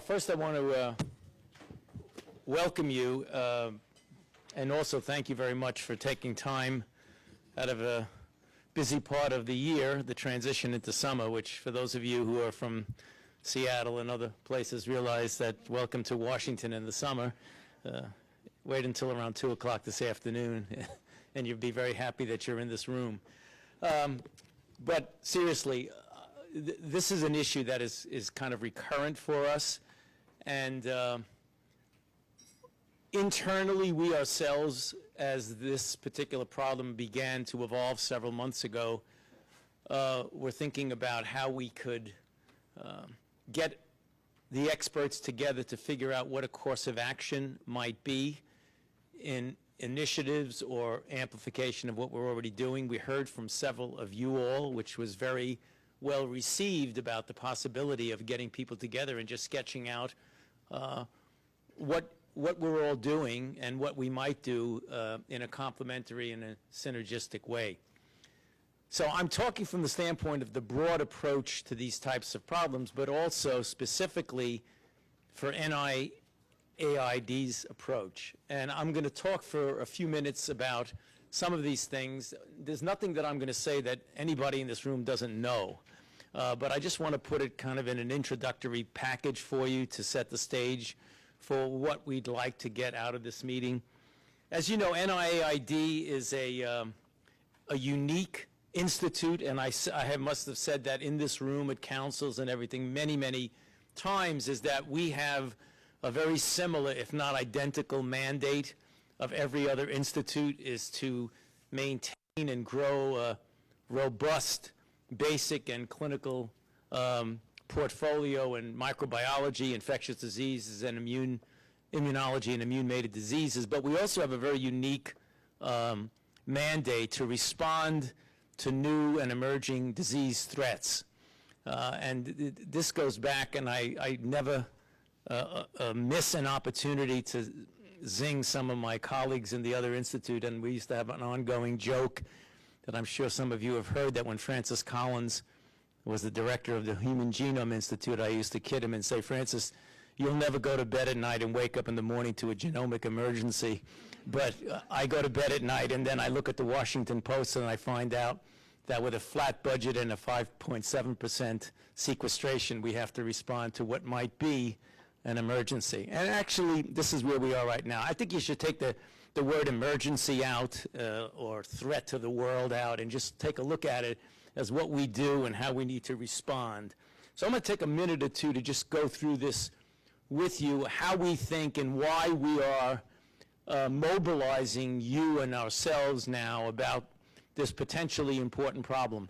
First, I want to welcome you and also thank you very much for taking time out of a busy part of the year, the transition into summer, which for those of you who are from Seattle and other places realize that welcome to Washington in the summer. Wait until around 2 o'clock this afternoon and you'll be very happy that you're in this room. But seriously, this is an issue that is kind of recurrent for us, and internally we ourselves, as this particular problem began to evolve several months ago, we're thinking about how we could get the experts together to figure out what a course of action might be in initiatives or amplification of what we're already doing. We heard from several of you all, which was very well received, about the possibility of getting people together and just sketching out what we're all doing and what we might do in a complementary and a synergistic way. So I'm talking from the standpoint of the broad approach to these types of problems, but also specifically for NIAID's approach. And I'm going to talk for a few minutes about some of these things. There's nothing that I'm going to say that anybody in this room doesn't know. But I just want to put it kind of in an introductory package for you to set the stage for what we'd like to get out of this meeting. As you know, NIAID is a unique institute, and I must have said that in this room at councils and everything many, many times, is that we have a very similar, if not identical, mandate of every other institute, is to maintain and grow a robust basic and clinical portfolio in microbiology, infectious diseases, and immunology and immune-mediated diseases. But we also have a very unique mandate to respond to new and emerging disease threats. And this goes back, and I never miss an opportunity to zing some of my colleagues in the other institute, and we used to have an ongoing joke that I'm sure some of you have heard, that when Francis Collins was the director of the Human Genome Institute, I used to kid him and say, Francis, you'll never go to bed at night and wake up in the morning to a genomic emergency. But I go to bed at night and then I look at the Washington Post and I find out that with a flat budget and a 5.7% sequestration, we have to respond to what might be an emergency. And actually, this is where we are right now. I think you should take the word emergency out or threat to the world out and just take a look at it as what we do and how we need to respond. So I'm going to take a minute or two to just go through this with you, how we think and why we are mobilizing you and ourselves now about this potentially important problem,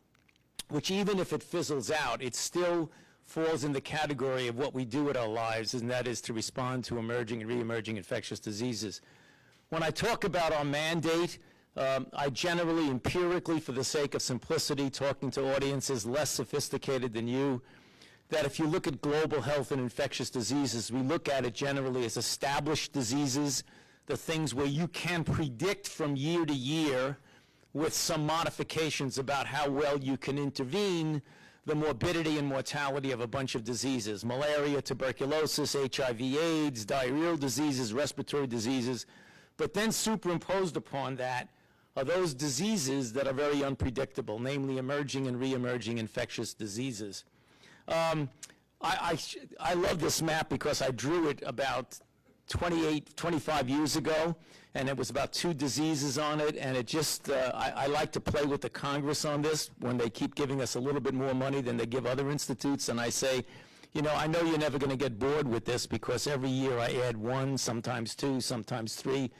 which even if it fizzles out, it still falls in the category of what we do with our lives, and that is to respond to emerging and re-emerging infectious diseases. When I talk about our mandate, I generally, empirically, for the sake of simplicity, talking to audiences less sophisticated than you, that if you look at global health and infectious diseases, we look at it generally as established diseases, the things where you can predict from year to year with some modifications about how well you can intervene the morbidity and mortality of a bunch of diseases: malaria, tuberculosis, HIV/AIDS, diarrheal diseases, respiratory diseases. But then superimposed upon that are those diseases that are very unpredictable, namely emerging and re-emerging infectious diseases. I love this map because I drew it about 25 years ago, and it was about 2 diseases on it, and it just, I like to play with the Congress on this when they keep giving us a little bit more money than they give other institutes, and I say, you know, I know you're never going to get bored with this because every year I add 1, sometimes 2, sometimes 3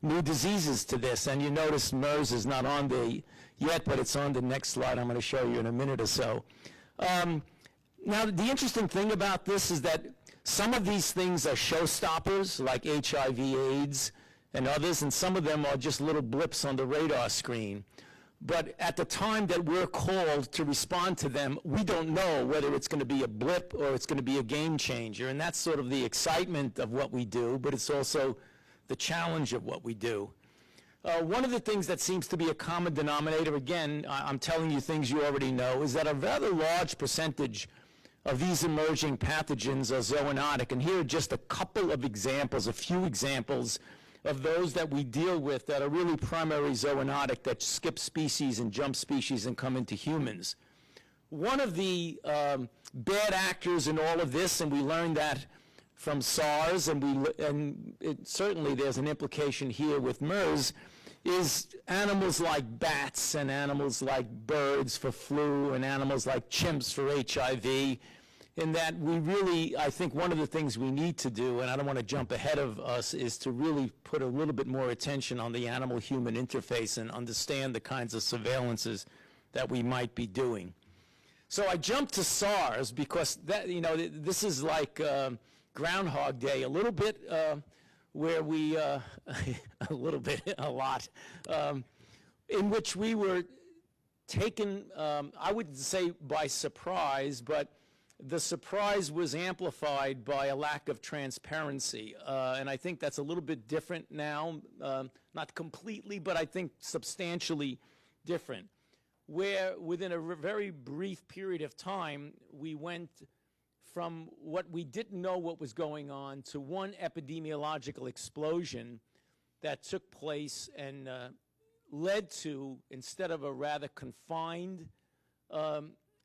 new diseases to this. And you notice MERS is not on there yet, but it's on the next slide I'm going to show you in a minute or so. Now, the interesting thing about this is that some of these things are showstoppers, like HIV/AIDS and others, and some of them are just little blips on the radar screen. But at the time that we're called to respond to them, we don't know whether it's going to be a blip or it's going to be a game changer. And that's sort of the excitement of what we do, but it's also the challenge of what we do. One of the things that seems to be a common denominator, again, I'm telling you things you already know, is that a rather large percentage of these emerging pathogens are zoonotic. And here are just a couple of examples, a few examples of those that we deal with that are really primary zoonotic, that skip species and jump species and come into humans. One of the bad actors in all of this, and we learned that from SARS, and certainly there's an implication here with MERS, is animals like bats and animals like birds for flu and animals like chimps for HIV, in that we really, I think one of the things we need to do, and I don't want to jump ahead of us, is to really put a little bit more attention on the animal-human interface and understand the kinds of surveillances that we might be doing. So I jumped to SARS because that, you know, this is like Groundhog Day, a little bit where we, a little bit, a lot, in which we were taken, I wouldn't say by surprise, but the surprise was amplified by a lack of transparency. And I think that's a little bit different now, not completely, but I think substantially different, where within a very brief period of time, we went from what we didn't know what was going on to one epidemiological explosion that took place and led to, instead of a rather confined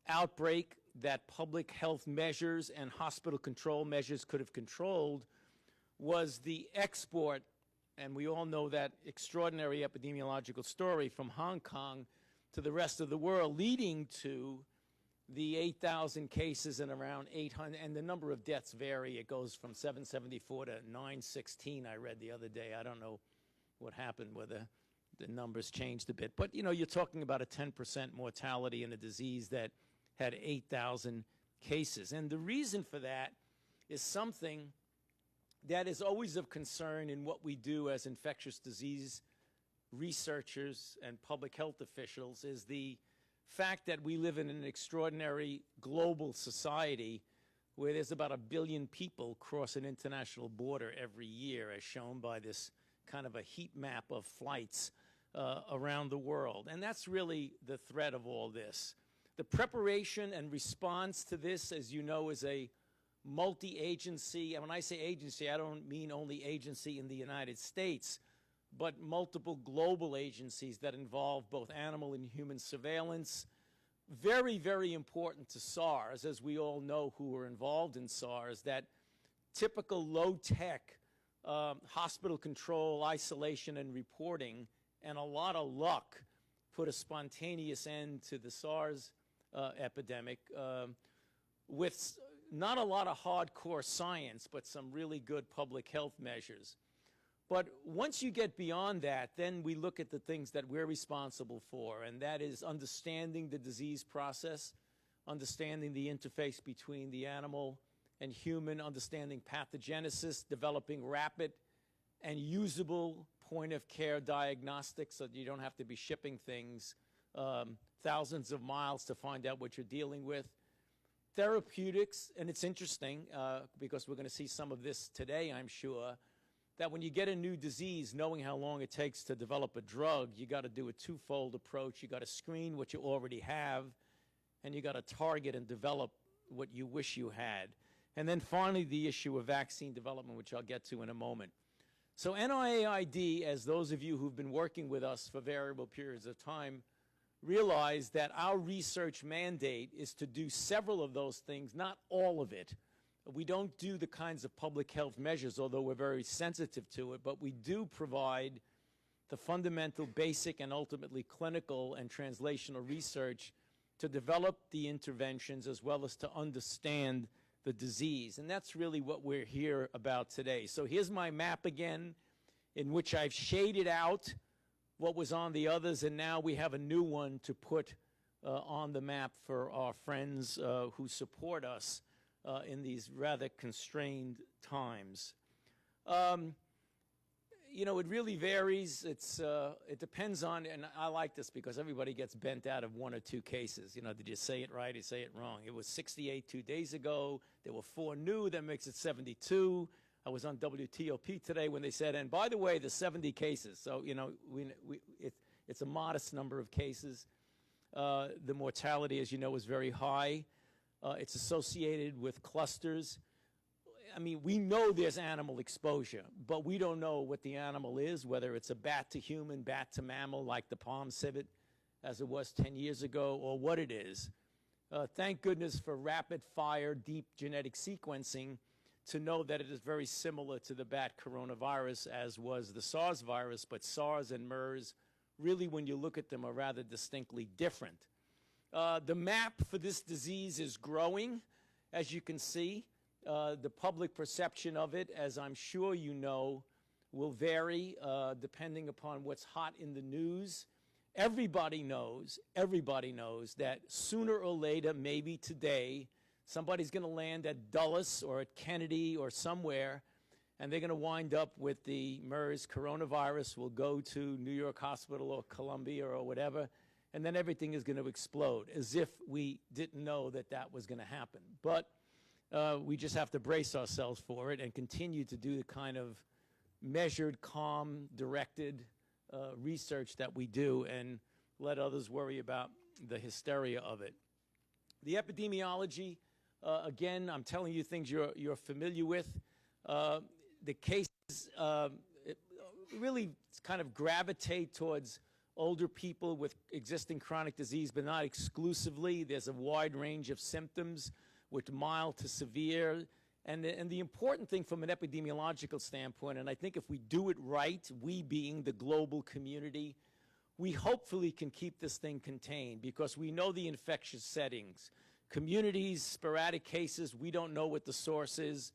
outbreak that public health measures and hospital control measures could have controlled, was the export, and we all know that extraordinary epidemiological story, from Hong Kong to the rest of the world, leading to the 8,000 cases and around 800, and the number of deaths vary. It goes from 774 to 916, I read the other day. I don't know what happened, whether the numbers changed a bit. But, you know, you're talking about a 10% mortality in a disease that had 8,000 cases. And the reason for that is something that is always of concern in what we do as infectious disease researchers and public health officials, is the fact that we live in an extraordinary global society where there's about 1 billion people cross an international border every year, as shown by this kind of a heat map of flights around the world. And that's really the threat of all this. The preparation and response to this, as you know, is a multi-agency, and when I say agency, I don't mean only agency in the United States, but multiple global agencies that involve both animal and human surveillance. Very, very important to SARS, as we all know who were involved in SARS, that typical low-tech hospital control, isolation, and reporting, and a lot of luck, put a spontaneous end to the SARS epidemic with not a lot of hardcore science, but some really good public health measures. But once you get beyond that, then we look at the things that we're responsible for, and that is understanding the disease process, understanding the interface between the animal and human, understanding pathogenesis, developing rapid and usable point-of-care diagnostics so that you don't have to be shipping things thousands of miles to find out what you're dealing with. Therapeutics, and it's interesting because we're going to see some of this today, I'm sure, that when you get a new disease, knowing how long it takes to develop a drug, you got to do a twofold approach. You got to screen what you already have, and you got to target and develop what you wish you had. And then finally, the issue of vaccine development, which I'll get to in a moment. So NIAID, as those of you who've been working with us for variable periods of time, realize that our research mandate is to do several of those things, not all of it. We don't do the kinds of public health measures, although we're very sensitive to it, but we do provide the fundamental, basic, and ultimately clinical and translational research to develop the interventions as well as to understand the disease. And that's really what we're here about today. So here's my map again, in which I've shaded out what was on the others, and now we have a new one to put on the map for our friends who support us in these rather constrained times. You know, it really varies. It depends on, and I like this because everybody gets bent out of one or two cases. You know, did you say it right or say it wrong? It was 68 2 days ago. There were 4 new. That makes it 72. I was on WTOP today when they said, and by the way, the 70 cases. So, you know, it's a modest number of cases. The mortality, as you know, is very high. It's associated with clusters. I mean, we know there's animal exposure, but we don't know what the animal is, whether it's a bat to human, bat to mammal, like the palm civet, as it was 10 years ago, or what it is. Thank goodness for rapid-fire, deep genetic sequencing to know that it is very similar to the bat coronavirus, as was the SARS virus, but SARS and MERS, really, when you look at them, are rather distinctly different. The map for this disease is growing, as you can see. The public perception of it, as I'm sure you know, will vary depending upon what's hot in the news. Everybody knows that sooner or later, maybe today, somebody's going to land at Dulles or at Kennedy or somewhere, and they're going to wind up with the MERS coronavirus, will go to New York Hospital or Columbia or whatever, and then everything is going to explode, as if we didn't know that that was going to happen. But we just have to brace ourselves for it and continue to do the kind of measured, calm, directed research that we do and let others worry about the hysteria of it. The epidemiology, again, I'm telling you things you're familiar with. The cases really kind of gravitate towards older people with existing chronic disease, but not exclusively. There's a wide range of symptoms, with mild to severe. And the important thing from an epidemiological standpoint, and I think if we do it right, we being the global community, we hopefully can keep this thing contained, because we know the infectious settings. Communities, sporadic cases, we don't know what the source is.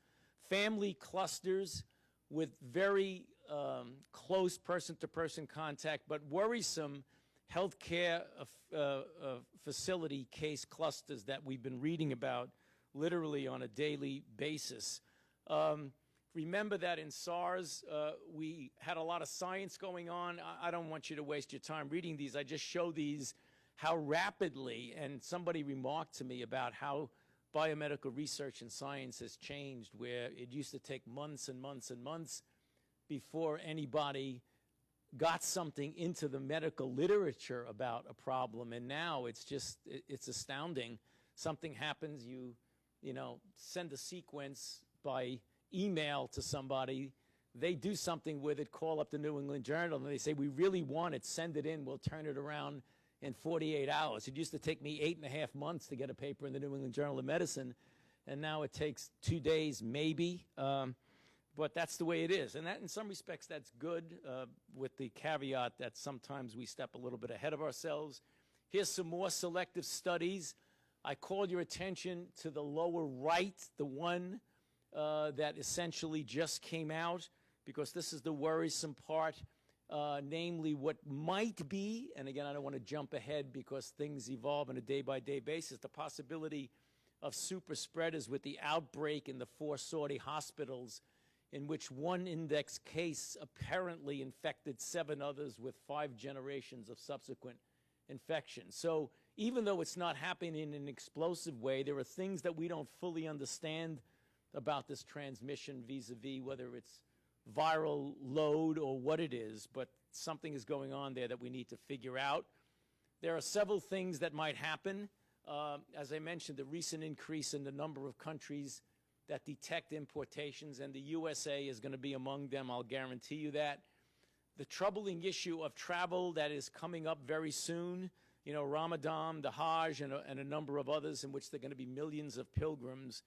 Family clusters with very close person-to-person contact, but worrisome healthcare facility case clusters that we've been reading about literally on a daily basis. Remember that in SARS, we had a lot of science going on. I don't want you to waste your time reading these. I just show these how rapidly, and somebody remarked to me about how biomedical research and science has changed, where it used to take months and months and months before anybody got something into the medical literature about a problem, and now it's just, it's astounding. Something happens, you know, send a sequence by email to somebody, they do something with it, call up the New England Journal, and they say, we really want it, send it in, we'll turn it around in 48 hours. It used to take me 8.5 months to get a paper in the New England Journal of Medicine, and now it takes 2 days, maybe. But that's the way it is. And that, in some respects, that's good, with the caveat that sometimes we step a little bit ahead of ourselves. Here's some more selective studies. I call your attention to the lower right, the one that essentially just came out, because this is the worrisome part, namely what might be, and again, I don't want to jump ahead because things evolve on a day-by-day basis, the possibility of super spreaders with the outbreak in the 4 Saudi hospitals, in which one index case apparently infected 7 others with 5 generations of subsequent infection. So even though it's not happening in an explosive way, there are things that we don't fully understand about this transmission vis-a-vis whether it's viral load or what it is, but something is going on there that we need to figure out. There are several things that might happen. As I mentioned, the recent increase in the number of countries that detect importations, and the USA is going to be among them, I'll guarantee you that. The troubling issue of travel that is coming up very soon, you know, Ramadan, the Hajj, and a number of others in which there are going to be millions of pilgrims,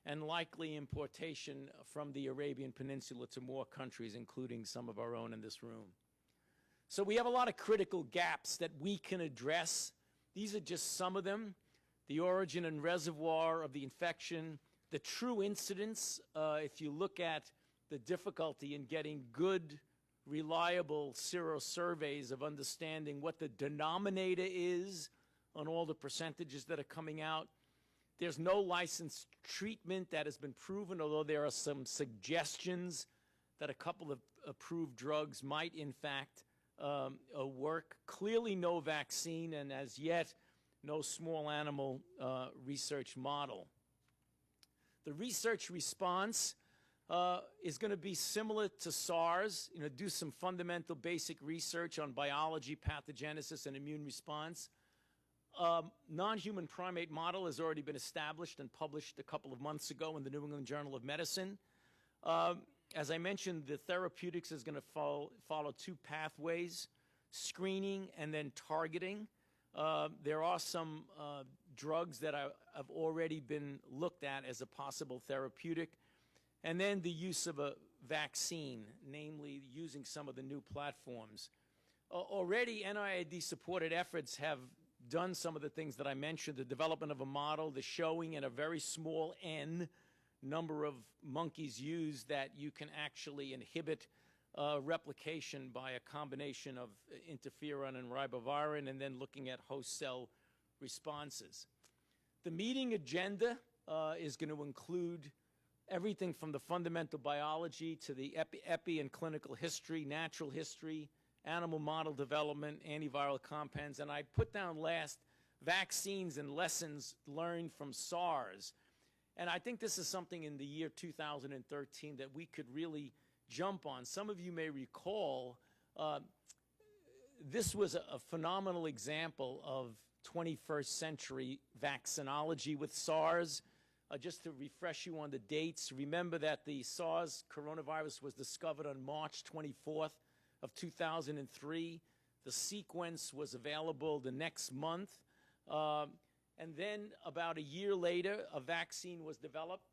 and likely importation from the Arabian Peninsula to more countries, including some of our own in this room. So we have a lot of critical gaps that we can address. These are just some of them. The origin and reservoir of the infection, the true incidence, if you look at the difficulty in getting good, reliable serosurveys of understanding what the denominator is on all the percentages that are coming out. There's no licensed treatment that has been proven, although there are some suggestions that a couple of approved drugs might, in fact, work. Clearly no vaccine, and as yet, no small animal research model. The research response is going to be similar to SARS, you know, do some fundamental basic research on biology, pathogenesis, and immune response. Non-human primate model has already been established and published a couple of months ago in the New England Journal of Medicine. As I mentioned, the therapeutics is going to follow two pathways, screening and then targeting. There are some drugs that have already been looked at as a possible therapeutic. And then the use of a vaccine, namely using some of the new platforms. Already, NIAID-supported efforts have done some of the things that I mentioned, the development of a model, the showing in a very small N number of monkeys used that you can actually inhibit replication by a combination of interferon and ribavirin, and then looking at host cell responses. The meeting agenda is going to include everything from the fundamental biology to the epi and clinical history, natural history, animal model development, antiviral compounds, and I put down last vaccines and lessons learned from SARS. And I think this is something in the year 2013 that we could really jump on. Some of you may recall this was a phenomenal example of 21st century vaccinology with SARS. Just to refresh you on the dates, remember that the SARS coronavirus was discovered on March 24th of 2003. The sequence was available the next month. And then about a year later, a vaccine was developed.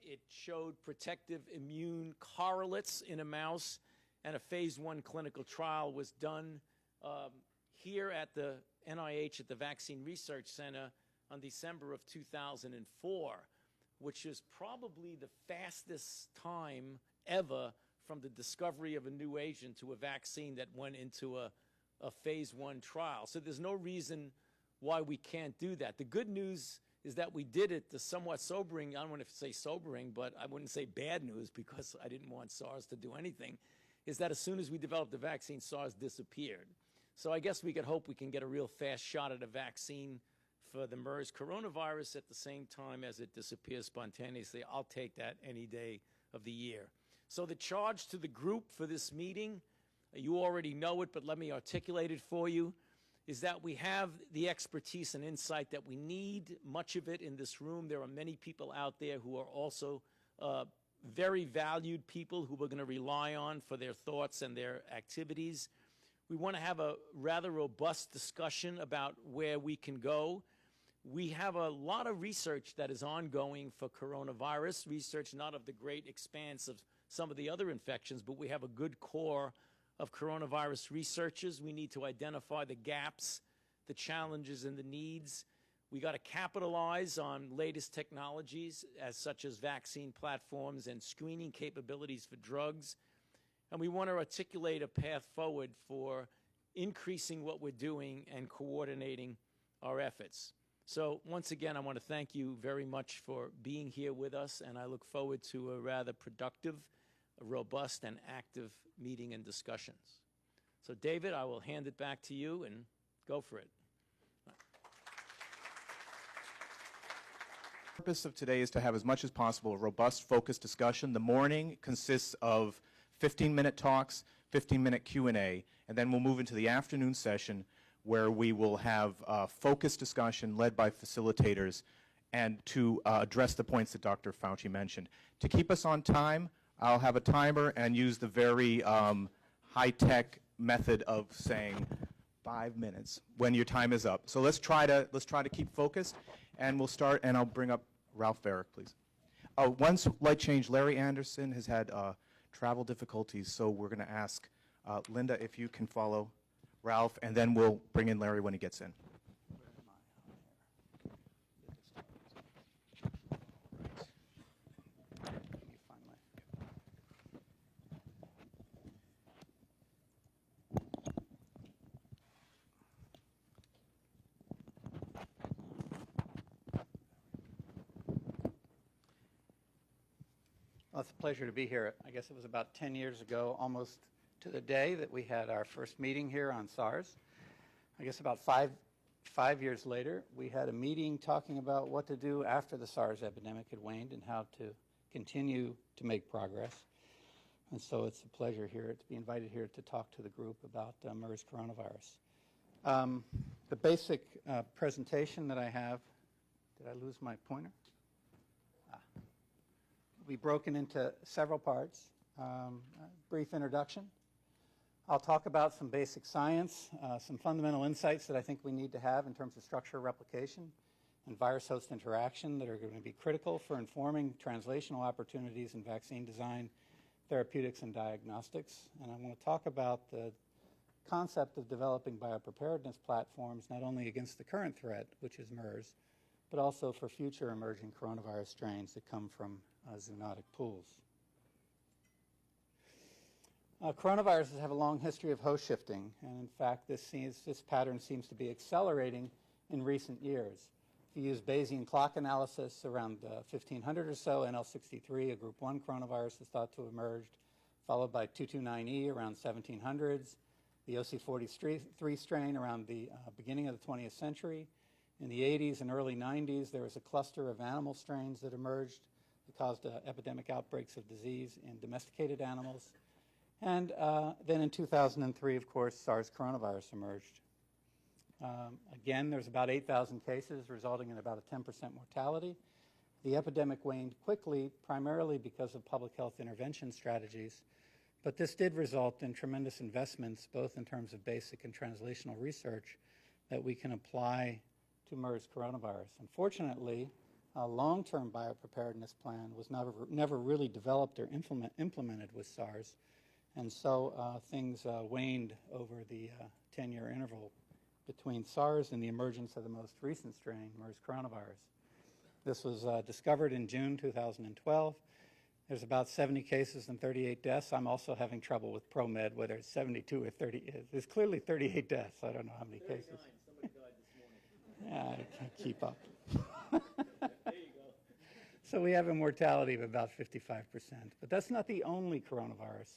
It showed protective immune correlates in a mouse, and a phase 1 clinical trial was done here at the NIH at the Vaccine Research Center on December of 2004, which is probably the fastest time ever from the discovery of a new agent to a vaccine that went into a phase 1 trial. So there's no reason why we can't do that. The good news is that we did it. The somewhat sobering, I don't want to say sobering, but I wouldn't say bad news because I didn't want SARS to do anything, is that as soon as we developed the vaccine, SARS disappeared. So I guess we could hope we can get a real fast shot at a vaccine for the MERS coronavirus at the same time as it disappears spontaneously. I'll take that any day of the year. So the charge to the group for this meeting, you already know it, but let me articulate it for you, is that we have the expertise and insight that we need, much of it in this room. There are many people out there who are also very valued people who we're going to rely on for their thoughts and their activities. We want to have a rather robust discussion about where we can go. We have a lot of research that is ongoing for coronavirus, research not of the great expanse of some of the other infections, but we have a good core of coronavirus researchers. We need to identify the gaps, the challenges, and the needs. We got to capitalize on latest technologies such as vaccine platforms and screening capabilities for drugs. And we want to articulate a path forward for increasing what we're doing and coordinating our efforts. So once again, I want to thank you very much for being here with us, and I look forward to a rather productive, robust, and active meeting and discussions. So David, I will hand it back to you and go for it. The purpose of today is to have as much as possible a robust, focused discussion. The morning consists of 15-minute talks, 15-minute Q&A, and then we'll move into the afternoon session where we will have focused discussion led by facilitators and to address the points that Dr. Fauci mentioned. To keep us on time, I'll have a timer and use the very high-tech method of saying 5 minutes when your time is up. So let's try to keep focused, and we'll start, and I'll bring up Ralph Baric, please. One slight change, Larry Anderson has had travel difficulties, so we're going to ask Linda if you can follow Ralph, and then we'll bring in Larry when he gets in. Well, it's a pleasure to be here. I guess it was about 10 years ago, almost to the day, that we had our first meeting here on SARS. I guess about five years later, we had a meeting talking about what to do after the SARS epidemic had waned and how to continue to make progress. And so it's a pleasure here to be invited here to talk to the group about MERS coronavirus. The basic presentation that I have, did I lose my pointer? Will be broken into several parts. A brief introduction. I'll talk about some basic science, some fundamental insights that I think we need to have in terms of structure replication and virus-host interaction that are going to be critical for informing translational opportunities in vaccine design, therapeutics, and diagnostics. And I want to talk about the concept of developing biopreparedness platforms, not only against the current threat, which is MERS, but also for future emerging coronavirus strains that come from zoonotic pools. Coronaviruses have a long history of host shifting, and in fact, this pattern seems to be accelerating in recent years. If you use Bayesian clock analysis around 1500 or so, NL63, a group 1 coronavirus, is thought to have emerged, followed by 229E around 1700s, the OC43 strain around the beginning of the 20th century. In the 80s and early 90s, there was a cluster of animal strains that emerged that caused epidemic outbreaks of disease in domesticated animals. And then in 2003, of course, SARS coronavirus emerged. Again, there's about 8,000 cases, resulting in about a 10% mortality. The epidemic waned quickly, primarily because of public health intervention strategies. But this did result in tremendous investments, both in terms of basic and translational research, that we can apply to MERS coronavirus. Unfortunately, a long-term biopreparedness plan was never really developed or implemented with SARS. And so things waned over the 10-year interval between SARS and the emergence of the most recent strain, MERS coronavirus. This was discovered in June 2012. There's about 70 cases and 38 deaths. I'm also having trouble with ProMed, whether it's 72 or 30. There's clearly 38 deaths. I don't know how many cases. Somebody died this morning. Yeah, I can't keep up. There you go. So we have a mortality of about 55%. But that's not the only coronavirus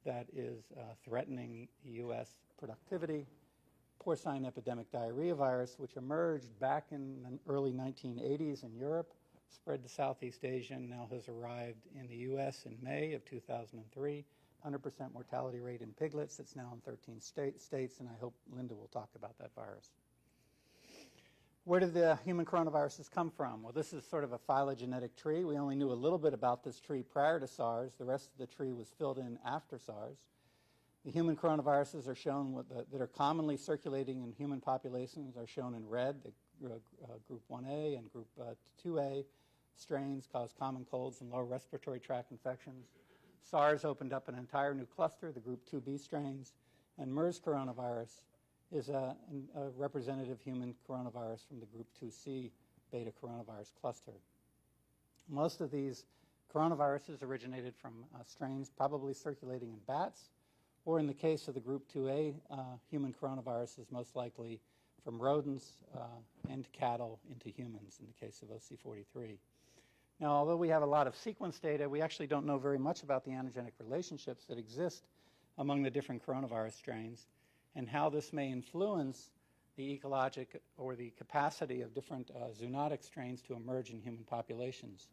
that is threatening U.S. productivity. Porcine epidemic diarrhea virus, which emerged back in the early 1980s in Europe, spread to Southeast Asia, and now has arrived in the U.S. in May of 2003. 100% mortality rate in piglets. It's now in 13 states, and I hope Linda will talk about that virus. Where did the human coronaviruses come from? Well, this is sort of a phylogenetic tree. We only knew a little bit about this tree prior to SARS. The rest of the tree was filled in after SARS. The human coronaviruses are shown that are commonly circulating in human populations are shown in red. The group 1A and group 2A strains cause common colds and lower respiratory tract infections. SARS opened up an entire new cluster, the group 2B strains, and MERS coronavirus is a representative human coronavirus from the group 2C beta coronavirus cluster. Most of these coronaviruses originated from strains probably circulating in bats, or in the case of the group 2A human coronaviruses, most likely from rodents and cattle into humans in the case of OC43. Now, although we have a lot of sequence data, we actually don't know very much about the antigenic relationships that exist among the different coronavirus strains and how this may influence the ecologic or the capacity of different zoonotic strains to emerge in human populations.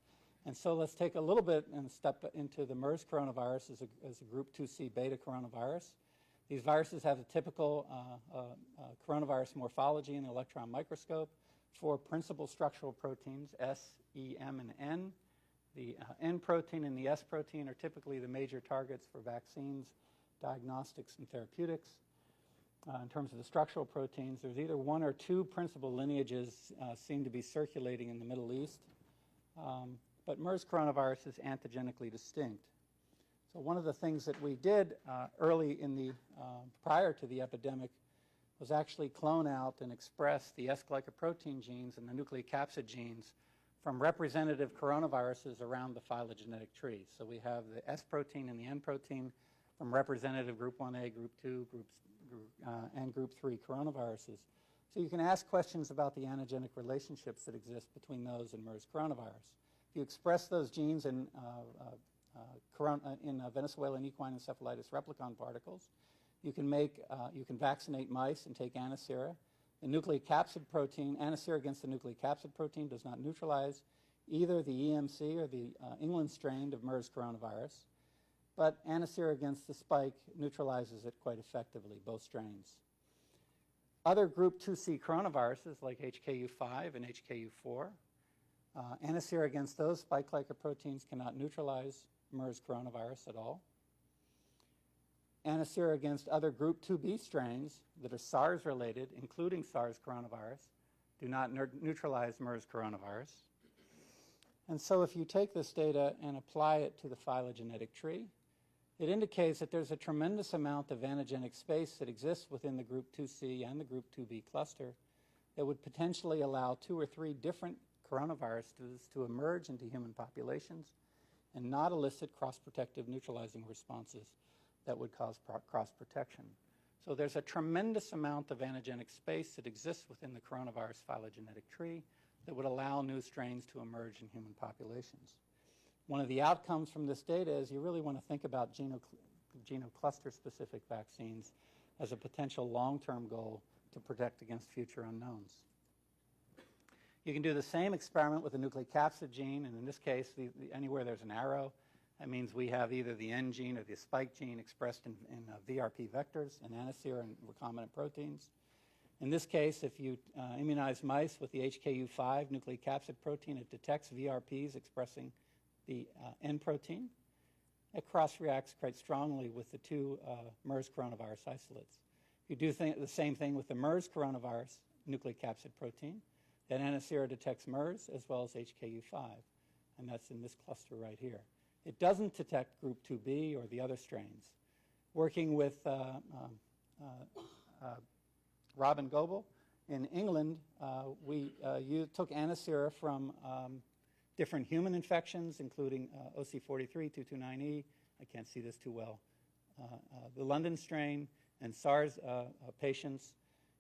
And so let's take a little bit and step into the MERS coronavirus as a group 2C beta coronavirus. These viruses have a typical coronavirus morphology in an electron microscope. 4 principal structural proteins, S, E, M, and N. The N protein and the S protein are typically the major targets for vaccines, diagnostics, and therapeutics. In terms of the structural proteins, there's either 1 or 2 principal lineages seem to be circulating in the Middle East. But MERS coronavirus is antigenically distinct. So one of the things that we did early in the, prior to the epidemic was actually clone out and express the S-glycoprotein genes and the nucleocapsid genes from representative coronaviruses around the phylogenetic tree. So we have the S protein and the N protein from representative group 1A, group 2, and group 3 coronaviruses. So you can ask questions about the antigenic relationships that exist between those and MERS coronavirus. If you express those genes in Venezuelan equine encephalitis replicon particles, you can vaccinate mice and take anisera. The nucleocapsid protein, anisera against the nucleocapsid protein does not neutralize either the EMC or the England strain of MERS coronavirus, but anisera against the spike neutralizes it quite effectively, both strains. Other group 2C coronaviruses like HKU5 and HKU4, antisera against those spike glycoproteins cannot neutralize MERS coronavirus at all. Antisera against other group 2B strains that are SARS-related, including SARS coronavirus, do not neutralize MERS coronavirus. And so if you take this data and apply it to the phylogenetic tree, it indicates that there's a tremendous amount of antigenic space that exists within the group 2C and the group 2B cluster that would potentially allow 2 or 3 different coronaviruses to emerge into human populations and not elicit cross-protective neutralizing responses that would cause cross-protection. So there's a tremendous amount of antigenic space that exists within the coronavirus phylogenetic tree that would allow new strains to emerge in human populations. One of the outcomes from this data is you really want to think about genocluster-specific vaccines as a potential long-term goal to protect against future unknowns. You can do the same experiment with the nucleocapsid gene, and in this case, anywhere there's an arrow, that means we have either the N gene or the spike gene expressed in VRP vectors and antisera and recombinant proteins. In this case, if you immunize mice with the HKU5 nucleocapsid protein, it detects VRPs expressing the N protein. It cross-reacts quite strongly with the 2 MERS coronavirus isolates. You do the same thing with the MERS coronavirus nucleocapsid protein. That antisera detects MERS as well as HKU5, and that's in this cluster right here. It doesn't detect group 2B or the other strains. Working with Robin Goebel in England, we took antisera from different human infections, including OC43, 229E, I can't see this too well, the London strain, and SARS patients.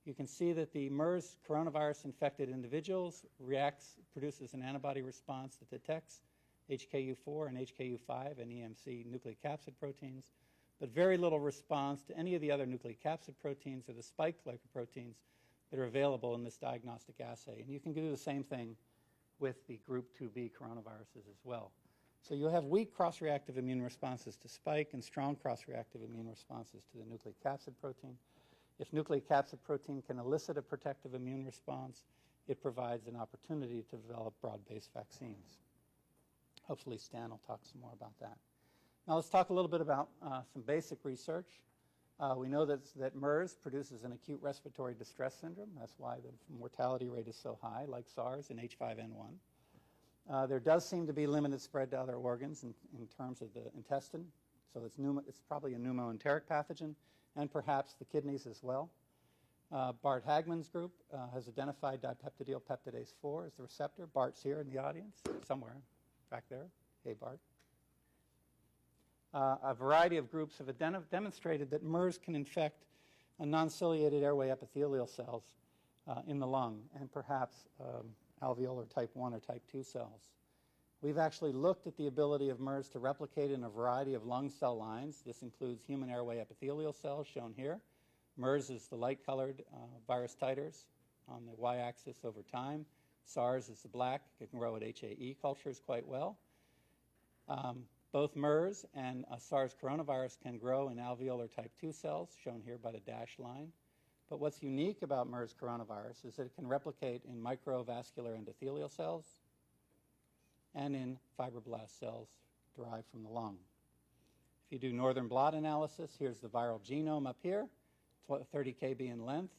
You can see that the MERS coronavirus-infected individuals produces an antibody response that detects HKU4 and HKU5 and EMC nucleocapsid proteins, but very little response to any of the other nucleocapsid proteins or the spike glycoproteins that are available in this diagnostic assay. And you can do the same thing with the group 2B coronaviruses as well. So you'll have weak cross-reactive immune responses to spike and strong cross-reactive immune responses to the nucleocapsid protein. If nucleocapsid protein can elicit a protective immune response, it provides an opportunity to develop broad-based vaccines. Hopefully Stan will talk some more about that. Now let's talk a little bit about some basic research. We know that MERS produces an acute respiratory distress syndrome. That's why the mortality rate is so high, like SARS and H5N1. There does seem to be limited spread to other organs in terms of the intestine. So it's probably a pneumoenteric pathogen, and perhaps the kidneys as well. Bart Hagman's group has identified dipeptidyl peptidase 4 as the receptor. Bart's here in the audience, somewhere back there. Hey, Bart. A variety of groups have demonstrated that MERS can infect non-ciliated airway epithelial cells in the lung, and perhaps alveolar type 1 or type 2 cells. We've actually looked at the ability of MERS to replicate in a variety of lung cell lines. This includes human airway epithelial cells, shown here. MERS is the light-colored virus titers on the y-axis over time. SARS is the black. It can grow at HAE cultures quite well. Both MERS and SARS coronavirus can grow in alveolar type 2 cells, shown here by the dashed line. But what's unique about MERS coronavirus is that it can replicate in microvascular endothelial cells and in fibroblast cells derived from the lung. If you do northern blot analysis, here's the viral genome up here, 30 kb in length.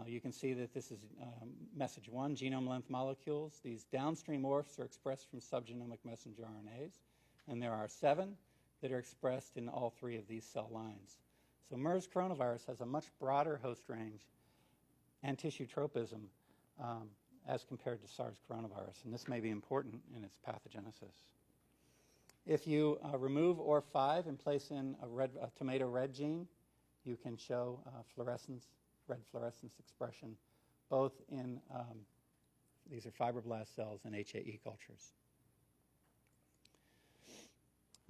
You can see that this is message 1, genome length molecules. These downstream orths are expressed from subgenomic messenger RNAs, and there are 7 that are expressed in all 3 of these cell lines. So MERS coronavirus has a much broader host range and tissue tropism as compared to SARS coronavirus, and this may be important in its pathogenesis. If you remove OR5 and place in a tomato red gene, you can show red fluorescence expression, both in, these are fibroblast cells and HAE cultures.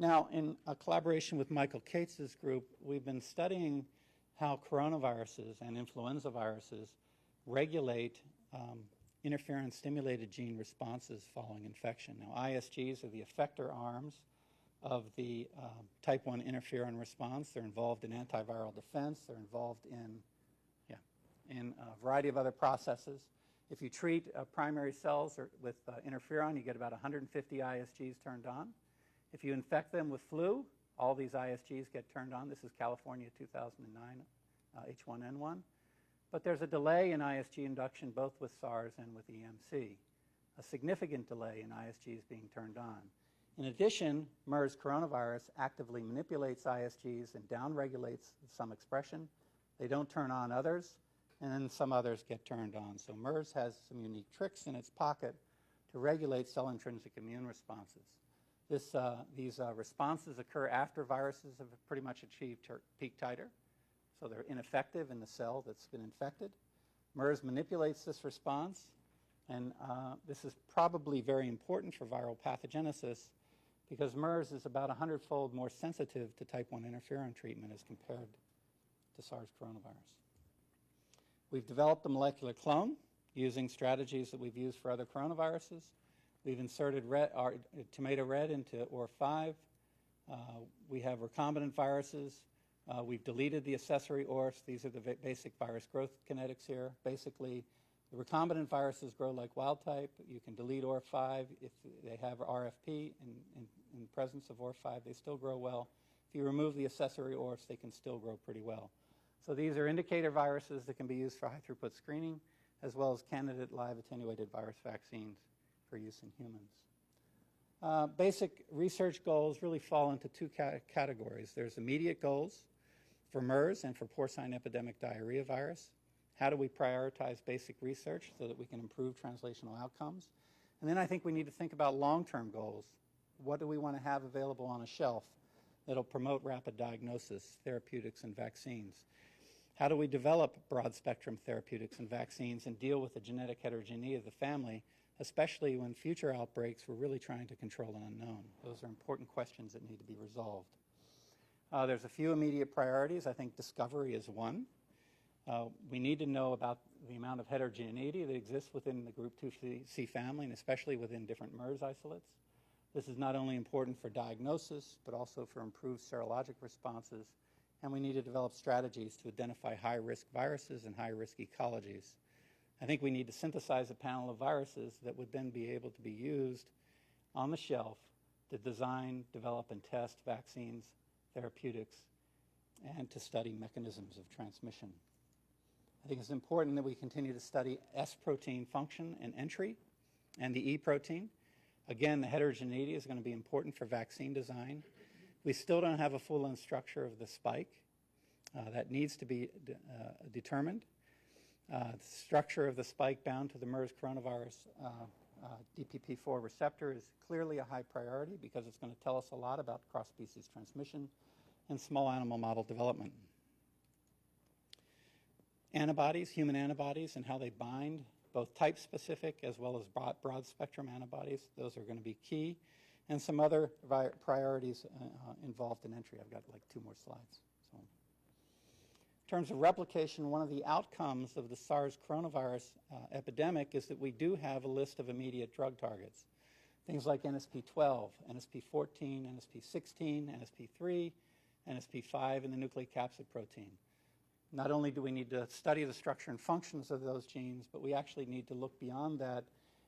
Now, in a collaboration with Michael Cates's group, we've been studying how coronaviruses and influenza viruses regulate interferon-stimulated gene responses following infection. Now, ISGs are the effector arms of the type 1 interferon response. They're involved in antiviral defense. They're involved in in a variety of other processes. If you treat primary cells with interferon, you get about 150 ISGs turned on. If you infect them with flu, all these ISGs get turned on. This is California 2009 H1N1. But there's a delay in ISG induction both with SARS and with EMC, a significant delay in ISGs being turned on. In addition, MERS coronavirus actively manipulates ISGs and downregulates some expression. They don't turn on others, and then some others get turned on. So MERS has some unique tricks in its pocket to regulate cell-intrinsic immune responses. These responses occur after viruses have pretty much achieved peak titer, so they're ineffective in the cell that's been infected. MERS manipulates this response, and this is probably very important for viral pathogenesis because MERS is about 100-fold more sensitive to type 1 interferon treatment as compared to SARS coronavirus. We've developed a molecular clone using strategies that we've used for other coronaviruses. We've inserted our tomato red into OR5. We have recombinant viruses. We've deleted the accessory ORFs. These are the basic virus growth kinetics here. Basically, the recombinant viruses grow like wild type. You can delete OR5. If they have RFP in presence of OR5, they still grow well. If you remove the accessory ORFs, they can still grow pretty well. So these are indicator viruses that can be used for high-throughput screening, as well as candidate live attenuated virus vaccines for use in humans. Basic research goals really fall into two categories. There's immediate goals for MERS and for porcine epidemic diarrhea virus. How do we prioritize basic research so that we can improve translational outcomes? And then I think we need to think about long-term goals. What do we want to have available on a shelf that'll promote rapid diagnosis, therapeutics, and vaccines? How do we develop broad-spectrum therapeutics and vaccines and deal with the genetic heterogeneity of the family, especially when future outbreaks we're really trying to control an unknown? Those are important questions that need to be resolved. There's a few immediate priorities. I think discovery is one. We need to know about the amount of heterogeneity that exists within the group 2C family, and especially within different MERS isolates. This is not only important for diagnosis, but also for improved serologic responses. And we need to develop strategies to identify high-risk viruses and high-risk ecologies. I think we need to synthesize a panel of viruses that would then be able to be used on the shelf to design, develop, and test vaccines, therapeutics, and to study mechanisms of transmission. I think it's important that we continue to study S protein function and entry and the E protein. Again, the heterogeneity is going to be important for vaccine design. We still don't have a full-length structure of the spike. That needs to be determined. The structure of the spike bound to the MERS coronavirus DPP4 receptor is clearly a high priority because it's going to tell us a lot about cross-species transmission and small animal model development. Antibodies, human antibodies, and how they bind, both type-specific as well as broad-spectrum antibodies, those are going to be key. And some other priorities involved in entry. I've got like 2 more slides. So, in terms of replication, one of the outcomes of the SARS coronavirus epidemic is that we do have a list of immediate drug targets. Things like NSP12, NSP14, NSP16, NSP3, NSP5, and the nucleocapsid protein. Not only do we need to study the structure and functions of those genes, but we actually need to look beyond that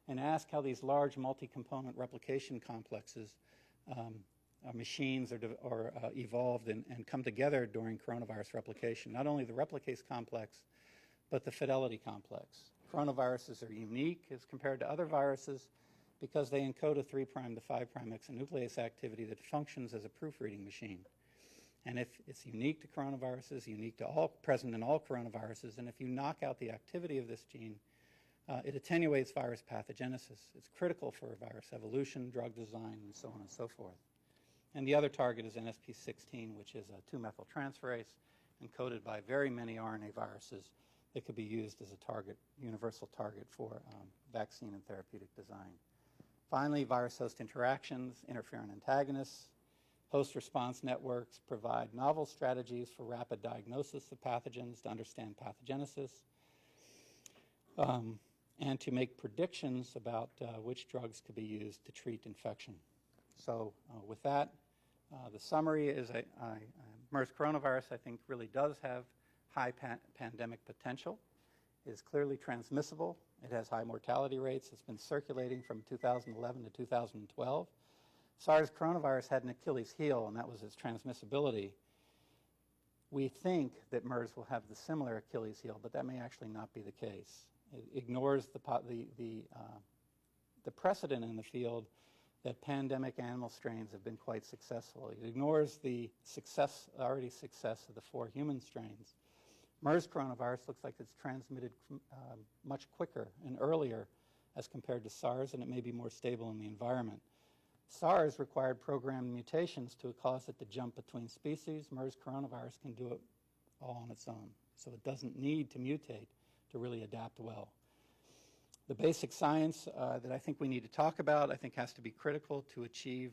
and ask how these large multi-component replication complexes, machines, are evolved and come together during coronavirus replication. Not only the replicase complex, but the fidelity complex. Coronaviruses are unique as compared to other viruses because they encode a 3' to 5' exonuclease activity that functions as a proofreading machine. And if it's unique to coronaviruses, unique to present in all coronaviruses, and if you knock out the activity of this gene, it attenuates virus pathogenesis. It's critical for virus evolution, drug design, and so on and so forth. And the other target is NSP16, which is a 2-methyltransferase encoded by very many RNA viruses that could be used as a target, universal target for vaccine and therapeutic design. Finally, virus-host interactions, interferon antagonists, host-response networks provide novel strategies for rapid diagnosis of pathogens to understand pathogenesis, and to make predictions about which drugs could be used to treat infection. So with that, the summary is MERS coronavirus, I think, really does have high pandemic potential. It is clearly transmissible. It has high mortality rates. It's been circulating from 2011 to 2012. SARS coronavirus had an Achilles heel, and that was its transmissibility. We think that MERS will have the similar Achilles heel, but that may actually not be the case. It ignores the precedent in the field that pandemic animal strains have been quite successful. It ignores the success of the 4 human strains. MERS coronavirus looks like it's transmitted much quicker and earlier as compared to SARS, and it may be more stable in the environment. SARS required programmed mutations to cause it to jump between species. MERS coronavirus can do it all on its own, so it doesn't need to mutate to really adapt well. The basic science that I think we need to talk about, I think, has to be critical to achieve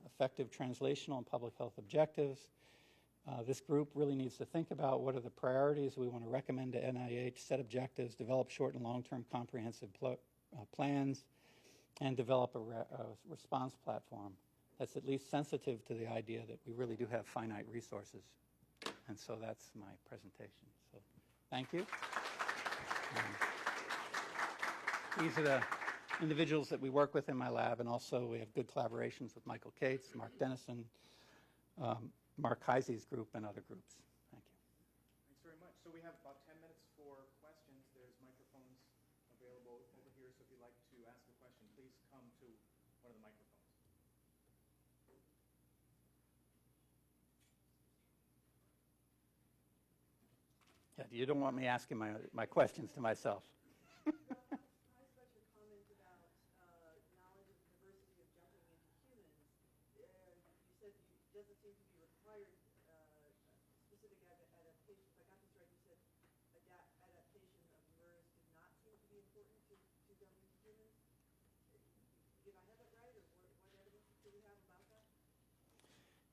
effective translational and public health objectives. This group really needs to think about what are the priorities we want to recommend to NIH, set objectives, develop short and long-term comprehensive plans, and develop a response platform that's at least sensitive to the idea that we really do have finite resources. And so that's my presentation. So thank you. These are the individuals that we work with in my lab, and also we have good collaborations with Michael Cates, Mark Dennison, Mark Heisey's group, and other groups. Thank you. Thanks very much. So we have about 10 minutes for questions. There's microphones available over here, so if you'd like to ask a question, please come to one of the microphones. Yeah, you don't want me asking my questions to myself.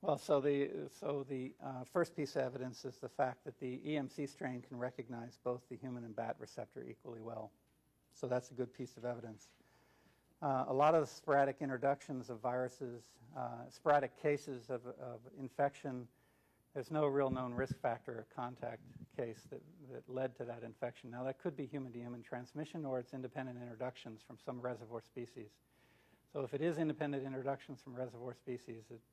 Well, so the first piece of evidence is the fact that the EMC strain can recognize both the human and bat receptor equally well. So that's a good piece of evidence. A lot of the sporadic introductions of viruses, sporadic cases of infection, there's no real known risk factor or contact case that led to that infection. Now, that could be human-to-human transmission, or it's independent introductions from some reservoir species. So if it is independent introductions from reservoir species, it's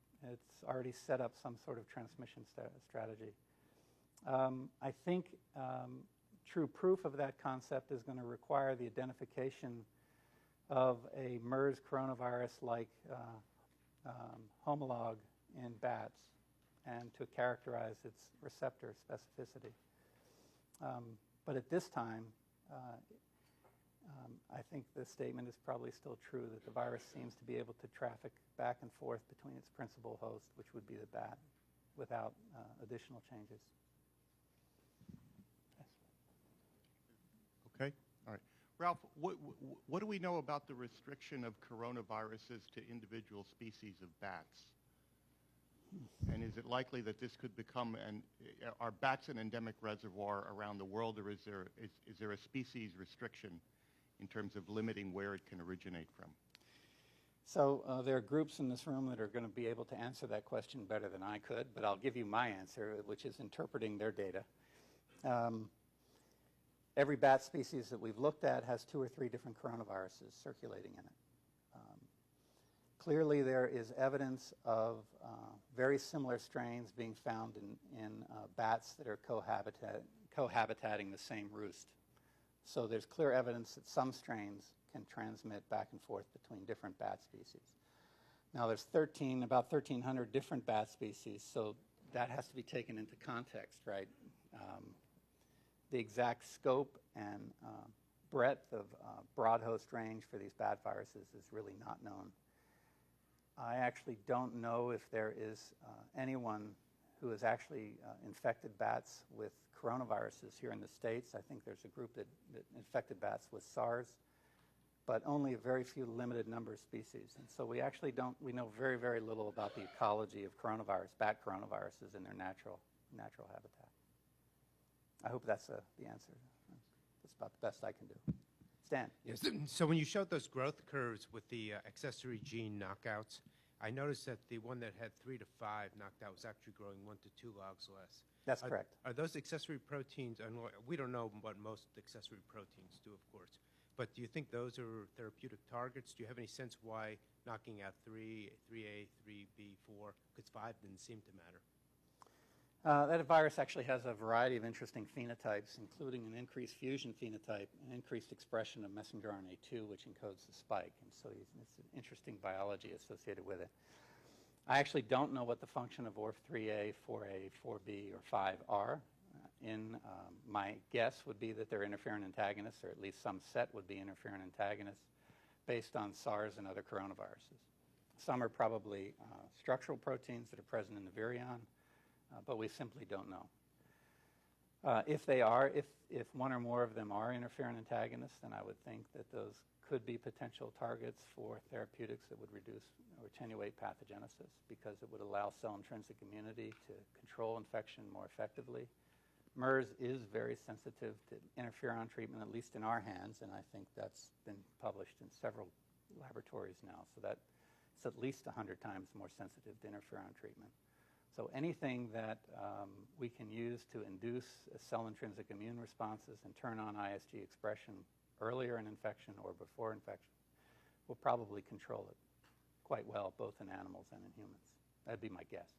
already set up some sort of transmission strategy. I think true proof of that concept is going to require the identification of a MERS coronavirus-like homologue in bats, and to characterize its receptor specificity. But at this time, I think the statement is probably still true that the virus seems to be able to traffic back and forth between its principal host, which would be the bat, without additional changes. Yes. Okay. All right. Ralph, what do we know about the restriction of coronaviruses to individual species of bats? And is it likely that this could become are bats an endemic reservoir around the world, or is there a species restriction in terms of limiting where it can originate from? So there are groups in this room that are going to be able to answer that question better than I could, but I'll give you my answer, which is interpreting their data. Every bat species that we've looked at has 2 or 3 different coronaviruses circulating in it. Clearly, there is evidence of very similar strains being found in bats that are cohabitating the same roost. So there's clear evidence that some strains can transmit back and forth between different bat species. Now, there's about 1,300 different bat species, so that has to be taken into context, right? The exact scope and breadth of broad host range for these bat viruses is really not known. I actually don't know if there is anyone who has actually infected bats with coronaviruses here in the States. I think there's a group that infected bats with SARS, but only a very few limited number of species. And so we actually we know very, very little about the ecology of bat coronaviruses in their natural habitat. I hope that's the answer. That's about the best I can do. Stan. Yes. So when you showed those growth curves with the accessory gene knockouts, I noticed that the one that had 3 to 5 knocked out was actually growing 1 to 2 logs less. That's correct. Are those accessory proteins, and we don't know what most accessory proteins do, of course, but do you think those are therapeutic targets? Do you have any sense why knocking out 3A, 3B, 4, because 5 didn't seem to matter? That virus actually has a variety of interesting phenotypes, including an increased fusion phenotype, an increased expression of messenger RNA2, which encodes the spike. And so it's an interesting biology associated with it. I actually don't know what the function of ORF3A, 4A, 4B, or 5 are. My guess would be that they're interferon antagonists, or at least some set would be interferon antagonists, based on SARS and other coronaviruses. Some are probably structural proteins that are present in the virion, but we simply don't know. If they are, if one or more of them are interferon antagonists, then I would think that those could be potential targets for therapeutics that would reduce or attenuate pathogenesis, because it would allow cell intrinsic immunity to control infection more effectively. MERS is very sensitive to interferon treatment, at least in our hands, and I think that's been published in several laboratories now. So that it's at least 100 times more sensitive to interferon treatment. So anything that we can use to induce cell intrinsic immune responses and turn on ISG expression earlier in infection or before infection will probably control it quite well, both in animals and in humans. That'd be my guess.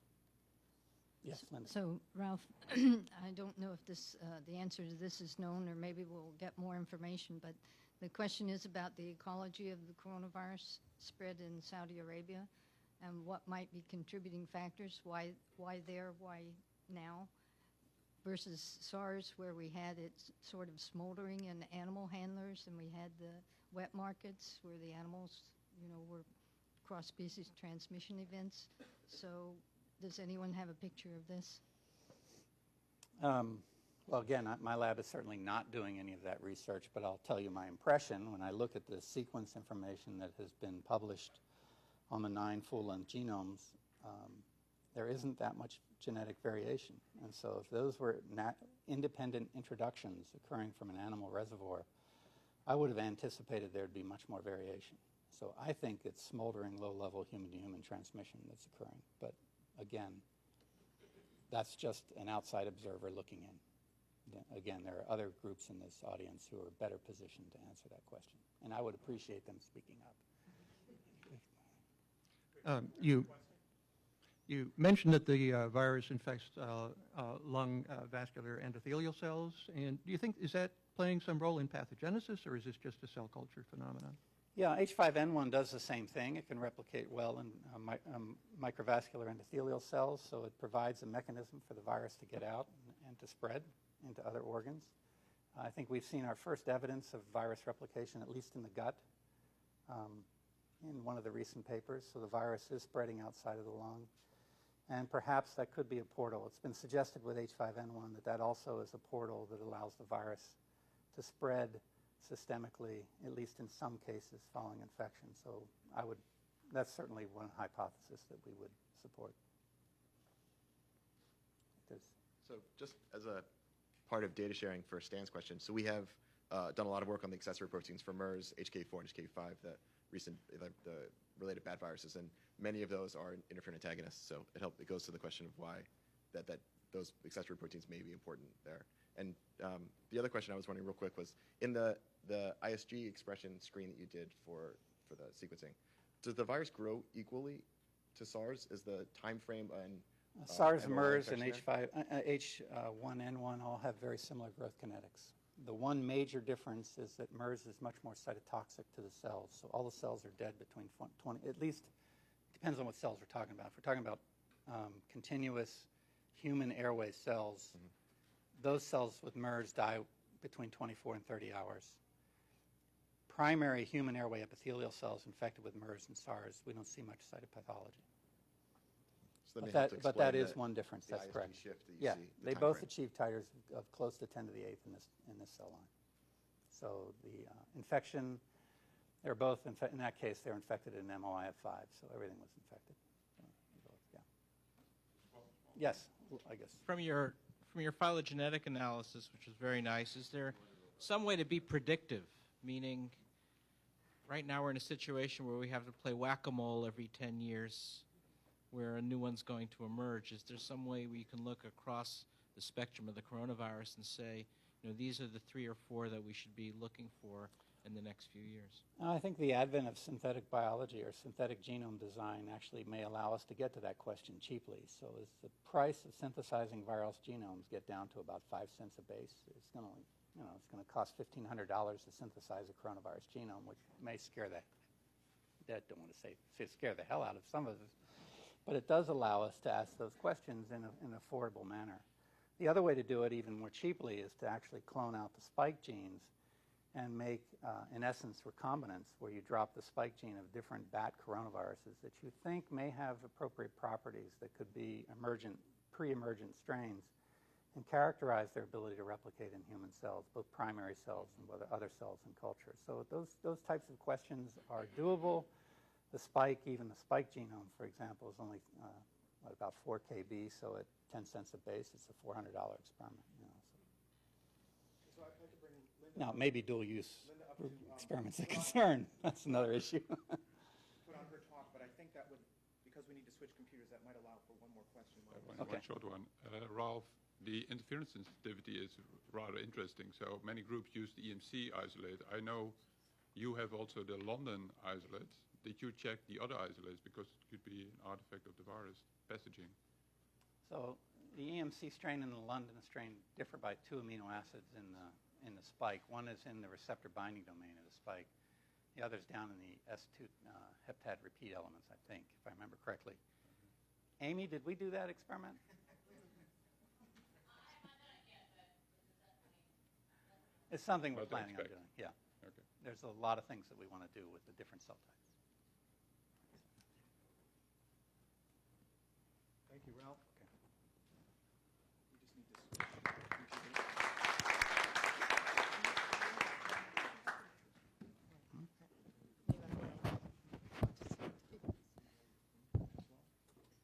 Yes, Linda. So, Ralph, I don't know if this, the answer to this is known, or maybe we'll get more information, but the question is about the ecology of the coronavirus spread in Saudi Arabia and what might be contributing factors, why there, why now, versus SARS, where we had it sort of smoldering in animal handlers, and we had the wet markets where the animals, were cross-species transmission events. So does anyone have a picture of this? Well, again, my lab is certainly not doing any of that research, but I'll tell you my impression when I look at the sequence information that has been published on the 9 full-length genomes. There isn't that much genetic variation. And so if those were independent introductions occurring from an animal reservoir, I would have anticipated there'd be much more variation. So I think it's smoldering low-level human-to-human transmission that's occurring. But again, that's just an outside observer looking in. Again, there are other groups in this audience who are better positioned to answer that question, and I would appreciate them speaking up. You mentioned that the virus infects lung vascular endothelial cells, and do you think, is that playing some role in pathogenesis, or is this just a cell culture phenomenon? Yeah, H5N1 does the same thing. It can replicate well in microvascular endothelial cells, so it provides a mechanism for the virus to get out and to spread into other organs. I think we've seen our first evidence of virus replication, at least in the gut, in one of the recent papers. So the virus is spreading outside of the lung. And perhaps that could be a portal. It's been suggested with H5N1 that also is a portal that allows the virus to spread systemically, at least in some cases, following infection. So that's certainly one hypothesis that we would support. So just as a part of data sharing for Stan's question, so we have done a lot of work on the accessory proteins for MERS, HK4, and HK5, the related bad viruses, and many of those are interferon antagonists. So it goes to the question of why that those accessory proteins may be important there. And the other question I was wondering real quick was, in the ISG expression screen that you did for the sequencing, does the virus grow equally to SARS? Is the time frame and SARS, MRI MERS, and infection H1N1 all have very similar growth kinetics. The one major difference is that MERS is much more cytotoxic to the cells. So all the cells are dead between 20, at least, depends on what cells we're talking about. If we're talking about continuous human airway cells, those cells with MERS die between 24 and 30 hours. Primary human airway epithelial cells infected with MERS and SARS, we don't see much cytopathology. So But that is one difference. That's ISG correct. shift that you Yeah, see, the they time both frame. achieve titers of close to 10 to the 8th in this cell line. So the infection, they're both, in that case, they're infected in MOI of 5, so everything was infected. Yeah. Yes, I guess. From your phylogenetic analysis, which was very nice, is there some way to be predictive? Meaning, right now we're in a situation where we have to play whack-a-mole every 10 years where a new one's going to emerge. Is there some way we can look across the spectrum of the coronavirus and say, these are the 3 or 4 that we should be looking for in the next few years? I think the advent of synthetic biology or synthetic genome design actually may allow us to get to that question cheaply. So as the price of synthesizing viral genomes get down to about 5 cents a base, it's going to cost $1,500 to synthesize a coronavirus genome, which may scare don't want to say scare the hell out of some of us, but it does allow us to ask those questions in an affordable manner. The other way to do it even more cheaply is to actually clone out the spike genes and make, in essence, recombinants, where you drop the spike gene of different bat coronaviruses that you think may have appropriate properties that could be pre-emergent strains, and characterize their ability to replicate in human cells, both primary cells and other cells in culture. So those types of questions are doable. Even the spike genome, for example, is only about 4 kb, so at 10 cents a base, it's a $400 experiment. So I'd like to bring Linda Now, maybe dual-use experiments are concerned. That's another issue. put on her talk, but I think that would, because we need to switch computers, that might allow for one more question. Okay. One short one. Ralph, the interference sensitivity is rather interesting. So many groups use the EMC isolate. I know you have also the London isolates. Did you check the other isolates, because it could be an artifact of the virus passaging? So the EMC strain and the London strain differ by 2 amino acids in the spike. One is in the receptor binding domain of the spike. The other's down in the S2 heptad repeat elements, I think, if I remember correctly. Amy, did we do that experiment? It's something we're What to planning on expect. doing, yeah. Okay. There's a lot of things that we want to do with the different cell types. Thank you, Ralph. Okay. We just need to switch computers.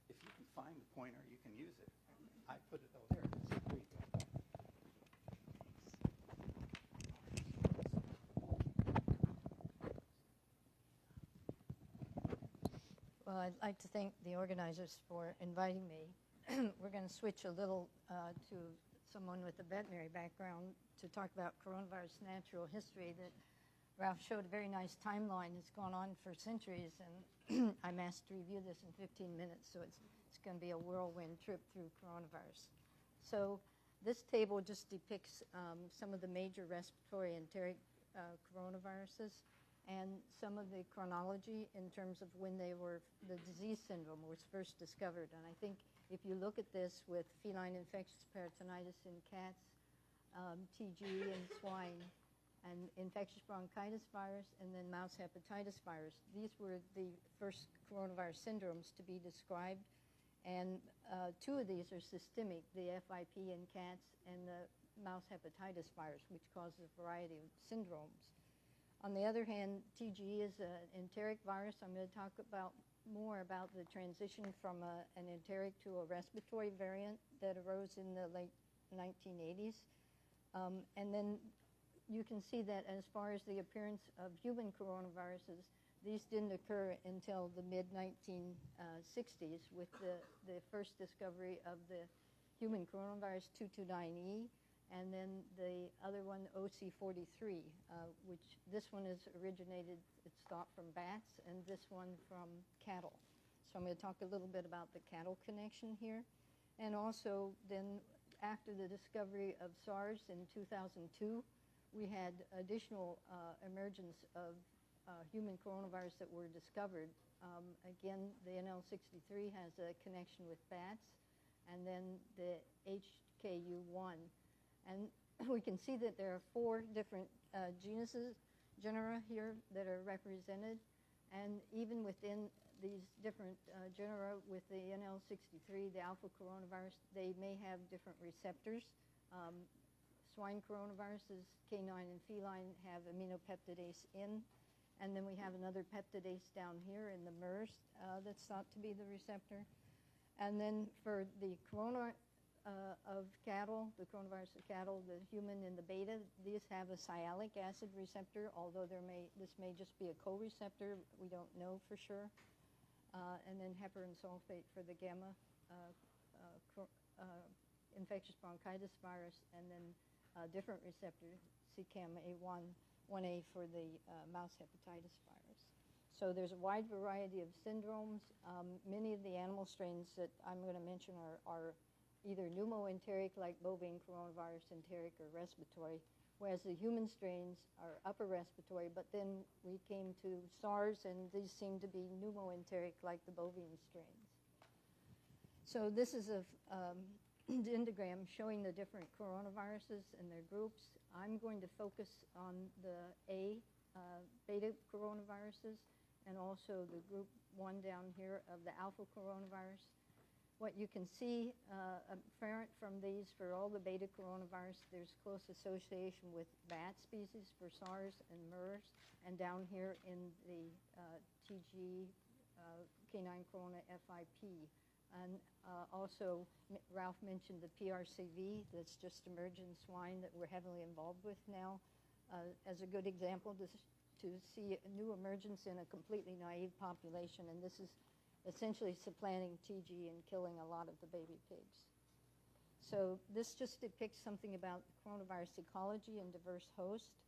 If you can find the pointer, you can use it. I put it over there. There you go. Well, I'd like to thank the organizers for inviting me. We're going to switch a little to someone with a veterinary background to talk about coronavirus natural history. That Ralph showed a very nice timeline. It's gone on for centuries, and I'm asked to review this in 15 minutes, so it's going to be a whirlwind trip through coronavirus. So this table just depicts some of the major respiratory enteric coronaviruses and some of the chronology in terms of when the disease syndrome was first discovered. And I think if you look at this with feline infectious peritonitis in cats, TG in swine, and infectious bronchitis virus, and then mouse hepatitis virus, these were the first coronavirus syndromes to be described. And 2 of these are systemic, the FIP in cats and the mouse hepatitis virus, which causes a variety of syndromes. On the other hand, TG is an enteric virus. I'm going to talk more about the transition from an enteric to a respiratory variant that arose in the late 1980s. And then you can see that as far as the appearance of human coronaviruses, these didn't occur until the mid-1960s with the first discovery of the human coronavirus 229E, and then the other one, OC43, which this one is originated, it's thought from bats, and this one from cattle. So I'm going to talk a little bit about the cattle connection here. And also then after the discovery of SARS in 2002, we had additional emergence of human coronavirus that were discovered. Again, the NL63 has a connection with bats, and then the HKU1. And we can see that there are 4 different genera here that are represented. And even within these different genera with the NL63, the alpha coronavirus, they may have different receptors. Swine coronaviruses, canine and feline, have aminopeptidase N. And then we have another peptidase down here in the MERS that's thought to be the receptor. And then for the of cattle, the coronavirus of cattle, the human and the beta, these have a sialic acid receptor, although this may just be a co-receptor. We don't know for sure. And then heparin sulfate for the gamma infectious bronchitis virus, and then a different receptor, CCAM1A for the mouse hepatitis virus. So there's a wide variety of syndromes. Many of the animal strains that I'm going to mention are either pneumoenteric, like bovine coronavirus enteric, or respiratory, whereas the human strains are upper respiratory, but then we came to SARS, and these seem to be pneumoenteric, like the bovine strains. So this is a dendrogram showing the different coronaviruses and their groups. I'm going to focus on the beta coronaviruses, and also the group 1 down here of the alpha coronavirus. What you can see apparent from these, for all the beta coronavirus, there's close association with bat species for SARS and MERS, and down here in the TG canine corona FIP. And also, Ralph mentioned the PRCV that's just emerged in swine that we're heavily involved with now as a good example to see a new emergence in a completely naive population, and this is essentially supplanting TG and killing a lot of the baby pigs. So this just depicts something about coronavirus ecology and diverse hosts,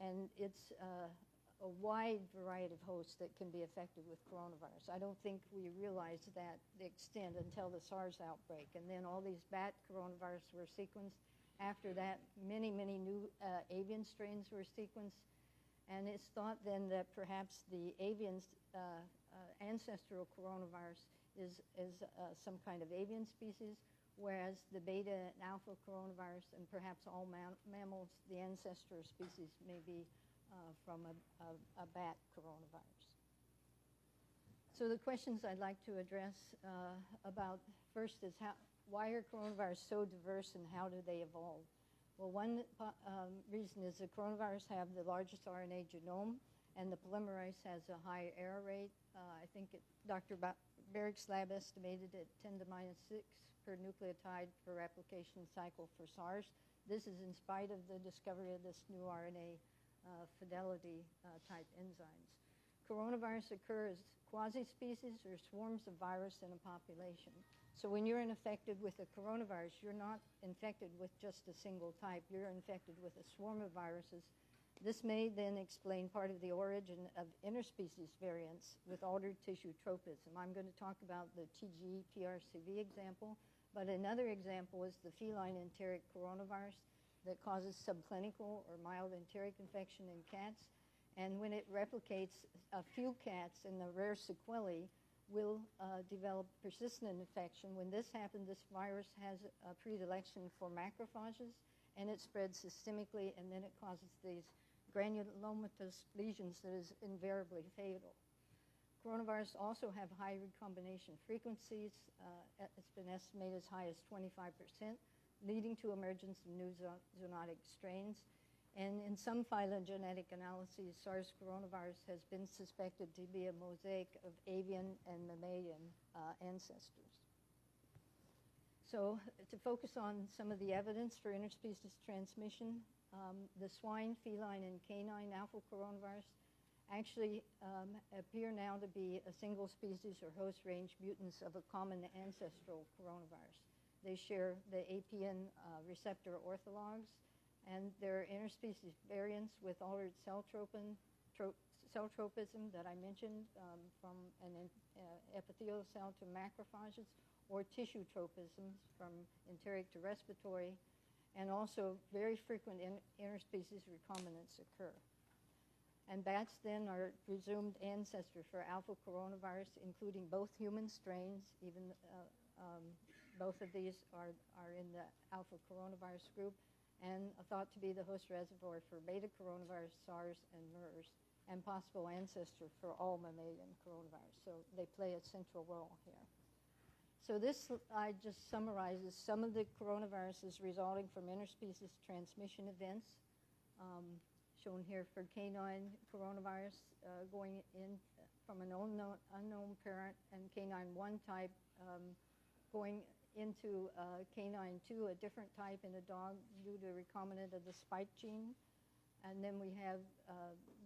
and it's a wide variety of hosts that can be affected with coronavirus. I don't think we realized that the extent until the SARS outbreak, and then all these bat coronavirus were sequenced. After that, many, many new avian strains were sequenced, and it's thought then that perhaps the avian's ancestral coronavirus is some kind of avian species, whereas the beta and alpha coronavirus, and perhaps all mammals, the ancestor species may be from a bat coronavirus. So the questions I'd like to address about first is why are coronaviruses so diverse, and how do they evolve? Well, one reason is the coronavirus have the largest RNA genome, and the polymerase has a high error rate. I think Dr. Baric's lab estimated at 10 to minus 6 per nucleotide per replication cycle for SARS. This is in spite of the discovery of this new RNA fidelity type enzymes. Coronavirus occur as quasi-species or swarms of virus in a population. So when you're infected with a coronavirus, you're not infected with just a single type. You're infected with a swarm of viruses. This may then explain part of the origin of interspecies variants with altered tissue tropism. I'm going to talk about the TG PRCV example, but another example is the feline enteric coronavirus that causes subclinical or mild enteric infection in cats. And when it replicates, a few cats in the rare sequelae will develop persistent infection. When this happens, this virus has a predilection for macrophages, and it spreads systemically, and then it causes these granulomatous lesions that is invariably fatal. Coronavirus also have high recombination frequencies. It's been estimated as high as 25%, leading to emergence of new zoonotic strains. And in some phylogenetic analyses, SARS coronavirus has been suspected to be a mosaic of avian and mammalian ancestors. So to focus on some of the evidence for interspecies transmission, the swine, feline, and canine alpha coronavirus actually appear now to be a single species or host range mutants of a common ancestral coronavirus. They share the APN receptor orthologs, and there are interspecies variants with altered cell tropism that I mentioned, from an epithelial cell to macrophages, or tissue tropisms from enteric to respiratory, and also very frequent interspecies recombinants occur. And bats then are presumed ancestor for alpha coronavirus, including both human strains. Even both of these are in the alpha coronavirus group, and are thought to be the host reservoir for beta coronavirus, SARS, and MERS, and possible ancestor for all mammalian coronavirus. So they play a central role here. So this slide just summarizes some of the coronaviruses resulting from interspecies transmission events, shown here for canine coronavirus going in from an unknown parent, and canine 1 type going into canine 2, a different type in a dog due to recombinant of the spike gene. And then we have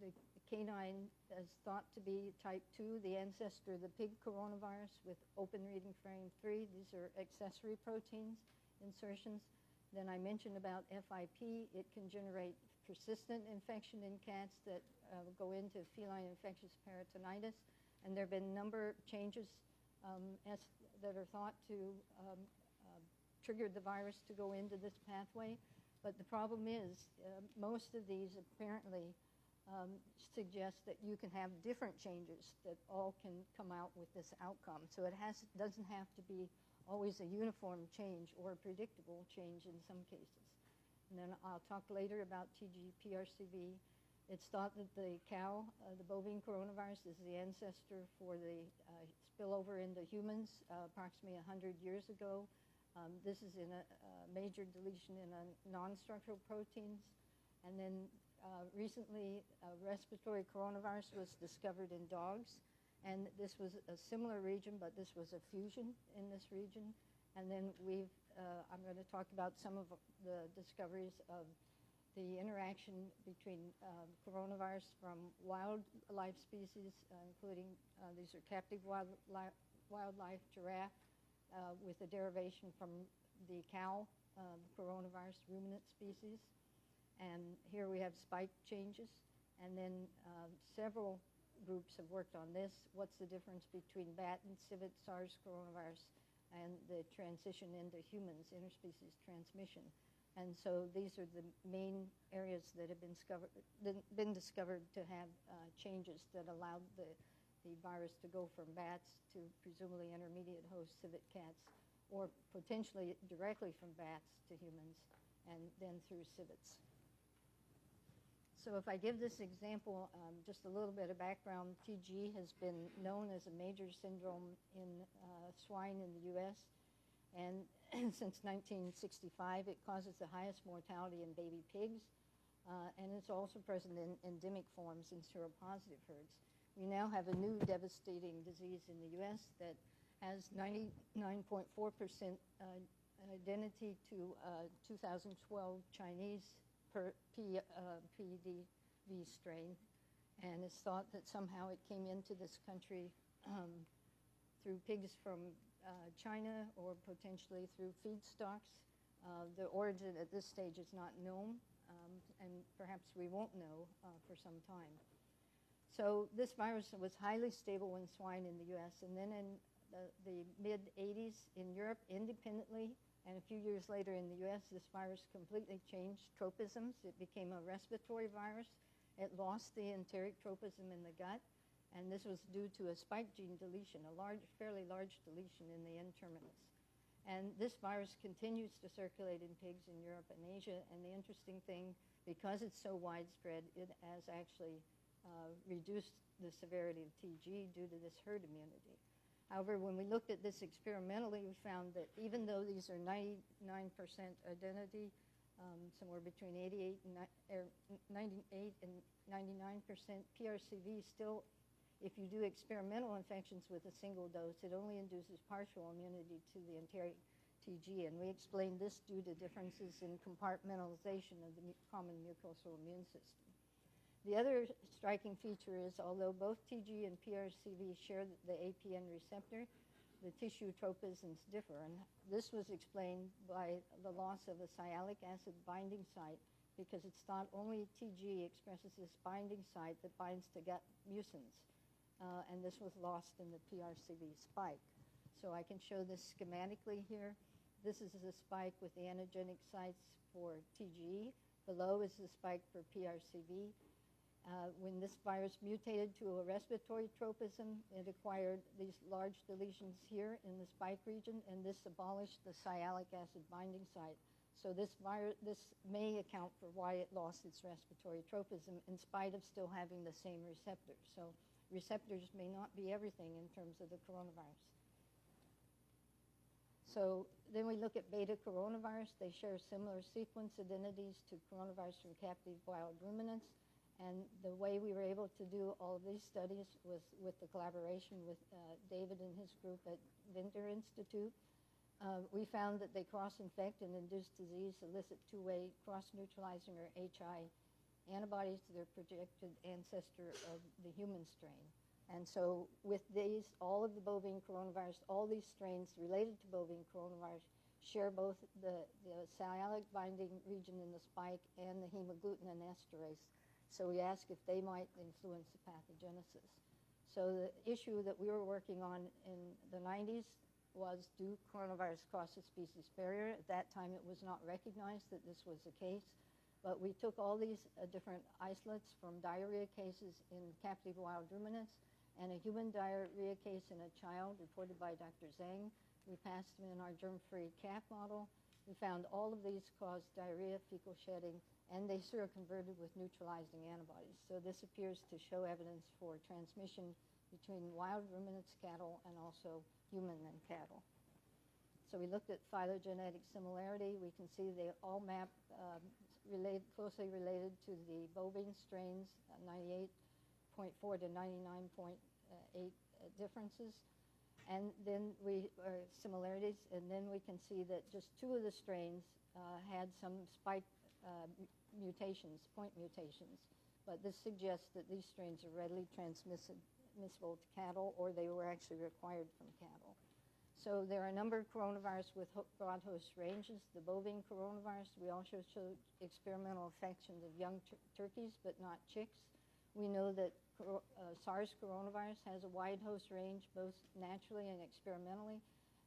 the canine is thought to be type 2, the ancestor of the pig coronavirus with open reading frame 3. These are accessory proteins insertions. Then I mentioned about FIP. It can generate persistent infection in cats that go into feline infectious peritonitis. And there have been a number of changes that are thought to trigger the virus to go into this pathway. But the problem is most of these apparently suggest that you can have different changes that all can come out with this outcome. So it doesn't have to be always a uniform change or a predictable change in some cases. And then I'll talk later about TG-PRCV. It's thought that the cow, the bovine coronavirus, is the ancestor for the spillover into humans approximately 100 years ago. This is in a major deletion in a non-structural proteins. And then recently, respiratory coronavirus was discovered in dogs. And this was a similar region, but this was a fusion in this region. And then I'm going to talk about some of the discoveries of the interaction between coronavirus from wildlife species, including these are captive wildlife giraffe, with a derivation from the cow coronavirus ruminant species. And here we have spike changes. And then several groups have worked on this. What's the difference between bat and civet SARS coronavirus and the transition into humans, interspecies transmission? And so these are the main areas that have been discovered to have changes that allowed the virus to go from bats to presumably intermediate host civet cats, or potentially directly from bats to humans and then through civets. So if I give this example, just a little bit of background, TG has been known as a major syndrome in swine in the U.S. And since 1965, it causes the highest mortality in baby pigs, and it's also present in endemic forms in seropositive herds. We now have a new devastating disease in the U.S. that has 99.4% identity to 2012 Chinese PDV strain, and it's thought that somehow it came into this country through pigs from China or potentially through feedstocks. The origin at this stage is not known, and perhaps we won't know for some time. So this virus was highly stable in swine in the U.S., and then in the mid-'80s in Europe independently, and a few years later in the U.S., this virus completely changed tropisms. It became a respiratory virus. It lost the enteric tropism in the gut, and this was due to a spike gene deletion, a fairly large deletion in the N-terminus. And this virus continues to circulate in pigs in Europe and Asia, and the interesting thing, because it's so widespread, it has actually reduced the severity of TG due to this herd immunity. However, when we looked at this experimentally, we found that even though these are 99% identity, somewhere between 98 and 99% PRCV still, if you do experimental infections with a single dose, it only induces partial immunity to the enteric TG, and we explained this due to differences in compartmentalization of the common mucosal immune system. The other striking feature is, although both TG and PRCV share the APN receptor, the tissue tropisms differ, and this was explained by the loss of a sialic acid binding site, because it's thought only TG expresses this binding site that binds to gut mucins. And this was lost in the PRCV spike. So I can show this schematically here. This is the spike with the antigenic sites for TG. Below is the spike for PRCV. When this virus mutated to a respiratory tropism, it acquired these large deletions here in the spike region, and this abolished the sialic acid binding site. So this may account for why it lost its respiratory tropism in spite of still having the same receptor. So receptors may not be everything in terms of the coronavirus. So then we look at beta coronavirus. They share similar sequence identities to coronavirus from captive wild ruminants. And the way we were able to do all of these studies was with the collaboration with David and his group at Winter Institute. We found that they cross-infect and induce disease, elicit two-way cross-neutralizing or HI antibodies to their projected ancestor of the human strain. And so with these, all of the bovine coronavirus, all these strains related to bovine coronavirus share both the sialic binding region in the spike and the hemagglutinin esterase. So we ask if they might influence the pathogenesis. So the issue that we were working on in the 90s was, do coronavirus cross the species barrier? At that time, it was not recognized that this was the case. But we took all these different isolates from diarrhea cases in captive wild ruminants and a human diarrhea case in a child reported by Dr. Zhang. We passed them in our germ-free calf model. We found all of these caused diarrhea, fecal shedding, and they seroconverted with neutralizing antibodies. So this appears to show evidence for transmission between wild ruminants, cattle, and also human and cattle. So we looked at phylogenetic similarity. We can see they all map closely related to the bovine strains, 98.4 to 99.8 differences. And then similarities, and then we can see that just two of the strains had some spike mutations, point mutations. But this suggests that these strains are readily transmissible to cattle, or they were actually required from cattle. So there are a number of coronavirus with broad host ranges. The bovine coronavirus, we also showed experimental infections of young turkeys, but not chicks. We know that SARS coronavirus has a wide host range, both naturally and experimentally.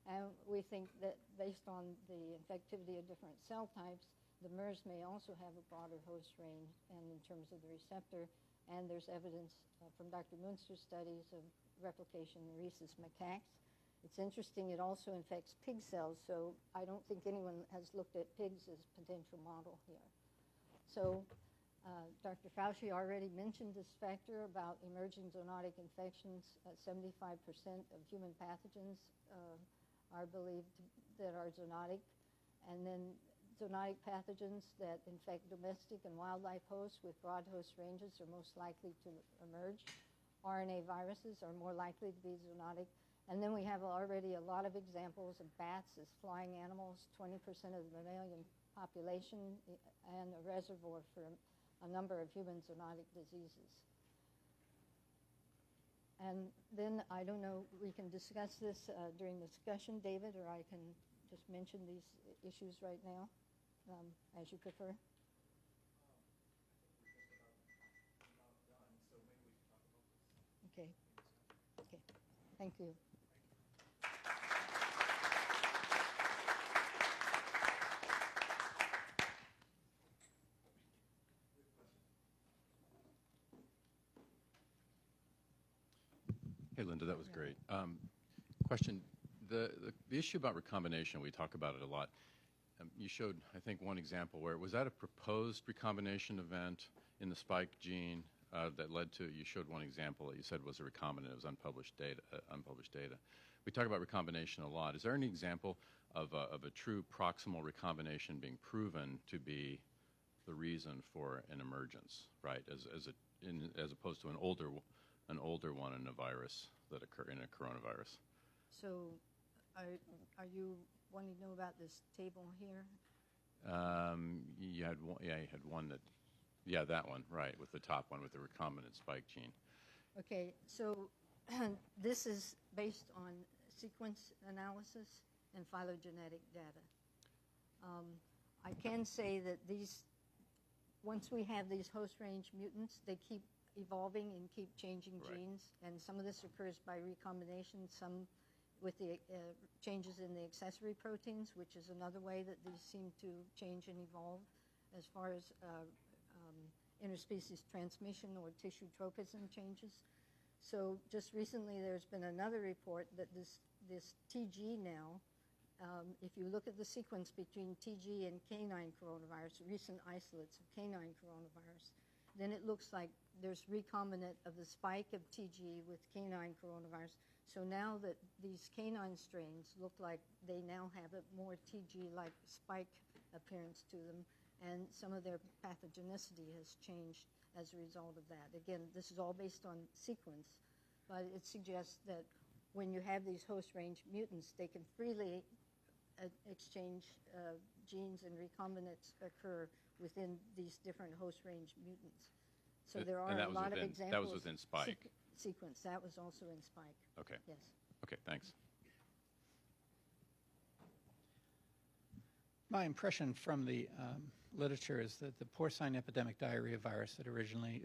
And we think that based on the infectivity of different cell types, the MERS may also have a broader host range and in terms of the receptor. And there's evidence from Dr. Munster studies of replication in rhesus macaques. It's interesting, it also infects pig cells, so I don't think anyone has looked at pigs as potential model here. So Dr. Fauci already mentioned this factor about emerging zoonotic infections. 75% of human pathogens are believed that are zoonotic. And then zoonotic pathogens that infect domestic and wildlife hosts with broad host ranges are most likely to emerge. RNA viruses are more likely to be zoonotic. And then we have already a lot of examples of bats as flying animals, 20% of the mammalian population, and a reservoir for a number of human zoonotic diseases. And then, I don't know, we can discuss this during the discussion, David, or I can just mention these issues right now, as you prefer. Okay. Okay. Thank you. Hey, Linda, that was great. Question, the issue about recombination, we talk about it a lot. You showed, I think, one example where, was that a proposed recombination event in the spike gene that led to, you showed one example that you said was a recombinant, it was unpublished data. We talk about recombination a lot. Is there any example of a true proximal recombination being proven to be the reason for an emergence, right, as opposed to an older one in a virus that occur in a coronavirus? So are you wanting to know about this table here? You had one that, yeah, that one, right, with the top one with the recombinant spike gene. Okay, so this is based on sequence analysis and phylogenetic data. I can say that once we have these host range mutants, they keep evolving and keep changing genes, and some of this occurs by recombination, some with the changes in the accessory proteins, which is another way that these seem to change and evolve as far as interspecies transmission or tissue tropism changes. So just recently there's been another report that this TG now, if you look at the sequence between TG and canine coronavirus, recent isolates of canine coronavirus, then it looks like there's recombinant of the spike of TG with canine coronavirus. So now that these canine strains look like they now have a more TG-like spike appearance to them, and some of their pathogenicity has changed as a result of that. Again, this is all based on sequence, but it suggests that when you have these host range mutants, they can freely exchange genes and recombinants occur within these different host range mutants. So there are And that a was lot of within- examples. that was within Spike. Sequence. That was also in Spike. Okay. Yes. Okay, thanks. My impression from the literature is that the porcine epidemic diarrhea virus that originally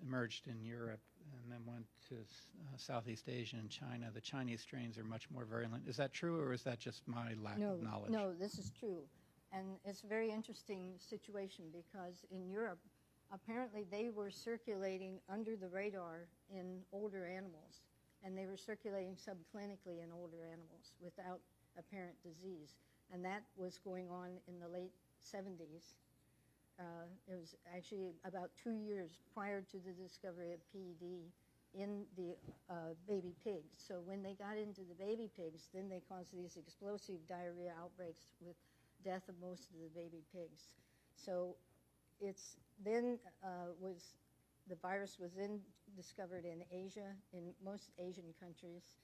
emerged in Europe and then went to Southeast Asia and China, the Chinese strains are much more virulent. Is that true, or is that just my lack of knowledge? No, this is true. And it's a very interesting situation because in Europe, apparently they were circulating under the radar in older animals, and they were circulating subclinically in older animals without apparent disease. And that was going on in the late 70s. It was actually about 2 years prior to the discovery of PED in the baby pigs. So when they got into the baby pigs, then they caused these explosive diarrhea outbreaks with death of most of the baby pigs. So it's then the virus was then discovered in Asia, in most Asian countries,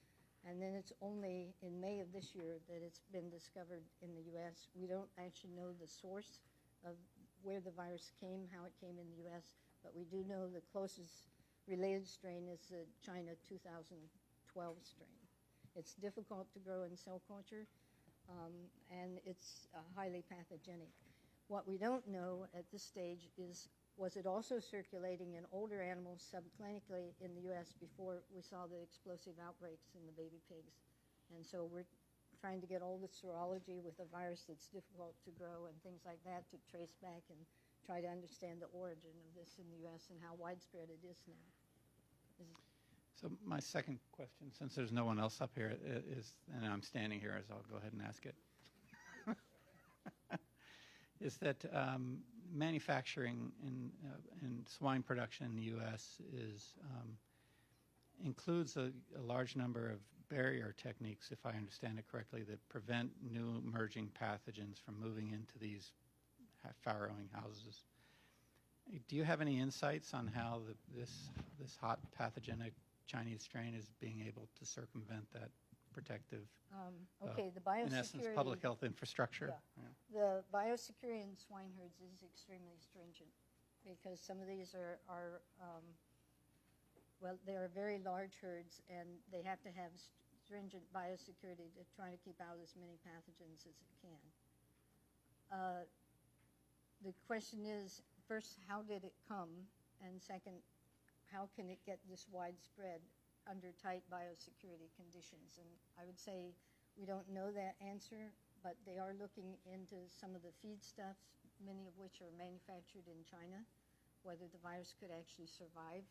and then it's only in May of this year that it's been discovered in the U.S. We don't actually know the source of where the virus came, how it came in the U.S., but we do know the closest related strain is the China 2012 strain. It's difficult to grow in cell culture, and it's highly pathogenic. What we don't know at this stage is, was it also circulating in older animals subclinically in the U.S. before we saw the explosive outbreaks in the baby pigs? And so we're trying to get all the serology with a virus that's difficult to grow and things like that to trace back and try to understand the origin of this in the U.S. and how widespread it is now. So my second question, since there's no one else up here, is, and I'm standing here, as I'll go ahead and ask it, is that manufacturing and swine production in the U.S. includes a large number of barrier techniques, if I understand it correctly, that prevent new emerging pathogens from moving into these farrowing houses. Do you have any insights on how this hot pathogenic Chinese strain is being able to circumvent that protective, Okay, the biosecurity, in essence, public health infrastructure? Yeah. The biosecurity in swine herds is extremely stringent because some of these are well, they are very large herds, and they have to have stringent biosecurity to try to keep out as many pathogens as it can. The question is, first, how did it come? And second, how can it get this widespread under tight biosecurity conditions? And I would say we don't know that answer, but they are looking into some of the feedstuffs, many of which are manufactured in China, whether the virus could actually survive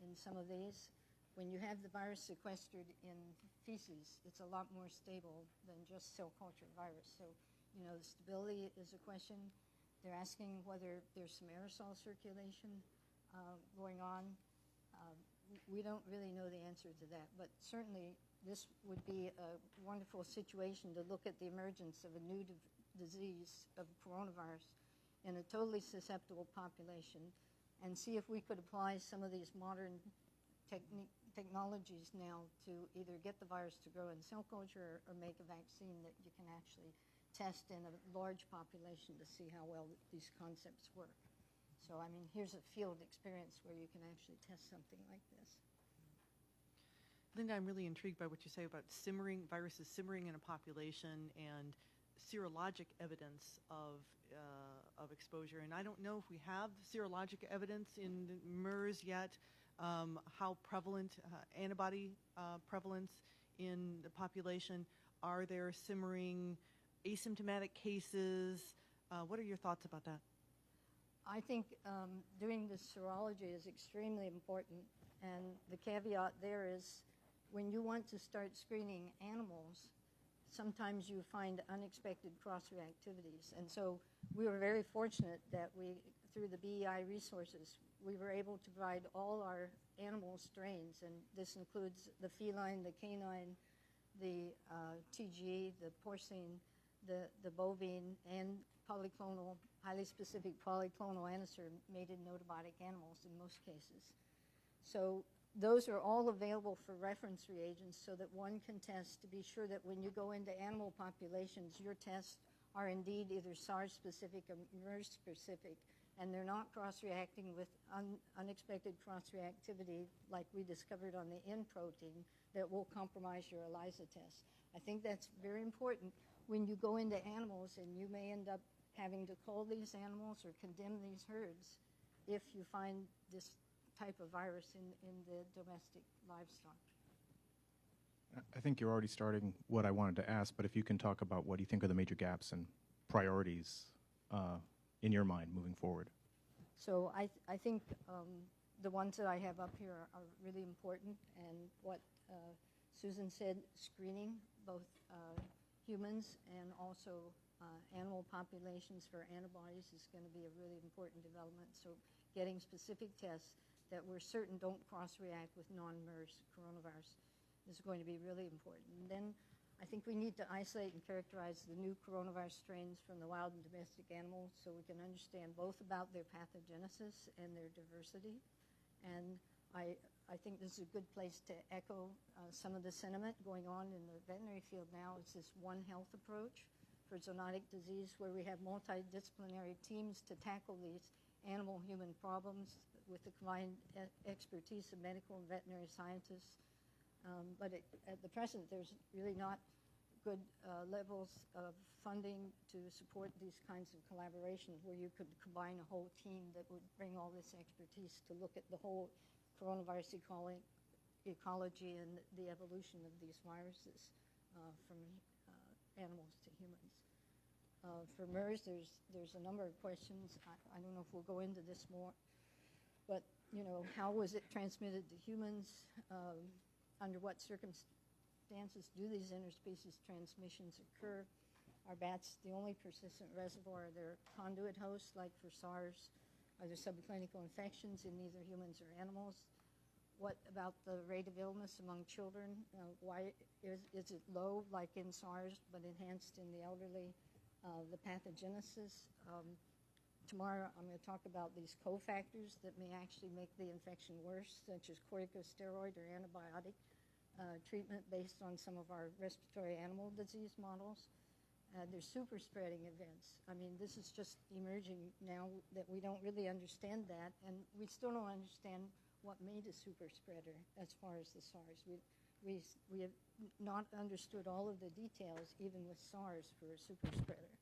in some of these. When you have the virus sequestered in feces, it's a lot more stable than just cell culture virus. So, you know, the stability is a question. They're asking whether there's some aerosol circulation going on. We don't really know the answer to that, but certainly this would be a wonderful situation to look at the emergence of a new disease of coronavirus in a totally susceptible population and see if we could apply some of these modern technologies now to either get the virus to grow in cell culture or make a vaccine that you can actually test in a large population to see how well these concepts work. So, I mean, here's a field experience where you can actually test something like this. Linda, I'm really intrigued by what you say about viruses simmering in a population and serologic evidence of exposure. And I don't know if we have serologic evidence in MERS yet, how prevalent, antibody prevalence in the population. Are there simmering asymptomatic cases? What are your thoughts about that? I think doing the serology is extremely important, and the caveat there is when you want to start screening animals, sometimes you find unexpected cross-reactivities. And so we were very fortunate that through the BEI resources, we were able to provide all our animal strains, and this includes the feline, the canine, the TG, the porcine, the bovine, and polyclonal, highly specific polyclonal anisotroph-mated notobotic animals in most cases. So those are all available for reference reagents so that one can test to be sure that when you go into animal populations, your tests are indeed either SARS-specific or MERS-specific, and they're not cross-reacting with unexpected cross-reactivity like we discovered on the N protein that will compromise your ELISA test. I think that's very important when you go into animals, and you may end up having to cull these animals or condemn these herds if you find this type of virus in the domestic livestock. I think you're already starting what I wanted to ask, but if you can talk about what you think are the major gaps and priorities in your mind moving forward. So I think the ones that I have up here are really important, and what Susan said, screening both humans and also animal populations for antibodies is going to be a really important development. So getting specific tests that we're certain don't cross-react with non-MERS coronavirus is going to be really important. And then I think we need to isolate and characterize the new coronavirus strains from the wild and domestic animals so we can understand both about their pathogenesis and their diversity. And I think this is a good place to echo some of the sentiment going on in the veterinary field now. It's this One Health approach for zoonotic disease where we have multidisciplinary teams to tackle these animal-human problems with the combined expertise of medical and veterinary scientists. But at the present, there's really not good levels of funding to support these kinds of collaborations where you could combine a whole team that would bring all this expertise to look at the whole coronavirus ecology and the evolution of these viruses from animals to humans. For MERS, there's a number of questions. I don't know if we'll go into this more, but how was it transmitted to humans? Under what circumstances do these interspecies transmissions occur? Are bats the only persistent reservoir? Are there conduit hosts like for SARS? Are there subclinical infections in either humans or animals? What about the rate of illness among children? Why is it low like in SARS but enhanced in the elderly? The pathogenesis. Tomorrow I'm going to talk about these cofactors that may actually make the infection worse, such as corticosteroid or antibiotic treatment based on some of our respiratory animal disease models. There's super spreading events. I mean, this is just emerging now that we don't really understand that, and we still don't understand what made a super spreader as far as the SARS. We have not understood all of the details, even with SARS, for a super spreader.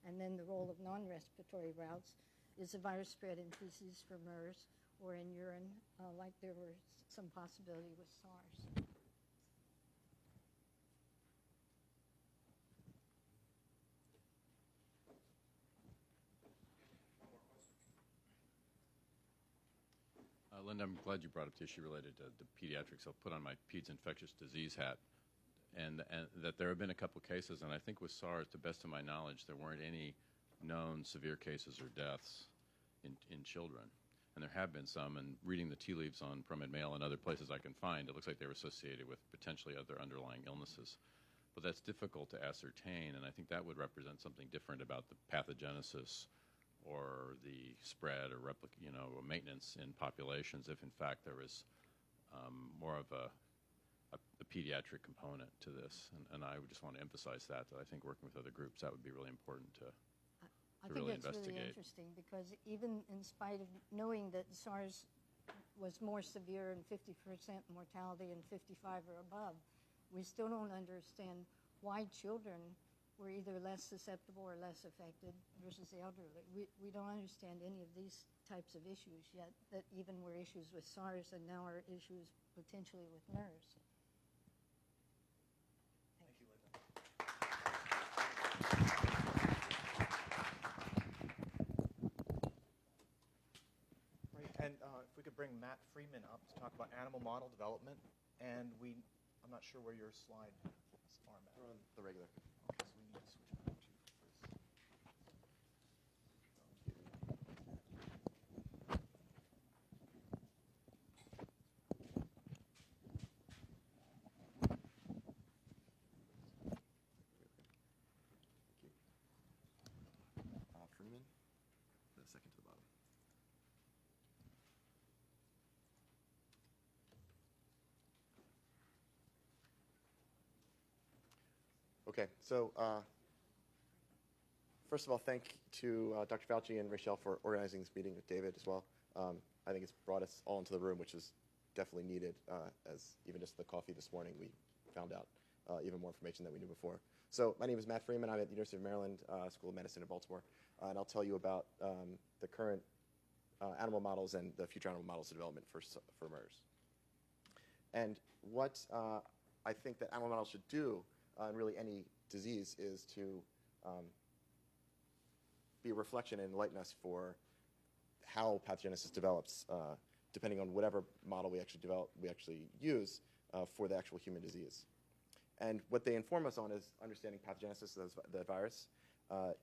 And then the role of non-respiratory routes. Is the virus spread in feces for MERS or in urine, like there was some possibility with SARS? Linda, I'm glad you brought up the issue related to the pediatrics. I'll put on my peds infectious disease hat. And that there have been a couple cases, and I think with SARS, to the best of my knowledge, there weren't any known severe cases or deaths in children. And there have been some, and reading the tea leaves on ProMed Mail and other places I can find, it looks like they were associated with potentially other underlying illnesses. But that's difficult to ascertain, and I think that would represent something different about the pathogenesis or the spread or maintenance in populations if, in fact, there was more of a pediatric component to this. And I would just want to emphasize that I think working with other groups, that would be really important to really investigate. I think it's really interesting because even in spite of knowing that SARS was more severe and 50% mortality in 55 or above, we still don't understand why children were either less susceptible or less affected versus the elderly. We don't understand any of these types of issues yet that even were issues with SARS and now are issues potentially with MERS. Thank you, Linda. Right, and if we could bring Matt Freeman up to talk about animal model development, and I'm not sure where your slide is, Matt. We're on the regular. Okay, so we need to switch back to first. Freeman, the second to the bottom. Okay, so first of all, thank to Dr. Fauci and Rachel for organizing this meeting with David as well. I think it's brought us all into the room, which is definitely needed, as even just the coffee this morning, we found out even more information than we knew before. So my name is Matt Freeman. I'm at the University of Maryland School of Medicine in Baltimore, and I'll tell you about the current animal models and the future animal models of development for MERS. And what I think that animal models should do in really any disease is to be a reflection and enlighten us for how pathogenesis develops, depending on whatever model we actually use for the actual human disease. And what they inform us on is understanding pathogenesis of the virus.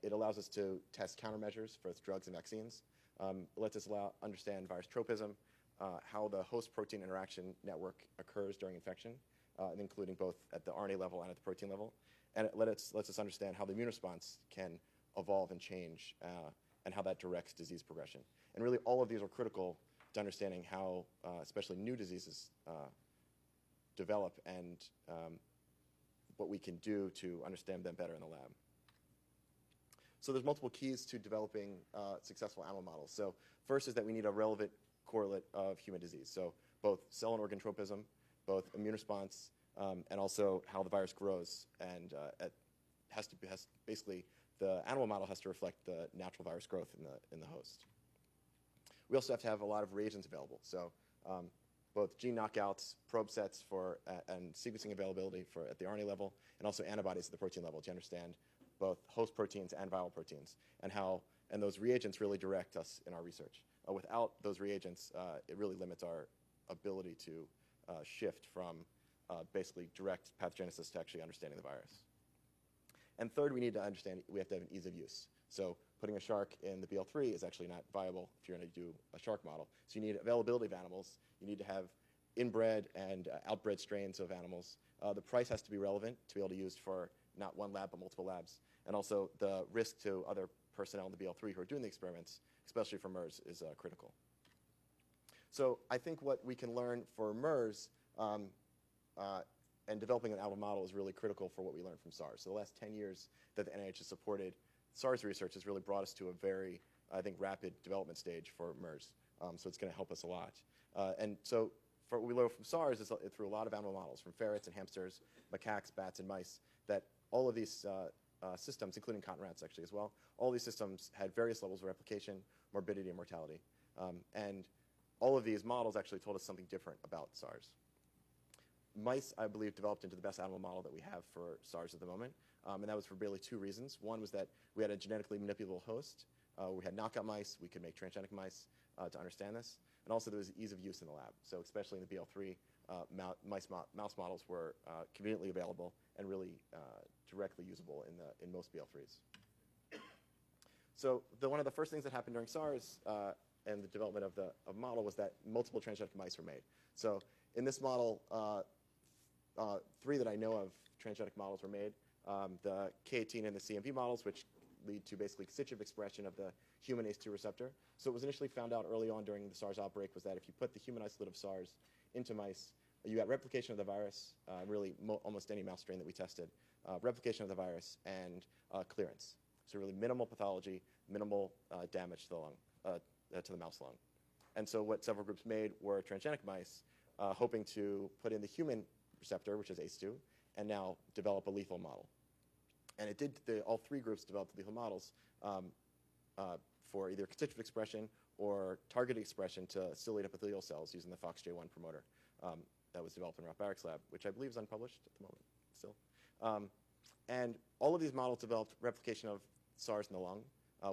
It allows us to test countermeasures for drugs and vaccines. It lets us understand virus tropism, how the host protein interaction network occurs during infection, including both at the RNA level and at the protein level. And it lets us understand how the immune response can evolve and change, and how that directs disease progression. And really, all of these are critical to understanding how, especially new diseases, develop and what we can do to understand them better in the lab. So there's multiple keys to developing successful animal models. So first is that we need a relevant correlate of human disease. So both cell and organ tropism, both immune response, and also how the virus grows. And basically, the animal model has to reflect the natural virus growth in the host. We also have to have a lot of reagents available. So both gene knockouts, probe sets and sequencing availability at the RNA level, and also antibodies at the protein level to understand both host proteins and viral proteins, and those reagents really direct us in our research. Without those reagents, it really limits our ability to shift from basically direct pathogenesis to actually understanding the virus. And third, we have to have an ease of use. So putting a shark in the BL3 is actually not viable if you're going to do a shark model. So you need availability of animals. You need to have inbred and outbred strains of animals. The price has to be relevant to be able to use for not one lab, but multiple labs. And also the risk to other personnel in the BL3 who are doing the experiments, especially for MERS, is critical. So I think what we can learn for MERS and developing an animal model is really critical for what we learned from SARS. So the last 10 years that the NIH has supported SARS research has really brought us to a very, I think, rapid development stage for MERS. So it's going to help us a lot. And so what we learned from SARS is through a lot of animal models, from ferrets and hamsters, macaques, bats, and mice, that all of these systems, including cotton rats actually as well, all these systems had various levels of replication, morbidity, and mortality. And all of these models actually told us something different about SARS. Mice, I believe, developed into the best animal model that we have for SARS at the moment, and that was for really two reasons. One was that we had a genetically manipulable host. We had knockout mice. We could make transgenic mice to understand this. And also there was ease of use in the lab. So especially in the BL3, mouse models were conveniently available and really directly usable in most BL3s. So one of the first things that happened during SARS and the development of the model was that multiple transgenic mice were made. So in this model, 3 that I know of transgenic models were made. The K18 and the CMV models, which lead to basically constitutive expression of the human ACE2 receptor. So it was initially found out early on during the SARS outbreak was that if you put the human isolate of SARS into mice, you got replication of the virus, really almost any mouse strain that we tested, replication of the virus, and clearance. So really minimal pathology, minimal damage to the lung, to the mouse lung. And so what several groups made were transgenic mice, hoping to put in the human receptor, which is ACE2, and now develop a lethal model. And it did. All 3 groups developed lethal models for either constitutive expression or targeted expression to ciliate epithelial cells using the FOXJ1 promoter that was developed in Ralph Baric's lab, which I believe is unpublished at the moment still. And all of these models developed replication of SARS in the lung,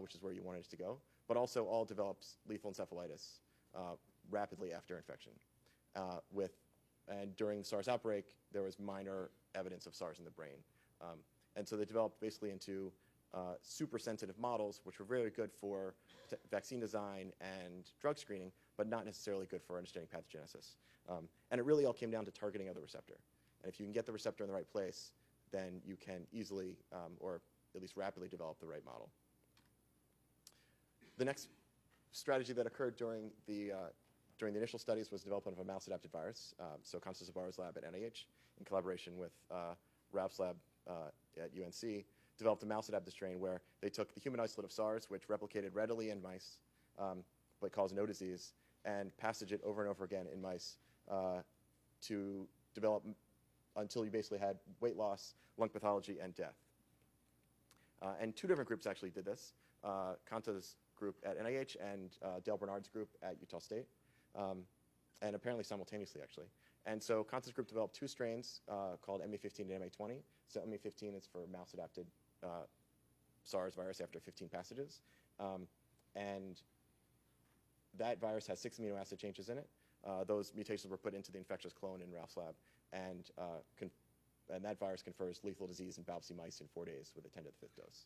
which is where you wanted it to go, but also all developed lethal encephalitis rapidly after infection. And during the SARS outbreak, there was minor evidence of SARS in the brain. And so they developed basically into super sensitive models, which were very good for vaccine design and drug screening, but not necessarily good for understanding pathogenesis. And it really all came down to targeting of the receptor. And if you can get the receptor in the right place, then you can easily, or at least rapidly, develop the right model. The next strategy that occurred during the initial studies was development of a mouse-adapted virus. So Constance Zabar's lab at NIH, in collaboration with Ralph's lab at UNC developed a mouse-adapted strain where they took the human isolate of SARS, which replicated readily in mice, but caused no disease, and passaged it over and over again in mice to develop until you basically had weight loss, lung pathology, and death. And two different groups actually did this. Kanta's group at NIH and Dale Bernard's group at Utah State, and apparently simultaneously, actually. And so Kanta's group developed two strains called MA15 and MA20. So MA15 is for mouse-adapted SARS virus after 15 passages. And that virus has 6 amino acid changes in it. Those mutations were put into the infectious clone in Ralph's lab, and that virus confers lethal disease in biopsy mice in 4 days with a 10 to the 5th dose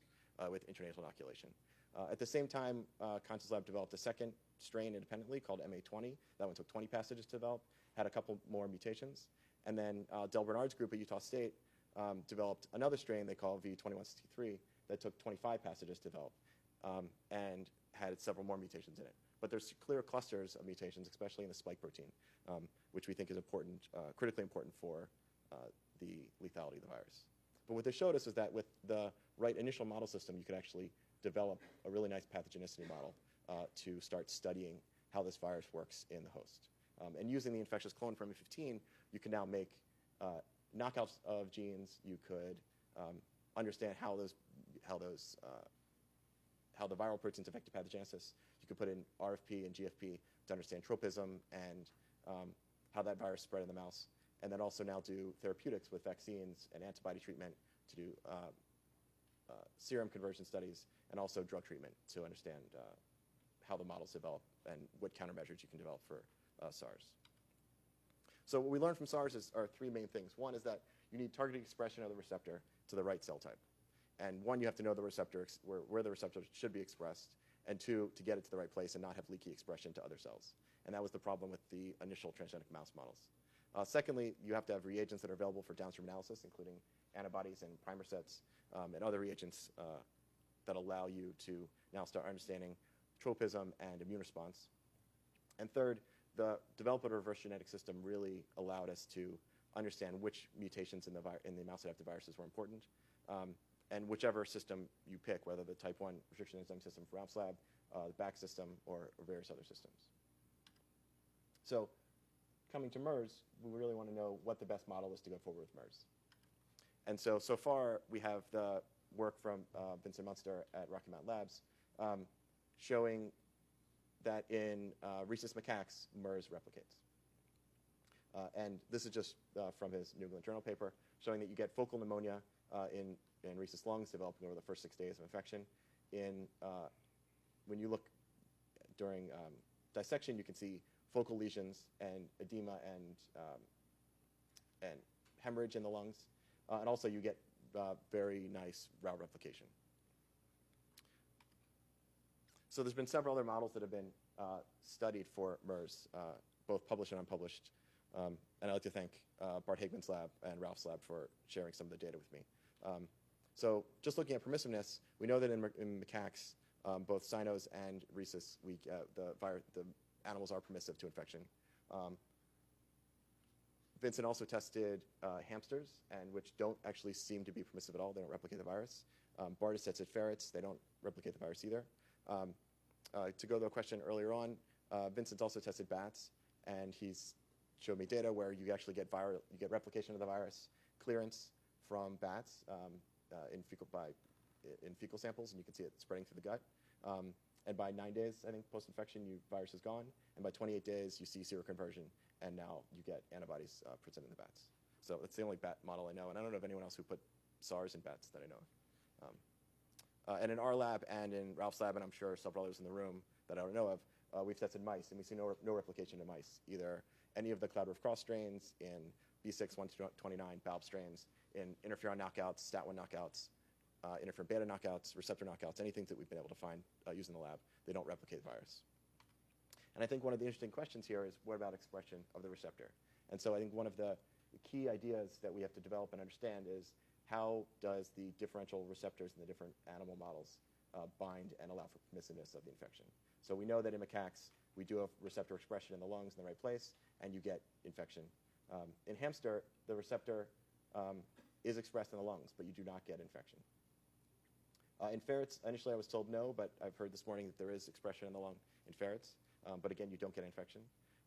with intranasal inoculation. At the same time, Kanta's lab developed a second strain independently called MA20. That one took 20 passages to develop, had a couple more mutations. And then Del Bernard's group at Utah State developed another strain they call V2163 that took 25 passages to develop and had several more mutations in it. But there's clear clusters of mutations, especially in the spike protein, which we think is important, critically important for the lethality of the virus. But what they showed us is that with the right initial model system, you could actually develop a really nice pathogenicity model to start studying how this virus works in the host. And using the infectious clone from MA15, you can now make knockouts of genes. You could understand how the viral proteins affect pathogenesis. You could put in RFP and GFP to understand tropism and how that virus spread in the mouse. And then also now do therapeutics with vaccines and antibody treatment to do serum conversion studies and also drug treatment to understand how the models develop and what countermeasures you can develop for SARS. So what we learned from SARS are three main things. One is that you need targeted expression of the receptor to the right cell type. And one, you have to know the receptor, where the receptor should be expressed. And two, to get it to the right place and not have leaky expression to other cells. And that was the problem with the initial transgenic mouse models. Secondly, you have to have reagents that are available for downstream analysis, including antibodies and primer sets and other reagents that allow you to now start understanding tropism and immune response. And third, the development of a reverse genetic system really allowed us to understand which mutations in the mouse-adapted viruses were important. And whichever system you pick, whether the type 1 restriction enzyme system for Ralph's lab, the BAC system, or various other systems. So coming to MERS, we really want to know what the best model is to go forward with MERS. And so far, we have the work from Vincent Munster at Rocky Mountain Labs showing that in rhesus macaques, MERS replicates. And this is just from his New England Journal paper, showing that you get focal pneumonia in rhesus lungs developing over the first 6 days of infection. When you look during dissection, you can see focal lesions and edema and hemorrhage in the lungs. And also you get very nice route replication. So there's been several other models that have been studied for MERS, both published and unpublished. And I'd like to thank Bart Hageman's lab and Ralph's lab for sharing some of the data with me. So just looking at permissiveness, we know that in macaques, both cynos and rhesus, the animals are permissive to infection. Vincent also tested hamsters, and which don't actually seem to be permissive at all. They don't replicate the virus. Bart has tested ferrets. They don't replicate the virus either. To go to a question earlier on, Vincent also tested bats, and he's showed me data where you actually get replication of the virus, clearance from bats in fecal samples, and you can see it spreading through the gut. And by 9 days, I think, post-infection, virus is gone. And by 28 days, you see seroconversion, and now you get antibodies presented in the bats. So it's the only bat model I know, and I don't know of anyone else who put SARS in bats that I know of. And in our lab and in Ralph's lab, and I'm sure several others in the room that I don't know of, we've tested mice, and we see no replication in mice, either any of the cloud roof cross strains, in B6-129 BALB strains, in interferon knockouts, STAT1 knockouts, interferon beta knockouts, receptor knockouts, anything that we've been able to find using the lab, they don't replicate the virus. And I think one of the interesting questions here is, what about expression of the receptor? And so I think one of the key ideas that we have to develop and understand is, how does the differential receptors in the different animal models bind and allow for permissiveness of the infection? So we know that in macaques, we do have receptor expression in the lungs in the right place, and you get infection. In hamster, the receptor is expressed in the lungs, but you do not get infection. In ferrets, initially I was told no, but I've heard this morning that there is expression in the lung in ferrets. But again, you don't get infection.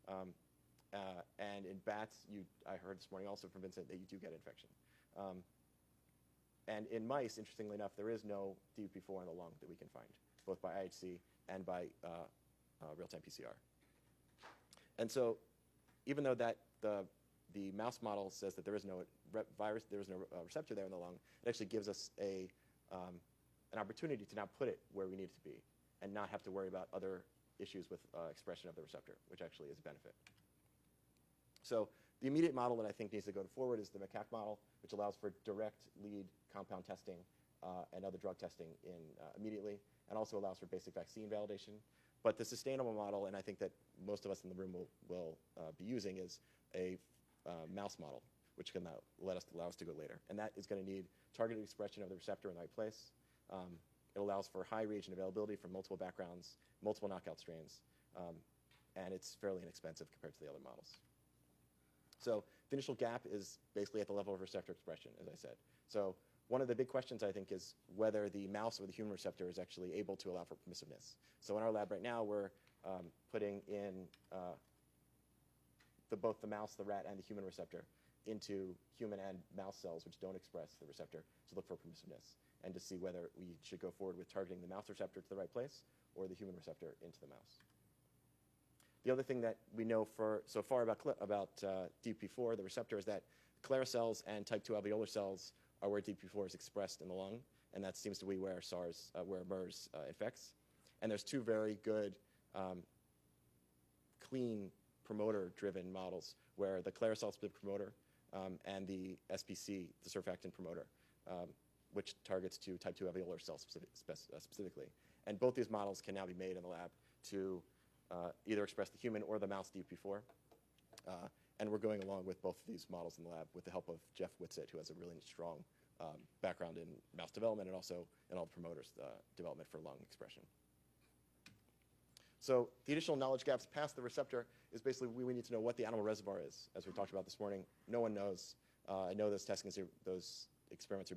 And in bats, I heard this morning also from Vincent that you do get infection. And in mice, interestingly enough, there is no DUP4 in the lung that we can find, both by IHC and by real-time PCR. And so even though that the mouse model says that there is no receptor there in the lung, it actually gives us an opportunity to now put it where we need it to be and not have to worry about other issues with expression of the receptor, which actually is a benefit. So the immediate model that I think needs to go forward is the macaque model, which allows for direct lead compound testing and other drug testing immediately, and also allows for basic vaccine validation. But the sustainable model, and I think that most of us in the room will be using, is a mouse model, which can allow us to go later. And that is going to need targeted expression of the receptor in the right place. It allows for high reagent availability from multiple backgrounds, multiple knockout strains, and it's fairly inexpensive compared to the other models. So the initial gap is basically at the level of receptor expression, as I said. So one of the big questions, I think, is whether the mouse or the human receptor is actually able to allow for permissiveness. So in our lab right now, we're putting in both the mouse, the rat, and the human receptor into human and mouse cells which don't express the receptor to look for permissiveness and to see whether we should go forward with targeting the mouse receptor to the right place or the human receptor into the mouse. The other thing that we know so far about DP4, the receptor, is that Clara cells and type 2 alveolar cells are where DP4 is expressed in the lung, and that seems to be where where MERS infects. And there's two very good clean promoter-driven models where the Clara cell specific promoter and the SPC, the surfactant promoter, which targets to type 2 alveolar cells specifically. And both these models can now be made in the lab to either express the human or the mouse DUP4. And we're going along with both of these models in the lab with the help of Jeff Whitsitt, who has a really strong background in mouse development and also in all the promoters development for lung expression. So the additional knowledge gaps past the receptor is basically we need to know what the animal reservoir is, as we talked about this morning. No one knows. I know those experiments are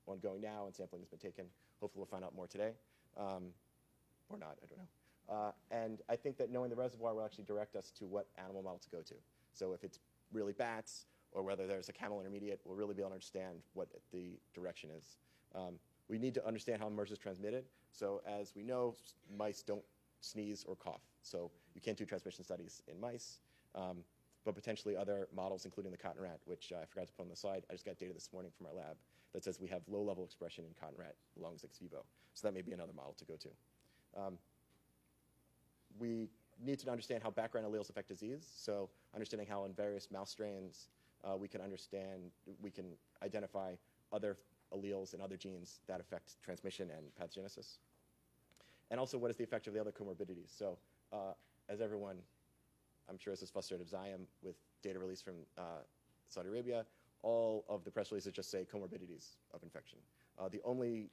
ongoing now, and sampling has been taken. Hopefully we'll find out more today. Or not, I don't know. And I think that knowing the reservoir will actually direct us to what animal model to go to. So if it's really bats, or whether there's a camel intermediate, we'll really be able to understand what the direction is. We need to understand how MERS is transmitted. So as we know, mice don't sneeze or cough. So you can't do transmission studies in mice, but potentially other models, including the cotton rat, which I forgot to put on the slide. I just got data this morning from our lab that says we have low-level expression in cotton rat lungs ex vivo. So that may be another model to go to. We need to understand how background alleles affect disease. So understanding how in various mouse strains we can identify other alleles and other genes that affect transmission and pathogenesis. And also, what is the effect of the other comorbidities? So as everyone, I'm sure, is as frustrated as I am with data released from Saudi Arabia, all of the press releases just say comorbidities of infection. The only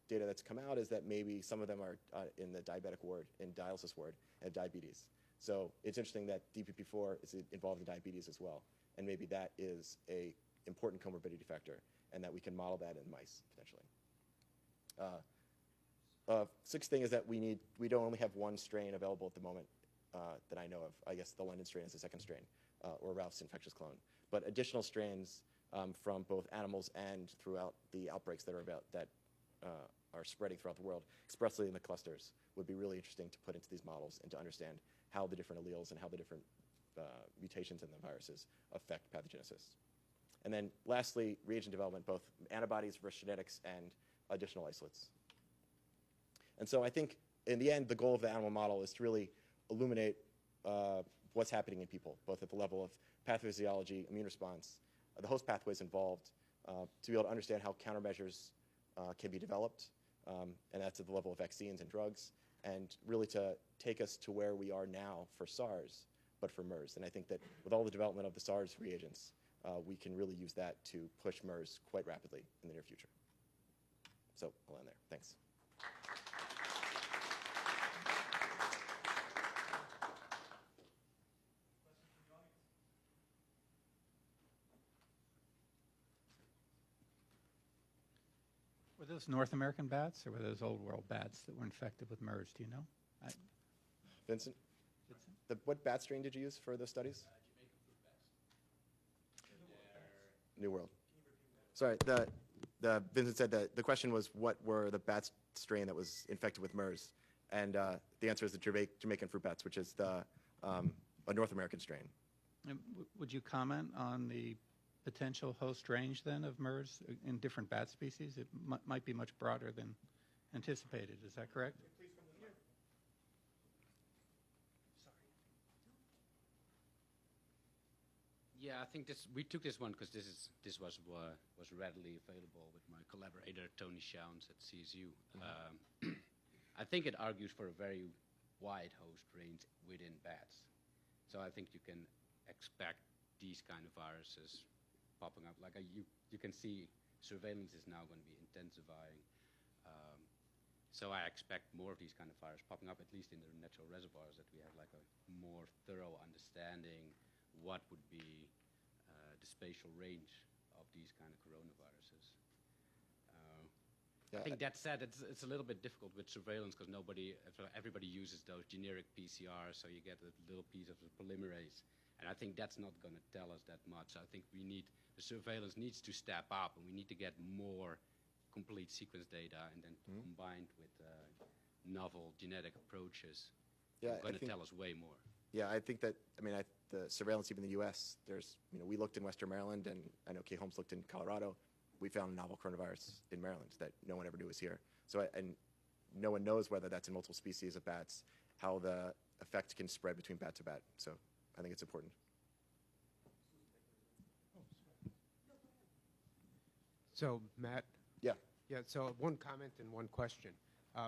data that's come out is that maybe some of them are in the diabetic ward, in dialysis ward, and diabetes. So it's interesting that DPP4 is involved in diabetes as well. And maybe that is an important comorbidity factor, and that we can model that in mice, potentially. Sixth thing is that we don't only have one strain available at the moment that I know of. I guess the London strain is the second strain, or Ralph's infectious clone. But additional strains from both animals and throughout the outbreaks that are spreading throughout the world, expressly in the clusters, would be really interesting to put into these models and to understand how the different alleles and how the different mutations in the viruses affect pathogenesis. And then lastly, reagent development, both antibodies versus genetics and additional isolates. And so I think, in the end, the goal of the animal model is to really illuminate what's happening in people, both at the level of pathophysiology, immune response, the host pathways involved, to be able to understand how countermeasures can be developed, and that's at the level of vaccines and drugs, and really to take us to where we are now for SARS, but for MERS. And I think that with all the development of the SARS reagents, we can really use that to push MERS quite rapidly in the near future. So I'll end there. Thanks. Were those North American bats, or were those old world bats that were infected with MERS? Do you know? Vincent? What bat strain did you use for the studies? New World. Sorry, Vincent said that the question was what were the bat strain that was infected with MERS, and the answer is the Jamaican fruit bats, which is a North American strain. And would you comment on the potential host range then of MERS in different bat species? It might be much broader than anticipated. Is that correct? Yeah, I think we took this one because this was readily available with my collaborator Tony Shouns at CSU. I think it argues for a very wide host range within bats. So I think you can expect these kind of viruses popping up. Like you can see, surveillance is now going to be intensifying. So I expect more of these kind of viruses popping up, at least in the natural reservoirs, that we have like a more thorough understanding what would be the spatial range of these kind of coronaviruses. I think that said, it's a little bit difficult with surveillance because everybody uses those generic PCRs, so you get a little piece of the polymerase. And I think that's not going to tell us that much. I think the surveillance needs to step up, and we need to get more complete sequence data and then combined with novel genetic approaches. Yeah, going to tell us way more. Yeah, I think that, the surveillance even in the U.S., we looked in Western Maryland, and I know Kay Holmes looked in Colorado. We found a novel coronavirus in Maryland that no one ever knew was here. So, and no one knows whether that's in multiple species of bats, how the effect can spread between bat to bat. So I think it's important. So, Matt? Yeah. Yeah, so one comment and one question.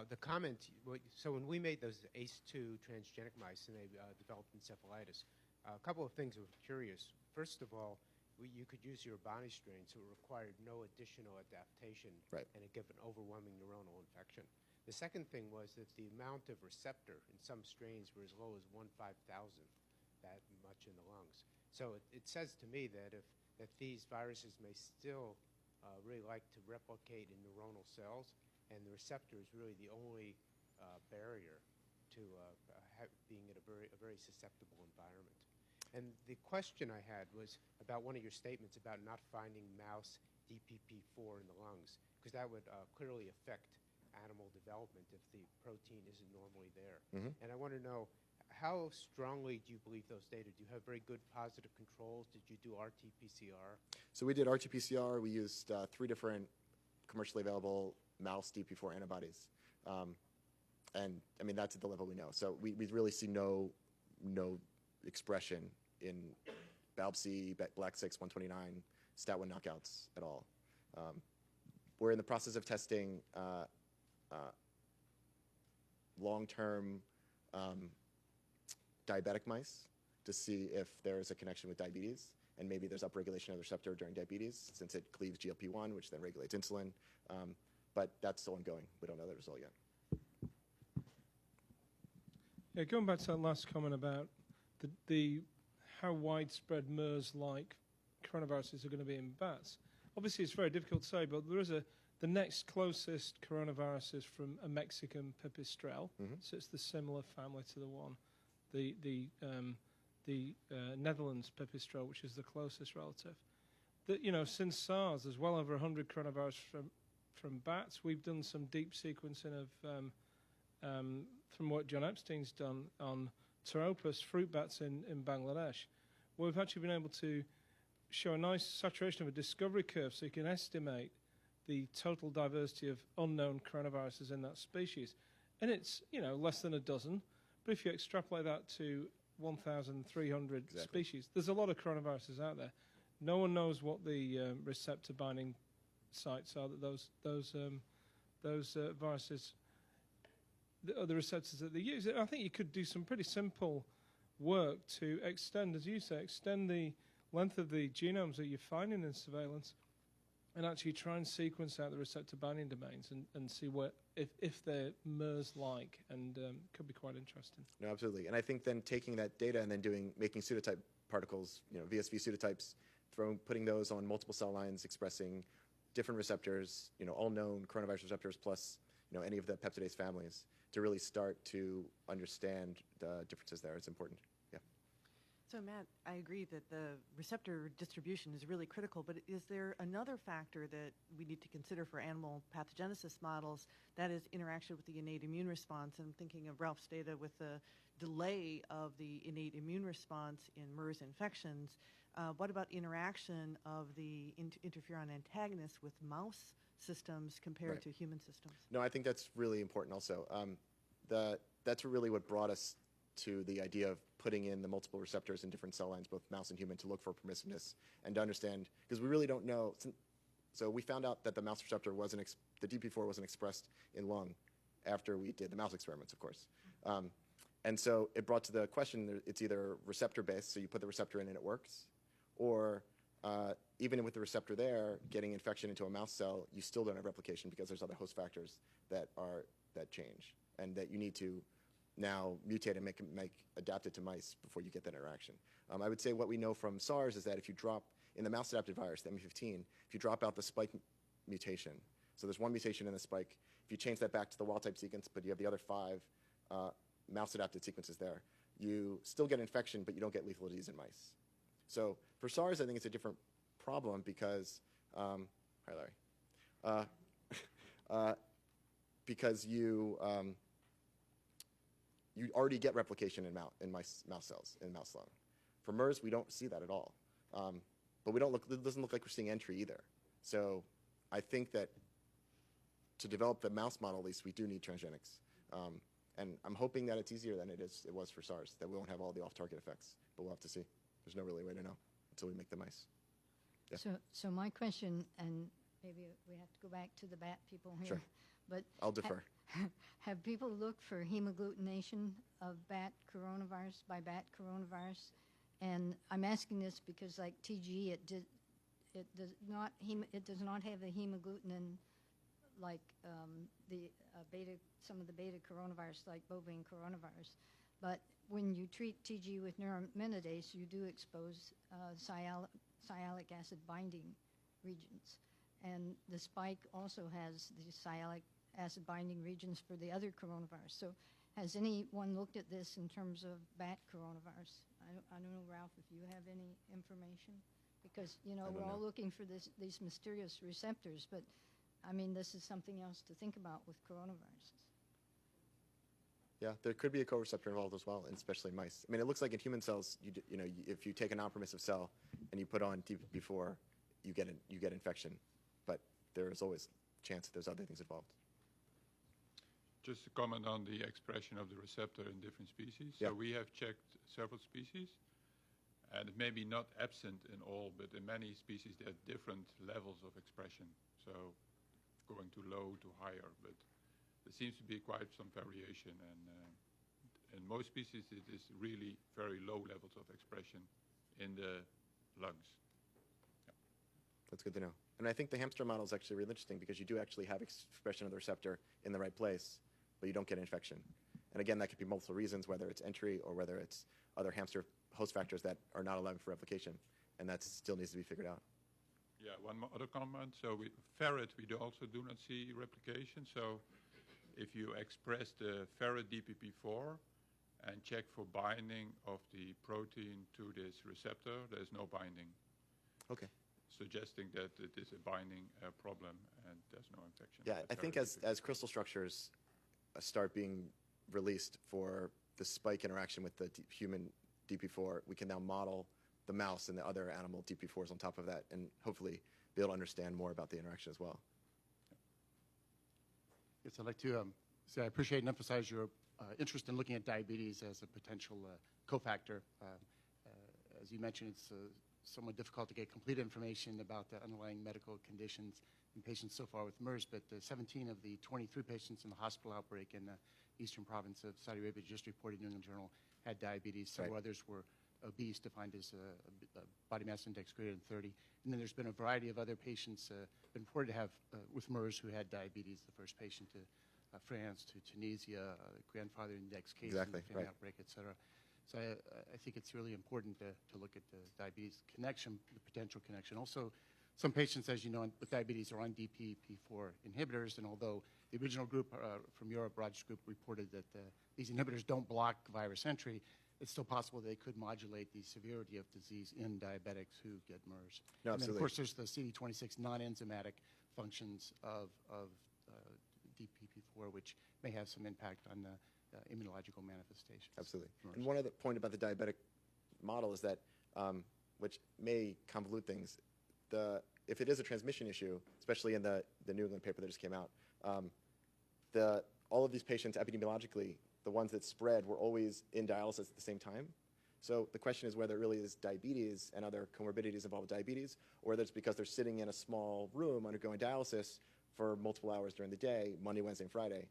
The comment, so when we made those ACE2 transgenic mice and they developed encephalitis, a couple of things were curious. First of all, you could use your Bonnie strain, so it required no additional adaptation, and it gave an overwhelming neuronal infection. The second thing was that the amount of receptor in some strains were as low as 1/5,000, that much in the lungs. So it says to me that if these viruses may still really like to replicate in neuronal cells, and the receptor is really the only barrier to being in a very susceptible environment. And the question I had was about one of your statements about not finding mouse DPP4 in the lungs, because that would clearly affect animal development if the protein isn't normally there. And I want to know, how strongly do you believe those data? Do you have very good positive controls? Did you do RT-PCR? So we did RT-PCR. We used 3 different commercially available mouse DP4 antibodies. And that's at the level we know. So we really see no expression in BALB-C, BLAC6, 129, STAT1 knockouts at all. We're in the process of testing long-term diabetic mice to see if there is a connection with diabetes, and maybe there's upregulation of the receptor during diabetes since it cleaves GLP-1, which then regulates insulin. But that's still ongoing. We don't know the result yet. Yeah, going back to that last comment about how widespread MERS-like coronaviruses are going to be in bats. Obviously, it's very difficult to say, but there is the next closest coronavirus is from a Mexican pipistrelle, so it's the similar family to the one, the Netherlands pipistrelle, which is the closest relative. Since SARS, there's well over 100 coronavirus from bats. We've done some deep sequencing of from what John Epstein's done on Pteropus fruit bats in Bangladesh, where we've actually been able to show a nice saturation of a discovery curve, so you can estimate the total diversity of unknown coronaviruses in that species. And it's, less than a dozen, but if you extrapolate that to 1,300 species, there's a lot of coronaviruses out there. No one knows what the receptor binding sites are that those viruses, the receptors that they use. I think you could do some pretty simple work to extend, as you say, extend the length of the genomes that you're finding in surveillance, and actually try and sequence out the receptor binding domains and see if they're MERS-like, and could be quite interesting. No, absolutely. And I think then taking that data and then making pseudotype particles, VSV pseudotypes, putting those on multiple cell lines expressing different receptors, all known coronavirus receptors plus, any of the peptidase families to really start to understand the differences there. It's important. Yeah. So Matt, I agree that the receptor distribution is really critical, but is there another factor that we need to consider for animal pathogenesis models, that is interaction with the innate immune response? I'm thinking of Ralph's data with the delay of the innate immune response in MERS infections. What about interaction of the interferon antagonists with mouse systems compared to human systems? No, I think that's really important also. That's really what brought us to the idea of putting in the multiple receptors in different cell lines, both mouse and human, to look for permissiveness and to understand, because we really don't know. So we found out that the mouse receptor the DP4 wasn't expressed in lung after we did the mouse experiments, of course. And so it brought to the question, it's either receptor-based, so you put the receptor in and it works, or even with the receptor there, getting infection into a mouse cell, you still don't have replication because there's other host factors that change and that you need to now mutate and make adapt it to mice before you get that interaction. I would say what we know from SARS is that if you drop, in the mouse-adapted virus, the ME15, if you drop out the spike mutation, so there's one mutation in the spike, if you change that back to the wild-type sequence, but you have the other 5 mouse-adapted sequences there, you still get infection, but you don't get lethal disease in mice. So for SARS, I think it's a different problem because, hi Larry, because you already get replication in mouse cells, in mouse lung. For MERS, we don't see that at all. But it doesn't look like we're seeing entry either. So I think that to develop the mouse model, at least, we do need transgenics. And I'm hoping that it's easier than it was for SARS, that we won't have all the off-target effects. But we'll have to see. There's no really way to know until we make the mice. Yeah. So my question, and maybe we have to go back to the bat people here. Sure. But I'll defer. Have people looked for hemagglutination of bat coronavirus, by bat coronavirus? And I'm asking this because, like TG, it does not have the hemagglutinin like some of the beta coronavirus, like bovine coronavirus. But when you treat TG with neuraminidase, you do expose sialic acid binding regions. And the spike also has the sialic acid binding regions for the other coronavirus. So has anyone looked at this in terms of bat coronavirus? I don't know, Ralph, if you have any information. Because, we're all looking for these mysterious receptors, but I mean, this is something else to think about with coronaviruses. Yeah, there could be a co-receptor involved as well, and especially in mice. I mean, it looks like in human cells, if you take a non-permissive cell and you put on DP4, you get infection. But there is always a chance that there's other things involved. Just to comment on the expression of the receptor in different species. Yeah. So we have checked several species, and it may be not absent in all, but in many species there are different levels of expression. So going to low to higher, but there seems to be quite some variation, and in most species it is really very low levels of expression in the lungs. Yeah. That's good to know. And I think the hamster model is actually really interesting because you do actually have expression of the receptor in the right place, but you don't get infection. And again, that could be multiple reasons, whether it's entry or whether it's other hamster host factors that are not allowing for replication, and that still needs to be figured out. Yeah, one more other comment. So ferret, we also do not see replication. So if you express the ferret DPP4 and check for binding of the protein to this receptor, there's no binding. Okay. Suggesting that it is a binding problem and there's no infection. Yeah, I think as crystal structures start being released for the spike interaction with the human DP4, we can now model the mouse and the other animal DP4s on top of that and hopefully be able to understand more about the interaction as well. Yes, I'd like to say I appreciate and emphasize your interest in looking at diabetes as a potential cofactor. As you mentioned, it's somewhat difficult to get complete information about the underlying medical conditions in patients so far with MERS, but 17 of the 23 patients in the hospital outbreak in the eastern province of Saudi Arabia just reported in the New England Journal had diabetes. Several others were obese, defined as a body mass index greater than 30. And then there's been a variety of other patients been reported to have with MERS who had diabetes. The first patient to France, to Tunisia, grandfather index case in the family outbreak, et cetera. So I think it's really important to look at the diabetes connection, the potential connection. Also, some patients, as you know, with diabetes are on DPP-4 inhibitors, and although the original group from Europe, Rogers Group, reported that these inhibitors don't block virus entry, it's still possible they could modulate the severity of disease in diabetics who get MERS. No, and then, of absolutely. course, there's the CD26 non-enzymatic functions of DPP-4, which may have some impact on the immunological manifestations. Absolutely. MERS. And one other point about the diabetic model is that, which may convolute things, if it is a transmission issue, especially in the New England paper that just came out, all of these patients epidemiologically, the ones that spread were always in dialysis at the same time. So the question is whether it really is diabetes and other comorbidities involved with diabetes, or whether it's because they're sitting in a small room undergoing dialysis for multiple hours during the day, Monday, Wednesday, and Friday.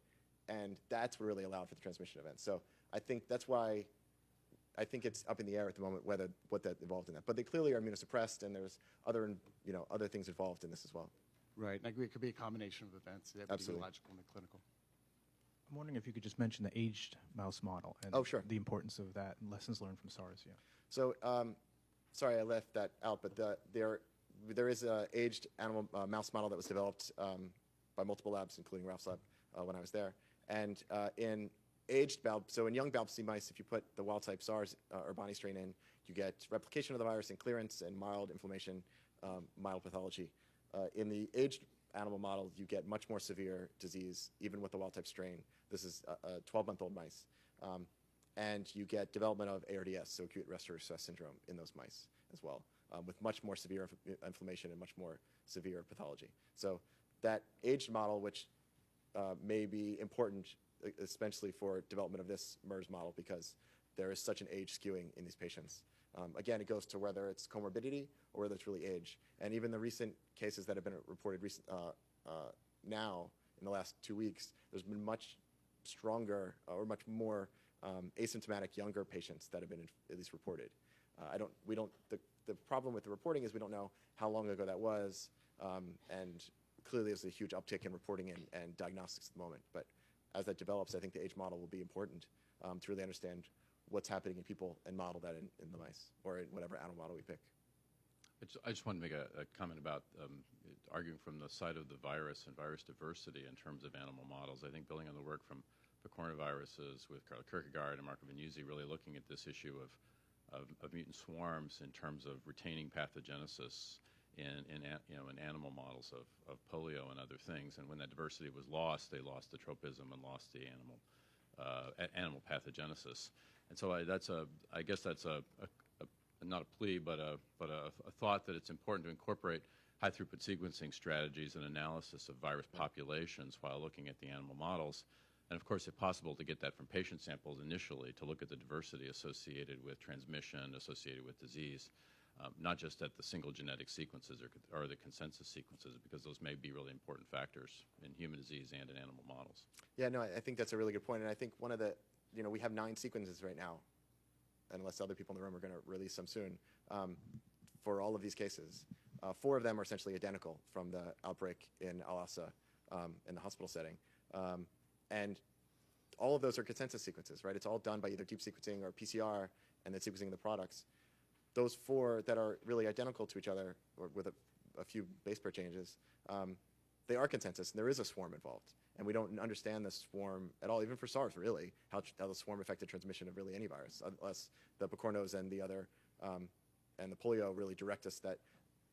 And that's what really allowed for the transmission event. So I think that's why I think it's up in the air at the moment what that involved in that. But they clearly are immunosuppressed, and there's other things involved in this as well. Right, and I agree it could be a combination of events, the Absolutely. epidemiological and the clinical. I'm wondering if you could just mention the aged mouse model and the importance of that and lessons learned from SARS. Yeah. So, sorry I left that out, but there is an aged animal mouse model that was developed by multiple labs, including Ralph's lab when I was there. And in aged so in young BALB/c mice, if you put the wild-type SARS or Bonnie strain in, you get replication of the virus and clearance and mild inflammation, mild pathology. In the aged animal model, you get much more severe disease, even with the wild-type strain. This is 12-month-old mice. And you get development of ARDS, so acute respiratory distress syndrome, in those mice as well, with much more severe inflammation and much more severe pathology. So that aged model, which may be important, especially for development of this MERS model, because there is such an age skewing in these patients. Again, it goes to whether it's comorbidity or whether it's really age. And even the recent cases that have been reported now in the last 2 weeks, there's been much stronger or much more asymptomatic younger patients that have been at least reported. The problem with the reporting is we don't know how long ago that was, and clearly there's a huge uptick in reporting and diagnostics at the moment. But as that develops, I think the age model will be important to really understand what's happening in people and model that in the mice or in whatever animal model we pick. I just want to make a comment about arguing from the side of the virus and virus diversity in terms of animal models. I think building on the work from the coronaviruses with Carl Kierkegaard and Marco Vanuzzi, really looking at this issue of mutant swarms in terms of retaining pathogenesis in animal models of polio and other things. And when that diversity was lost, they lost the tropism and lost the animal pathogenesis. And so I guess that's not a plea, but a thought that it's important to incorporate high-throughput sequencing strategies and analysis of virus populations while looking at the animal models. And of course, if possible, to get that from patient samples initially, to look at the diversity associated with transmission, associated with disease, not just at the single genetic sequences or the consensus sequences, because those may be really important factors in human disease and in animal models. Yeah, no, I think that's a really good point. And I think one of the, we have 9 sequences right now, unless other people in the room are going to release some soon, for all of these cases. 4 of them are essentially identical from the outbreak in Al-Asa in the hospital setting. And all of those are consensus sequences, right? It's all done by either deep sequencing or PCR and then sequencing the products. Those 4 that are really identical to each other, or with a few base pair changes, they are consensus, and there is a swarm involved. And we don't understand the swarm at all, even for SARS, really, how the swarm affected transmission of really any virus, unless the picornos and the other, and the polio really direct us that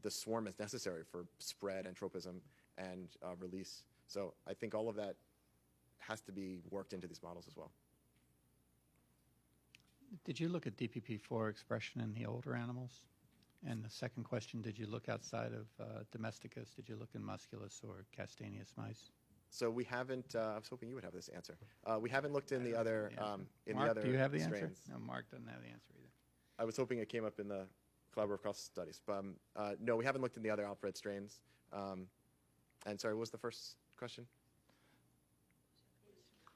the swarm is necessary for spread and tropism and release. So I think all of that has to be worked into these models as well. Did you look at DPP-4 expression in the older animals? And the second question, did you look outside of domesticus? Did you look in musculus or castaneous mice? So we haven't. I was hoping you would have this answer. We haven't looked in the other Mark, do you have the strains. answer? No, Mark doesn't have the answer either. I was hoping it came up in the collaborative cross studies, but no, we haven't looked in the other outbred strains. And sorry, what was the first question?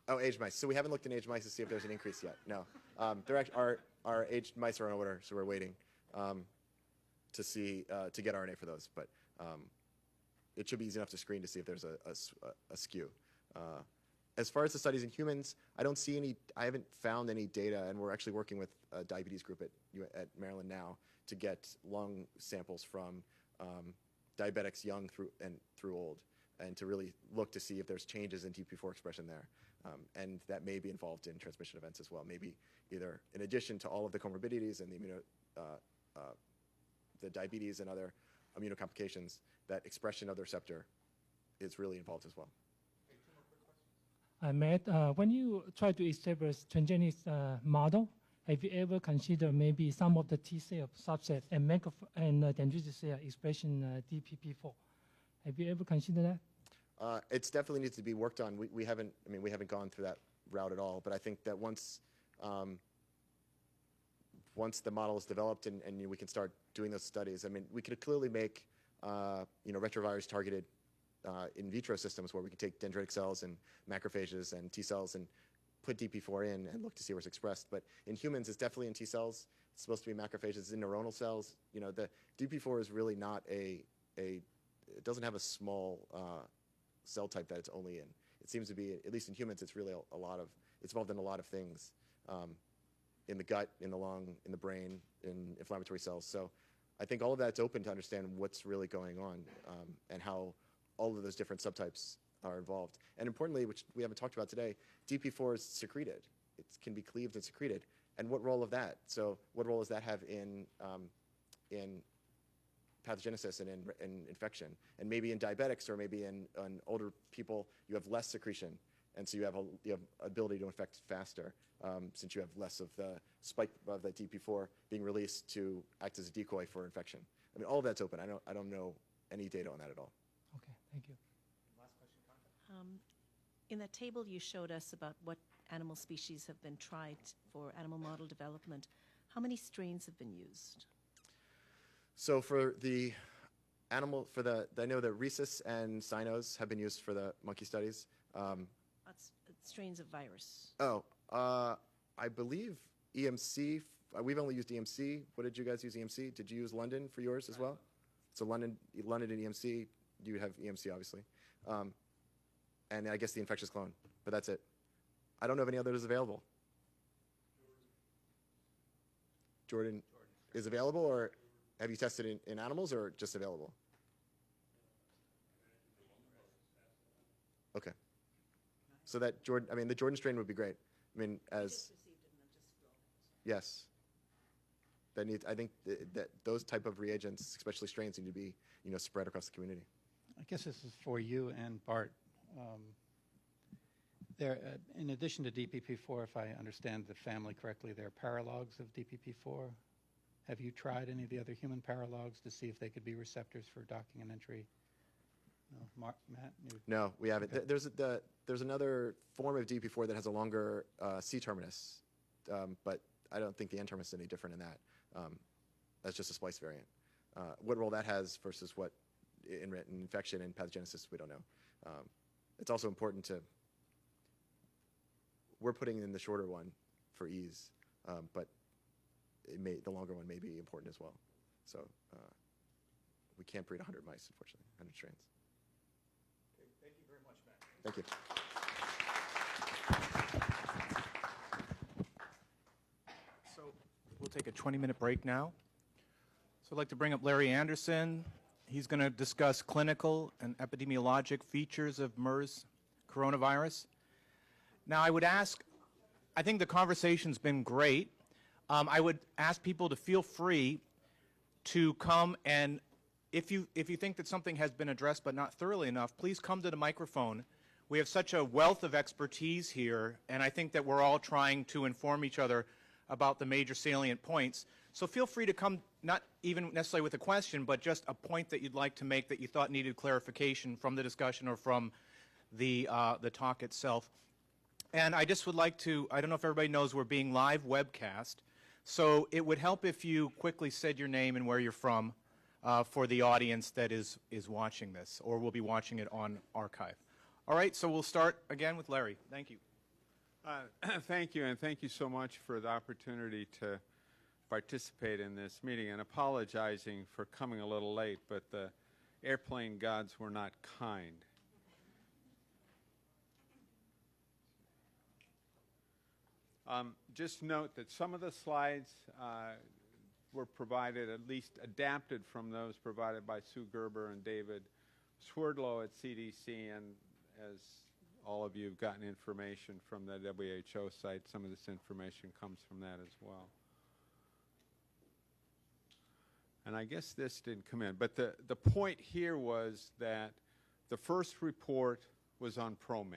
Oh, aged mice. So we haven't looked in aged mice to see if there's an increase yet. No, our aged mice are on order, so we're waiting to see to get RNA for those. But it should be easy enough to screen to see if there's a skew. As far as the studies in humans, I don't see any. I haven't found any data, and we're actually working with a diabetes group at Maryland now to get lung samples from diabetics young through old, and to really look to see if there's changes in DP4 expression there. And that may be involved in transmission events as well. Maybe either in addition to all of the comorbidities and the diabetes and other immunocomplications, that expression of the receptor is really involved as well. Matt, when you try to establish transgenic model, have you ever considered maybe some of the T cell subset and dendritic cell expression DPP4? Have you ever considered that? It definitely needs to be worked on. We haven't gone through that route at all. But I think that once the model is developed and we can start doing those studies, I mean, we could clearly make retrovirus targeted in vitro systems where we could take dendritic cells and macrophages and T cells and put DP4 in and look to see where it's expressed. But in humans, it's definitely in T cells. It's supposed to be macrophages. It's in neuronal cells. The DP4 is really not it doesn't have a small cell type that it's only in. It seems to be, at least in humans, it's really it's involved in a lot of things, in the gut, in the lung, in the brain, in inflammatory cells. So I think all of that's open to understand what's really going on, and how all of those different subtypes are involved. And importantly, which we haven't talked about today, DP4 is secreted. It can be cleaved and secreted. And what role of that? So what role does that have in pathogenesis and in infection? And maybe in diabetics or maybe in older people, you have less secretion. And so you have ability to infect faster, since you have less of the spike of the DP4 being released to act as a decoy for infection. I mean, all of that's open. I don't know any data on that at all. Okay, thank you. In that table you showed us about what animal species have been tried for animal model development, how many strains have been used? So for the animal, I know that rhesus and cynos have been used for the monkey studies. That's strains of virus. I believe EMC, we've only used EMC. What did you guys use EMC? Did you use London for yours as well? So London and EMC, you have EMC obviously. And I guess the infectious clone, but that's it. I don't know of any others available. Jordan is available, or have you tested in animals or just available? Okay. So that the Jordan strain would be great. I mean, yes. I think that those type of reagents, especially strains, need to be spread across the community. I guess this is for you and Bart. In addition to DPP4, if I understand the family correctly, there are paralogs of DPP4. Have you tried any of the other human paralogs to see if they could be receptors for docking and entry? No, Matt? No, we haven't. Okay. There's another form of DP4 that has a longer C terminus, but I don't think the N terminus is any different in that. That's just a splice variant. What role that has versus what in infection and pathogenesis, we don't know. It's also important we're putting in the shorter one for ease, but the longer one may be important as well. So we can't breed 100 mice, unfortunately, 100 strains. Okay, thank you very much, Matt. Thank you. So we'll take a 20-minute break now. So I'd like to bring up Larry Anderson. He's going to discuss clinical and epidemiologic features of MERS coronavirus. Now, I think the conversation's been great. I would ask people to feel free to come, and if you think that something has been addressed but not thoroughly enough, please come to the microphone. We have such a wealth of expertise here, and I think that we're all trying to inform each other about the major salient points. So feel free to come, not even necessarily with a question, but just a point that you'd like to make that you thought needed clarification from the discussion or from the talk itself. And I just would like to, I don't know if everybody knows we're being live webcast, so it would help if you quickly said your name and where you're from for the audience that is watching this, or will be watching it on archive. All right, so we'll start again with Larry. Thank you. Thank you, and thank you so much for the opportunity to participate in this meeting, and apologizing for coming a little late, but the airplane gods were not kind. Just note that some of the slides were provided, at least adapted from those provided by Sue Gerber and David Swerdlow at CDC, and as all of you have gotten information from the WHO site, some of this information comes from that as well. And I guess this didn't come in, but the point here was that the first report was on ProMed.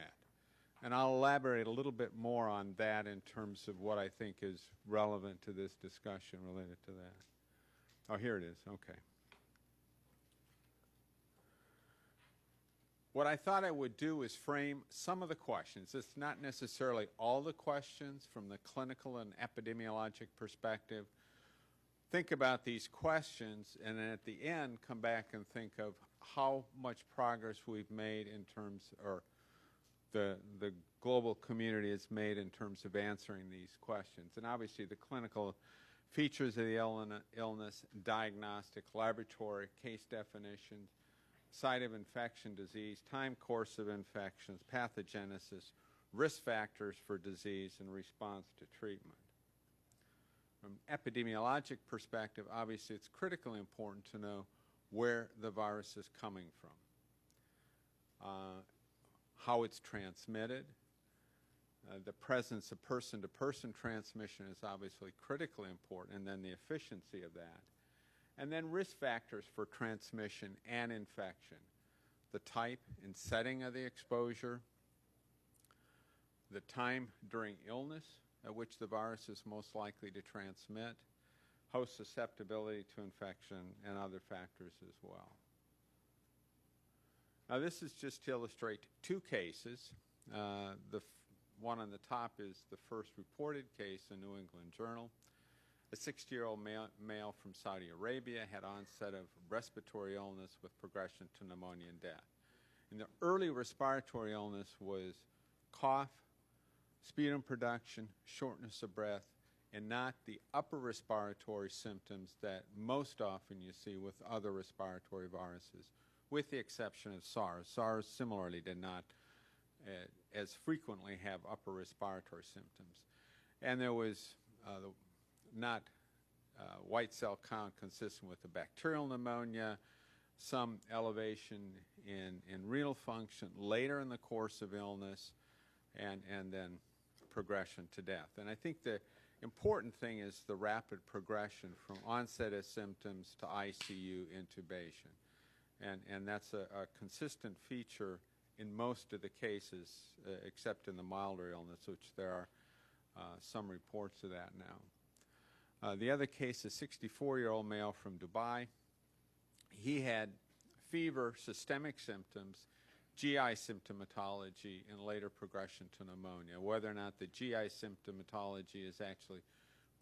And I'll elaborate a little bit more on that in terms of what I think is relevant to this discussion related to that. Oh, here it is. Okay. What I thought I would do is frame some of the questions. It's not necessarily all the questions from the clinical and epidemiologic perspective. Think about these questions, and then at the end, come back and think of how much progress we've made in terms, or the global community has made in terms of answering these questions. And obviously the clinical features of the illness, diagnostic, laboratory, case definitions, site of infection, disease, time course of infections, pathogenesis, risk factors for disease, and response to treatment. From an epidemiologic perspective, obviously it's critically important to know where the virus is coming from, how it's transmitted. The presence of person-to-person transmission is obviously critically important, and then the efficiency of that. And then risk factors for transmission and infection, the type and setting of the exposure, the time during illness at which the virus is most likely to transmit, host susceptibility to infection, and other factors as well. Now this is just to illustrate two cases. The one on the top is the first reported case in New England Journal. A 60-year-old male from Saudi Arabia had onset of respiratory illness with progression to pneumonia and death. And the early respiratory illness was cough, sputum production, shortness of breath, and not the upper respiratory symptoms that most often you see with other respiratory viruses, with the exception of SARS. SARS similarly did not as frequently have upper respiratory symptoms. And there was not white cell count consistent with the bacterial pneumonia, some elevation in renal function later in the course of illness, and then progression to death. And I think the important thing is the rapid progression from onset of symptoms to ICU intubation. And that's a consistent feature in most of the cases, except in the milder illness, which there are some reports of that now. The other case, a 64-year-old male from Dubai. He had fever, systemic symptoms, GI symptomatology, and later progression to pneumonia. Whether or not the GI symptomatology is actually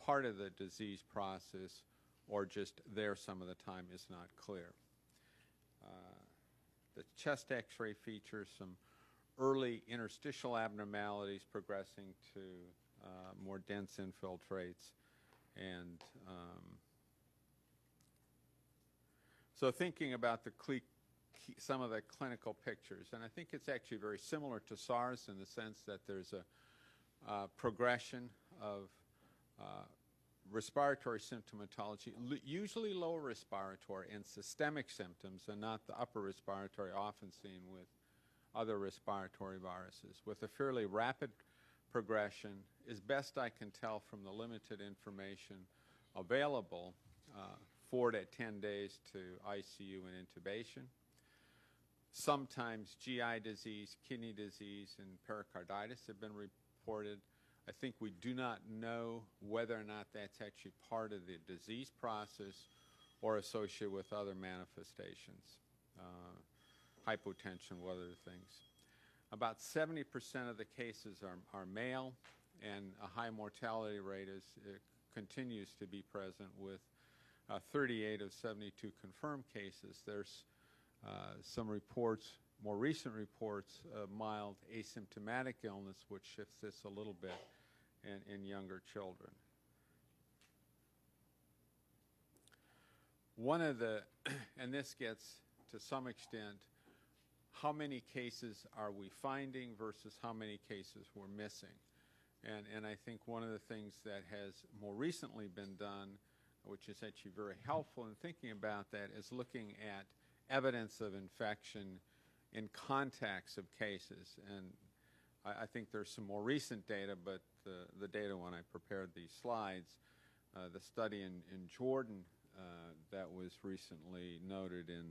part of the disease process or just there some of the time is not clear. The chest x-ray features some early interstitial abnormalities progressing to more dense infiltrates. And so thinking about some of the clinical pictures, and I think it's actually very similar to SARS in the sense that there's a progression of respiratory symptomatology, usually lower respiratory and systemic symptoms, and not the upper respiratory often seen with other respiratory viruses, with a fairly rapid progression, as best I can tell from the limited information available, 4 to 10 days to ICU and intubation. Sometimes GI disease, kidney disease, and pericarditis have been reported. I think we do not know whether or not that's actually part of the disease process or associated with other manifestations, hypotension, what other things. About 70% of the cases are male, and a high mortality rate continues to be present with 38 of 72 confirmed cases. There's some reports, more recent reports, of mild asymptomatic illness, which shifts this a little bit in younger children. One of the, and this gets to some extent, how many cases are we finding versus how many cases we're missing. And I think one of the things that has more recently been done which is actually very helpful in thinking about that, is looking at evidence of infection in contacts of cases. And I think there's some more recent data, but the data when I prepared these slides, the study in Jordan that was recently noted in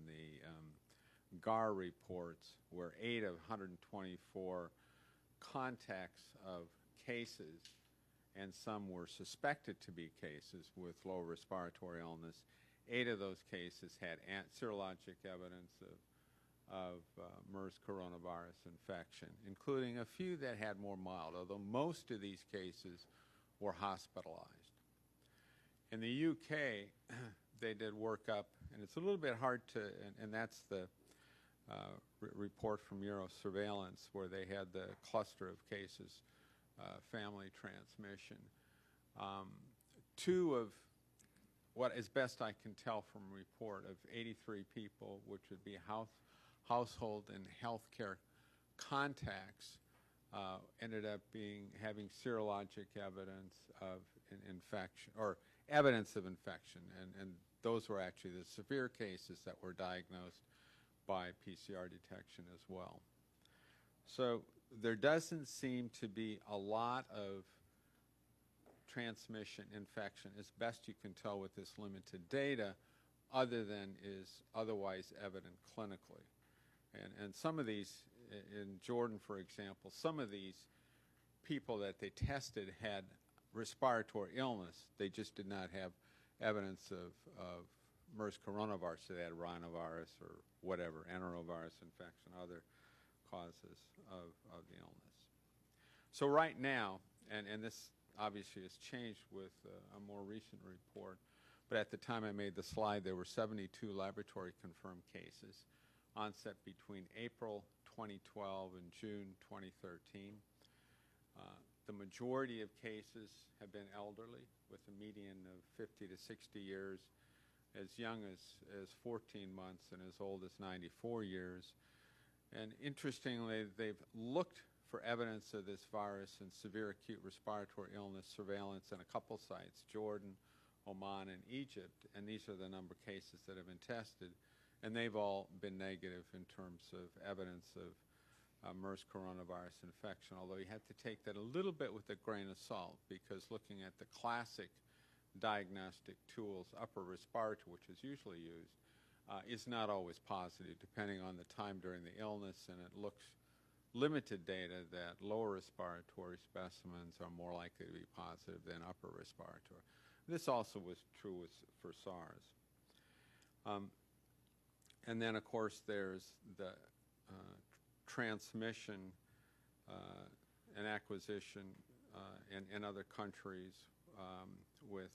the GAR reports, where 8 of 124 contacts of cases, and some were suspected to be cases with low respiratory illness, 8 of those cases had serologic evidence of MERS coronavirus infection, including a few that had more mild, although most of these cases were hospitalized. In the UK, they did workup, and it's a little bit hard to, and that's the report from Eurosurveillance, where they had the cluster of cases, family transmission. 2 of what, as best I can tell from a report, of 83 people, which would be household and healthcare contacts, ended up having serologic evidence of infection, or evidence of infection, and those were actually the severe cases that were diagnosed by PCR detection as well. So there doesn't seem to be a lot of transmission infection, as best you can tell with this limited data, other than is otherwise evident clinically. And some of these, in Jordan, for example, some of these people that they tested had respiratory illness. They just did not have evidence of MERS coronavirus. So they had rhinovirus or whatever, enterovirus infection, other causes of the illness. So right now, and this obviously has changed with a more recent report, but at the time I made the slide, there were 72 laboratory confirmed cases, onset between April 2012 and June 2013. The majority of cases have been elderly, with a median of 50 to 60 years, as young as 14 months and as old as 94 years. And interestingly, they've looked for evidence of this virus in severe acute respiratory illness surveillance in a couple sites, Jordan, Oman, and Egypt, and these are the number of cases that have been tested, and they've all been negative in terms of evidence of MERS coronavirus infection, although you have to take that a little bit with a grain of salt, because looking at the classic diagnostic tools, upper respiratory, which is usually used, is not always positive, depending on the time during the illness, and it looks limited data that lower respiratory specimens are more likely to be positive than upper respiratory. This also was true for SARS. And then, of course, there's the transmission and acquisition in other countries, with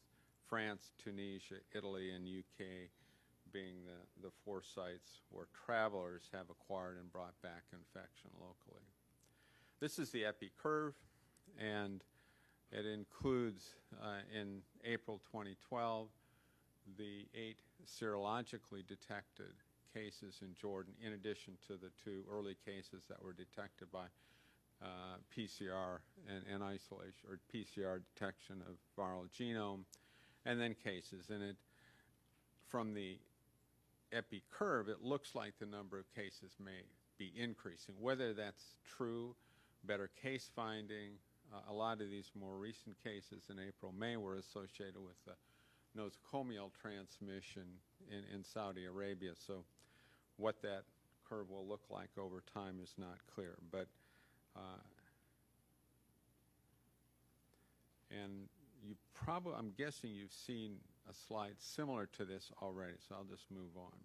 France, Tunisia, Italy, and UK being the 4 sites where travelers have acquired and brought back infection locally. This is the epi curve, and it includes, in April 2012, the 8 serologically detected cases in Jordan, in addition to the 2 early cases that were detected by PCR and isolation, or PCR detection of viral genome, and then cases. And it, from the epi curve, it looks like the number of cases may be increasing. Whether that's true, better case finding, a lot of these more recent cases in April, May were associated with the nosocomial transmission in Saudi Arabia. So what that curve will look like over time is not clear. But and you probably, I'm guessing you've seen a slide similar to this already, so I'll just move on.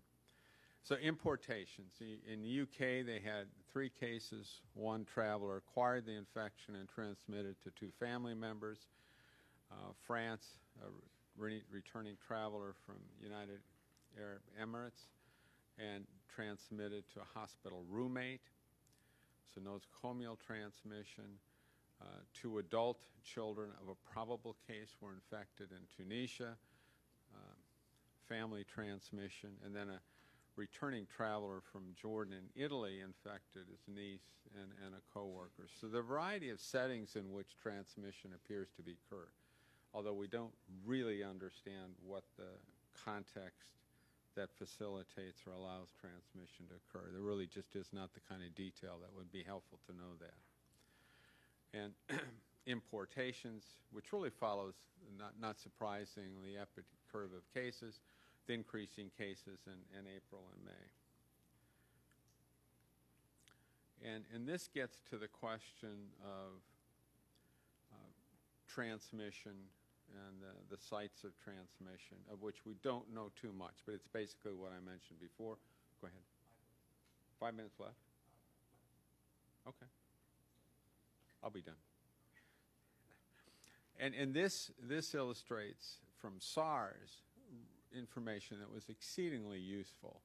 So importations. In the UK, they had 3 cases. 1 traveler acquired the infection and transmitted to 2 family members. France, a returning traveler from United Arab Emirates, and transmitted to a hospital roommate. So nosocomial transmission. 2 adult children of a probable case were infected in Tunisia, family transmission, and then a returning traveler from Jordan and Italy infected his niece and a coworker. So the variety of settings in which transmission appears to be occurred. although we don't really understand what the context that facilitates or allows transmission to occur. There really just is not the kind of detail that would be helpful to know that. And importations, which really follows, not surprisingly, the curve of cases, the increasing cases in April and May. And this gets to the question of transmission and the sites of transmission, of which we don't know too much, but it's basically what I mentioned before. Go ahead. 5 minutes left? Okay. I'll be done. And this illustrates from SARS information that was exceedingly useful,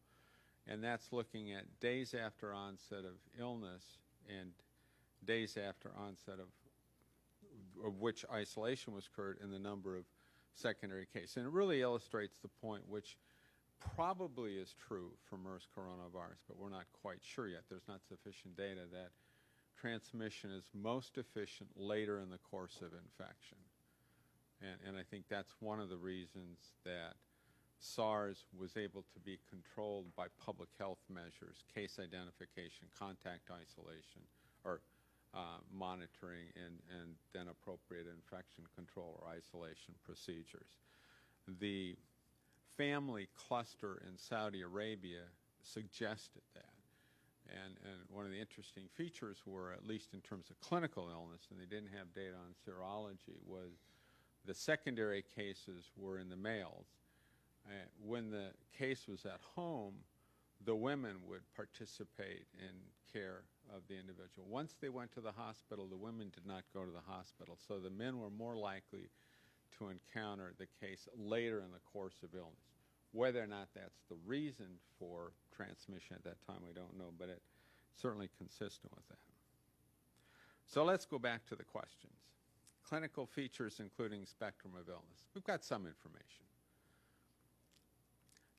and that's looking at days after onset of illness and days after onset of which isolation was occurred in the number of secondary cases. And it really illustrates the point, which probably is true for MERS coronavirus, but we're not quite sure yet. There's not sufficient data that transmission is most efficient later in the course of infection. And I think that's one of the reasons that SARS was able to be controlled by public health measures, case identification, contact isolation, or monitoring, and then appropriate infection control or isolation procedures. The family cluster in Saudi Arabia suggested that. And one of the interesting features were, at least in terms of clinical illness, and they didn't have data on serology, was the secondary cases were in the males. When the case was at home, the women would participate in care of the individual. Once they went to the hospital, the women did not go to the hospital, so the men were more likely to encounter the case later in the course of illness. Whether or not that's the reason for transmission at that time, we don't know, but it's certainly consistent with that. So let's go back to the questions. Clinical features including spectrum of illness. We've got some information.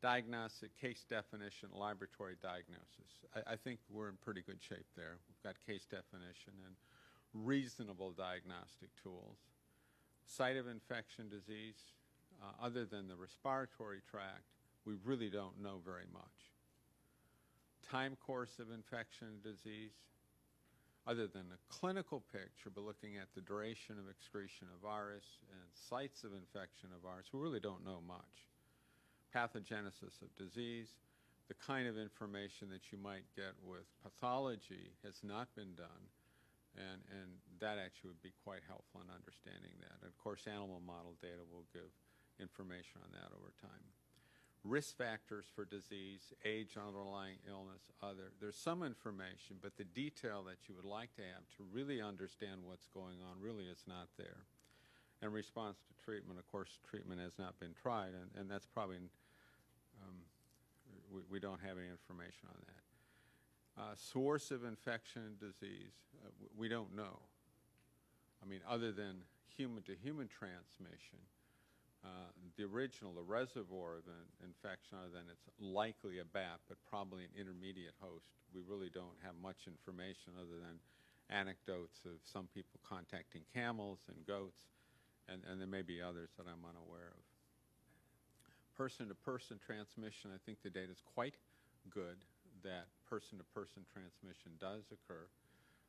Diagnostic, case definition, laboratory diagnosis. I think we're in pretty good shape there. We've got case definition and reasonable diagnostic tools. Site of infection disease, other than the respiratory tract, we really don't know very much. Time course of infection disease, other than the clinical picture, but looking at the duration of excretion of virus and sites of infection of virus, we really don't know much. Pathogenesis of disease, the kind of information that you might get with pathology has not been done, and that actually would be quite helpful in understanding that. And of course, animal model data will give information on that over time. Risk factors for disease, age, underlying illness, other. There's some information, but the detail that you would like to have to really understand what's going on really is not there. And response to treatment, of course, treatment has not been tried, and that's probably, we don't have any information on that. Source of infection and disease, we don't know. I mean, other than human-to-human transmission, the reservoir of an infection, other than it's likely a bat, but probably an intermediate host, we really don't have much information other than anecdotes of some people contacting camels and goats, and there may be others that I'm unaware of. Person-to-person transmission, I think the data is quite good that person-to-person transmission does occur.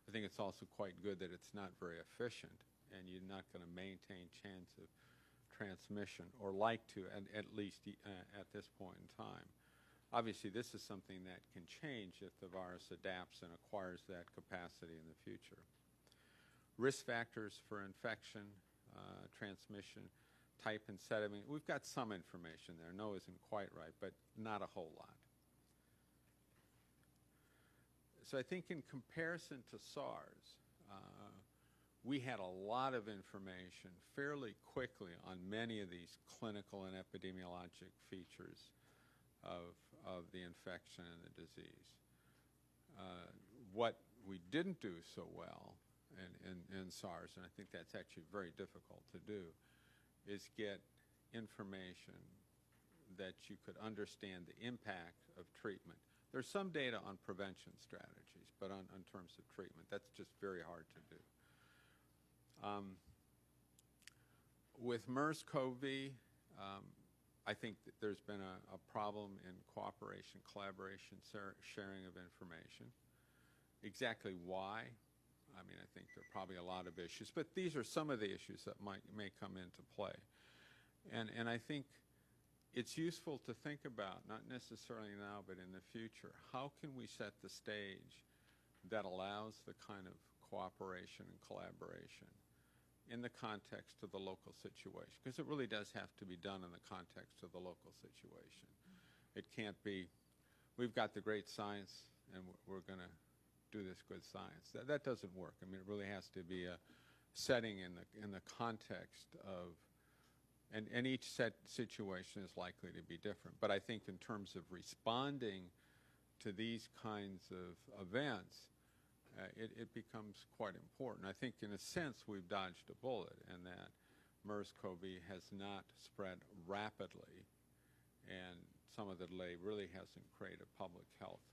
I think it's also quite good that it's not very efficient, and you're not going to maintain chance of transmission, or like to, at least at this point in time. Obviously, this is something that can change if the virus adapts and acquires that capacity in the future. Risk factors for infection, transmission, type and setting. We've got some information there. No isn't quite right, but not a whole lot. So I think in comparison to SARS, we had a lot of information fairly quickly on many of these clinical and epidemiologic features of the infection and the disease. What we didn't do so well in SARS, and I think that's actually very difficult to do, is get information that you could understand the impact of treatment. There's some data on prevention strategies, but on terms of treatment, that's just very hard to do. With MERS-CoV, I think that there's been a problem in cooperation, collaboration, sharing of information. Exactly why? I mean, I think there are probably a lot of issues, but these are some of the issues that may come into play. And I think it's useful to think about, not necessarily now, but in the future, how can we set the stage that allows the kind of cooperation and collaboration in the context of the local situation? Because it really does have to be done in the context of the local situation. It can't be, we've got the great science and we're going to do this good science. That doesn't work. I mean, it really has to be a setting in the context of, and each situation is likely to be different. But I think in terms of responding to these kinds of events, it becomes quite important. I think in a sense we've dodged a bullet in that MERS-CoV has not spread rapidly, and some of the delay really hasn't created a public health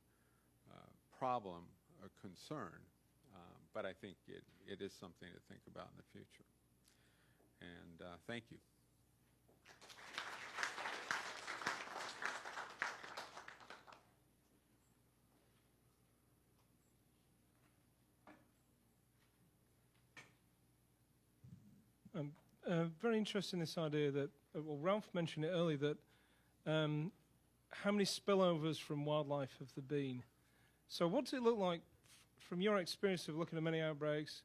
problem or concern, but I think it is something to think about in the future. And thank you. Very interested in this idea that, well, Ralph mentioned it earlier, that how many spillovers from wildlife have there been? So what does it look like from your experience of looking at many outbreaks,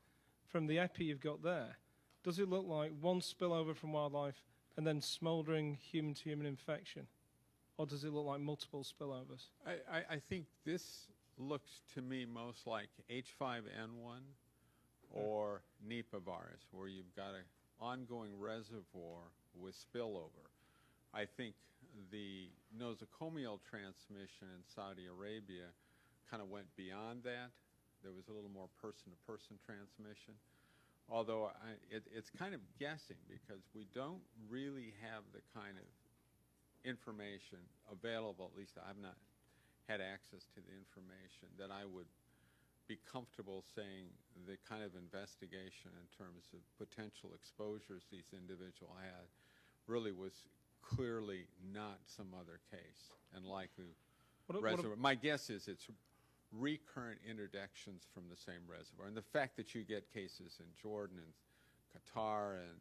from the epi you've got there? Does it look like one spillover from wildlife and then smoldering human-to-human infection? Or does it look like multiple spillovers? I think this looks to me most like H5N1 or Nipah virus, where you've got an ongoing reservoir with spillover. I think the nosocomial transmission in Saudi Arabia kind of went beyond that. There was a little more person-to-person transmission. Although it's kind of guessing, because we don't really have the kind of information available, at least I've not had access to the information, that I would be comfortable saying the kind of investigation in terms of potential exposures these individuals had really was clearly not some other case and likely reservoir. My guess is it's recurrent introductions from the same reservoir. And the fact that you get cases in Jordan and Qatar and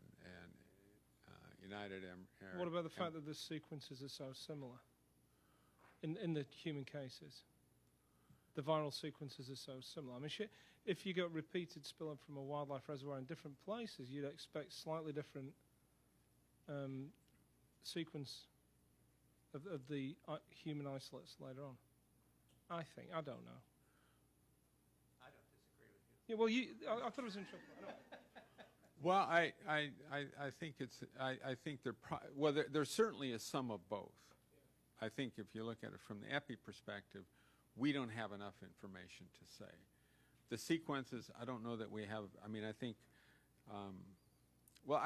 United Arab. What about the fact that the sequences are so similar in the human cases? The viral sequences are so similar. I mean, if you got repeated spillover from a wildlife reservoir in different places, you'd expect slightly different sequence of the human isolates later on. I think. I don't know. I don't disagree with you. Yeah, well, I thought it was interesting. Well, I think it's. I think there certainly is some of both. I think if you look at it from the epi perspective, we don't have enough information to say. The sequences, I don't know that we have. I mean, I think. Well,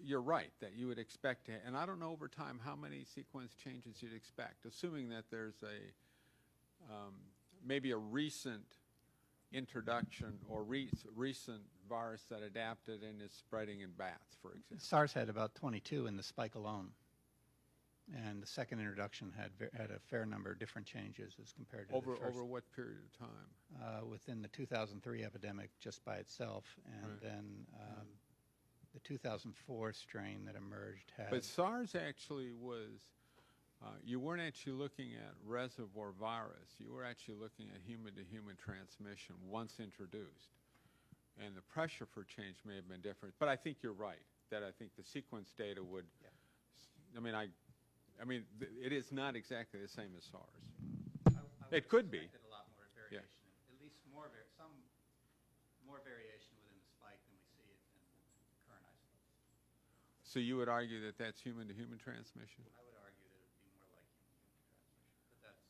you're right that you would expect to, and I don't know over time how many sequence changes you'd expect, assuming that there's maybe a recent introduction or recent virus that adapted and is spreading in bats, for example. SARS had about 22 in the spike alone, and the second introduction had a fair number of different changes as compared to the first. Over what period of time? Within the 2003 epidemic just by itself, and then the 2004 strain that emerged had. But SARS actually was. You weren't actually looking at reservoir virus. You were actually looking at human-to-human transmission once introduced. And the pressure for change may have been different. But I think you're right, that I think the sequence data would, I mean, it is not exactly the same as SARS. It could be. A lot more variation, at least some more variation within the spike than we see in the current isolates. So you would argue that that's human-to-human transmission? I would argue that it would be more like human-to-human transmission. But that's,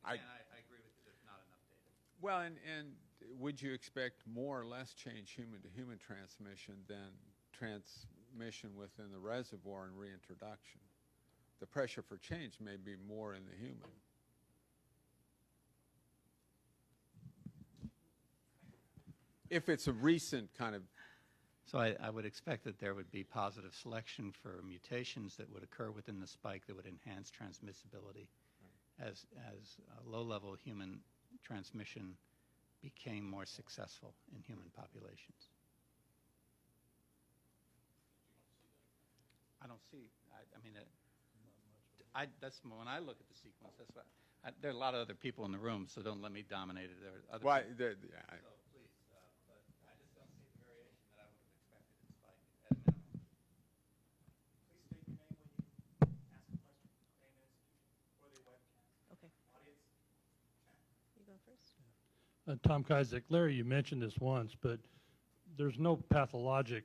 again, I agree with you, there's not enough data. Well, and would you expect more or less change human-to-human transmission than transmission within the reservoir and reintroduction? The pressure for change may be more in the human. If it's a recent kind of So I would expect that there would be positive selection for mutations that would occur within the spike that would enhance transmissibility as low-level human transmission became more successful in human populations. I don't see, that's when I look at the sequence, that's what, there are a lot of other people in the room, so don't let me dominate it. There are other Why, people. the- So please, but I just don't see the variation that I would have expected in spike at a minimum. Please state your name when you ask a question. Name and institution for the webcast. Okay. Audience. You go first. Tom Kizek, Larry, you mentioned this once, but there's no pathologic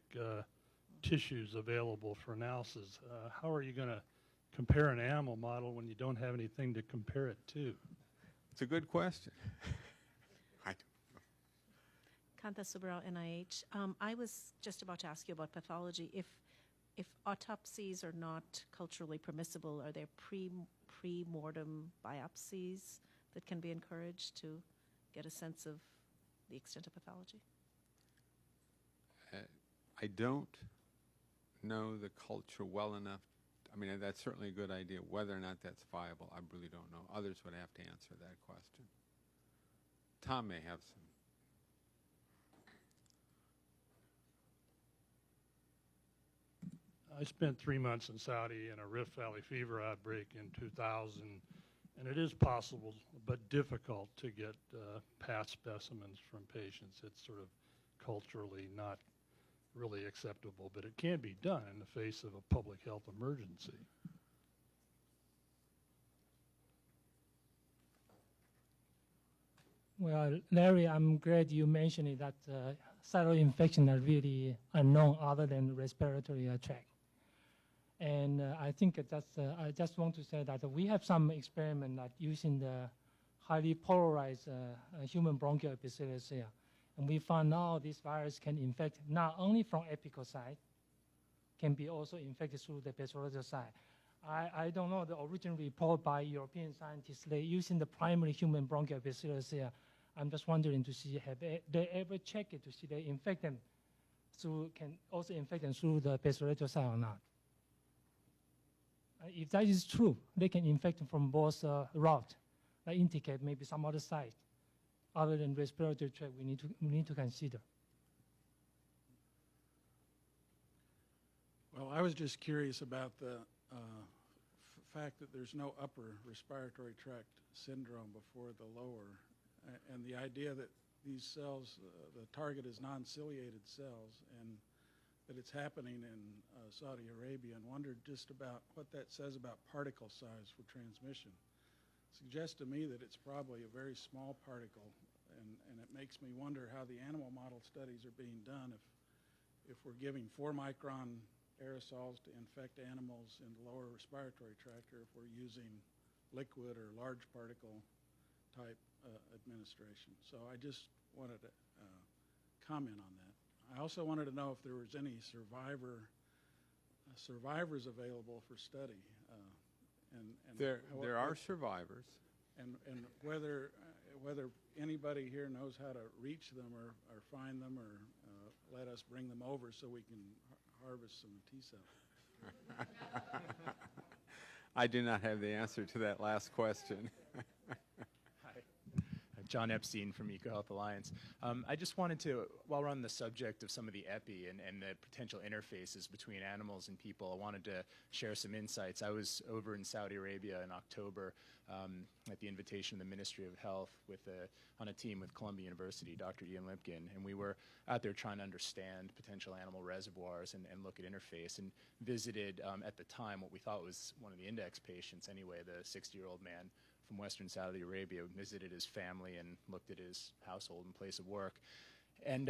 tissues available for analysis. How are you going to compare an animal model when you don't have anything to compare it to? It's a good question. Kanta Subarao, NIH. I was just about to ask you about pathology. If autopsies are not culturally permissible, are there pre-mortem biopsies that can be encouraged to get a sense of the extent of pathology? I don't know the culture well enough. I mean, that's certainly a good idea. Whether or not that's viable, I really don't know. Others would have to answer that question. Tom may have some. I spent 3 months in Saudi in a Rift Valley fever outbreak in 2000, and it is possible but difficult to get past specimens from patients. It's sort of culturally not really acceptable, but it can be done in the face of a public health emergency. Well, Larry, I'm glad you mentioned that viral infections are really unknown other than respiratory tract. And I think that's, I just want to say that we have some experiment that using the highly polarized human bronchial epithelial cell. And we found now this virus can infect not only from apical side, can be also infected through the basological side. I don't know the original report by European scientists. They using the primary human bronchial epithelial cell. I'm just wondering to see have they ever checked it to see they infect them through, can also infect them through the basological side or not. If that is true, they can infect them from both routes. That indicate maybe some other site other than respiratory tract we need to consider. Well, I was just curious about the fact that there's no upper respiratory tract syndrome before the lower, and the idea that these cells, the target is non-ciliated cells, and that it's happening in Saudi Arabia, and wondered just about what that says about particle size for transmission. Suggests to me that it's probably a very small particle, and it makes me wonder how the animal model studies are being done if we're giving 4-micron aerosols to infect animals in the lower respiratory tract, or if we're using liquid or large particle type administration. So I just wanted to comment on that. I also wanted to know if there was any survivors available for study. And There are survivors. And whether anybody here knows how to reach them or find them or let us bring them over so we can harvest some T-cells. I do not have the answer to that last question. John Epstein from EcoHealth Alliance. I just wanted to, while we're on the subject of some of the epi and the potential interfaces between animals and people, I wanted to share some insights. I was over in Saudi Arabia in October at the invitation of the Ministry of Health on a team with Columbia University, Dr. Ian Limpkin, and we were out there trying to understand potential animal reservoirs and look at interface, and visited at the time what we thought was one of the index patients anyway, the 60-year-old man from Western Saudi Arabia, visited his family and looked at his household and place of work. And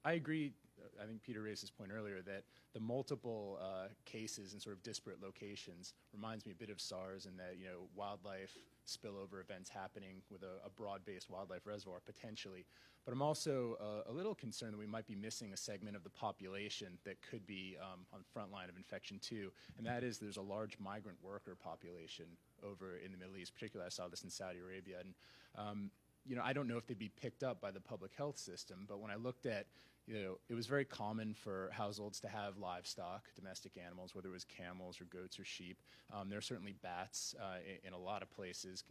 I agree, I think Peter raised this point earlier, that the multiple cases in sort of disparate locations reminds me a bit of SARS, and that, wildlife spillover events happening with a broad-based wildlife reservoir potentially. But I'm also a little concerned that we might be missing a segment of the population that could be on front line of infection too, and that is there's a large migrant worker population over in the Middle East. Particularly, I saw this in Saudi Arabia, and I don't know if they'd be picked up by the public health system, but when I looked at, it was very common for households to have livestock, domestic animals, whether it was camels or goats or sheep. There are certainly bats in a lot of places,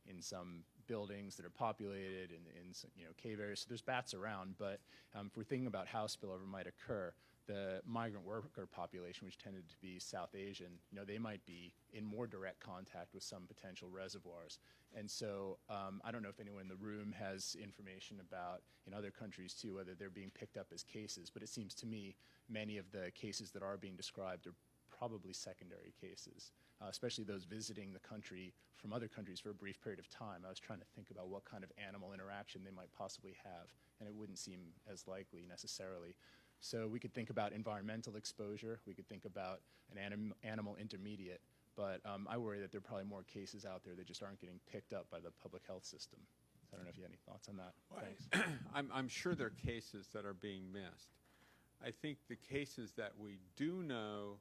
in some buildings that are populated, in cave areas. So there's bats around, but if we're thinking about how spillover might occur, the migrant worker population, which tended to be South Asian, they might be in more direct contact with some potential reservoirs. And so I don't know if anyone in the room has information about, in other countries too, whether they're being picked up as cases, but it seems to me many of the cases that are being described are probably secondary cases, especially those visiting the country from other countries for a brief period of time. I was trying to think about what kind of animal interaction they might possibly have, and it wouldn't seem as likely necessarily. So we could think about environmental exposure, we could think about an animal intermediate, but I worry that there are probably more cases out there that just aren't getting picked up by the public health system. So I don't know if you have any thoughts on that. Thanks. I'm sure there are cases that are being missed. I think the cases that we do know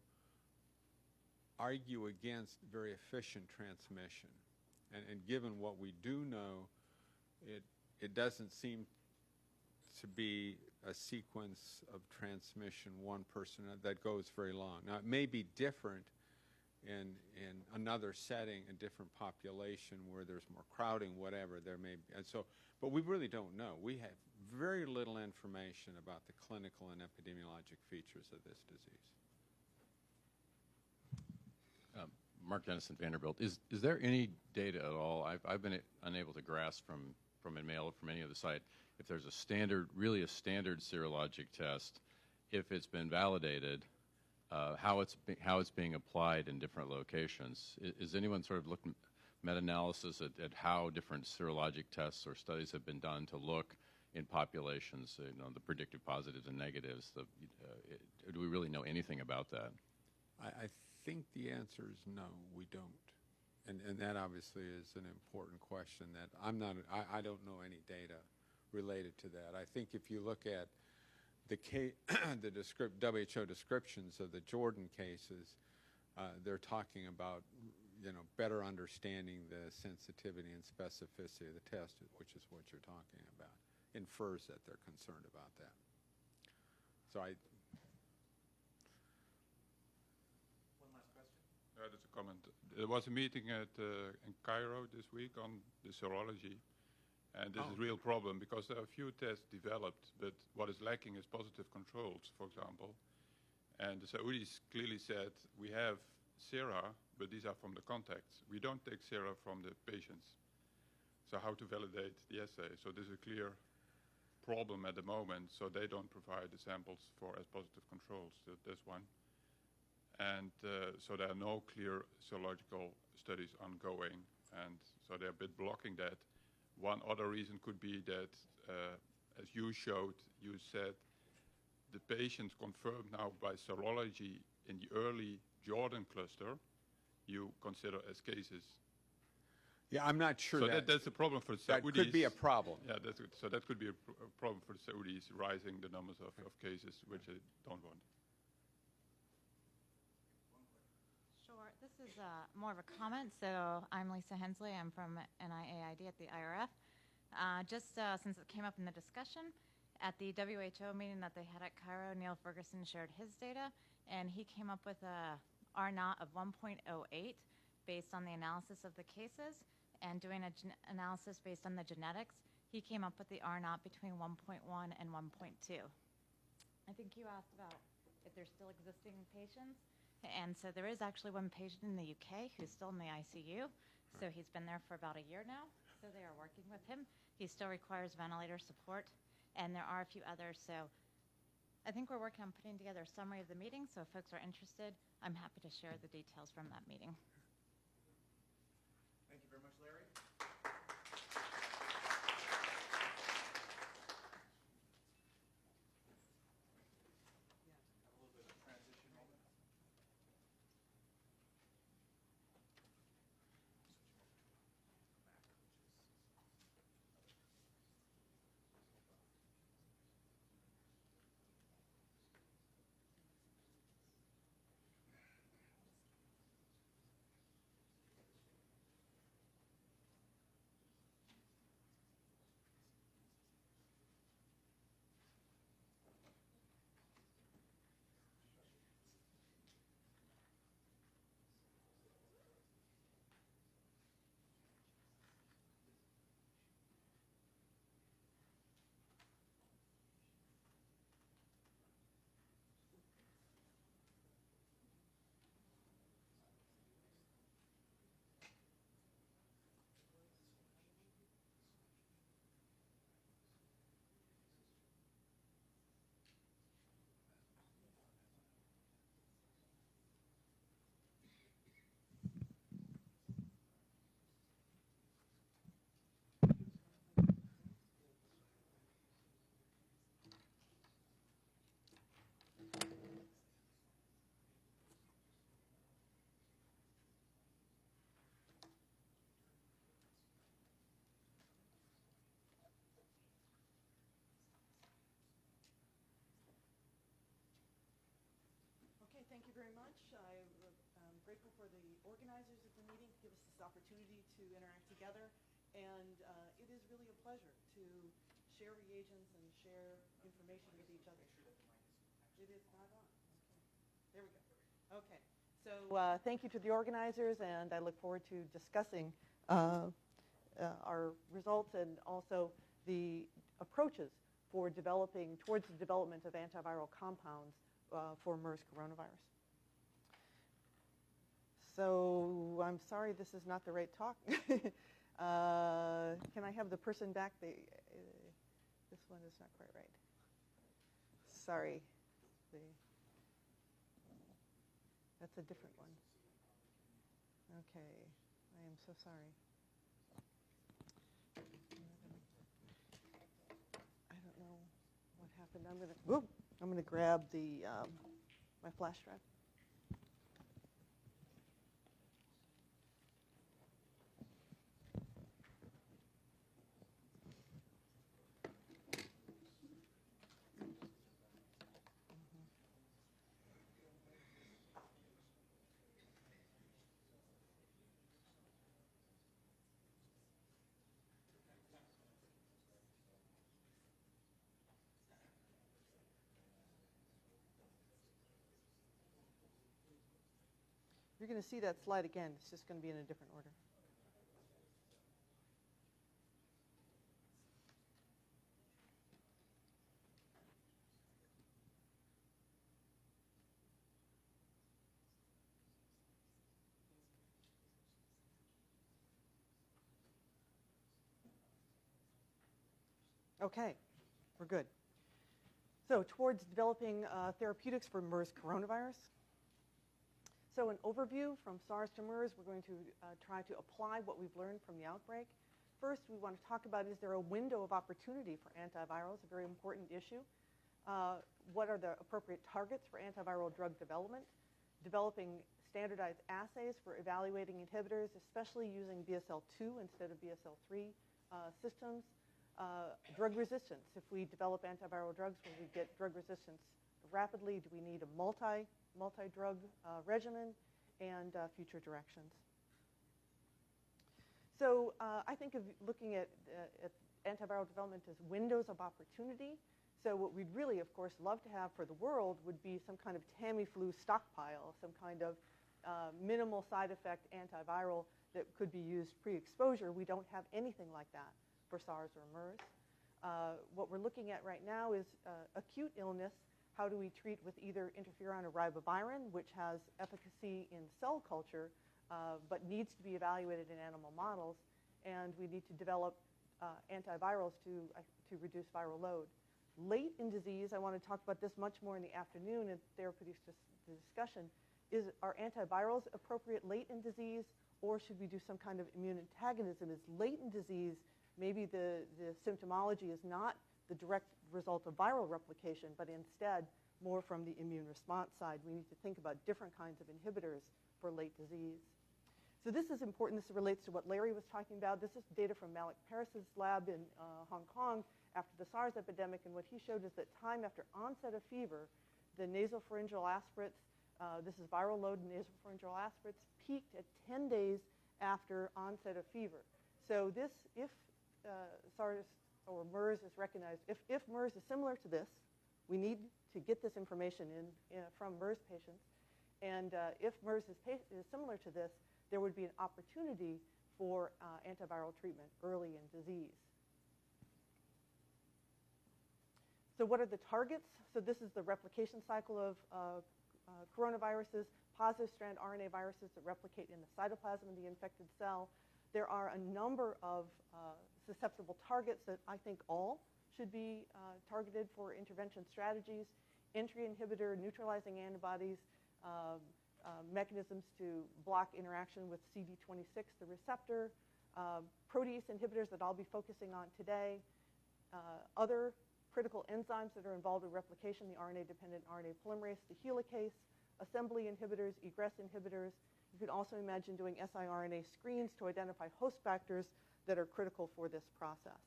argue against very efficient transmission. And given what we do know, it doesn't seem to be a sequence of transmission, one person, that goes very long. Now, it may be different in another setting, a different population where there's more crowding, whatever there may be. And so, but we really don't know. We have very little information about the clinical and epidemiologic features of this disease. Mark Dennison, Vanderbilt. Is there any data at all? I've been unable to grasp from email from any of the site if there's a standard, really a standard serologic test, if it's been validated, how it's being applied in different locations. Is anyone sort of looking meta-analysis at how different serologic tests or studies have been done to look in populations, the predictive positives and negatives? Do we really know anything about that? I think the answer is no, we don't. And that obviously is an important question that I don't know any data related to that. I think if you look at the WHO descriptions of the Jordan cases, they're talking about better understanding the sensitivity and specificity of the test, which is what you're talking about. Infers that they're concerned about that. So One last question. There's a comment. There was a meeting in Cairo this week on the serology. And this is a real problem because there are a few tests developed, but what is lacking is positive controls, for example. And the Saudis clearly said, we have sera, but these are from the contacts. We don't take sera from the patients. So how to validate the assay? So there's a clear problem at the moment, so they don't provide the samples as positive controls. So that's one. And so there are no clear serological studies ongoing, and so they're a bit blocking that. One other reason could be that, as you showed, you said the patients confirmed now by serology in the early Jordan cluster, you consider as cases. yeah, I'm not sure So that's a problem for the that Saudis. could be a problem. Yeah, so that could be a problem for the Saudis, rising the numbers of cases, which they don't want. Sure. This is more of a comment. So I'm Lisa Hensley. I'm from NIAID at the IRF. Just since it came up in the discussion, at the WHO meeting that they had at Cairo, Neil Ferguson shared his data, and he came up with a R0 of 1.08 based on the analysis of the cases, and doing an analysis based on the genetics, he came up with the R0 between 1.1 and 1.2. I think you asked about if there's still existing patients. And so there is actually one patient in the UK who's still in the ICU. So he's been there for about a year now. So they are working with him. He still requires ventilator support. And there are a few others. So I think we're working on putting together a summary of the meeting. So if folks are interested, I'm happy to share the details from that meeting. Thank you very much, Larry. organizers of the meeting to give us this opportunity to interact together. And it is really a pleasure to share reagents and share information with each other. It is not on. Okay. There we go. Okay. So thank you to the organizers, and I look forward to discussing our results and also the approaches for towards the development of antiviral compounds for MERS coronavirus. So I'm sorry, this is not the right talk. Can I have the person back? This one is not quite right. Sorry. That's a different one. Okay. I am so sorry. I don't know what happened. I'm gonna grab the my flash drive. You're going to see that slide again. It's just going to be in a different order. Okay, we're good. So towards developing therapeutics for MERS coronavirus. So an overview from SARS to MERS, we're going to try to apply what we've learned from the outbreak. First, we want to talk about, is there a window of opportunity for antivirals, a very important issue. What are the appropriate targets for antiviral drug development? Developing standardized assays for evaluating inhibitors, especially using BSL-2 instead of BSL-3 systems. Drug resistance. If we develop antiviral drugs, will we get drug resistance rapidly? Do we need a multi-drug regimen, and future directions? So I think of looking at antiviral development as windows of opportunity. So what we'd really, of course, love to have for the world would be some kind of Tamiflu stockpile, some kind of minimal side effect antiviral that could be used pre-exposure. We don't have anything like that for SARS or MERS. What we're looking at right now is acute illness. How do we treat with either interferon or ribavirin, which has efficacy in cell culture, but needs to be evaluated in animal models, and we need to develop antivirals to reduce viral load. Late in disease, I want to talk about this much more in the afternoon in therapeutics discussion, are antivirals appropriate late in disease, or should we do some kind of immune antagonism? Is late in disease, maybe the symptomology is not the direct result of viral replication, but instead more from the immune response side. We need to think about different kinds of inhibitors for late disease. So this is important. This relates to what Larry was talking about. This is data from Malik Paris's lab in Hong Kong after the SARS epidemic, and what he showed is that time after onset of fever, the nasopharyngeal aspirates, this is viral load in nasopharyngeal aspirates, peaked at 10 days after onset of fever. So this, if SARS or MERS is recognized, if MERS is similar to this, we need to get this information from MERS patients. And if MERS is similar to this, there would be an opportunity for antiviral treatment early in disease. So what are the targets? So this is the replication cycle of coronaviruses, positive strand RNA viruses that replicate in the cytoplasm of the infected cell. There are a number of susceptible targets that I think all should be targeted for intervention strategies. Entry inhibitor, neutralizing antibodies, mechanisms to block interaction with CD26, the receptor, protease inhibitors that I'll be focusing on today, other critical enzymes that are involved in replication, the RNA-dependent RNA polymerase, the helicase, assembly inhibitors, egress inhibitors. You can also imagine doing siRNA screens to identify host factors that are critical for this process.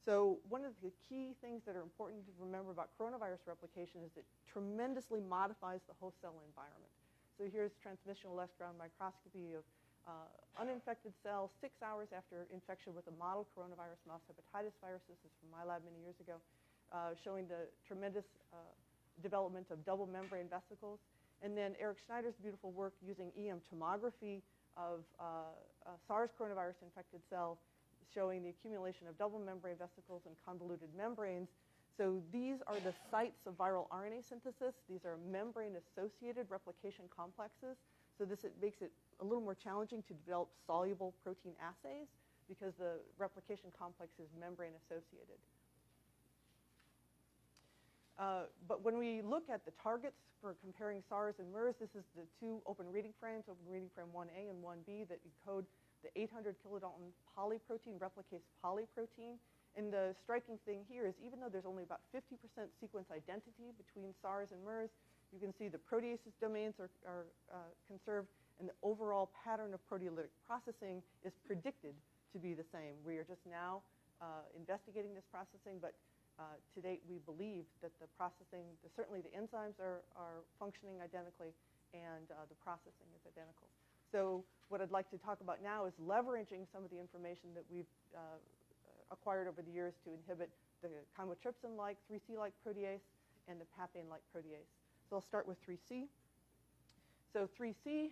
So one of the key things that are important to remember about coronavirus replication is it tremendously modifies the host cell environment. So here's transmissional electron microscopy of uninfected cells 6 hours after infection with a model coronavirus mouse hepatitis virus. This is from my lab many years ago, showing the tremendous development of double membrane vesicles. And then Eric Schneider's beautiful work using EM tomography of SARS coronavirus infected cell, showing the accumulation of double membrane vesicles and convoluted membranes. So these are the sites of viral RNA synthesis. These are membrane-associated replication complexes. So it makes it a little more challenging to develop soluble protein assays because the replication complex is membrane-associated. But when we look at the targets for comparing SARS and MERS, this is the two open reading frames, open reading frame 1A and 1B, that encode the 800 kilodalton polyprotein, replicase polyprotein. And the striking thing here is even though there's only about 50% sequence identity between SARS and MERS, you can see the proteases domains are conserved, and the overall pattern of proteolytic processing is predicted to be the same. We are just now investigating this processing, but to date we believe that the processing, certainly the enzymes are functioning identically, and the processing is identical. So what I'd like to talk about now is leveraging some of the information that we've acquired over the years to inhibit the chymotrypsin-like, 3C-like protease, and the papain-like protease. So I'll start with 3C. So 3C,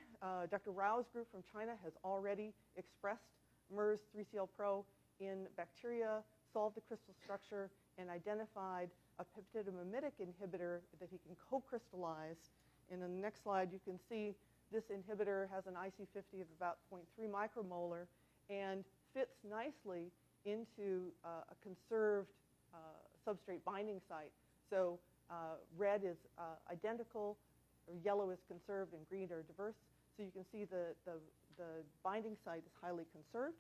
Dr. Rao's group from China has already expressed MERS 3CL-Pro in bacteria, solved the crystal structure, and identified a peptidoglycan inhibitor that he can co-crystallize. And in the next slide, you can see this inhibitor has an IC50 of about 0.3 micromolar and fits nicely into a conserved substrate binding site. So red is identical, or yellow is conserved, and green are diverse. So you can see the binding site is highly conserved.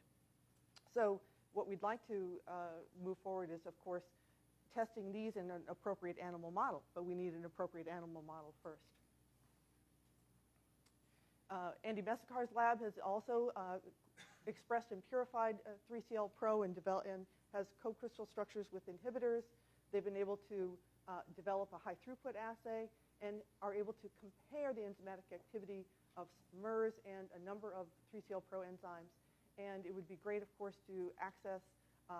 So what we'd like to move forward is, of course, testing these in an appropriate animal model, but we need an appropriate animal model first. Andy Messicar's lab has also expressed and purified 3CL-Pro and has co-crystal structures with inhibitors. They've been able to develop a high throughput assay and are able to compare the enzymatic activity of MERS and a number of 3CL-Pro enzymes. And it would be great, of course, to access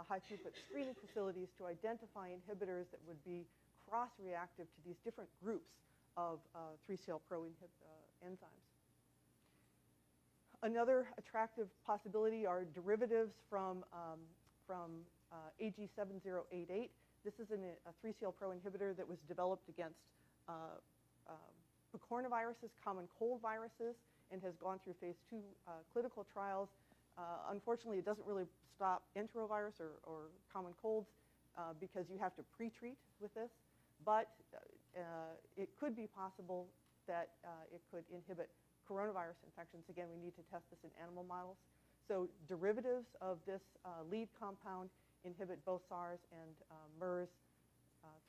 high throughput screening facilities to identify inhibitors that would be cross-reactive to these different groups of 3CL-Pro enzymes. Another attractive possibility are derivatives from AG7088. This is a 3CL-Pro inhibitor that was developed against picornaviruses, common cold viruses, and has gone through phase 2 clinical trials. Unfortunately, it doesn't really stop enterovirus or common colds because you have to pre-treat with this, but it could be possible that it could inhibit coronavirus infections. Again, we need to test this in animal models. So derivatives of this lead compound inhibit both SARS and MERS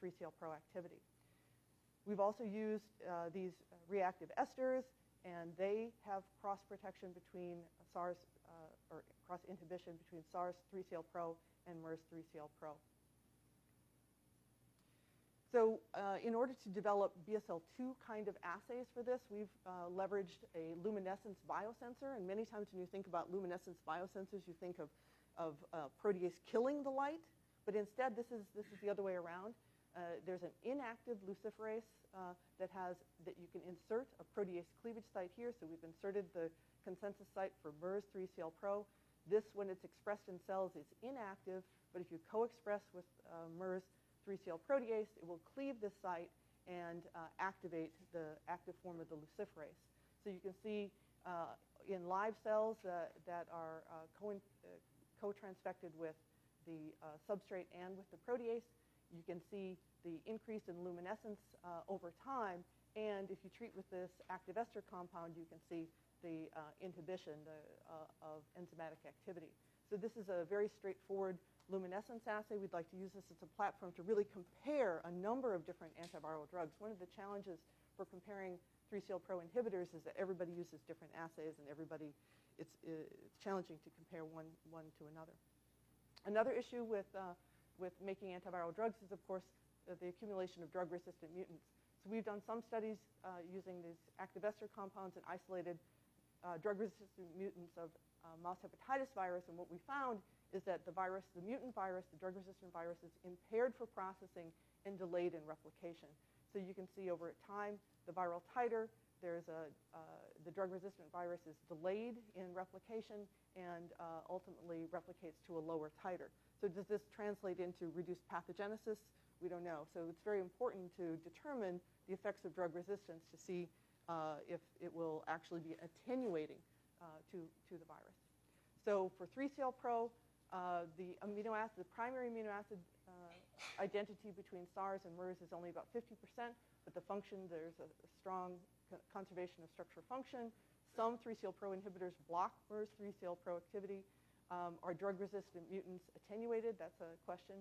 3CL-Pro activity. We've also used these reactive esters, and they have cross-protection between SARS, or cross-inhibition between SARS 3CL-Pro and MERS 3CL-Pro. So in order to develop BSL-2 kind of assays for this, we've leveraged a luminescence biosensor. And many times when you think about luminescence biosensors, you think of protease killing the light. But instead, this is the other way around. There's an inactive luciferase that you can insert a protease cleavage site here. So we've inserted the consensus site for MERS 3CL-Pro. This, when it's expressed in cells, is inactive. But if you co-express with MERS 3CL protease, it will cleave this site and activate the active form of the luciferase. So you can see in live cells that are co-transfected with the substrate and with the protease, you can see the increase in luminescence over time. And if you treat with this active ester compound, you can see the inhibition of enzymatic activity. So this is a very straightforward luminescence assay. We'd like to use this as a platform to really compare a number of different antiviral drugs. One of the challenges for comparing 3CL-Pro inhibitors is that everybody uses different assays, and it's challenging to compare one to another. Another issue with making antiviral drugs is, of course, the accumulation of drug-resistant mutants. So we've done some studies using these active ester compounds and isolated drug-resistant mutants of mouse hepatitis virus, and what we found is that the virus, the mutant virus, the drug-resistant virus, is impaired for processing and delayed in replication. So you can see over time the viral titer, the drug-resistant virus is delayed in replication and ultimately replicates to a lower titer. So does this translate into reduced pathogenesis? We don't know. So it's very important to determine the effects of drug resistance to see if it will actually be attenuating to the virus. So for 3CL-Pro, the primary amino acid identity between SARS and MERS is only about 50%, but the function, there's a strong conservation of structure function. Some 3CL-Pro inhibitors block MERS 3CL-Pro activity. Are drug-resistant mutants attenuated? That's a question.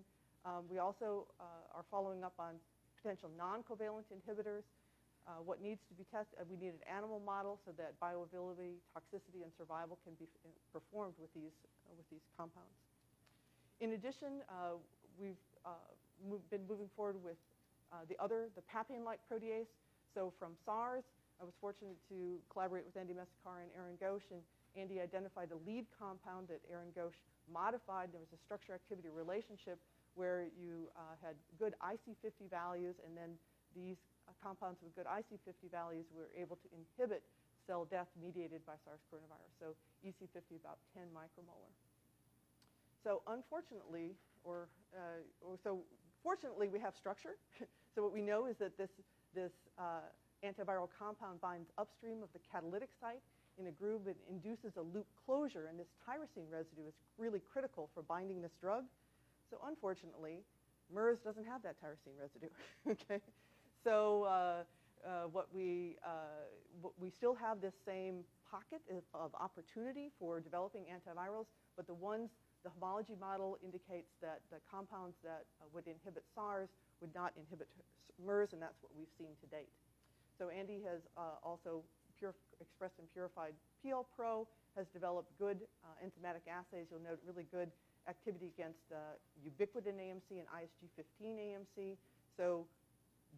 We also are following up on potential non-covalent inhibitors. What needs to be tested, we need an animal model so that bioavailability, toxicity, and survival can be performed with these compounds. In addition, we've been moving forward with the papain-like protease. So from SARS, I was fortunate to collaborate with Andy Messakar and Aaron Ghosh, and Andy identified a lead compound that Aaron Ghosh modified. There was a structure-activity relationship where you had good IC50 values, and then these compounds with good IC50 values were able to inhibit cell death mediated by SARS coronavirus. So EC50 about 10 micromolar. So unfortunately, fortunately, we have structure. So what we know is that this antiviral compound binds upstream of the catalytic site in a groove that induces a loop closure, and this tyrosine residue is really critical for binding this drug. So unfortunately, MERS doesn't have that tyrosine residue. Okay, so we still have this same pocket of opportunity for developing antivirals, but the homology model indicates that the compounds that would inhibit SARS would not inhibit MERS, and that's what we've seen to date. So Andy has also expressed and purified PL-Pro, has developed good enzymatic assays. You'll note really good activity against ubiquitin AMC and ISG15 AMC. So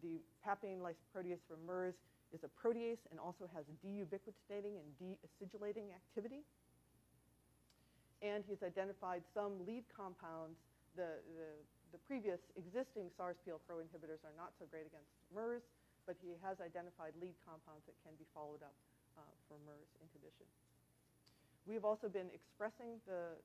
the papain-like protease from MERS is a protease and also has deubiquitinating and deacidylating activity. And he's identified some lead compounds. The previous existing SARS PL-Pro inhibitors are not so great against MERS, but he has identified lead compounds that can be followed up for MERS inhibition. We have also been expressing the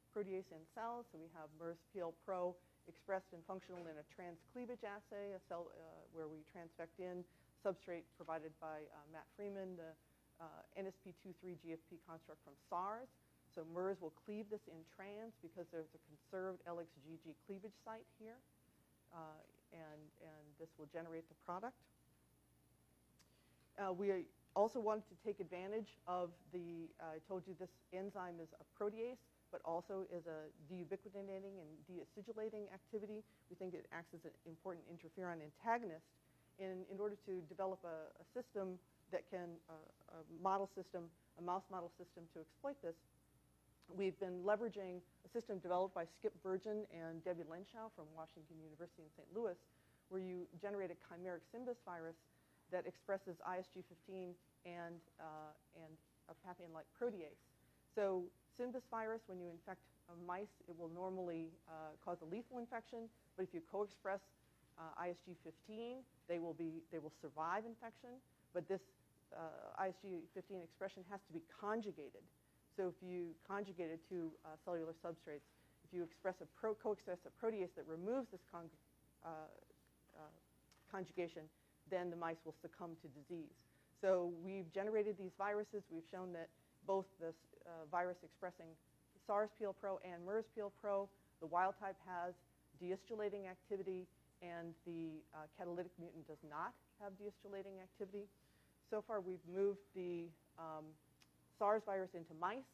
protease in cells, so we have MERS PL-Pro expressed and functional in a transcleavage assay, a cell where we transfect in substrate provided by Matt Freeman, the NSP23 GFP construct from SARS. So MERS will cleave this in trans because there's a conserved LXGG cleavage site here, and this will generate the product. We also wanted to take advantage of I told you this enzyme is a protease, but also is a deubiquitinating and deacidylating activity. We think it acts as an important interferon antagonist. In order to develop a system that can, a mouse model system to exploit this, we've been leveraging a system developed by Skip Virgin and Debbie Lenschow from Washington University in St. Louis, where you generate a chimeric Symbis virus that expresses ISG15 and a papain-like protease. So Symbis virus, when you infect mice, it will normally cause a lethal infection, but if you co-express ISG15, they will survive infection, but this ISG15 expression has to be conjugated. So if you conjugate it to cellular substrates, if you co-express a protease that removes this conjugation, then the mice will succumb to disease. So we've generated these viruses. We've shown that both this virus expressing SARS PL-Pro and MERS PL-Pro, the wild type has deacidylating activity, and the catalytic mutant does not have deacidylating activity. So far, we've moved the SARS virus into mice,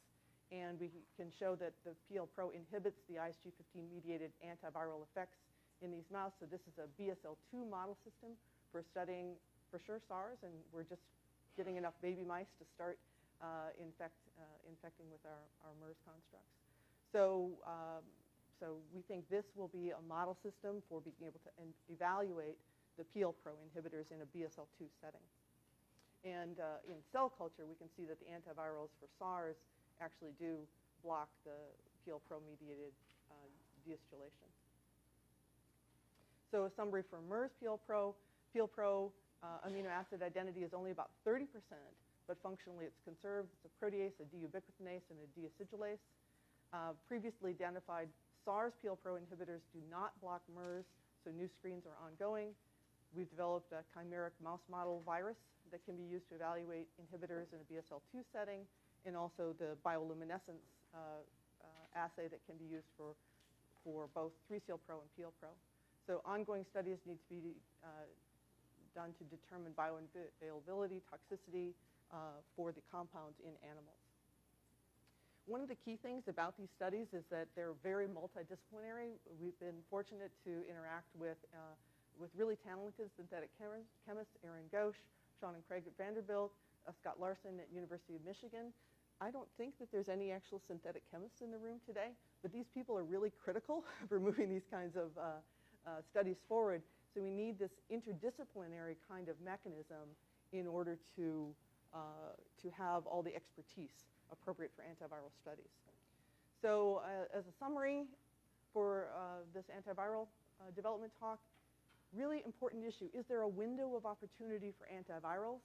and we can show that the PL-Pro inhibits the ISG15-mediated antiviral effects in these mouse. So this is a BSL-2 model system for studying, for sure, SARS, and we're just getting enough baby mice to start infecting with our MERS constructs. So we think this will be a model system for being able to evaluate the PLpro inhibitors in a BSL-2 setting. And in cell culture, we can see that the antivirals for SARS actually do block the PLpro-mediated deacetylation. So a summary for MERS PLpro. PLpro amino acid identity is only about 30%, but functionally it's conserved. It's a protease, a deubiquitinase, and a deacetylase. Previously identified SARS PLpro inhibitors do not block MERS, so new screens are ongoing. We've developed a chimeric mouse model virus that can be used to evaluate inhibitors in a BSL-2 setting, and also the bioluminescence assay that can be used for both 3-CLpro and PLpro. So ongoing studies need to be done to determine bioavailability, toxicity for the compounds in animals. One of the key things about these studies is that they're very multidisciplinary. We've been fortunate to interact with really talented synthetic chemists, Aaron Ghosh, Sean and Craig at Vanderbilt, Scott Larson at University of Michigan. I don't think that there's any actual synthetic chemists in the room today, but these people are really critical for moving these kinds of studies forward. So we need this interdisciplinary kind of mechanism in order to have all the expertise appropriate for antiviral studies. So as a summary for this antiviral development talk, really important issue. Is there a window of opportunity for antivirals?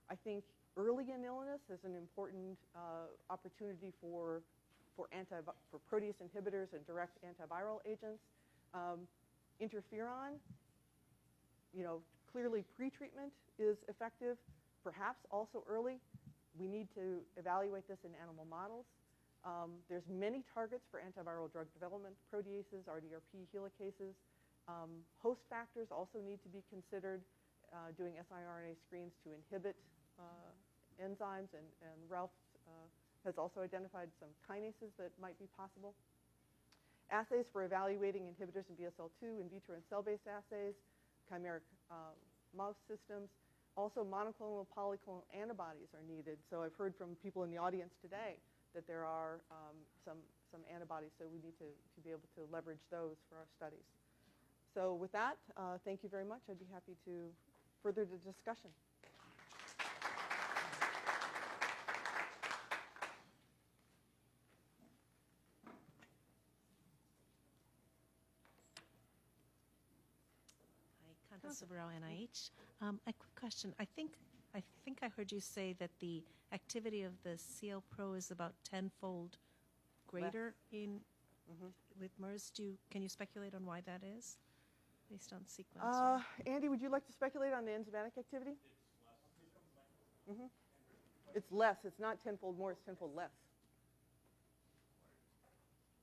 I think early in illness is an important opportunity for protease inhibitors and direct antiviral agents. Interferon, clearly pretreatment is effective, perhaps also early. We need to evaluate this in animal models. There's many targets for antiviral drug development, proteases, RDRP, helicases. Host factors also need to be considered, doing siRNA screens to inhibit enzymes, and Ralph has also identified some kinases that might be possible. Assays for evaluating inhibitors in BSL-2, in vitro and cell-based assays, chimeric mouse systems. Also, monoclonal, polyclonal antibodies are needed. So I've heard from people in the audience today that there are some antibodies, so we need to be able to leverage those for our studies. So with that, thank you very much. I'd be happy to further the discussion. Subarao, NIH. A quick question. I think I heard you say that the activity of the CLpro is about 10-fold greater with MERS. Can you speculate on why that is, based on sequence? Andy, would you like to speculate on the enzymatic activity? It's less. It's not 10-fold more. It's 10-fold less.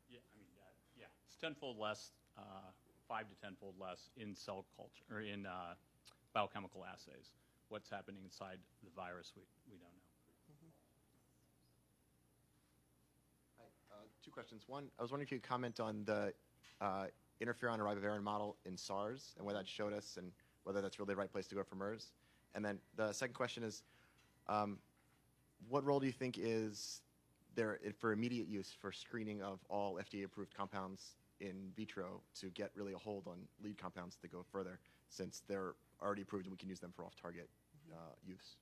Yeah, it's 10-fold less. 5 to 10-fold less in cell culture or in biochemical assays. What's happening inside the virus, we don't know. Hi, 2 questions. One, I was wondering if you could comment on the interferon or ribavirin model in SARS and what that showed us and whether that's really the right place to go for MERS. And then the second question is, what role do you think is there for immediate use for screening of all FDA-approved compounds in vitro to get really a hold on lead compounds to go further, since they're already approved and we can use them for off-target use?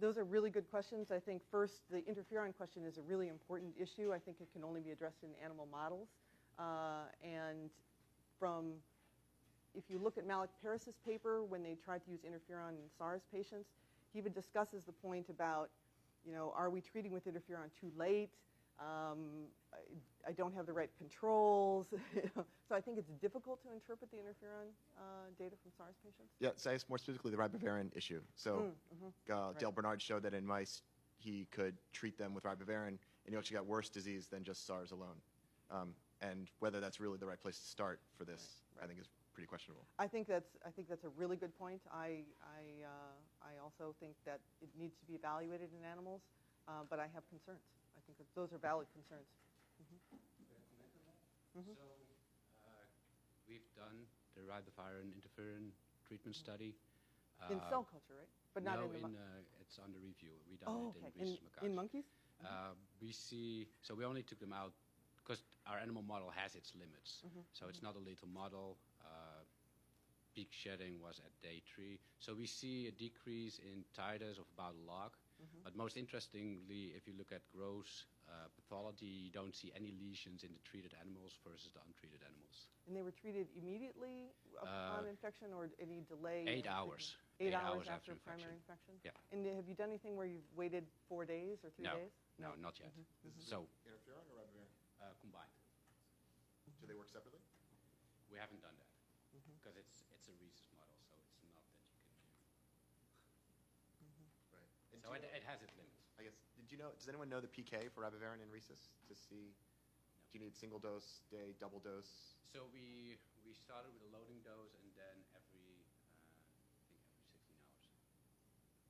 Those are really good questions. I think first, the interferon question is a really important issue. I think it can only be addressed in animal models. And if you look at Malik Paris's paper, when they tried to use interferon in SARS patients, he even discusses the point about, are we treating with interferon too late? I don't have the right controls. So I think it's difficult to interpret the interferon data from SARS patients. Yeah, so more specifically the ribavirin issue. So Dale Bernard showed that in mice, he could treat them with ribavirin, and you actually got worse disease than just SARS alone. And whether that's really the right place to start for this, I think is pretty questionable. I think that's a really good point. I also think that it needs to be evaluated in animals, but I have concerns. I think that those are valid concerns. So we've done the ribavirin interferon treatment study. In cell culture, right? But not in the it's under review. We done it in rhesus macaques. In monkeys? So we only took them out because our animal model has its limits. So it's not a lethal model. peak shedding was at day 3. So we see a decrease in titers of about a log. But most interestingly, if you look at gross pathology, you don't see any lesions in the treated animals versus the untreated animals. And they were treated immediately upon infection, or any delay? 8 hours. 8 hours after primary infection? Yeah. And have you done anything where you've waited 4 days or 3 days? No, not yet. So Interferon or ribavirin? combined. Do they work separately? We haven't done that because it's a rhesus model, so it's not that you can do. Right. And So it has its limits. I guess, does anyone know the PK for ribavirin in rhesus to see? Do you need single dose day, double dose? So we started with a loading dose and then every, I think every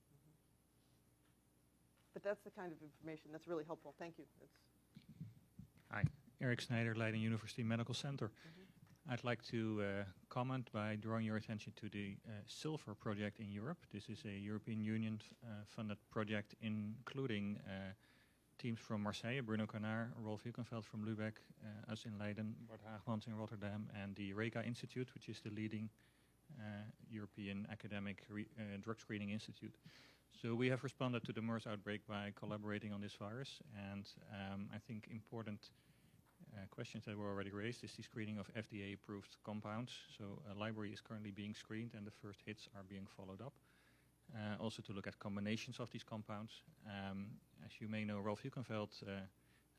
16 hours. But that's the kind of information that's really helpful. Thank you. Hi, Eric Snyder, Leiden University Medical Center. I'd like to comment by drawing your attention to the SILVER project in Europe. This is a European Union funded project including teams from Marseille, Bruno Canard, Rolf Hülkenveld from Lübeck, us in Leiden, Bart Haagmans in Rotterdam, and the RECA Institute, which is the leading European academic drug screening institute. So we have responded to the MERS outbreak by collaborating on this virus, and I think important questions that were already raised is the screening of FDA-approved compounds. So a library is currently being screened, and the first hits are being followed up. Also to look at combinations of these compounds. As you may know, Rolf Hülkenveld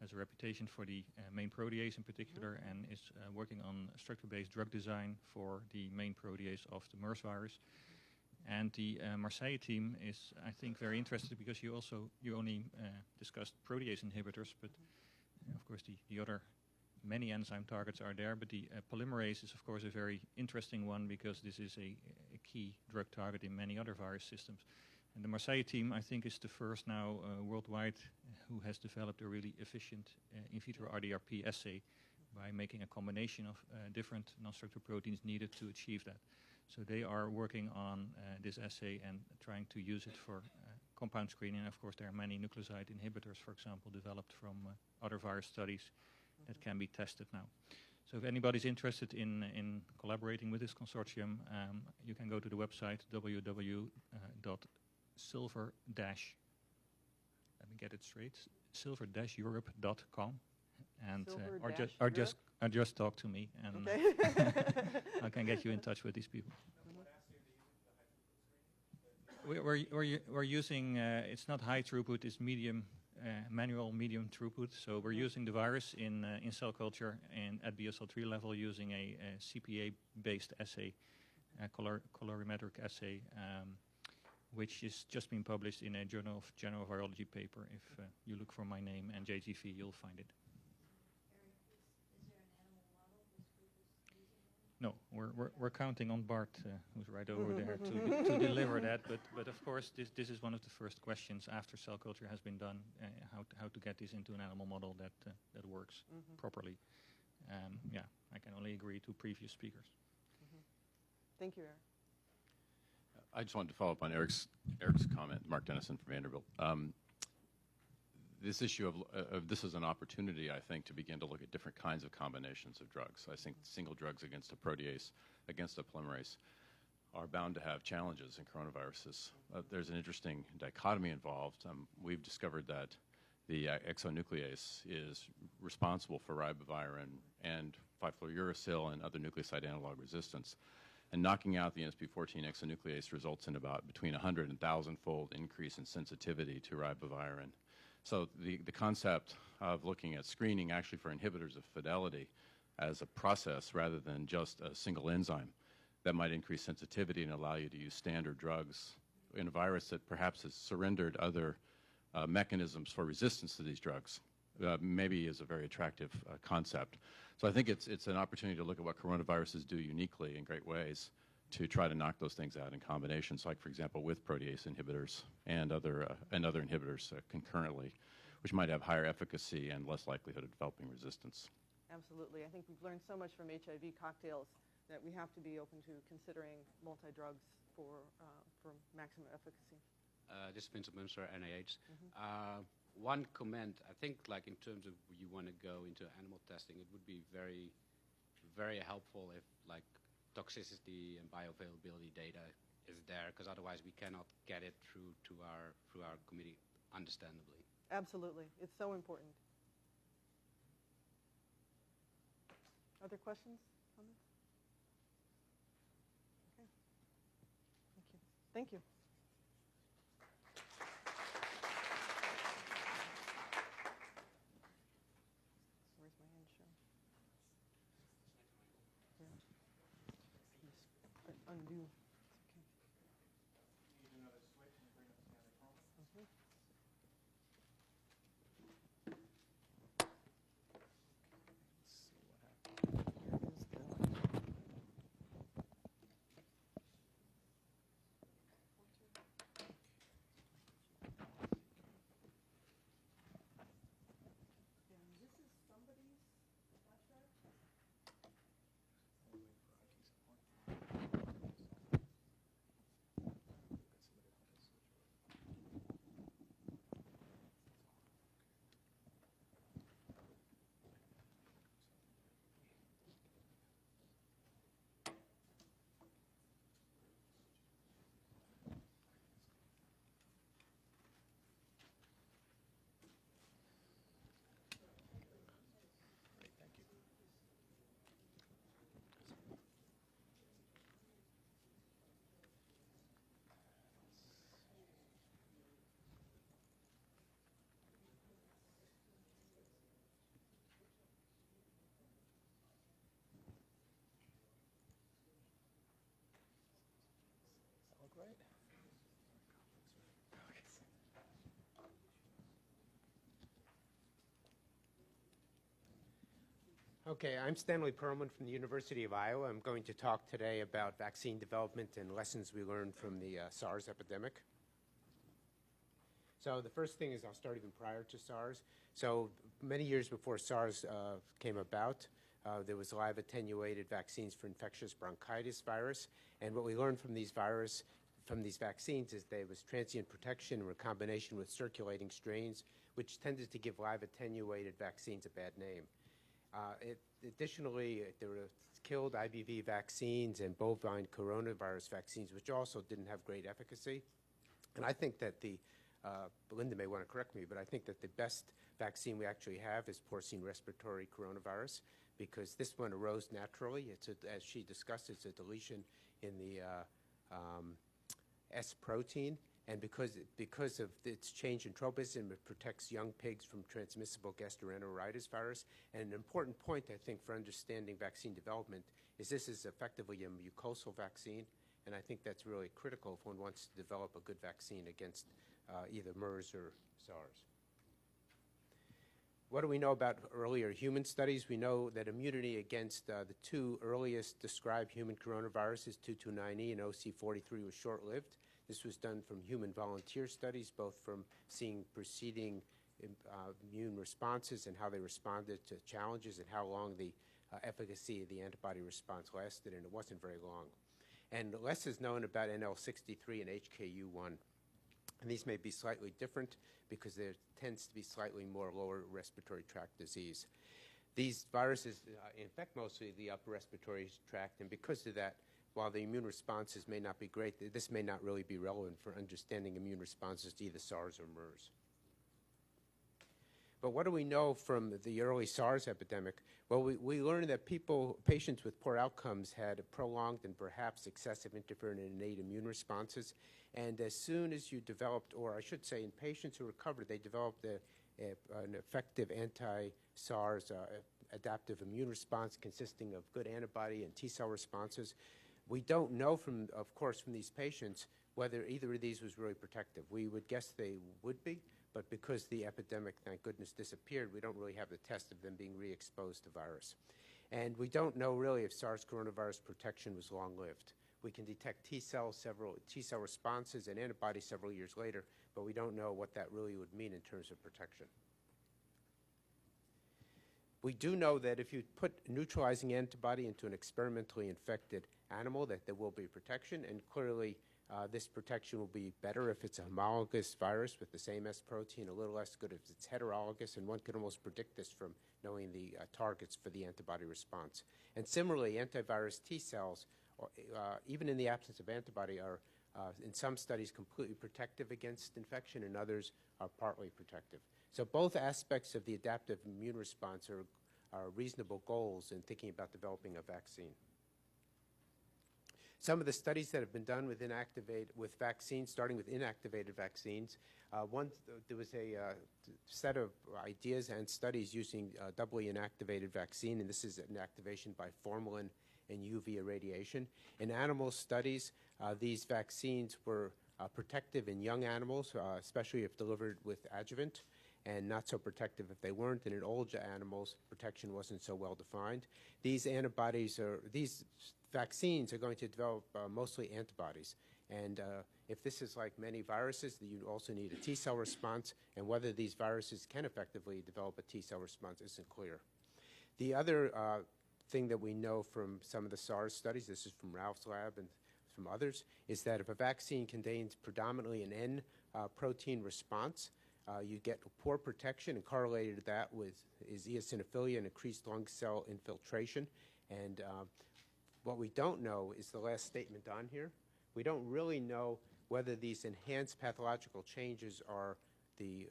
has a reputation for the main protease in particular, and is working on structure-based drug design for the main protease of the MERS virus. And the Marseille team is, I think, very interested because you only discussed protease inhibitors, but of course the other many enzyme targets are there, but the polymerase is of course a very interesting one because this is a key drug target in many other virus systems. And the Marseille team, I think, is the first now worldwide who has developed a really efficient in vitro RDRP assay by making a combination of different non-structural proteins needed to achieve that. So they are working on this assay and trying to use it for compound screening. And of course, there are many nucleoside inhibitors, for example, developed from other virus studies that can be tested now. So if anybody's interested in collaborating with this consortium, you can go to the website www.silver- let me get it straight, silver-europe.com, and or just talk to me, and I can get you in touch with these people. We're using, it's not high throughput, it's medium, manual medium throughput. So we're using the virus in cell culture and at BSL-3 level using a CPA-based assay, colorimetric assay, which is just been published in a Journal of General Virology paper. If you look for my name and JGV, you'll find it. No, we're counting on Bart, who's right over there, to deliver that. But of course, this is one of the first questions after cell culture has been done, how to get this into an animal model that works properly. Yeah, I can only agree to previous speakers. Thank you, Eric. I just wanted to follow up on Eric's comment, Mark Dennison from Vanderbilt. This issue of this is an opportunity, I think, to begin to look at different kinds of combinations of drugs. I think single drugs against a protease, against a polymerase, are bound to have challenges in coronaviruses. There's an interesting dichotomy involved. We've discovered that the exonuclease is responsible for ribavirin and 5-fluorouracil and other nucleoside analog resistance. And knocking out the NSP14 exonuclease results in about between 100 and 1,000-fold increase in sensitivity to ribavirin. So the concept of looking at screening actually for inhibitors of fidelity as a process rather than just a single enzyme that might increase sensitivity and allow you to use standard drugs in a virus that perhaps has surrendered other mechanisms for resistance to these drugs maybe is a very attractive concept. So I think it's an opportunity to look at what coronaviruses do uniquely in great ways to try to knock those things out in combinations, like, for example, with protease inhibitors and other inhibitors concurrently, which might have higher efficacy and less likelihood of developing resistance. Absolutely. I think we've learned so much from HIV cocktails that we have to be open to considering multi-drugs for maximum efficacy. This is Vincent Munster, NIAID. One comment, I think, like in terms of you want to go into animal testing, it would be very, very helpful if, like, toxicity and bioavailability data is there, because otherwise we cannot get it through to our committee, understandably. Absolutely. It's so important. Other questions, comments? Okay. Thank you. Thank you. Where's my end show? Yeah. Just undo. Okay, I'm Stanley Perlman from the University of Iowa. I'm going to talk today about vaccine development and lessons we learned from the SARS epidemic. So the first thing is I'll start even prior to SARS. So many years before SARS came about, there was live attenuated vaccines for infectious bronchitis virus. And what we learned from these vaccines is there was transient protection in combination with circulating strains, which tended to give live attenuated vaccines a bad name. Additionally, there were killed IBV vaccines and bovine coronavirus vaccines, which also didn't have great efficacy. And I think that Linda may want to correct me, but I think that the best vaccine we actually have is porcine respiratory coronavirus, because this one arose naturally. As she discussed, it's a deletion in the S protein. And because of its change in tropism, it protects young pigs from transmissible gastroenteritis virus. And an important point, I think, for understanding vaccine development is this is effectively a mucosal vaccine. And I think that's really critical if one wants to develop a good vaccine against either MERS or SARS. What do we know about earlier human studies? We know that immunity against the two earliest described human coronaviruses, 229E and OC43, was short-lived. This was done from human volunteer studies, both from seeing preceding immune responses and how they responded to challenges and how long the efficacy of the antibody response lasted, and it wasn't very long. And less is known about NL63 and HKU1. And these may be slightly different because there tends to be slightly more lower respiratory tract disease. These viruses infect mostly the upper respiratory tract, and because of that, while the immune responses may not be great, this may not really be relevant for understanding immune responses to either SARS or MERS. But what do we know from the early SARS epidemic? Well, we learned that patients with poor outcomes had prolonged and perhaps excessive interferon and innate immune responses. And as soon as you developed, or I should say in patients who recovered, they developed an effective anti-SARS adaptive immune response consisting of good antibody and T-cell responses. We don't know, of course, from these patients whether either of these was really protective. We would guess they would be, but because the epidemic, thank goodness, disappeared, we don't really have the test of them being re-exposed to virus. And we don't know really if SARS coronavirus protection was long-lived. We can detect T-cell responses and antibodies several years later, but we don't know what that really would mean in terms of protection. We do know that if you put neutralizing antibody into an experimentally infected animal, that there will be protection, and clearly this protection will be better if it's a homologous virus with the same S protein, a little less good if it's heterologous, and one can almost predict this from knowing the targets for the antibody response. And similarly, antivirus T cells even in the absence of antibody, are in some studies completely protective against infection, and others are partly protective. So both aspects of the adaptive immune response are reasonable goals in thinking about developing a vaccine. Some of the studies that have been done with vaccines, starting with inactivated vaccines, there was a set of ideas and studies using doubly inactivated vaccine, and this is an activation by formalin and UV irradiation. In animal studies, these vaccines were protective in young animals, especially if delivered with adjuvant, and not so protective if they weren't. And in older animals, protection wasn't so well defined. These vaccines are going to develop mostly antibodies. And if this is like many viruses, you also need a T-cell response, and whether these viruses can effectively develop a T-cell response isn't clear. The other thing that we know from some of the SARS studies, this is from Ralph's lab and from others, is that if a vaccine contains predominantly an N protein response, you get poor protection, and correlated to that is eosinophilia and increased lung cell infiltration. And what we don't know is the last statement on here. We don't really know whether these enhanced pathological changes are the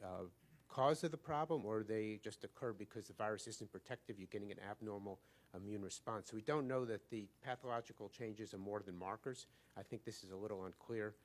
cause of the problem, or they just occur because the virus isn't protective, you're getting an abnormal immune response. So we don't know that the pathological changes are more than markers. I think this is a little unclear.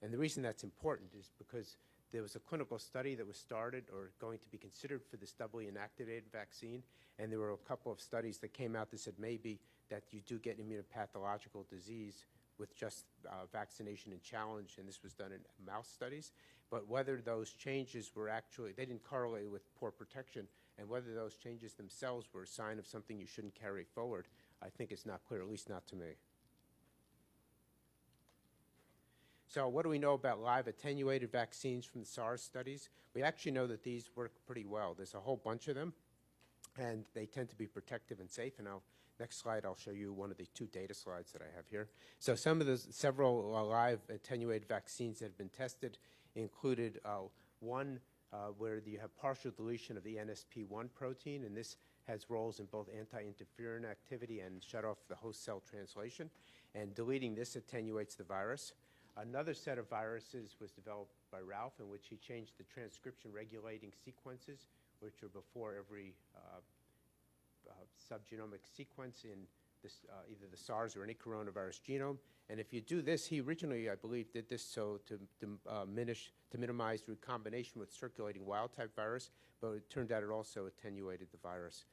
And the reason that's important is because there was a clinical study that was started or going to be considered for this doubly inactivated vaccine, and there were a couple of studies that came out that said maybe that you do get immunopathological disease with just vaccination and challenge, and this was done in mouse studies. But whether those changes were actually, they didn't correlate with poor protection, and whether those changes themselves were a sign of something you shouldn't carry forward, I think it's not clear, at least not to me. So what do we know about live attenuated vaccines from the SARS studies? We actually know that these work pretty well. There's a whole bunch of them, and they tend to be protective and safe. And next slide, I'll show you one of the two data slides that I have here. So some of the several live attenuated vaccines that have been tested included one where you have partial deletion of the NSP1 protein, and this has roles in both anti-interferon activity and shut off the host cell translation. And deleting this attenuates the virus. Another set of viruses was developed by Ralph, in which he changed the transcription regulating sequences, which are before every subgenomic sequence in this, either the SARS or any coronavirus genome. And if you do this, he originally, I believe, did this so to minimize recombination with circulating wild-type virus, but it turned out it also attenuated the virus.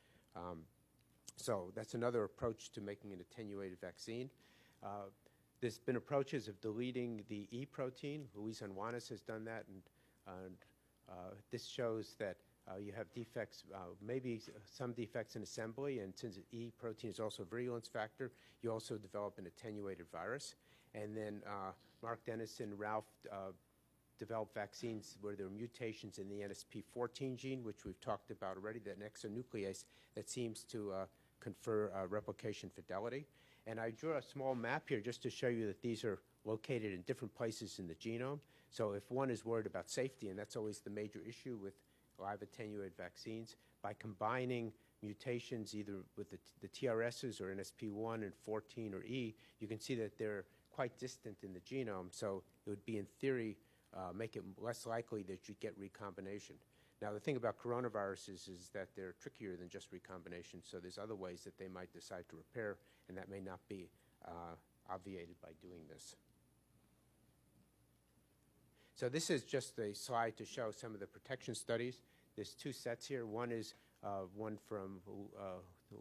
So that's another approach to making an attenuated vaccine. There's been approaches of deleting the E protein. Luis Anjuanes has done that, and this shows that you have defects, maybe some defects in assembly, and since E protein is also a virulence factor, you also develop an attenuated virus. And then Mark Dennison and Ralph developed vaccines where there are mutations in the NSP14 gene, which we've talked about already, that exonuclease that seems to confer replication fidelity. And I drew a small map here just to show you that these are located in different places in the genome. So if one is worried about safety, and that's always the major issue with live attenuated vaccines, by combining mutations either with the TRSs or NSP1 and 14 or E, you can see that they're quite distant in the genome. So it would be, in theory, make it less likely that you'd get recombination. Now, the thing about coronaviruses is that they're trickier than just recombination, so there's other ways that they might decide to repair, and that may not be obviated by doing this. So this is just a slide to show some of the protection studies. There's two sets here. One is one from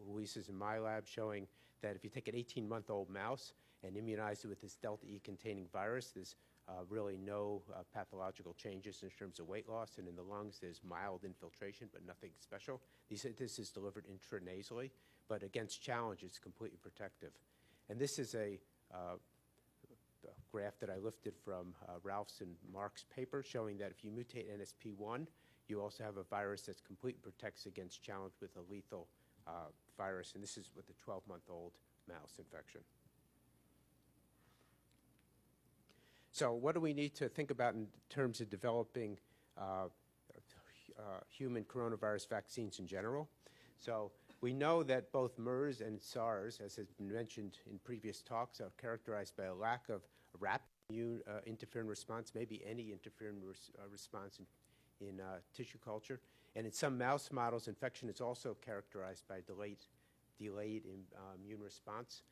Luis's and my lab, showing that if you take an 18-month-old mouse and immunize it with this Delta E containing virus, there's really no pathological changes in terms of weight loss, and in the lungs there's mild infiltration but nothing special. This is delivered intranasally, but against challenge it's completely protective. And this is a graph that I lifted from Ralph's and Mark's paper, showing that if you mutate NSP1, you also have a virus that completely protects against challenge with a lethal virus, and this is with a 12-month-old mouse infection. So what do we need to think about in terms of developing human coronavirus vaccines in general? So We know that both MERS and SARS, as has been mentioned in previous talks, are characterized by a lack of rapid immune interferon response, maybe any interferon response in tissue culture. And in some mouse models, infection is also characterized by delayed immune response.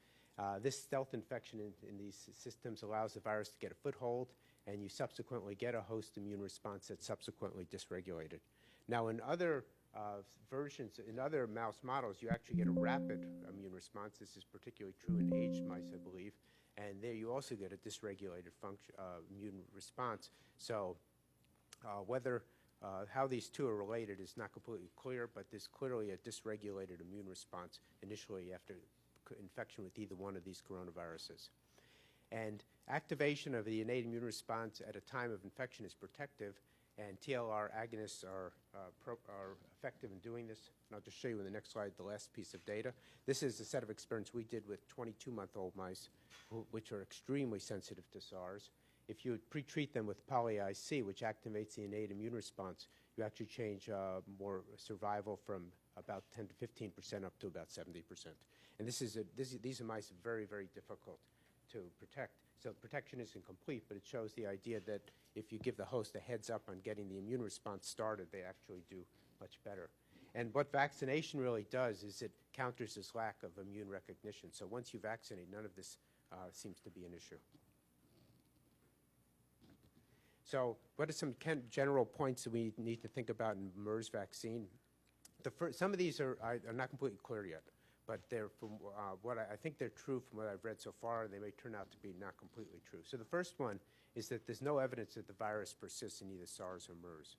This stealth infection in these systems allows the virus to get a foothold, and you subsequently get a host immune response that's subsequently dysregulated. Now, in other versions, in other mouse models, you actually get a rapid immune response. This is particularly true in aged mice, I believe. And there you also get a dysregulated immune response. So how these two are related is not completely clear, but there's clearly a dysregulated immune response initially after infection with either one of these coronaviruses. And activation of the innate immune response at a time of infection is protective, and TLR agonists are effective in doing this. And I'll just show you in the next slide the last piece of data. This is a set of experiments we did with 22-month-old mice, which are extremely sensitive to SARS. If you pre-treat them with poly-IC, which activates the innate immune response, you actually change more survival from about 10 to 15% up to about 70%. And these are mice very, very difficult to protect. So protection isn't complete, but it shows the idea that if you give the host a heads up on getting the immune response started, they actually do much better. And what vaccination really does is it counters this lack of immune recognition. So once you vaccinate, none of this seems to be an issue. So what are some general points that we need to think about in MERS vaccine? Some of these are not completely clear yet, but they're from what I think they're true from what I've read so far, and they may turn out to be not completely true. So the first one is that there's no evidence that the virus persists in either SARS or MERS.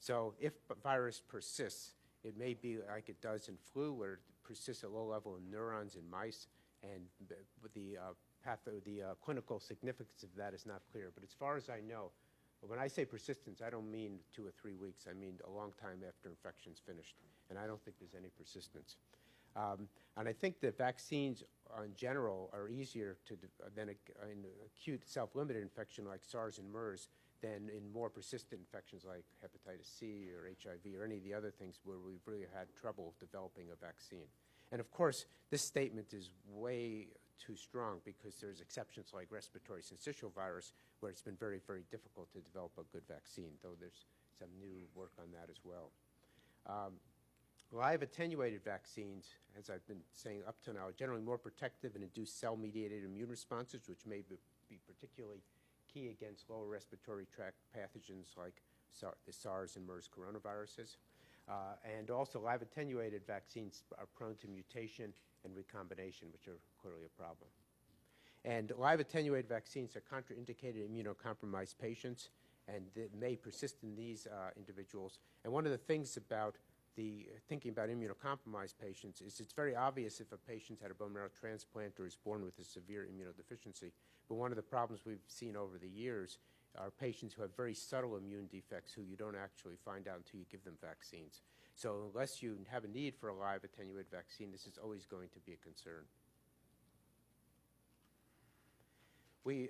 So if the virus persists, it may be like it does in flu, where it persists at low level in neurons in mice, and the clinical significance of that is not clear. But as far as I know, when I say persistence, I don't mean 2 or 3 weeks. I mean a long time after infection's finished, and I don't think there's any persistence. And I think that vaccines in general are easier than in acute self-limited infection like SARS and MERS than in more persistent infections like hepatitis C or HIV or any of the other things where we've really had trouble developing a vaccine. And of course, this statement is way too strong because there's exceptions like respiratory syncytial virus where it's been very, very difficult to develop a good vaccine, though there's some new work on that as well. Live attenuated vaccines, as I've been saying up to now, are generally more protective and induce cell-mediated immune responses, which may be particularly key against lower respiratory tract pathogens like the SARS and MERS coronaviruses. And also, live attenuated vaccines are prone to mutation and recombination, which are clearly a problem. And live attenuated vaccines are contraindicated in immunocompromised patients, and they may persist in these individuals. And one of the things about thinking about immunocompromised patients is it's very obvious if a patient's had a bone marrow transplant or is born with a severe immunodeficiency. But one of the problems we've seen over the years are patients who have very subtle immune defects who you don't actually find out until you give them vaccines. So unless you have a need for a live attenuated vaccine, this is always going to be a concern.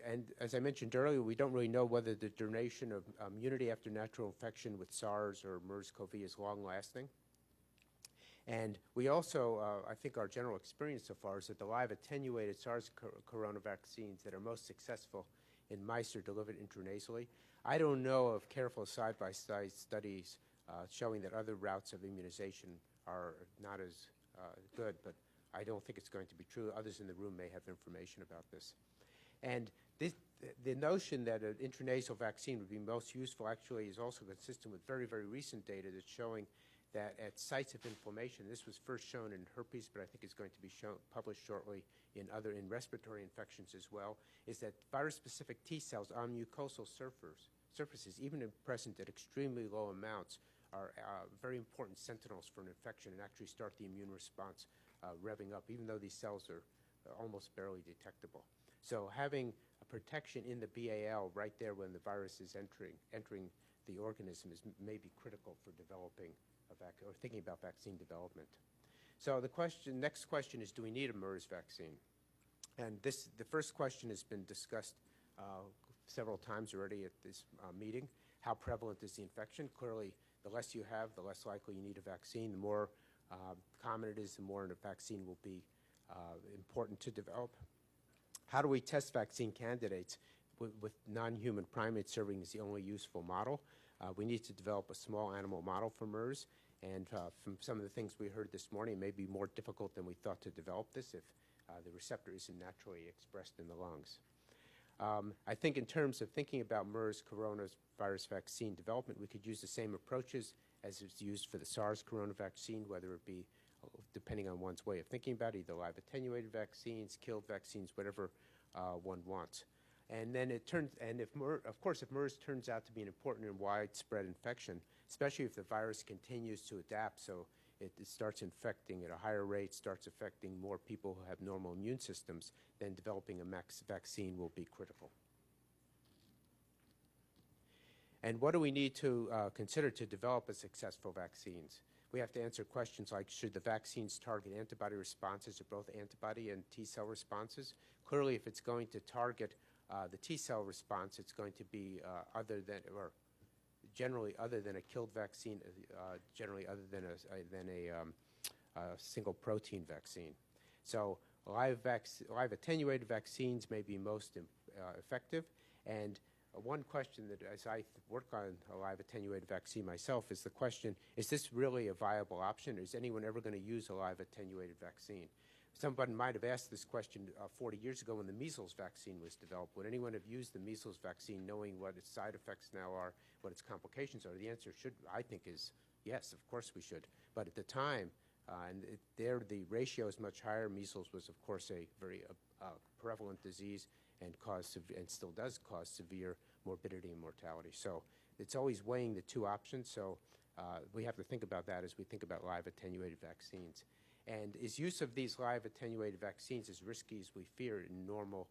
And as I mentioned earlier, we don't really know whether the duration of immunity after natural infection with SARS or MERS-CoV is long-lasting. And we also, I think our general experience so far is that the live attenuated SARS corona vaccines that are most successful in mice are delivered intranasally. I don't know of careful side-by-side studies showing that other routes of immunization are not as good, but I don't think it's going to be true. Others in the room may have information about this. And the notion that an intranasal vaccine would be most useful actually is also consistent with very, very recent data that's showing that at sites of inflammation, this was first shown in herpes, but I think it's going to be published shortly in respiratory infections as well, is that virus-specific T cells on mucosal surfaces, even if present at extremely low amounts, are very important sentinels for an infection and actually start the immune response revving up, even though these cells are almost barely detectable. So having a protection in the BAL right there when the virus is entering the organism may be critical for developing or thinking about vaccine development. So the next question is, do we need a MERS vaccine? And the first question has been discussed several times already at this meeting. How prevalent is the infection? Clearly, the less you have, the less likely you need a vaccine. The more common it is, the more a vaccine will be important to develop. How do we test vaccine candidates with non-human primates serving as the only useful model? We need to develop a small animal model for MERS, and from some of the things we heard this morning, it may be more difficult than we thought to develop this if the receptor isn't naturally expressed in the lungs. I think in terms of thinking about MERS coronavirus vaccine development, we could use the same approaches as is used for the SARS corona vaccine, whether it be, depending on one's way of thinking about it, either live attenuated vaccines, killed vaccines, whatever one wants. And then it turns, and if of course, if MERS turns out to be an important and widespread infection, especially if the virus continues to adapt, so it starts infecting at a higher rate, starts affecting more people who have normal immune systems, then developing a vaccine will be critical. And what do we need to consider to develop a successful vaccines? We have to answer questions like, should the vaccines target antibody responses or both antibody and T-cell responses? Clearly, if it's going to target the T-cell response, it's going to be other than, or generally other than a killed vaccine, generally other than a single protein vaccine. So live attenuated vaccines may be most effective. And one question that, as I work on a live attenuated vaccine myself, is the question, is this really a viable option? Is anyone ever going to use a live attenuated vaccine? Someone might have asked this question 40 years ago when the measles vaccine was developed. Would anyone have used the measles vaccine knowing what its side effects now are, what its complications are? The answer I think is yes, of course we should. But at the time, there the ratio is much higher. Measles was, of course, a very prevalent disease and still does cause severe morbidity and mortality. So it's always weighing the two options. So we have to think about that as we think about live attenuated vaccines. And is use of these live attenuated vaccines as risky as we fear in normal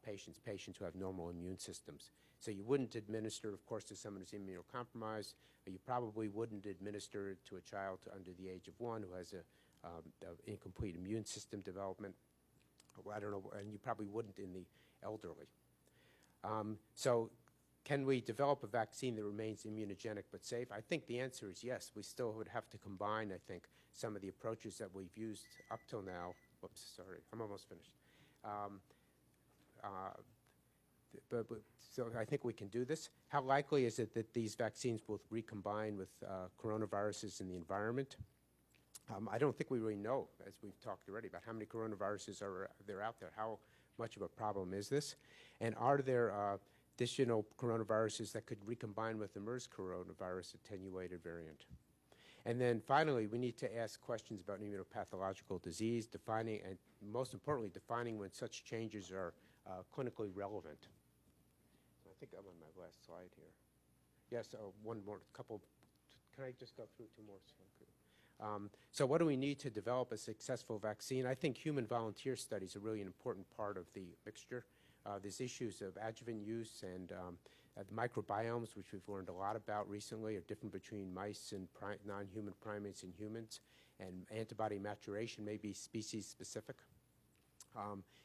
patients who have normal immune systems? So you wouldn't administer, of course, to someone who's immunocompromised. You probably wouldn't administer it to a child under the age of 1 who has a incomplete immune system development. I don't know, and you probably wouldn't in the elderly. So can we develop a vaccine that remains immunogenic but safe? I think the answer is yes. We still would have to combine, I think, some of the approaches that we've used up till now. Whoops, sorry, I'm almost finished. So I think we can do this. How likely is it that these vaccines will recombine with coronaviruses in the environment? I don't think we really know, as we've talked already, about how many coronaviruses are there out there. How much of a problem is this? And are there additional coronaviruses that could recombine with the MERS coronavirus attenuated variant? And then finally, we need to ask questions about immunopathological disease, defining, and most importantly, defining when such changes are clinically relevant. I think I'm on my last slide here. Yes, one more, couple. Can I just go through 2 more? So what do we need to develop a successful vaccine? I think human volunteer studies are really an important part of the mixture. There's issues of adjuvant use and the microbiomes, which we've learned a lot about recently, are different between mice and non-human primates and humans, and antibody maturation may be species-specific.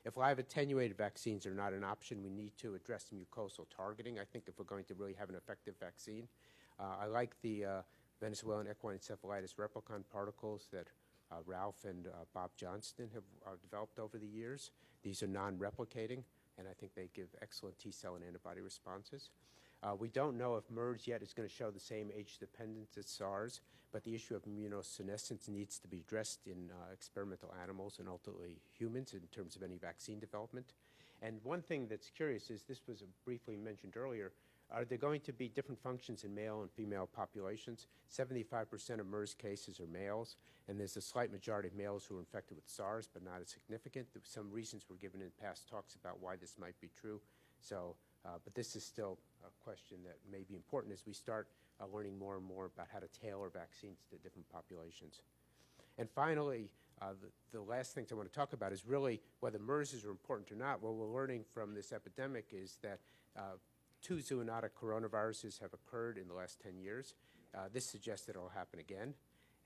If live attenuated vaccines are not an option, we need to address mucosal targeting, I think, if we're going to really have an effective vaccine. I like the Venezuelan equine encephalitis replicon particles that Ralph and Bob Johnston have developed over the years. These are non-replicating, and I think they give excellent T-cell and antibody responses. We don't know if MERS yet is going to show the same age dependence as SARS, but the issue of immunosenescence needs to be addressed in experimental animals and ultimately humans in terms of any vaccine development. And one thing that's curious is, this was briefly mentioned earlier, are there going to be different functions in male and female populations? 75% of MERS cases are males, and there's a slight majority of males who are infected with SARS, but not as significant. Some reasons were given in past talks about why this might be true. So, but this is still a question that may be important as we start learning more and more about how to tailor vaccines to different populations. And finally, the last thing I want to talk about is really whether MERS are important or not. What we're learning from this epidemic is that 2 zoonotic coronaviruses have occurred in the last 10 years. This suggests that it will happen again,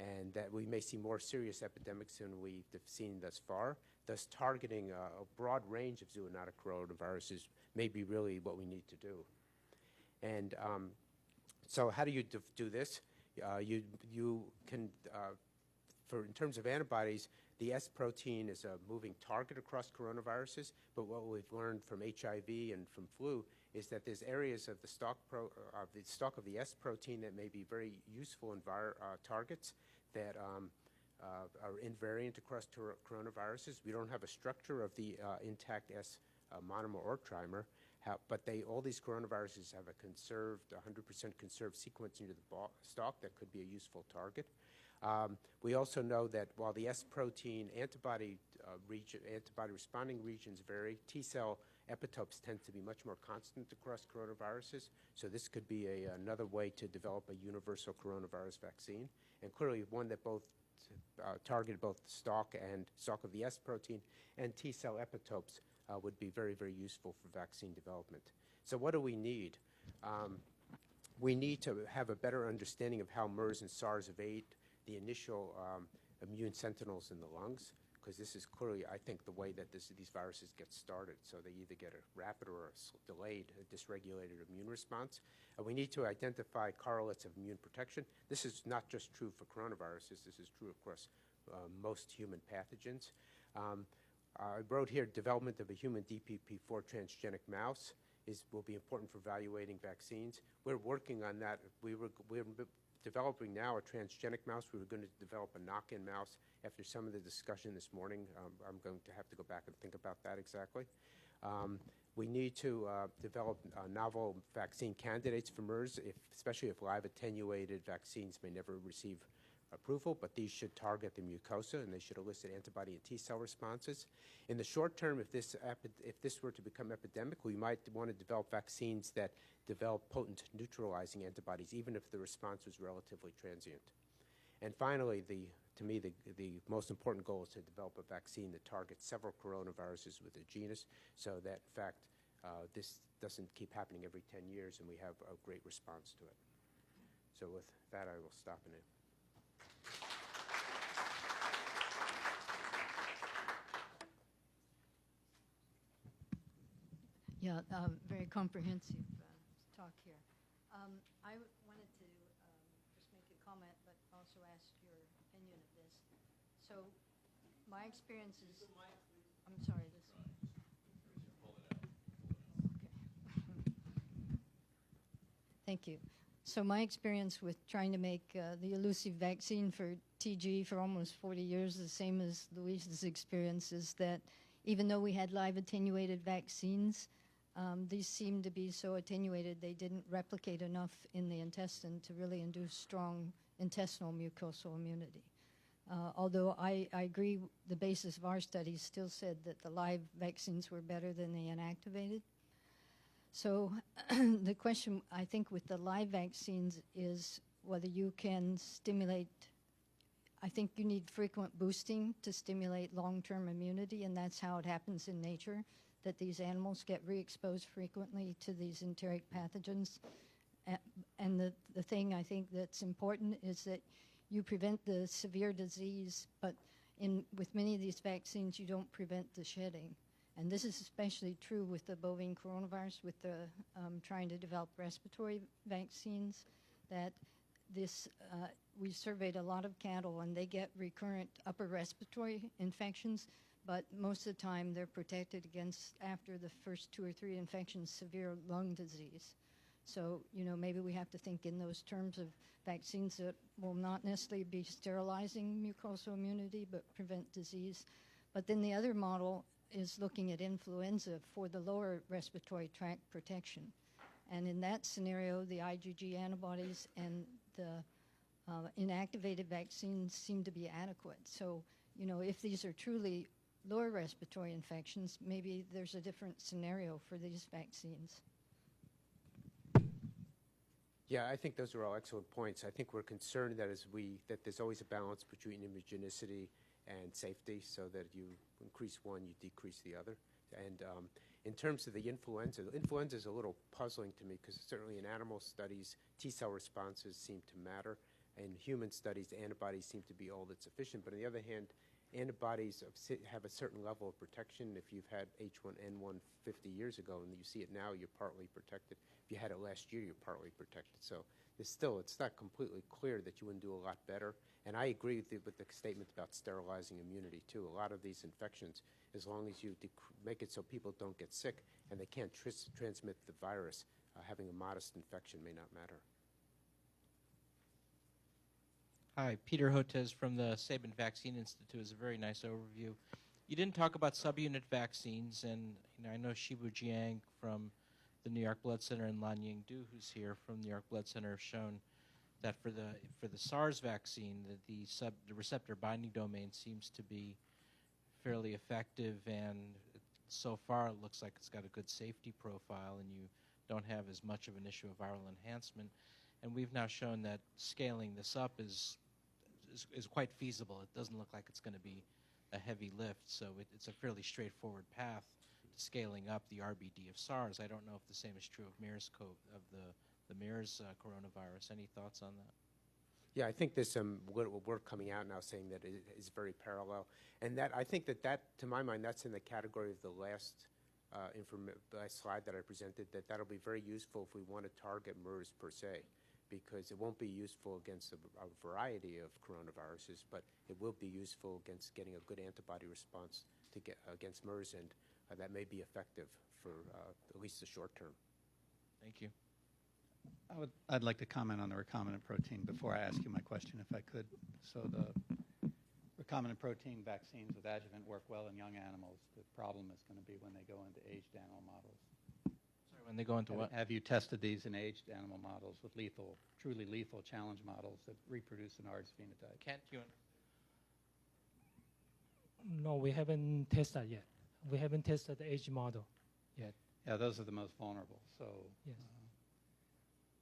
and that we may see more serious epidemics than we've seen thus far. Thus, targeting a broad range of zoonotic coronaviruses may be really what we need to do. And so how do you do this? You can in terms of antibodies, the S protein is a moving target across coronaviruses, but what we've learned from HIV and from flu is that there's areas of the stalk of the S protein that may be very useful in targets that are invariant across coronaviruses. We don't have a structure of the intact S monomer or trimer, but all these coronaviruses have a conserved, 100% conserved sequence into the stalk that could be a useful target. We also know that while the S protein antibody responding regions vary, T cell epitopes tend to be much more constant across coronaviruses. So this could be another way to develop a universal coronavirus vaccine, and clearly one that both targeted both the stalk of the S protein and T cell epitopes would be very, very useful for vaccine development. So what do we need? We need to have a better understanding of how MERS and SARS evade the initial immune sentinels in the lungs, because this is clearly, I think, the way that these viruses get started. So they either get a rapid or a delayed, dysregulated immune response. We need to identify correlates of immune protection. This is not just true for coronaviruses. This is true across most human pathogens. I wrote here, development of a human DPP-4 transgenic mouse will be important for evaluating vaccines. We're working on that. We're developing now a transgenic mouse. We were going to develop a knock-in mouse. After some of the discussion this morning, I'm going to have to go back and think about that exactly. We need to develop novel vaccine candidates for MERS, especially if live attenuated vaccines may never receive approval, but these should target the mucosa and they should elicit antibody and T cell responses. In the short term, if this were to become epidemic, we might want to develop vaccines that develop potent neutralizing antibodies, even if the response was relatively transient. And finally, to me, the most important goal is to develop a vaccine that targets several coronaviruses with a genus, so that, in fact, this doesn't keep happening every 10 years and we have a great response to it. So with that, I will stop now. Yeah, very comprehensive talk here. I wanted to just make a comment, but also ask your opinion of this. So, my experience is. I'm sorry. This one. Okay. Thank you. So my experience with trying to make the elusive vaccine for TG for almost 40 years, the same as Louise's experience, is that even though we had live attenuated vaccines, these seemed to be so attenuated they didn't replicate enough in the intestine to really induce strong intestinal mucosal immunity. Although I agree the basis of our studies still said that the live vaccines were better than the inactivated. So the question, I think, with the live vaccines is whether you can stimulate. I think you need frequent boosting to stimulate long-term immunity, and that's how it happens in nature, that these animals get re-exposed frequently to these enteric pathogens. And the thing I think that's important is that you prevent the severe disease, but with many of these vaccines, you don't prevent the shedding. And this is especially true with the bovine coronavirus, with the trying to develop respiratory vaccines, that this, we surveyed a lot of cattle and they get recurrent upper respiratory infections, but most of the time they're protected against, after the first 2 or 3 infections, severe lung disease. So, you know, maybe we have to think in those terms of vaccines that will not necessarily be sterilizing mucosal immunity, but prevent disease. But then the other model is looking at influenza for the lower respiratory tract protection. And in that scenario, the IgG antibodies and the inactivated vaccines seem to be adequate. So, you know, if these are truly lower respiratory infections, maybe there's a different scenario for these vaccines. Yeah, I think those are all excellent points. I think we're concerned that that there's always a balance between immunogenicity and safety, so that you increase one, you decrease the other. And in terms of the influenza is a little puzzling to me, because certainly in animal studies, T-cell responses seem to matter. In human studies, antibodies seem to be all that's sufficient. But on the other hand, antibodies have a certain level of protection. If you've had H1N1 50 years ago and you see it now, you're partly protected. If you had it last year, you're partly protected. So it's not completely clear that you wouldn't do a lot better. And I agree with the statement about sterilizing immunity, too. A lot of these infections, as long as you make it so people don't get sick and they can't transmit the virus, having a modest infection may not matter. Hi, Peter Hotez from the Sabin Vaccine Institute. Is a very nice overview. You didn't talk about subunit vaccines, and I know Shibu Jiang from the New York Blood Center and Lan Yingdu, who's here from the New York Blood Center, have shown that for the SARS vaccine, the receptor binding domain seems to be fairly effective, and so far it looks like it's got a good safety profile, and you don't have as much of an issue of viral enhancement. And we've now shown that scaling this up is quite feasible. It doesn't look like it's going to be a heavy lift, so it's a fairly straightforward path to scaling up the RBD of SARS. I don't know if the same is true of MERS-CoV, of the MERS coronavirus. Any thoughts on that? Yeah, I think there's some work coming out now saying that it is very parallel, and that I think that to my mind, that's in the category of the last slide that I presented. That'll be very useful if we want to target MERS per se, because it won't be useful against a variety of coronaviruses, but it will be useful against getting a good antibody response against MERS, and that may be effective for at least the short term. Thank you. I'd like to comment on the recombinant protein before I ask you my question, if I could. So the recombinant protein vaccines with adjuvant work well in young animals. The problem is going to be when they go into aged animal models. Sorry, when they go into what? Have you tested these in aged animal models with truly lethal challenge models that reproduce an ARDS phenotype? Kent, you want? No, we haven't tested yet. We haven't tested the age model yet. Yeah, those are the most vulnerable. So yes.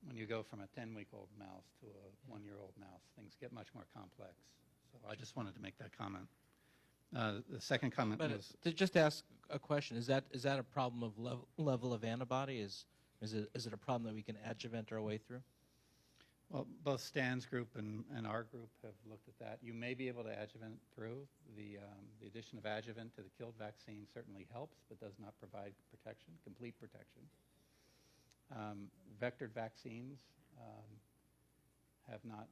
When you go from a 10-week-old mouse to a 1-year-old mouse, things get much more complex. So I just wanted to make that comment. The second comment was... To just ask a question, is that a problem of level of antibody? Is it a problem that we can adjuvant our way through? Well, both Stan's group and our group have looked at that. You may be able to adjuvant through. The addition of adjuvant to the killed vaccine certainly helps, but does not provide protection, complete protection. Vectored vaccines have not...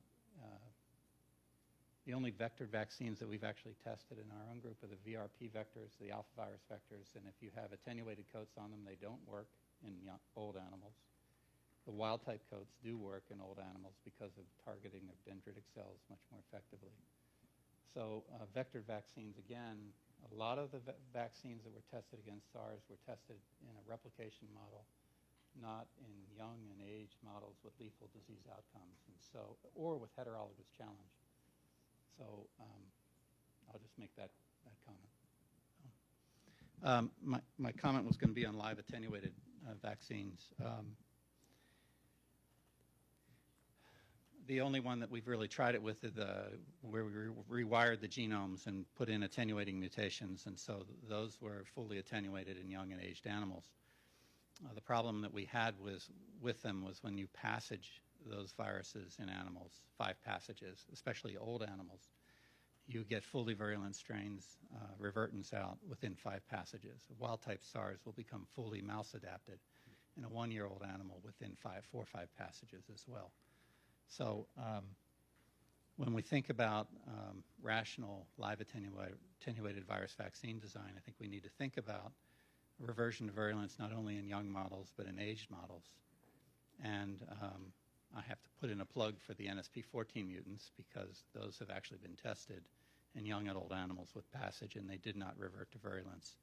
the only vectored vaccines that we've actually tested in our own group are the VRP vectors, the alpha virus vectors, and if you have attenuated coats on them, they don't work in old animals. The wild-type coats do work in old animals because of targeting of dendritic cells much more effectively. So vectored vaccines, again, a lot of the vaccines that were tested against SARS were tested in a replication model, not in young and aged models with lethal disease outcomes, and so, or with heterologous challenge. So I'll just make that comment. My comment was going to be on live attenuated vaccines. The only one that we've really tried it with is where we rewired the genomes and put in attenuating mutations, and so those were fully attenuated in young and aged animals. The problem that we had with them was when you passage those viruses in animals, 5 passages, especially old animals, you get fully virulent strains, revertants out within 5 passages. Wild-type SARS will become fully mouse-adapted in a 1-year-old animal within 4 or 5 passages as well. So when we think about rational live attenuated virus vaccine design, I think we need to think about reversion to virulence not only in young models but in aged models. And I have to put in a plug for the NSP14 mutants because those have actually been tested in young and old animals with passage, and they did not revert to virulence.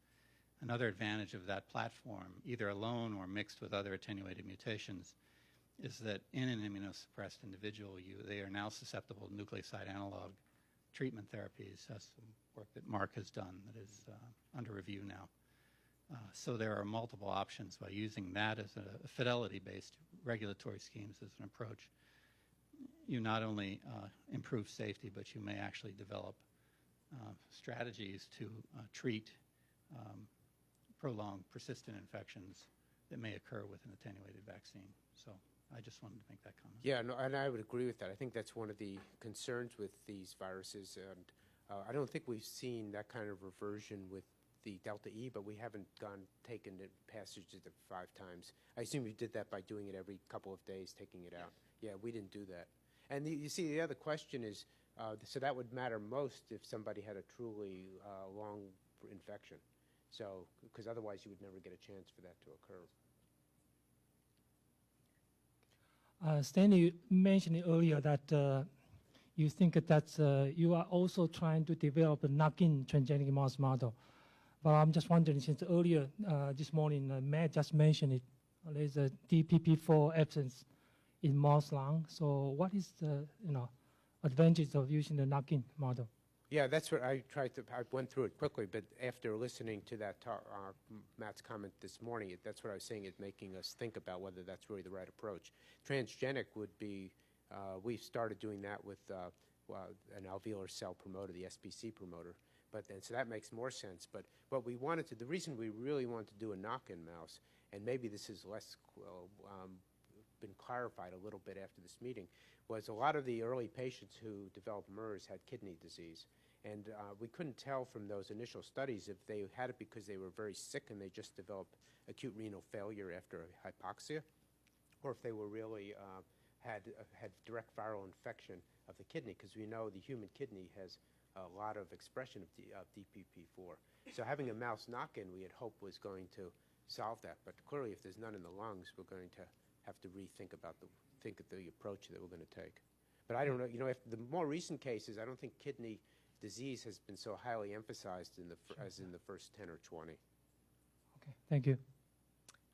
Another advantage of that platform, either alone or mixed with other attenuated mutations, is that in an immunosuppressed individual, they are now susceptible to nucleoside analog treatment therapies. That's some work that Mark has done that is under review now. So there are multiple options by using that as a fidelity-based regulatory schemes as an approach. You not only improve safety, but you may actually develop strategies to treat prolonged persistent infections that may occur with an attenuated vaccine. So I just wanted to make that comment. Yeah, no, and I would agree with that. I think that's one of the concerns with these viruses, and I don't think we've seen that kind of reversion with the Delta E, but we haven't taken it passages of 5 times. I assume you did that by doing it every couple of days, taking it out. Yeah, we didn't do that. And you see, the other question is, so that would matter most if somebody had a truly long infection. So, because otherwise you would never get a chance for that to occur. Stanley, you mentioned earlier that you think that you are also trying to develop a knock-in transgenic mouse model. But I'm just wondering, since earlier this morning, Matt just mentioned it, there's a DPP4 absence in mouse lung. So what is the advantage of using the knock-in model? Yeah, that's what I went through it quickly, but after listening to that Matt's comment this morning, that's what I was saying, it's making us think about whether that's really the right approach. Transgenic would be, we started doing that with an alveolar cell promoter, the SPC promoter, so that makes more sense. But what we wanted to, the reason we really wanted to do a knock-in mouse, and maybe this is less been clarified a little bit after this meeting, was a lot of the early patients who developed MERS had kidney disease. And we couldn't tell from those initial studies if they had it because they were very sick and they just developed acute renal failure after hypoxia, or if they were really had direct viral infection of the kidney, because we know the human kidney has a lot of expression of DPP4. So having a mouse knock-in, we had hoped was going to solve that. But clearly, if there's none in the lungs, we're going to have to rethink about the approach that we're going to take. But I don't know. You know, if the more recent cases, I don't think kidney disease has been so highly emphasized as in the first 10 or 20. Okay, thank you.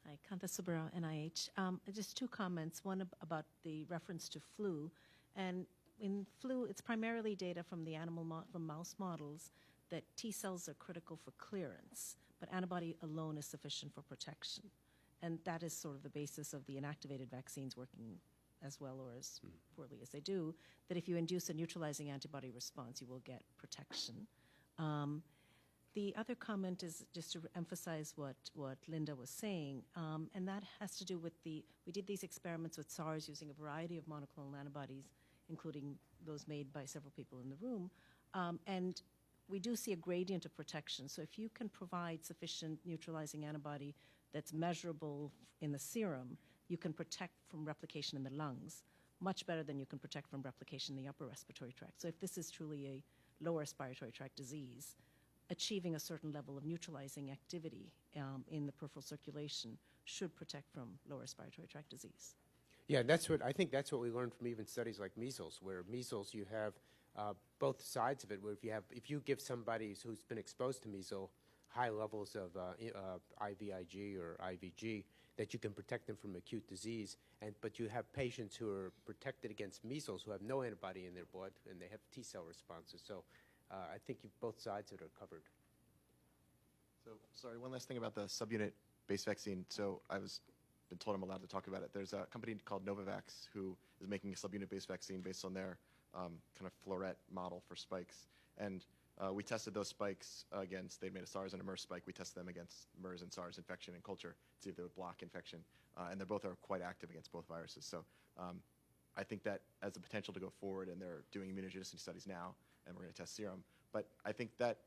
Hi, Kanta Subarao, NIH. Just 2 comments. One about the reference to flu, and in flu, it's primarily data from the from mouse models that T cells are critical for clearance, but antibody alone is sufficient for protection. And that is sort of the basis of the inactivated vaccines working as well or as poorly as they do, that if you induce a neutralizing antibody response, you will get protection. The other comment is just to emphasize what Linda was saying, and that has to do with we did these experiments with SARS using a variety of monoclonal antibodies, including those made by several people in the room, and we do see a gradient of protection. So if you can provide sufficient neutralizing antibody that's measurable in the serum, you can protect from replication in the lungs much better than you can protect from replication in the upper respiratory tract. So if this is truly a lower respiratory tract disease, achieving a certain level of neutralizing activity in the peripheral circulation should protect from lower respiratory tract disease. Yeah, I think that's what we learned from even studies like measles, where measles you have both sides of it, where if you give somebody who's been exposed to measles high levels of IVIG or IVG, that you can protect them from acute disease, but you have patients who are protected against measles who have no antibody in their blood and they have T cell responses. So I think both sides of it are covered. So, sorry, one last thing about the subunit-based vaccine. So been told I'm allowed to talk about it. There's a company called Novavax who is making a subunit-based vaccine based on their kind of floret model for spikes. And we tested those spikes against, they'd made a SARS and a MERS spike. We tested them against MERS and SARS infection in culture to see if they would block infection. And they both are quite active against both viruses. So I think that has the potential to go forward, and they're doing immunogenicity studies now, and we're going to test serum. But I think that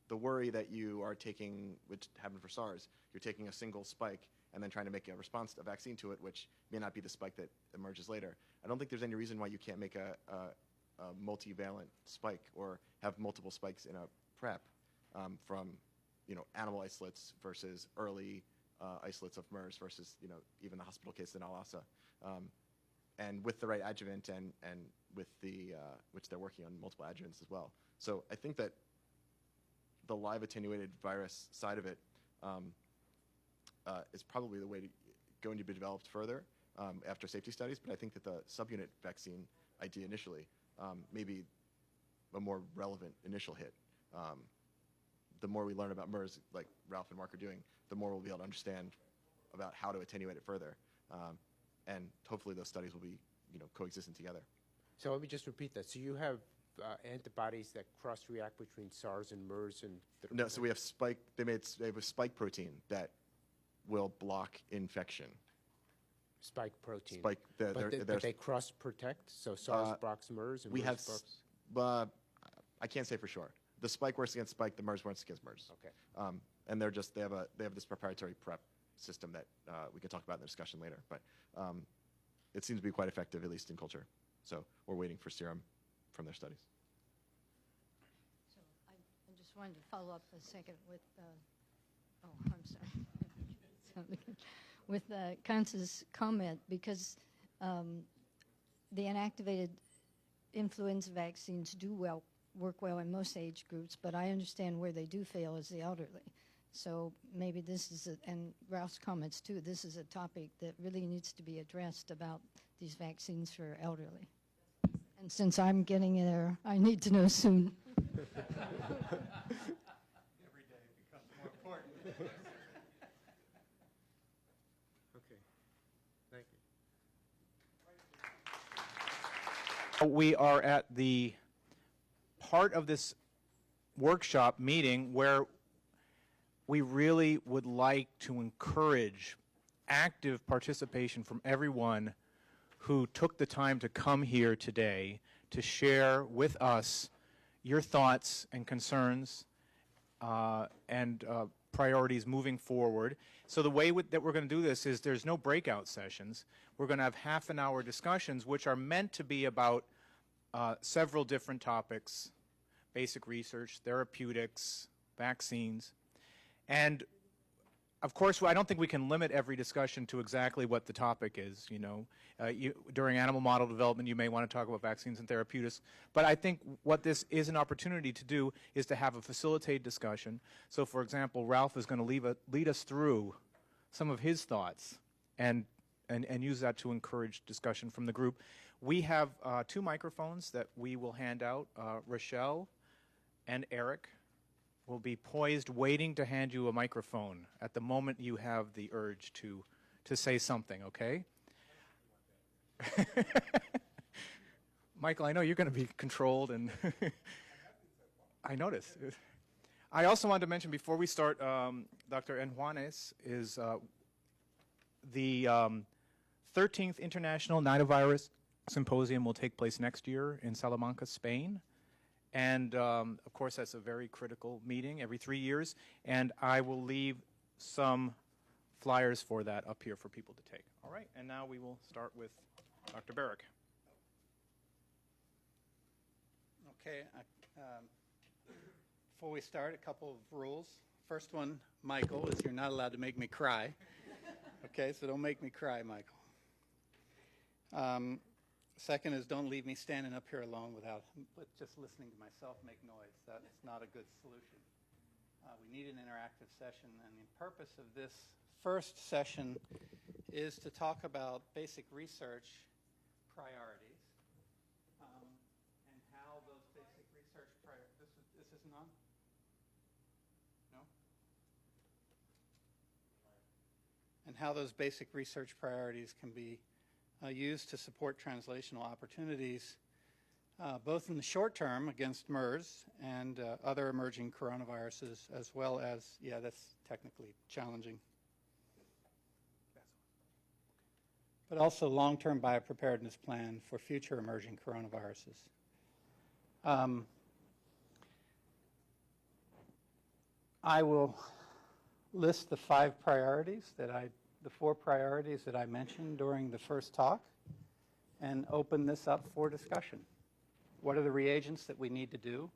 the worry that you are taking, which happened for SARS, you're taking a single spike and then trying to make a response, a vaccine to it, which may not be the spike that emerges later. I don't think there's any reason why you can't make a multivalent spike or have multiple spikes in a prep from animal isolates versus early isolates of MERS versus even the hospital case in Al-Asa, and with the right adjuvant and with the which they're working on multiple adjuvants as well. So I think that the live attenuated virus side of it is probably the way going to be developed further after safety studies. But I think that the subunit vaccine idea initially may be a more relevant initial hit. The more we learn about MERS, like Ralph and Mark are doing, the more we'll be able to understand about how to attenuate it further. And hopefully those studies will be coexistent together. So let me just repeat that. So you have antibodies that cross-react between SARS and MERS? No, so we have they have a spike protein that will block infection. Spike protein. But they cross-protect? So SARS blocks MERS and MERS blocks? I can't say for sure. The spike works against spike, the MERS works against MERS. Okay. And they have this proprietary prep system that we can talk about in the discussion later. But it seems to be quite effective, at least in culture. So we're waiting for serum from their studies. So I just wanted to follow up a second with, I'm sorry, with Kans's comment, because the inactivated influenza vaccines do work well in most age groups, but I understand where they do fail is the elderly. So maybe this is, and Ralph's comments too, this is a topic that really needs to be addressed about these vaccines for elderly. And since I'm getting there, I need to know soon. Every day it becomes more important. Okay. Thank you. We are at the part of this workshop meeting where we really would like to encourage active participation from everyone who took the time to come here today to share with us your thoughts and concerns and priorities moving forward. So the way that we're going to do this is there's no breakout sessions. We're going to have half-an-hour discussions which are meant to be about several different topics: basic research, therapeutics, vaccines. And of course, I don't think we can limit every discussion to exactly what the topic is. You know, during animal model development, you may want to talk about vaccines and therapeutics. But I think what this is an opportunity to do is to have a facilitated discussion. So, for example, Ralph is going to lead us through some of his thoughts and use that to encourage discussion from the group. We have 2 microphones that we will hand out. Rochelle and Eric will be poised waiting to hand you a microphone at the moment you have the urge to say something, okay? Michael, I know you're going to be controlled, and I noticed. I also wanted to mention before we start, Dr. Juanes is the 13th International Nidovirus Symposium will take place next year in Salamanca, Spain. And, of course, that's a very critical meeting every 3 years. And I will leave some flyers for that up here for people to take. All right, and now we will start with Dr. Baric. Okay. Before we start, a couple of rules. First one, Michael, is you're not allowed to make me cry. Okay, so don't make me cry, Michael. Second is don't leave me standing up here alone without just listening to myself make noise. That's not a good solution. We need an interactive session, and the purpose of this first session is to talk about basic research priorities and how those basic research priorities. This isn't on? No? And how those basic research priorities can be used to support translational opportunities, both in the short term against MERS and other emerging coronaviruses, as well as, yeah, that's technically challenging, but also long-term biopreparedness plan for future emerging coronaviruses. I will list the 5 priorities the 4 priorities that I mentioned during the first talk and open this up for discussion. What are the reagents that we need to do?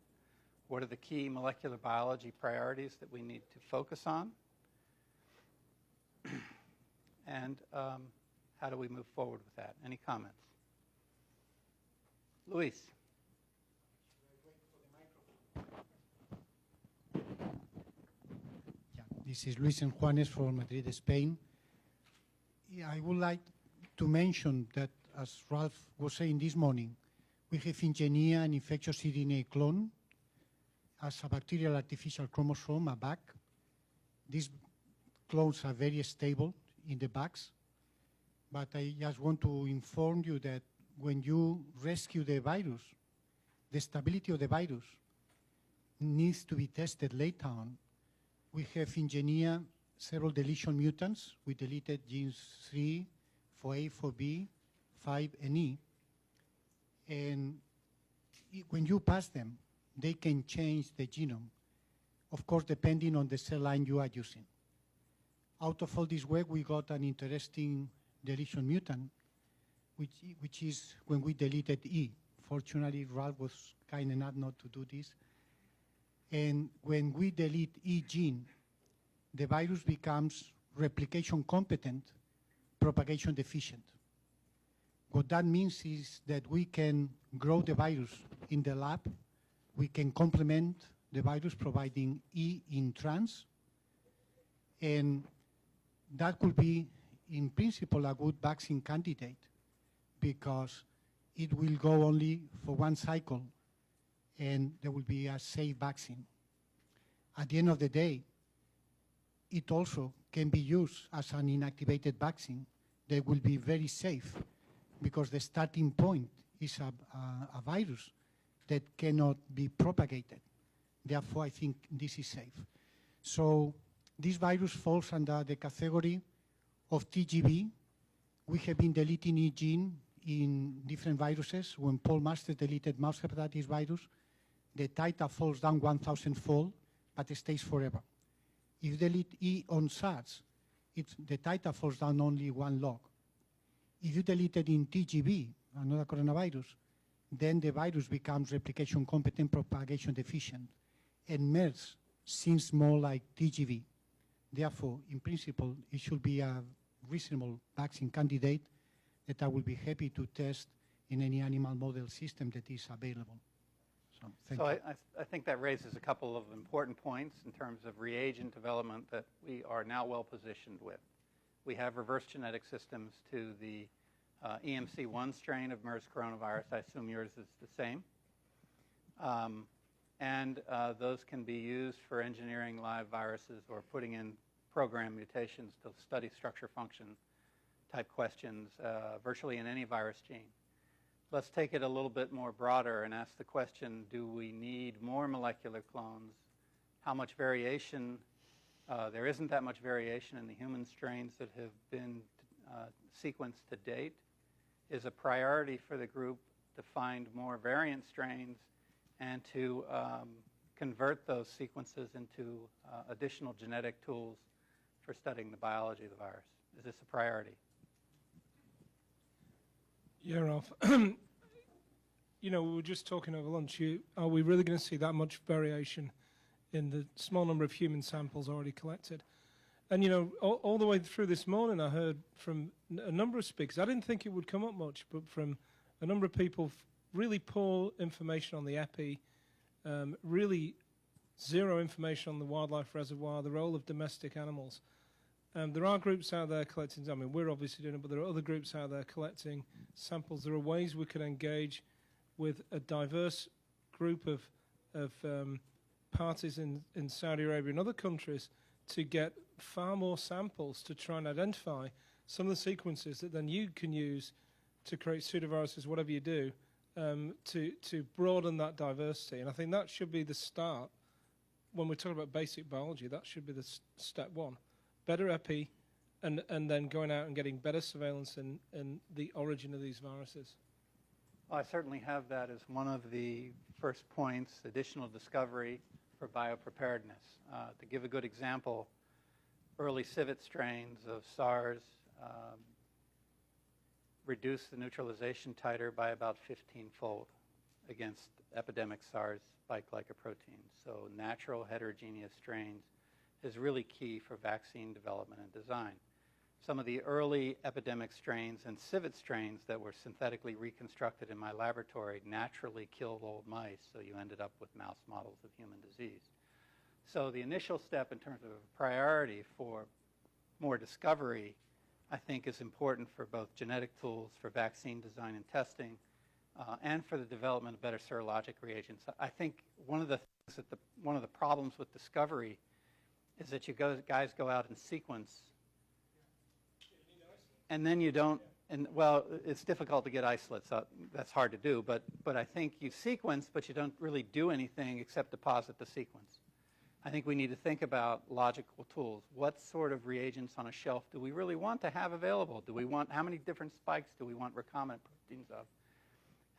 What are the key molecular biology priorities that we need to focus on? And how do we move forward with that? Any comments? Luis. This is Luis Juanes from Madrid, Spain. Yeah, I would like to mention that, as Ralph was saying this morning, we have engineered an infectious DNA clone as a bacterial artificial chromosome, a BAC. These clones are very stable in the BACs, but I just want to inform you that when you rescue the virus, the stability of the virus needs to be tested later on. We have engineered several deletion mutants. We deleted genes 3, 4A, 4B, 5, and E. And when you pass them, they can change the genome, of course, depending on the cell line you are using. Out of all this work, we got an interesting deletion mutant, which is when we deleted E. Fortunately, Ralph was kind enough not to do this. And when we delete E gene, the virus becomes replication competent, propagation deficient. What that means is that we can grow the virus in the lab, we can complement the virus providing E in trans, and that could be, in principle, a good vaccine candidate because it will go only for one cycle and there will be a safe vaccine. At the end of the day, it also can be used as an inactivated vaccine that will be very safe because the starting point is a virus that cannot be propagated. Therefore, I think this is safe. So this virus falls under the category of TGV. We have been deleting E gene in different viruses. When Paul Masters deleted mouse hepatitis virus, the titer falls down 1,000-fold, but it stays forever. If you delete E on SARS, the titer falls down only 1 log. If you delete it in TGV, another coronavirus, then the virus becomes replication competent, propagation deficient. And MERS seems more like TGV. Therefore, in principle, it should be a reasonable vaccine candidate that I will be happy to test in any animal model system that is available. So, thank you. I think that raises a couple of important points in terms of reagent development that we are now well positioned with. We have reverse genetic systems to the EMC1 strain of MERS coronavirus. I assume yours is the same. And those can be used for engineering live viruses or putting in program mutations to study structure function type questions virtually in any virus gene. Let's take it a little bit more broader and ask the question, do we need more molecular clones? How much variation? There isn't that much variation in the human strains that have been sequenced to date. Is a priority for the group to find more variant strains and to convert those sequences into additional genetic tools for studying the biology of the virus? Is this a priority? Yeah, Ralph. You know, we were just talking over lunch. Are we really going to see that much variation in the small number of human samples already collected? And, you know, all the way through this morning, I heard from a number of speakers. I didn't think it would come up much, but from a number of people, really poor information on the epi, really zero information on the wildlife reservoir, the role of domestic animals. There are groups out there collecting, I mean, we're obviously doing it, but there are other groups out there collecting samples. There are ways we can engage with a diverse group of parties in Saudi Arabia and other countries to get far more samples to try and identify some of the sequences that then you can use to create pseudoviruses, whatever you do, to broaden that diversity. And I think that should be the start. When we're talking about basic biology, that should be the step one. Better epi, and then going out and getting better surveillance in the origin of these viruses. Well, I certainly have that as one of the first points, additional discovery for biopreparedness. To give a good example, early civet strains of SARS reduced the neutralization titer by about 15-fold against epidemic SARS spike glycoproteins. So natural heterogeneous strains is really key for vaccine development and design. Some of the early epidemic strains and civet strains that were synthetically reconstructed in my laboratory naturally killed old mice, so you ended up with mouse models of human disease. So the initial step in terms of a priority for more discovery, I think, is important for both genetic tools, for vaccine design and testing, and for the development of better serologic reagents. I think one of the things that one of the problems with discovery is that you guys go out and sequence, and then you don't. And well, it's difficult to get isolates. That's hard to do. But I think you sequence, but you don't really do anything except deposit the sequence. I think we need to think about logical tools. What sort of reagents on a shelf do we really want to have available? Do we want, how many different spikes do we want recombinant proteins of?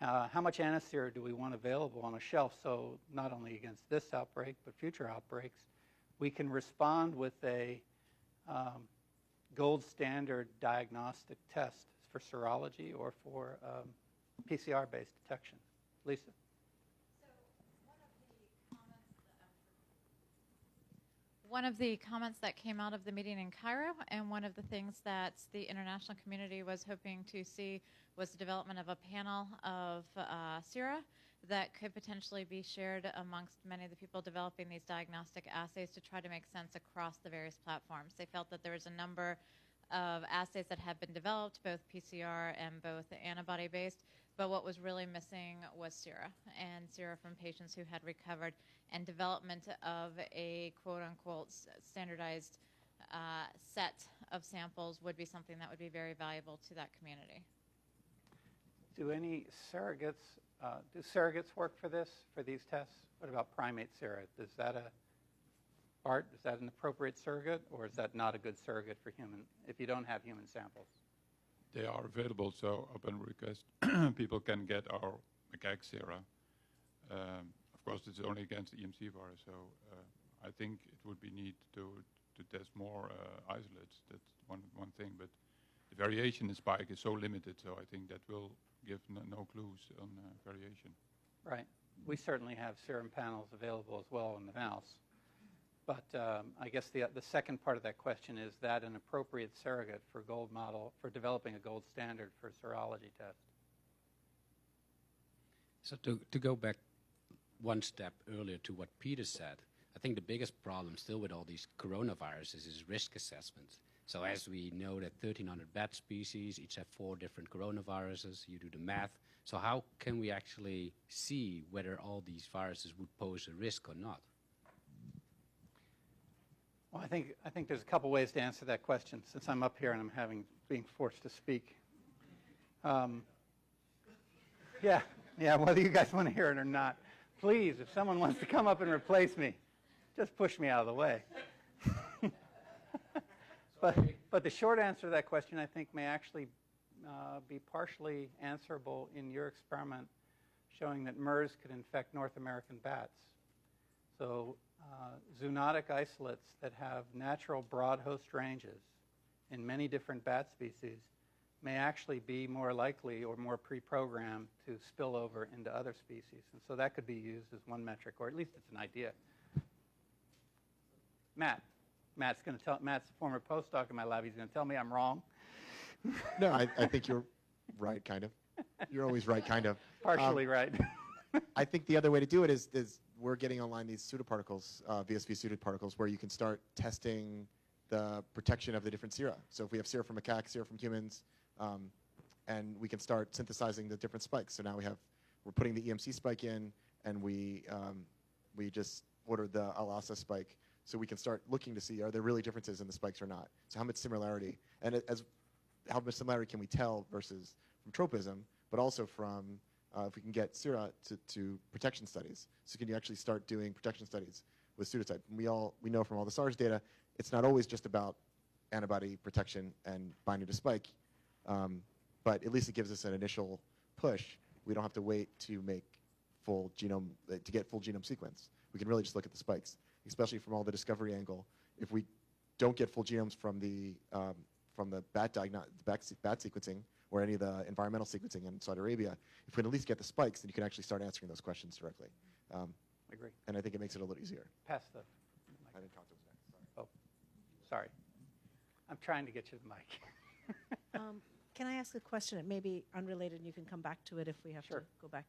How much antisera do we want available on a shelf so not only against this outbreak but future outbreaks, we can respond with a gold standard diagnostic test for serology or for PCR-based detection. Lisa? One of the comments that came out of the meeting in Cairo, and one of the things that the international community was hoping to see, was the development of a panel of sera that could potentially be shared amongst many of the people developing these diagnostic assays to try to make sense across the various platforms. They felt that there was a number of assays that had been developed, both PCR and both antibody-based, but what was really missing was sera, and sera from patients who had recovered, and development of a quote-unquote standardized set of samples would be something that would be very valuable to that community. Do any surrogates, do surrogates work for this, for these tests? What about primate sera? Is that is that an appropriate surrogate, or is that not a good surrogate for human, if you don't have human samples? They are available, so upon request, people can get our macaque sera. Of course, it's only against the EMC virus, so I think it would be neat to test more isolates. That's one thing, but the variation in spike is so limited, so I think that will give no clues on variation. Right. We certainly have serum panels available as well in the mouse. But I guess the second part of that question is that an appropriate surrogate for gold model, for developing a gold standard for serology test? So to go back one step earlier to what Peter said, I think the biggest problem still with all these coronaviruses is risk assessment. So as we know that 1,300 bat species each have 4 different coronaviruses, you do the math. So how can we actually see whether all these viruses would pose a risk or not? Well, I think there's a couple ways to answer that question since I'm up here and I'm being forced to speak. Yeah, whether you guys want to hear it or not. Please, if someone wants to come up and replace me, just push me out of the way. But the short answer to that question, I think, may actually be partially answerable in your experiment showing that MERS could infect North American bats. So zoonotic isolates that have natural broad host ranges in many different bat species may actually be more likely or more pre-programmed to spill over into other species. And so that could be used as one metric, or at least it's an idea. Matt's a former postdoc in my lab. He's going to tell me I'm wrong. No, I think you're right, kind of. You're always right, kind of. Partially right. I think the other way to do it is we're getting online these pseudoparticles, VSV pseudoparticles, where you can start testing the protection of the different sera. So if we have sera from macaques, sera from humans, and we can start synthesizing the different spikes. So now we're putting the EMC spike in, and we just ordered the Al-Asa spike, so we can start looking to see, are there really differences in the spikes or not? So how much similarity, and how much similarity can we tell versus from tropism, but also from if we can get sera to protection studies. So can you actually start doing protection studies with pseudotype? And we know from all the SARS data, it's not always just about antibody protection and binding to spike, but at least it gives us an initial push. We don't have to wait to make to get full genome sequence. We can really just look at the spikes, especially from all the discovery angle. If we don't get full genomes from the bat sequencing or any of the environmental sequencing in Saudi Arabia, if we can at least get the spikes, then you can actually start answering those questions directly. I agree. And I think it makes it a little easier. Pass the mic. I didn't talk to him next. Sorry. Oh, sorry. I'm trying to get you the mic. Can I ask a question? It may be unrelated, and you can come back to it if we have to go back.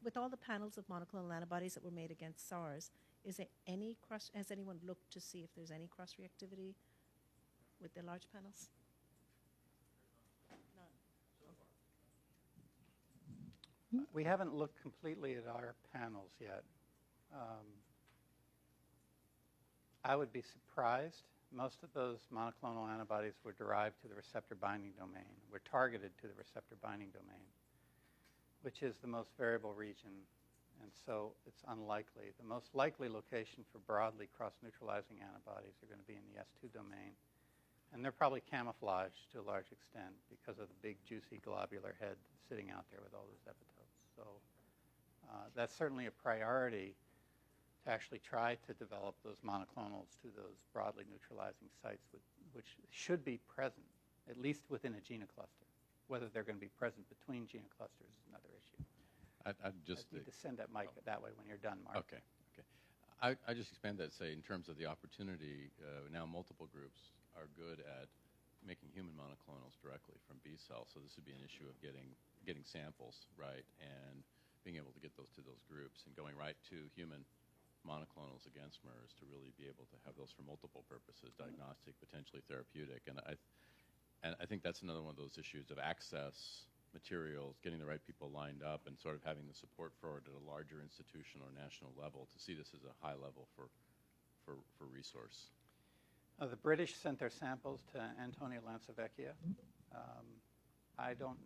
With all the panels of monoclonal antibodies that were made against SARS, is there any has anyone looked to see if there's any cross-reactivity with the large panels? None. We haven't looked completely at our panels yet. I would be surprised. Most of those monoclonal antibodies were derived to the receptor binding domain, were targeted to the receptor binding domain, which is the most variable region, and so it's unlikely. The most likely location for broadly cross-neutralizing antibodies are going to be in the S2 domain, And they're probably camouflaged to a large extent because of the big, juicy, globular head sitting out there with all those epitopes. So that's certainly a priority to actually try to develop those monoclonals to those broadly neutralizing sites, which should be present, at least within a genocluster. Whether they're going to be present between genoclusters is another issue. I'd just need to send that mic that way when you're done, Mark. Okay. I just expand that, say, in terms of the opportunity, now multiple groups are good at making human monoclonals directly from B cells. So this would be an issue of getting samples, right, and being able to get those to those groups and going right to human monoclonals against MERS to really be able to have those for multiple purposes, diagnostic, potentially therapeutic. And I think that's another one of those issues of access, materials, getting the right people lined up, and sort of having the support for it at a larger institutional or national level to see this as a high level for resource. The British sent their samples to Antonio Lancevecchia. I don't,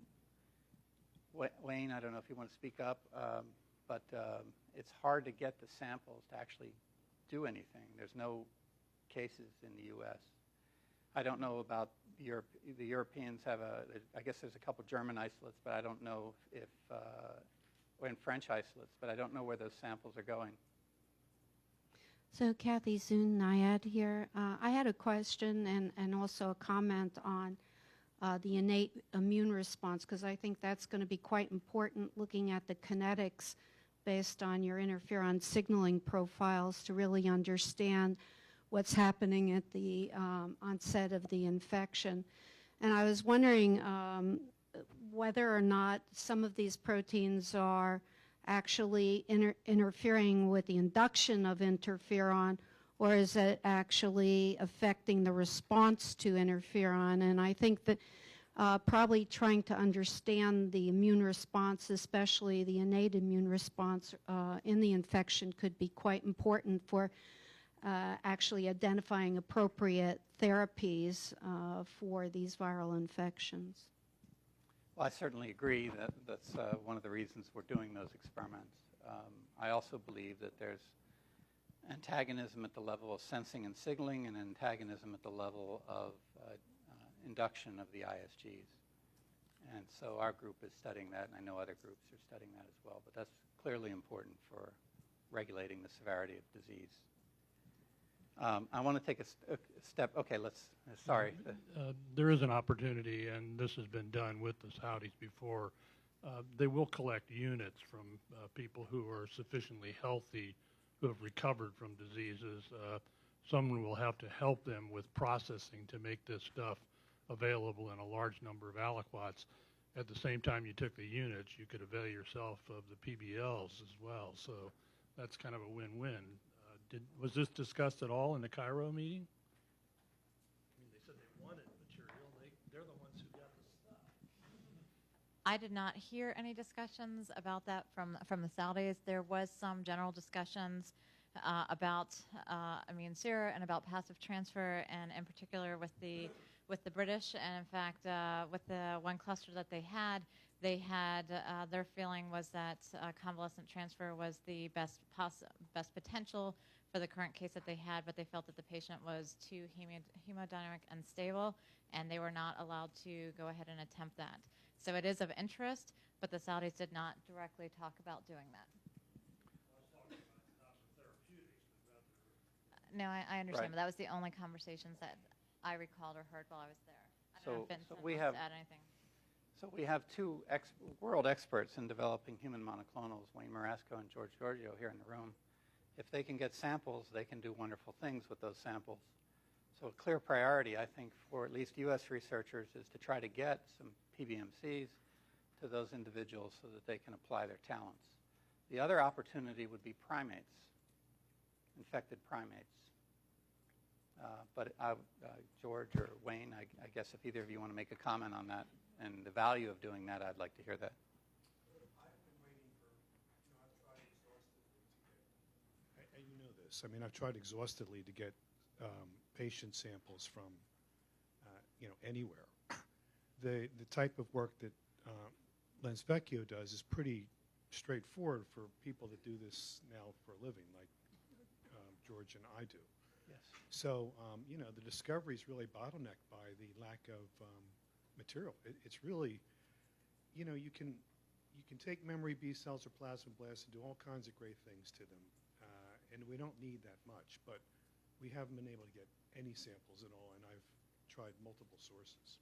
Wayne, I don't know if you want to speak up, but it's hard to get the samples to actually do anything. There's no cases in the U.S. I don't know about the Europeans have I guess there's a couple German isolates, but I don't know if, and French isolates, but I don't know where those samples are going. So Kathy Zun, NIAID here. I had a question and also a comment on the innate immune response, because I think that's going to be quite important, looking at the kinetics based on your interferon signaling profiles to really understand what's happening at the onset of the infection. And I was wondering whether or not some of these proteins are actually interfering with the induction of interferon, or is it actually affecting the response to interferon? And I think that probably trying to understand the immune response, especially the innate immune response in the infection, could be quite important for actually identifying appropriate therapies for these viral infections. Well, I certainly agree that that's one of the reasons we're doing those experiments. I also believe that there's antagonism at the level of sensing and signaling and antagonism at the level of induction of the ISGs. And so our group is studying that, and I know other groups are studying that as well, but that's clearly important for regulating the severity of disease. I want to take a step. Okay, sorry. There is an opportunity, and this has been done with the Saudis before. They will collect units from people who are sufficiently healthy, who have recovered from diseases. Someone will have to help them with processing to make this stuff available in a large number of aliquots. At the same time you took the units, you could avail yourself of the PBLs as well. So that's kind of a win-win. Was this discussed at all in the Cairo meeting? I mean, they said they wanted material. They're the ones who got the stuff. I did not hear any discussions about that from the Saudis. There was some general discussions about immune sera and about passive transfer, and in particular with the British. And in fact, with the one cluster that they had their feeling was that convalescent transfer was the best potential for the current case that they had, but they felt that the patient was too hemodynamic unstable, and they were not allowed to go ahead and attempt that. So it is of interest, but the Saudis did not directly talk about doing that. No, I understand, Right. but that was the only conversations that I recalled or heard while I was there. I don't know if Vincent so we wants have to add anything. So we have two world experts in developing human monoclonals, Wayne Marasco and George Giorgio, here in the room. If they can get samples, they can do wonderful things with those samples. So a clear priority, I think, for at least U.S. researchers is to try to get some PBMCs to those individuals so that they can apply their talents. The other opportunity would be primates, infected primates. But George or Wayne, I guess if either of you want to make a comment on that and the value of doing that, I'd like to hear that. You know this. I mean, I've tried exhaustively to get patient samples from, anywhere. The type of work that Lancevecchio does is pretty straightforward for people that do this now for a living, like George and I do. Yes. So, the discovery is really bottlenecked by the lack of material. It's really, you can take memory B cells or plasmablasts and do all kinds of great things to them, and we don't need that much, but we haven't been able to get any samples at all, and I've tried multiple sources.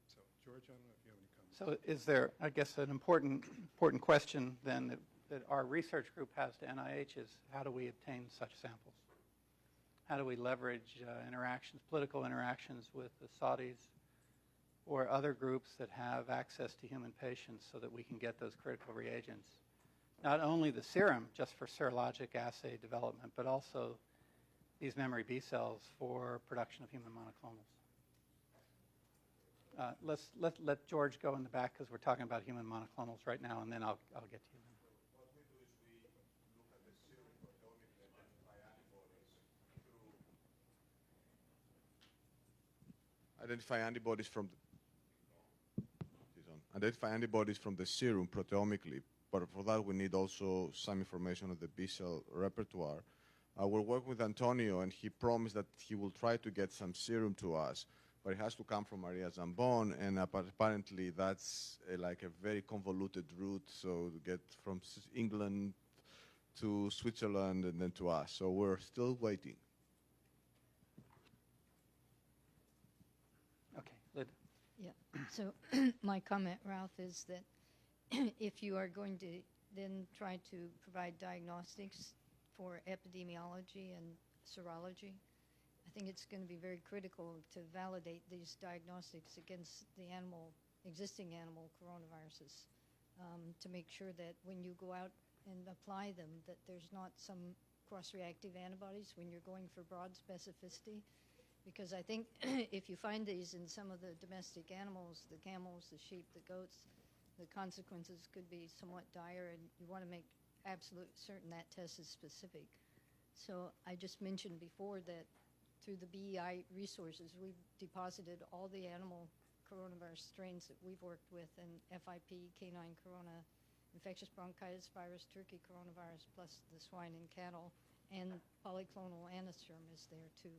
So, George, I don't know if you have any comments. So is there, I guess, an important question then that our research group has to NIH is how do we obtain such samples? How do we leverage political interactions with the Saudis or other groups that have access to human patients so that we can get those critical reagents? Not only the serum, just for serologic assay development, but also these memory B cells for production of human monoclonals. Let George go in the back because we're talking about human monoclonals right now, and then I'll get to you. Identify antibodies from the serum proteomically, but for that we need also some information on the B cell repertoire. We're working with Antonio, and he promised that he will try to get some serum to us, but it has to come from Maria Zambon, and apparently that's like a very convoluted route, so to get from England to Switzerland and then to us. So we're still waiting. Okay, Lyd. Yeah. So my comment, Ralph, is that if you are going to then try to provide diagnostics for epidemiology and serology, I think it's going to be very critical to validate these diagnostics against the existing animal coronaviruses, to make sure that when you go out and apply them, that there's not some cross-reactive antibodies when you're going for broad specificity. Because I think if you find these in some of the domestic animals, the camels, the sheep, the goats, the consequences could be somewhat dire, and you want to make absolute certain that test is specific. So I just mentioned before that through the BEI resources, we've deposited all the animal coronavirus strains that we've worked with, and FIP, canine corona, infectious bronchitis virus, turkey coronavirus, plus the swine and cattle, and polyclonal aniserum is there too.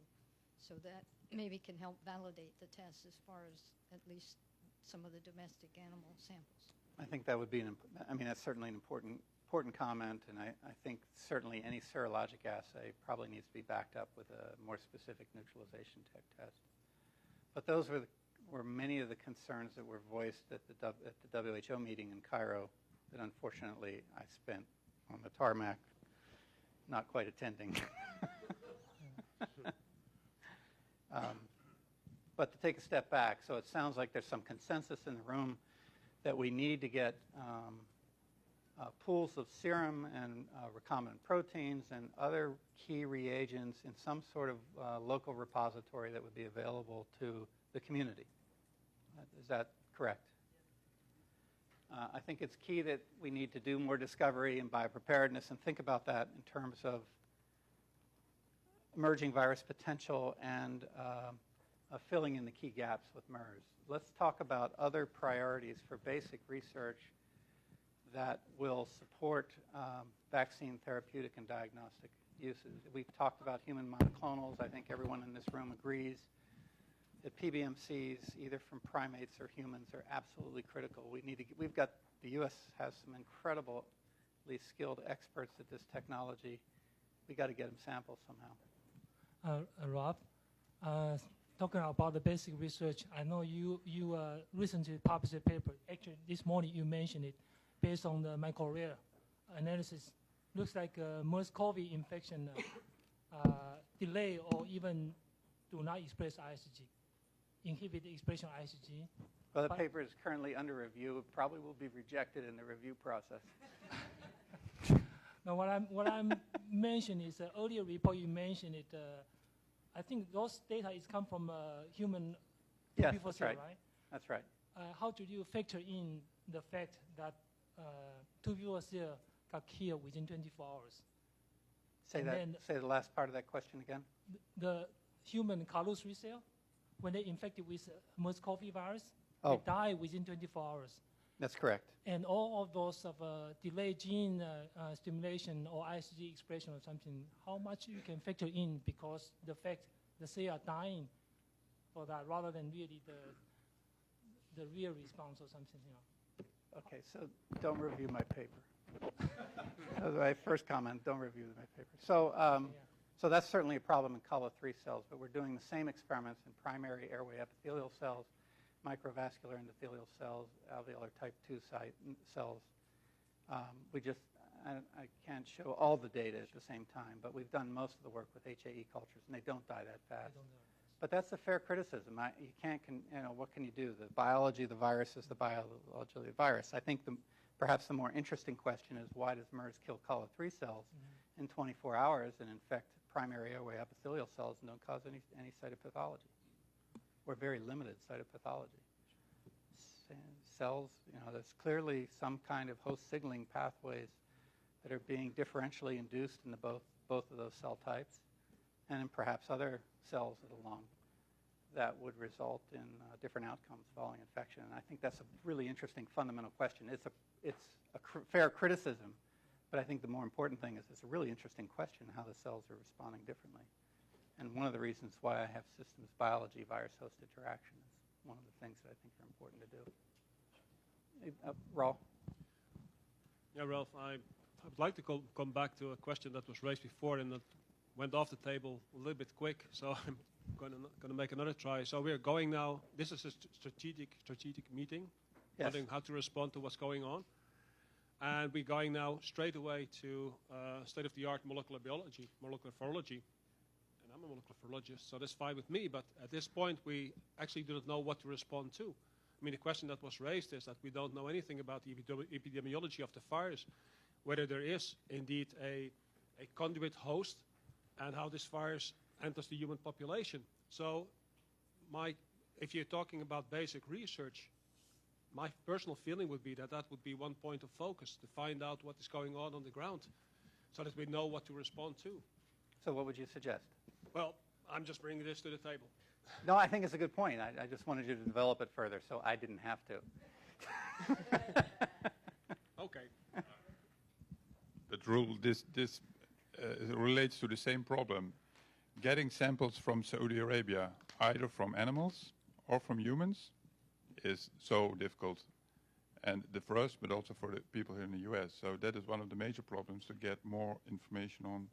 So that maybe can help validate the test as far as at least some of the domestic animal samples. I think that would be that's certainly an important comment, and I think certainly any serologic assay probably needs to be backed up with a more specific neutralization test. But those were many of the concerns that were voiced at the WHO meeting in Cairo that unfortunately I spent on the tarmac, not quite attending. But to take a step back, so it sounds like there's some consensus in the room that we need to get pools of serum and recombinant proteins and other key reagents in some sort of local repository that would be available to the community. Is that correct? I think it's key that we need to do more discovery and biopreparedness and think about that in terms of emerging virus potential and filling in the key gaps with MERS. Let's talk about other priorities for basic research that will support vaccine therapeutic and diagnostic uses. We've talked about human monoclonals. I think everyone in this room agrees that PBMCs, either from primates or humans, are absolutely critical. The U.S. has some incredibly skilled experts at this technology. We got to get them samples somehow. Rob, talking about the basic research, I know you recently published a paper. Actually, this morning you mentioned it, based on the microarray analysis. Looks like MERS-CoV infection delay or even do not express IgG, inhibit the expression of IgG. Well, the paper is currently under review. It probably will be rejected in the review process. Now, what I'm mentioning is earlier report you mentioned it. I think those data is come from human. Yes, that's right. That's right. How do you factor in the fact that tubular cell got killed within 24 hours? Say the last part of that question again. The human Carlos cell, when they infected with MERS-CoV virus, they die within 24 hours. That's correct. And all of those of delayed gene stimulation or IgG expression or something, how much you can factor in because the fact the cell are dying for that rather than really the real response or something, you know. Okay, so don't review my paper. That was my first comment, don't review my paper. So, so that's certainly a problem in COLO3 cells, but we're doing the same experiments in primary airway epithelial cells, microvascular endothelial cells, alveolar type 2 cells. I can't show all the data at the same time, but we've done most of the work with HAE cultures, and they don't die that fast. But that's a fair criticism. You can't, what can you do? The biology of the virus is the biology of the virus. I think perhaps the more interesting question is why does MERS kill COLO3 cells in 24 hours and infect primary airway epithelial cells and don't cause any cytopathology, or very limited cytopathology? Cells, there's clearly some kind of host signaling pathways that are being differentially induced in both of those cell types, and in perhaps other cells of the lung that would result in different outcomes following infection. And I think that's a really interesting fundamental question. It's a fair criticism, but I think the more important thing is it's a really interesting question how the cells are responding differently. And one of the reasons why I have systems biology virus-host interaction is one of the things that I think are important to do. Rolf? Yeah, Ralph, I would like to come back to a question that was raised before and that went off the table a little bit quick, so I'm going to make another try. So we're going now, this is a strategic meeting, Yes. wondering how to respond to what's going on. And we're going now straight away to state-of-the-art molecular biology, molecular virology. And I'm a molecular virologist, so that's fine with me, but at this point we actually do not know what to respond to. I mean, the question that was raised is that we don't know anything about the epidemiology of the virus, whether there is indeed a conduit host and how this virus enters the human population. So if you're talking about basic research, my personal feeling would be that that would be one point of focus, to find out what is going on the ground so that we know what to respond to. So what would you suggest? Well, I'm just bringing this to the table. No, I think it's a good point. I just wanted you to develop it further, so I didn't have to. Okay. That rule, this relates to the same problem. Getting samples from Saudi Arabia, either from animals or from humans, is so difficult. And for us, but also for the people here in the US. So that is one of the major problems, to get more information on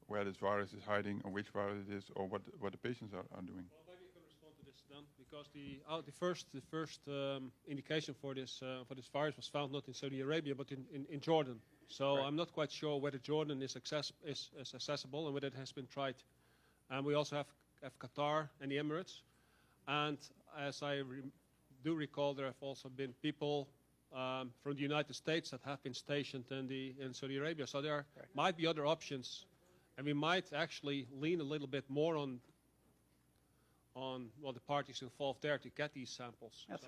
where this virus is hiding, or which virus it is, or what the patients are doing. Well, maybe you can respond to this then, because the first indication for this virus was found not in Saudi Arabia, but in Jordan. So I'm not quite sure whether Jordan is accessible and whether it has been tried. And we also have Qatar and the Emirates. And as I do recall, there have also been people from the United States that have been stationed in Saudi Arabia. So there might be other options. And we might actually lean a little bit more on the parties involved there to get these samples. That's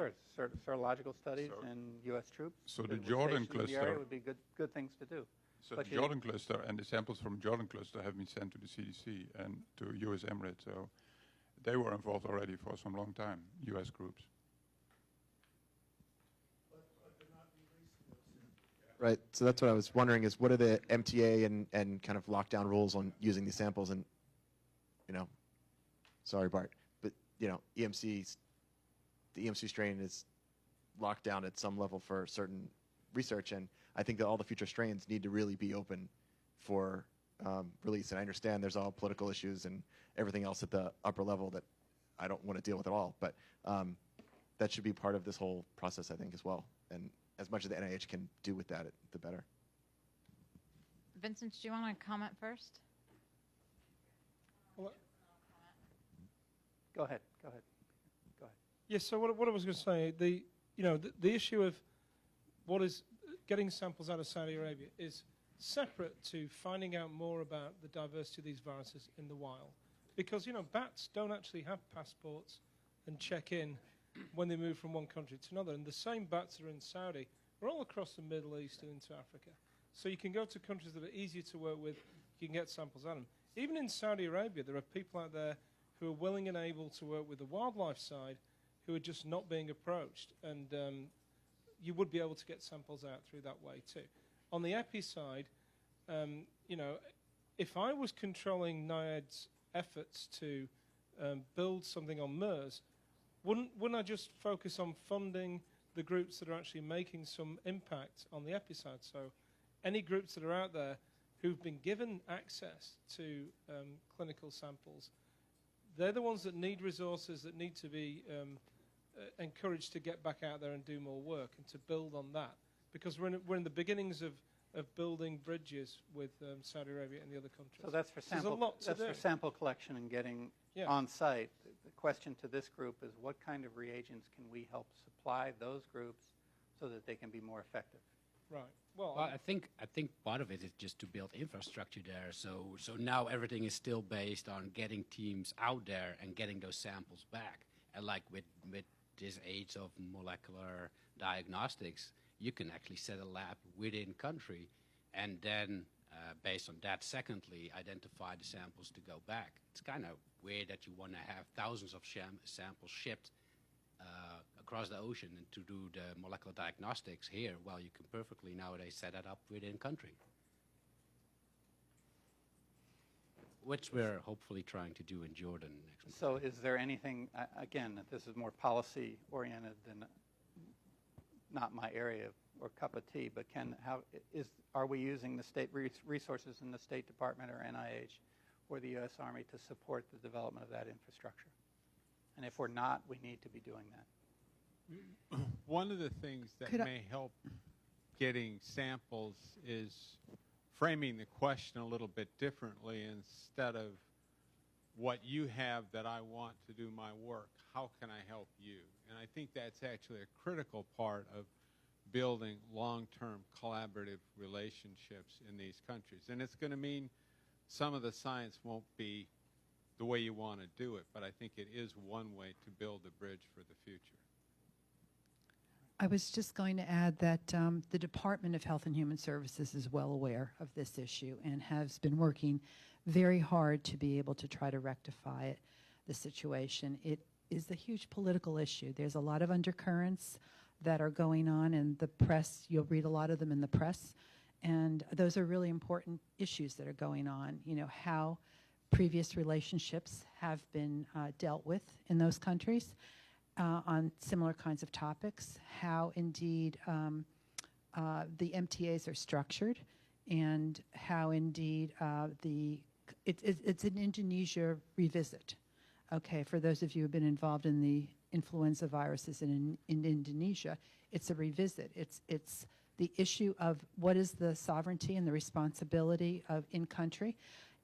serological studies and U.S. troops. So the Jordan cluster would be good things to do. So the Jordan cluster and the samples from Jordan cluster have been sent to the CDC and to U.S. Emirates. So they were involved already for some long time, U.S. groups. Right. So that's what I was wondering is what are the MTA and kind of lockdown rules on using these samples? And, sorry, Bart, but, the EMC strain is locked down at some level for certain research. And I think that all the future strains need to really be open for release. And I understand there's all political issues and everything else at the upper level that I don't want to deal with at all. But that should be part of this whole process, I think, as well. And as much as the NIH can do with that, the better. Vincent, do you want to comment first? Well, Go ahead. yes. So what I was going to say, the issue of what is getting samples out of Saudi Arabia is separate to finding out more about the diversity of these viruses in the wild, because bats don't actually have passports and check in when they move from one country to another. And the same bats that are in Saudi are all across the Middle East and into Africa. So you can go to countries that are easier to work with, you can get samples out of them. Even in Saudi Arabia, there are people out there who are willing and able to work with the wildlife side who are just not being approached. And you would be able to get samples out through that way too. On the epi side, you know, if I was controlling NIAID's efforts to build something on MERS, wouldn't I just focus on funding the groups that are actually making some impact on the epi side? So any groups that are out there who've been given access to clinical samples, they're the ones that need resources, that need to be encouraged to get back out there and do more work and to build on that. Because we're in the beginnings of building bridges with Saudi Arabia and the other countries. So that's for There's a sample, lot to that's do. for sample collection and getting on site. The question to this group is, what kind of reagents can we help supply those groups so that they can be more effective? Right. Well, I think part of it is just to build infrastructure there. So now everything is still based on getting teams out there and getting those samples back. And like with this age of molecular diagnostics, you can actually set a lab within country, and then based on that, secondly, identify the samples to go back. It's kind of weird that you want to have thousands of samples shipped across the ocean and to do the molecular diagnostics here, while you can perfectly nowadays set that up within country, which we're hopefully trying to do in Jordan next month. So is there anything, again, this is more policy oriented than not my area or cup of tea, but are we using the state resources in the State Department or NIH or the U.S. Army to support the development of that infrastructure? And if we're not, we need to be doing that. One of the things that may help getting samples is framing the question a little bit differently. Instead of what you have that I want to do my work, how can I help you? And I think that's actually a critical part of building long-term collaborative relationships in these countries. And it's going to mean some of the science won't be the way you want to do it, but I think it is one way to build a bridge for the future. I was just going to add that the Department of Health and Human Services is well aware of this issue and has been working very hard to be able to try to rectify the situation. It is a huge political issue. There's a lot of undercurrents that are going on in the press. You'll read a lot of them in the press. And those are really important issues that are going on. You know, how previous relationships have been dealt with in those countries on similar kinds of topics, how indeed the MTAs are structured, and how indeed it's an Indonesia revisit. Okay, for those of you who have been involved in the influenza viruses in Indonesia, it's a revisit. It's the issue of what is the sovereignty and the responsibility of in-country,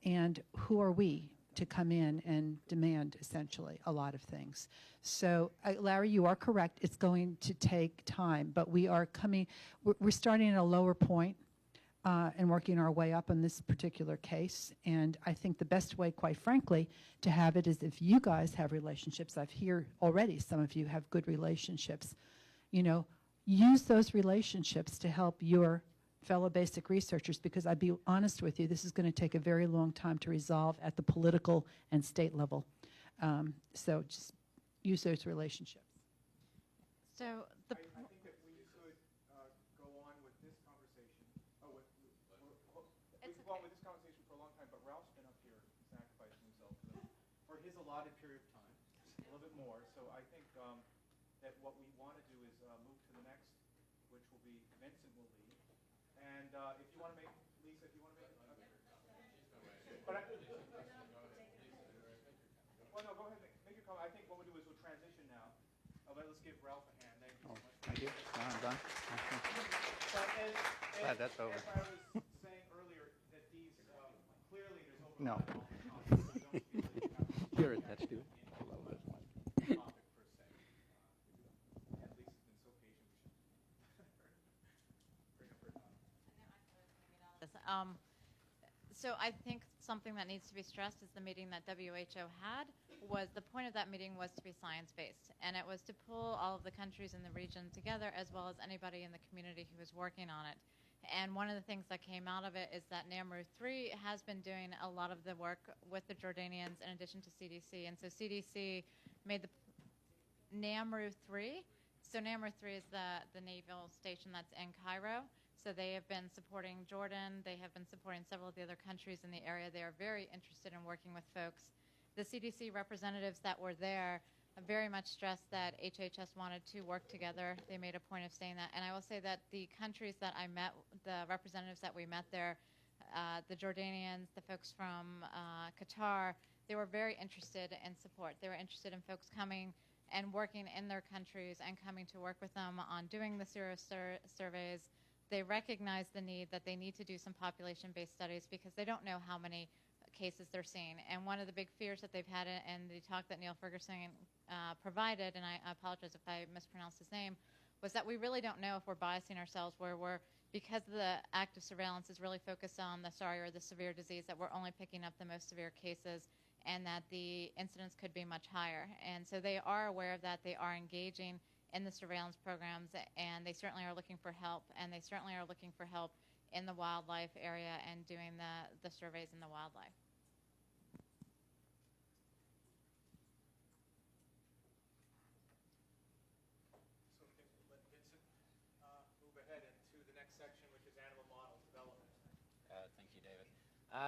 and who are we to come in and demand, essentially, a lot of things. So, Larry, you are correct. It's going to take time, but we're starting at a lower point and working our way up on this particular case. And I think the best way, quite frankly, to have it is if you guys have relationships. I've heard already some of you have good relationships. You know, use those relationships to help your fellow basic researchers, because I'd be honest with you, this is going to take a very long time to resolve at the political and state level. So just use those relationships. So the I think that we could go on with this conversation. We've gone with this conversation for a long time, but Ralph's been up here sacrificing himself for his allotted period of time, a little bit more. So I think that what we want to do is move to the next, which will be Vincent will lead. And if you want to make, Lisa, if you want to make it. Well, no, go ahead, make your comment. I think what we'll do is we'll transition now. Let's give Ralph a hand. Thank you so much. Thank you. I'm done. Glad that's over. As I was saying earlier, that these clearly there's No. Here, that's due. So I think something that needs to be stressed is the meeting that WHO had was, the point of that meeting was to be science-based, and it was to pull all of the countries in the region together, as well as anybody in the community who was working on it. And one of the things that came out of it is that NAMRU 3 has been doing a lot of the work with the Jordanians in addition to CDC. And so CDC made the NAMRU 3 So NAMR-3 is the naval station that's in Cairo. So they have been supporting Jordan. They have been supporting several of the other countries in the area. They are very interested in working with folks. The CDC representatives that were there very much stressed that HHS wanted to work together. They made a point of saying that. And I will say that the countries that I met, the representatives that we met there, the Jordanians, the folks from Qatar, they were very interested in support. They were interested in folks coming and working in their countries and coming to work with them on doing the surveys. They recognize the need that they need to do some population-based studies because they don't know how many cases they're seeing. And one of the big fears that they've had in the talk that Neil Ferguson provided, and I apologize if I mispronounced his name, was that we really don't know if we're biasing ourselves where we're, because the active surveillance is really focused on the SARI or the severe disease, that we're only picking up the most severe cases and that the incidence could be much higher. And so they are aware of that. They are engaging in the surveillance programs, and they certainly are looking for help, and they certainly are looking for help in the wildlife area and doing the surveys in the wildlife. So we can let Vincent move ahead into the next section, which is animal model development. Thank you, David.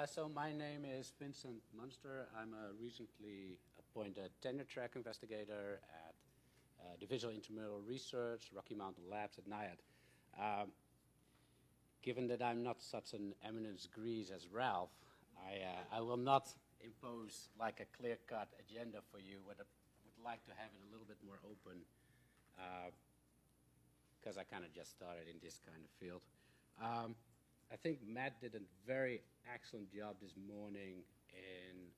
So my name is Vincent Munster. I'm a recently appointed tenure track investigator at Division of Intramural Research, Rocky Mountain Labs at NIAID. Given that I'm not such an eminence grise as Ralph, I will not impose like a clear-cut agenda for you. Would like to have it a little bit more open because I kind of just started in this kind of field. I think Matt did a very excellent job this morning in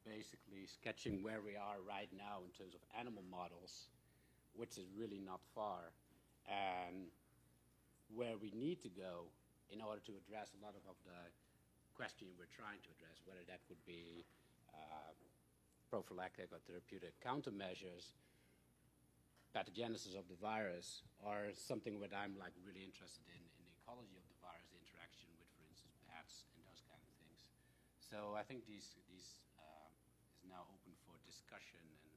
basically sketching where we are right now in terms of animal models, which is really not far, and where we need to go in order to address a lot of the questions we're trying to address, whether that would be prophylactic or therapeutic countermeasures, pathogenesis of the virus, or something that I'm like really interested in the ecology of the virus, the interaction with, for instance, bats and those kind of things. So I think these is now open for discussion, and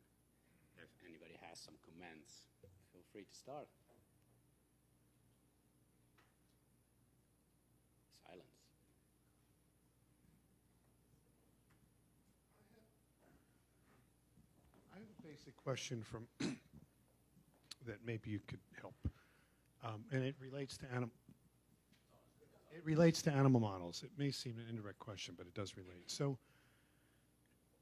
if anybody has some comments, feel free to start. Silence. I have a basic question from that maybe you could help, and it relates to animal models. It may seem an indirect question, but it does relate. So,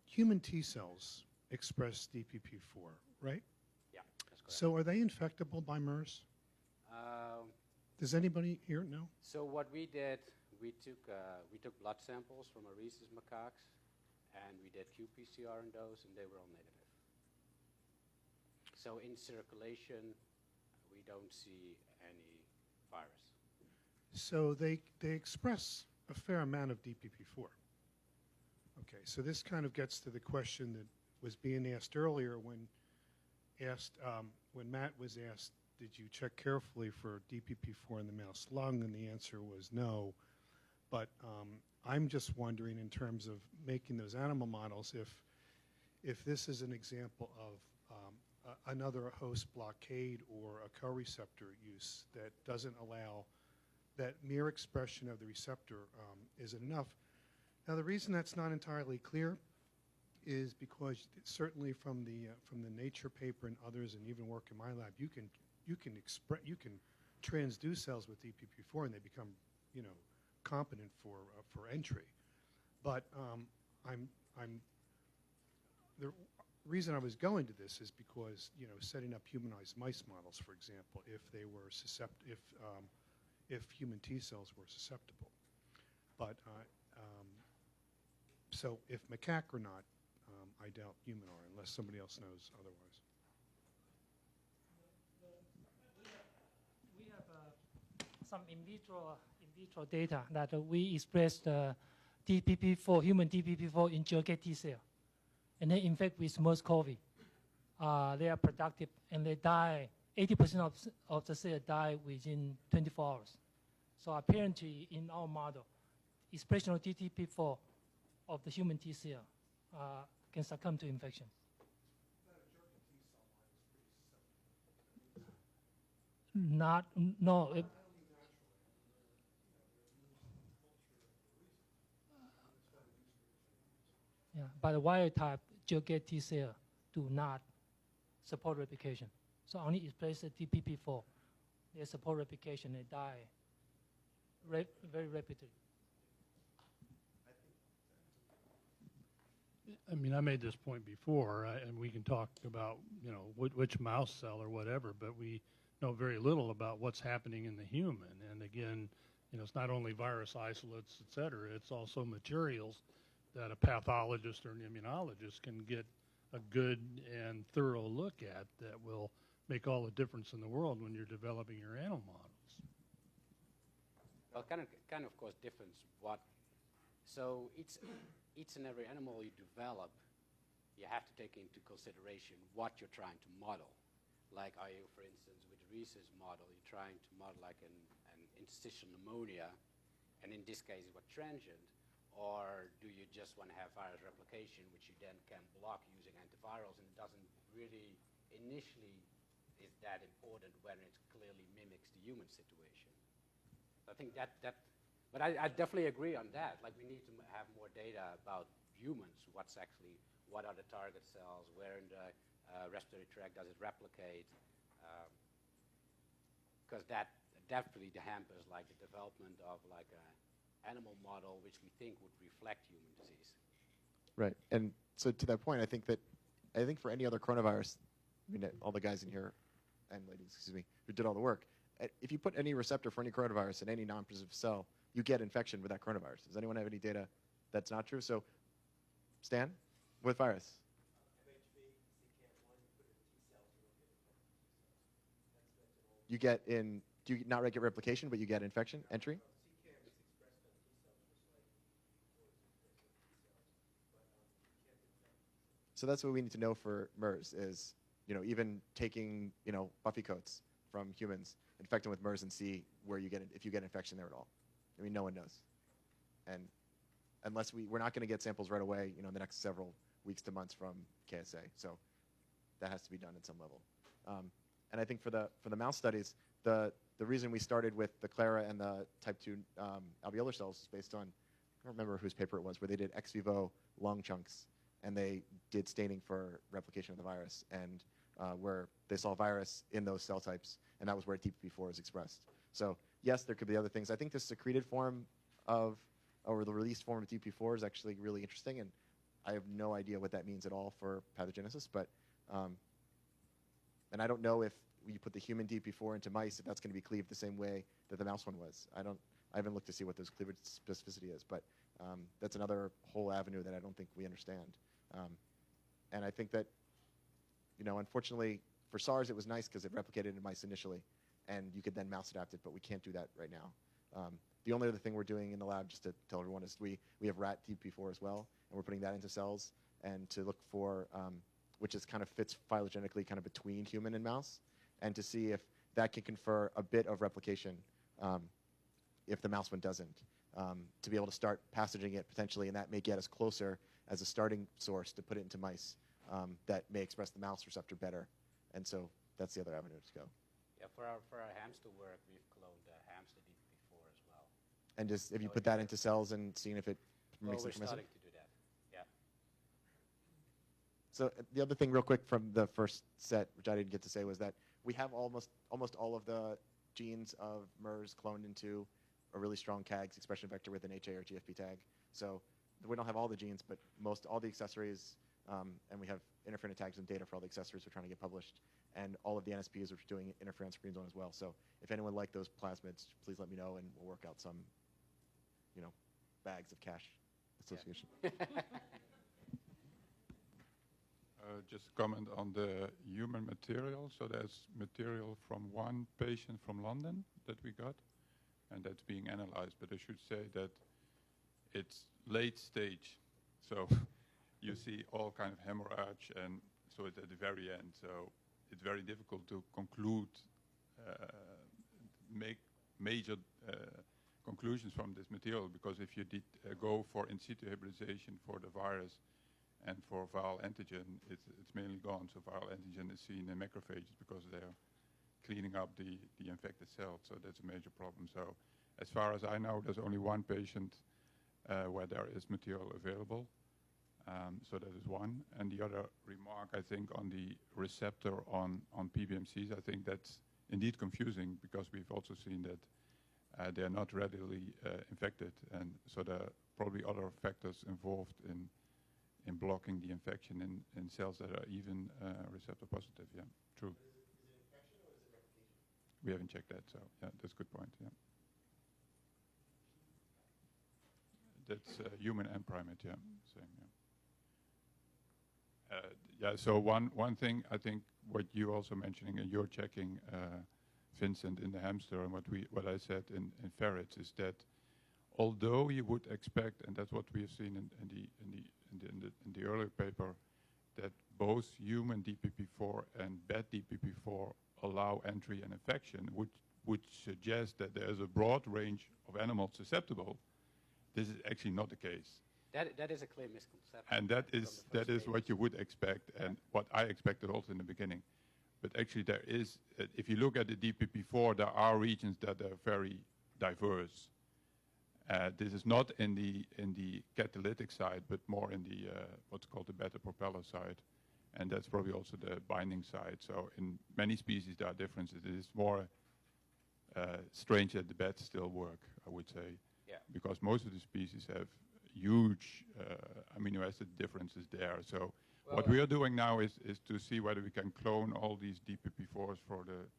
human T cells express DPP4, right? Yeah, that's correct. So, are they infectable by MERS? Does anybody here know? So what we did, we took blood samples from a rhesus macaques, and we did qPCR on those, and they were all negative. So in circulation, we don't see any virus. So they express a fair amount of DPP4. Okay, so this kind of gets to the question that was being asked earlier when Matt was asked, did you check carefully for DPP4 in the mouse lung? And the answer was no. But I'm just wondering, in terms of making those animal models, if this is an example of another host blockade or a co-receptor use that doesn't allow that mere expression of the receptor is enough. Now, the reason that's not entirely clear is because certainly from the Nature paper and others, and even work in my lab, you can transduce cells with DPP4 and they become, competent for entry. But the reason I was going to this is because setting up humanized mice models, for example, if they were if human T cells were susceptible. But so if macaque or not, I doubt human are, unless somebody else knows otherwise. We have some in vitro data that we express the DPP4, human DPP4 in Jurkat T cell. And then infect with MERS-CoV. They are productive and they die, 80% of the cell die within 24 hours. So apparently in our model, expression of DPP4 of the human T cell can succumb to infection. not, no. Yeah, but the wild type J-gate T cell do not support replication. So only express the DPP4. They support replication, they die very rapidly. I mean, I made this point before, and we can talk about, you know, which mouse cell or whatever, but we know very little about what's happening in the human. And again, you know, it's not only virus isolates, et cetera, it's also materials that a pathologist or an immunologist can get a good and thorough look at that will make all the difference in the world when you're developing your animal models. Well, kind of course, difference what. So each and every animal you develop, you have to take into consideration what you're trying to model. Like are you, for instance, with the rhesus model, you're trying to model like an interstitial pneumonia, and in this case it was transient, or do you just want to have virus replication, which you then can block using antivirals, and it doesn't really initially is that important when it clearly mimics the human situation. I think but I definitely agree on that. Like we need to have more data about humans, what are the target cells, where in the respiratory tract does it replicate, because that definitely hampers like the development of like an animal model which we think would reflect human disease. Right, and so to that point, I think for any other coronavirus, I mean, all the guys in here and ladies, excuse me, who did all the work, if you put any receptor for any coronavirus in any non-primitive cell, you get infection with that coronavirus. Does anyone have any data that's not true? So, Stan, with virus? You get in, do you not get replication, but you get infection, entry? So that's what we need to know for MERS is, you know, even taking, you know, buffy coats from humans, infect them with MERS and see where you get it, if you get infection there at all. I mean, no one knows. And unless we're not going to get samples right away, you know, in the next several weeks to months from KSA. So that has to be done at some level. And I think for the mouse studies, the reason we started with the Clara and the type 2 alveolar cells is based on, I don't remember whose paper it was, where they did ex vivo lung chunks and they did staining for replication of the virus, and where they saw virus in those cell types, and that was where DPP4 is expressed. So yes, there could be other things. I think the secreted form or the released form of DPP4 is actually really interesting, and I have no idea what that means at all for pathogenesis, but, and I don't know if you put the human DP4 into mice, if that's going to be cleaved the same way that the mouse one was. I haven't looked to see what those cleavage specificity is, but that's another whole avenue that I don't think we understand. And I think that, you know, unfortunately, for SARS, it was nice because it replicated in mice initially, and you could then mouse adapt it, but we can't do that right now. The only other thing we're doing in the lab, just to tell everyone, is we have rat DP4 as well, and we're putting that into cells, and to look for, which is kind of fits phylogenetically kind of between human and mouse, and to see if that can confer a bit of replication if the mouse one doesn't, to be able to start passaging it potentially, and that may get us closer as a starting source to put it into mice that may express the mouse receptor better. And so that's the other avenue to go. Yeah, for our hamster work, we've cloned hamster DPP4 as well. And just if you put that into cells and seeing if it makes it permissive? We're starting to do that, yeah. So the other thing real quick from the first set, which I didn't get to say, was that we have almost all of the genes of MERS cloned into a really strong CAGs expression vector with an HA or GFP tag. So we don't have all the genes, but all the accessories, and we have interferon tags and data for all the accessories we're trying to get published, and all of the NSPs which are doing interferon screens on as well. So if anyone liked those plasmids, please let me know, and we'll work out some, you know, bags of cash association. Yeah. Just comment on the human material. So there's material from one patient from London that we got, and that's being analyzed. But I should say that it's late stage. So you see all kind of hemorrhage, and so it's at the very end. So it's very difficult to conclude, make major conclusions from this material, because if you did go for in situ hybridization for the virus and for viral antigen, it's mainly gone. So viral antigen is seen in macrophages because cleaning up the infected cells. So that's a major problem. So as far as I know, there's only one patient where there is material available. So that is one. And the other remark, I think, on the receptor on PBMCs, I think that's indeed confusing because we've also seen that they are not readily infected. And so there are probably other factors involved in blocking the infection in cells that are even receptor positive. Yeah, true. Is it infection or is it replication? We haven't checked that, so yeah, that's a good point. Yeah. That's human and primate, yeah, same, yeah. So one thing, I think, what you're also mentioning, and you're checking, Vincent, in the hamster, and what I said in ferrets is that although you would expect, and that's what we have seen in the earlier paper, that both human DPP4 and bat DPP4 allow entry and infection, would suggest that there is a broad range of animals susceptible. This is actually not the case. That is a clear misconception. And that is what you would expect, and what I expected also in the beginning. But actually there is, if you look at the DPP4, there are regions that are very diverse. This is not in the catalytic side, but more in the what's called the beta propeller side. And that's probably also the binding side. So in many species there are differences. It is more strange that the bats still work, I would say. Yeah. Because most of the species have huge amino acid differences there. So what we are doing now is to see whether we can clone all these DPP4s for the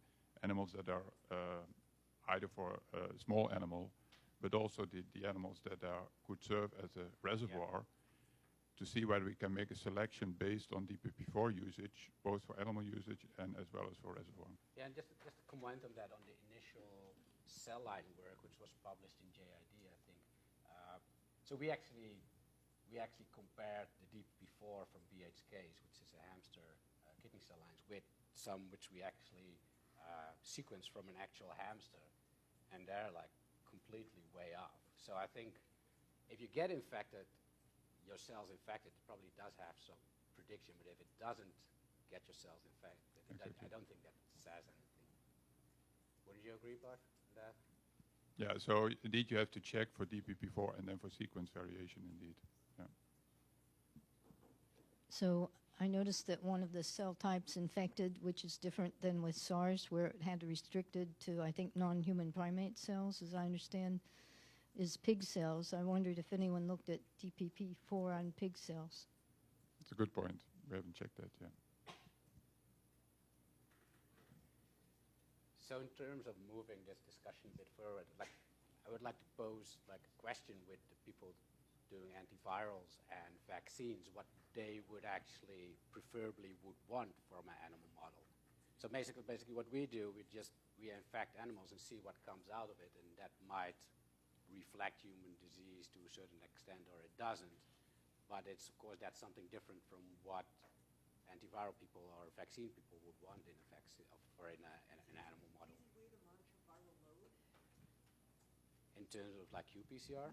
animals that are either for a small animal, but also the animals that could serve as a reservoir, to see whether we can make a selection based on DPP4 usage, both for animal usage and as well as for reservoir. Yeah, and just to comment on that, on the initial cell line work, which was published in JID, I think. So we actually compared the DPP4 from BHKs, which is a hamster kidney cell lines, with some which we actually sequenced from an actual hamster, and they're like completely way off. So I think if you get infected, your cells infected, it probably does have some prediction, but if it doesn't get your cells infected, I don't think that says anything. Wouldn't you agree, Bart, on that? Yeah, so indeed you have to check for DPP4 and then for sequence variation indeed. Yeah. So I noticed that one of the cell types infected, which is different than with SARS, where it had restricted to, I think, non-human primate cells, as I understand, is pig cells. I wondered if anyone looked at DPP4 on pig cells. It's a good point. We haven't checked that yet. So in terms of moving this discussion a bit forward, I would like to pose a question with the people doing antivirals and vaccines, what they would actually preferably would want from an animal model. So basically what we do, we infect animals and see what comes out of it, and that might reflect human disease to a certain extent, or it doesn't. But it's, of course, that's something different from what antiviral people or vaccine people would want in a vaccine or in an animal model. Easy way to monitor viral load? In terms of like qPCR?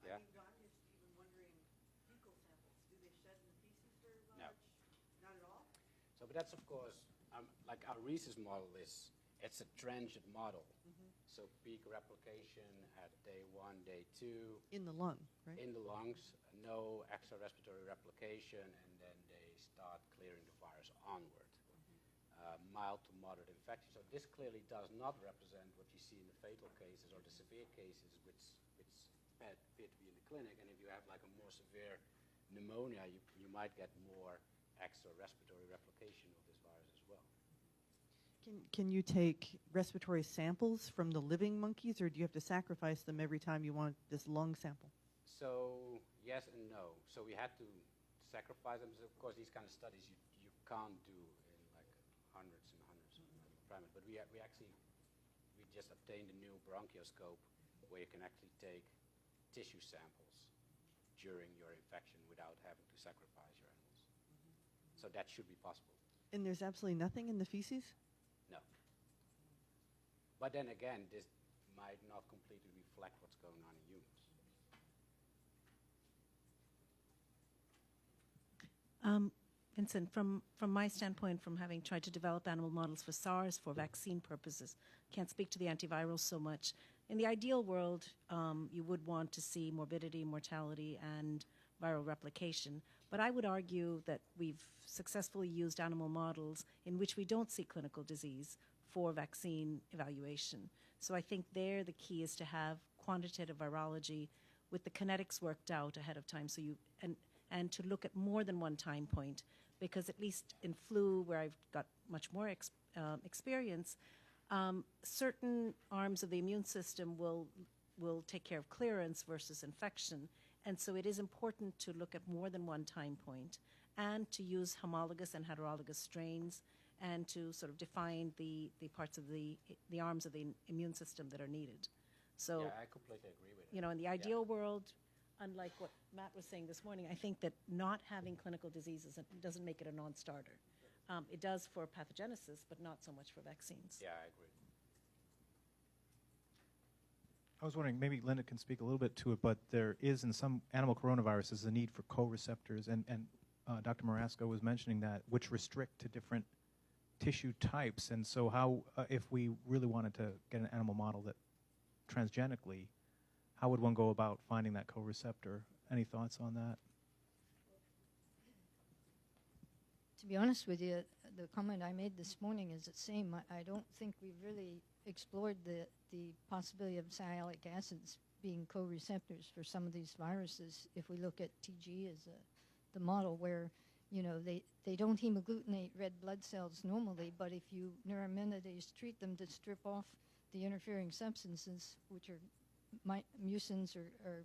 Yeah. I mean, I'm just even wondering, fecal samples, do they shed in the feces very much? No. Not at all? So, but that's, of course, like our rhesus model it's a transient model. So peak replication at day 1, day 2. In the lung, right? In the lungs, no extra respiratory replication, and then they start clearing the virus onward. Mild to moderate infection. So this clearly does not represent what you see in the fatal cases or the severe cases, which appear to be in the clinic. And if you have like a more severe pneumonia, you might get more extra respiratory replication of this virus as well. Can you take respiratory samples from the living monkeys, or do you have to sacrifice them every time you want this lung sample? So yes and no. So we had to sacrifice them. So of course, these kind of studies you can't do in like hundreds and hundreds of primates. But we just obtained a new bronchioscope where you can actually take tissue samples during your infection without having to sacrifice your animals. So that should be possible. And there's absolutely nothing in the feces? No. But then again, this might not completely reflect what's going on in humans. Vincent, from my standpoint, from having tried to develop animal models for SARS for vaccine purposes, can't speak to the antivirals so much. In the ideal world, you would want to see morbidity, mortality, and viral replication. But I would argue that we've successfully used animal models in which we don't see clinical disease for vaccine evaluation. So I think there the key is to have quantitative virology with the kinetics worked out ahead of time, so and to look at more than one time point, because at least in flu, where I've got much more experience, certain arms of the immune system will take care of clearance versus infection. And so it is important to look at more than one time point and to use homologous and heterologous strains and to sort of define the parts of the arms of the immune system that are needed. So, yeah, I completely agree with it. You know, in the ideal world, unlike what Matt was saying this morning, I think that not having clinical diseases doesn't make it a non-starter. It does for pathogenesis, but not so much for vaccines. Yeah, I agree. I was wondering, maybe Linda can speak a little bit to it, but there is in some animal coronaviruses a need for co-receptors, and Dr. Marasco was mentioning that, which restrict to different tissue types. And so how, if we really wanted to get an animal model that transgenically, how would one go about finding that co-receptor? Any thoughts on that? To be honest with you, the comment I made this morning is the same. I don't think we've really explored the possibility of sialic acids being co-receptors for some of these viruses. If we look at TG as the model where, you know, they don't hemagglutinate red blood cells normally, but if you neuraminidase treat them to strip off the interfering substances, which are mucins or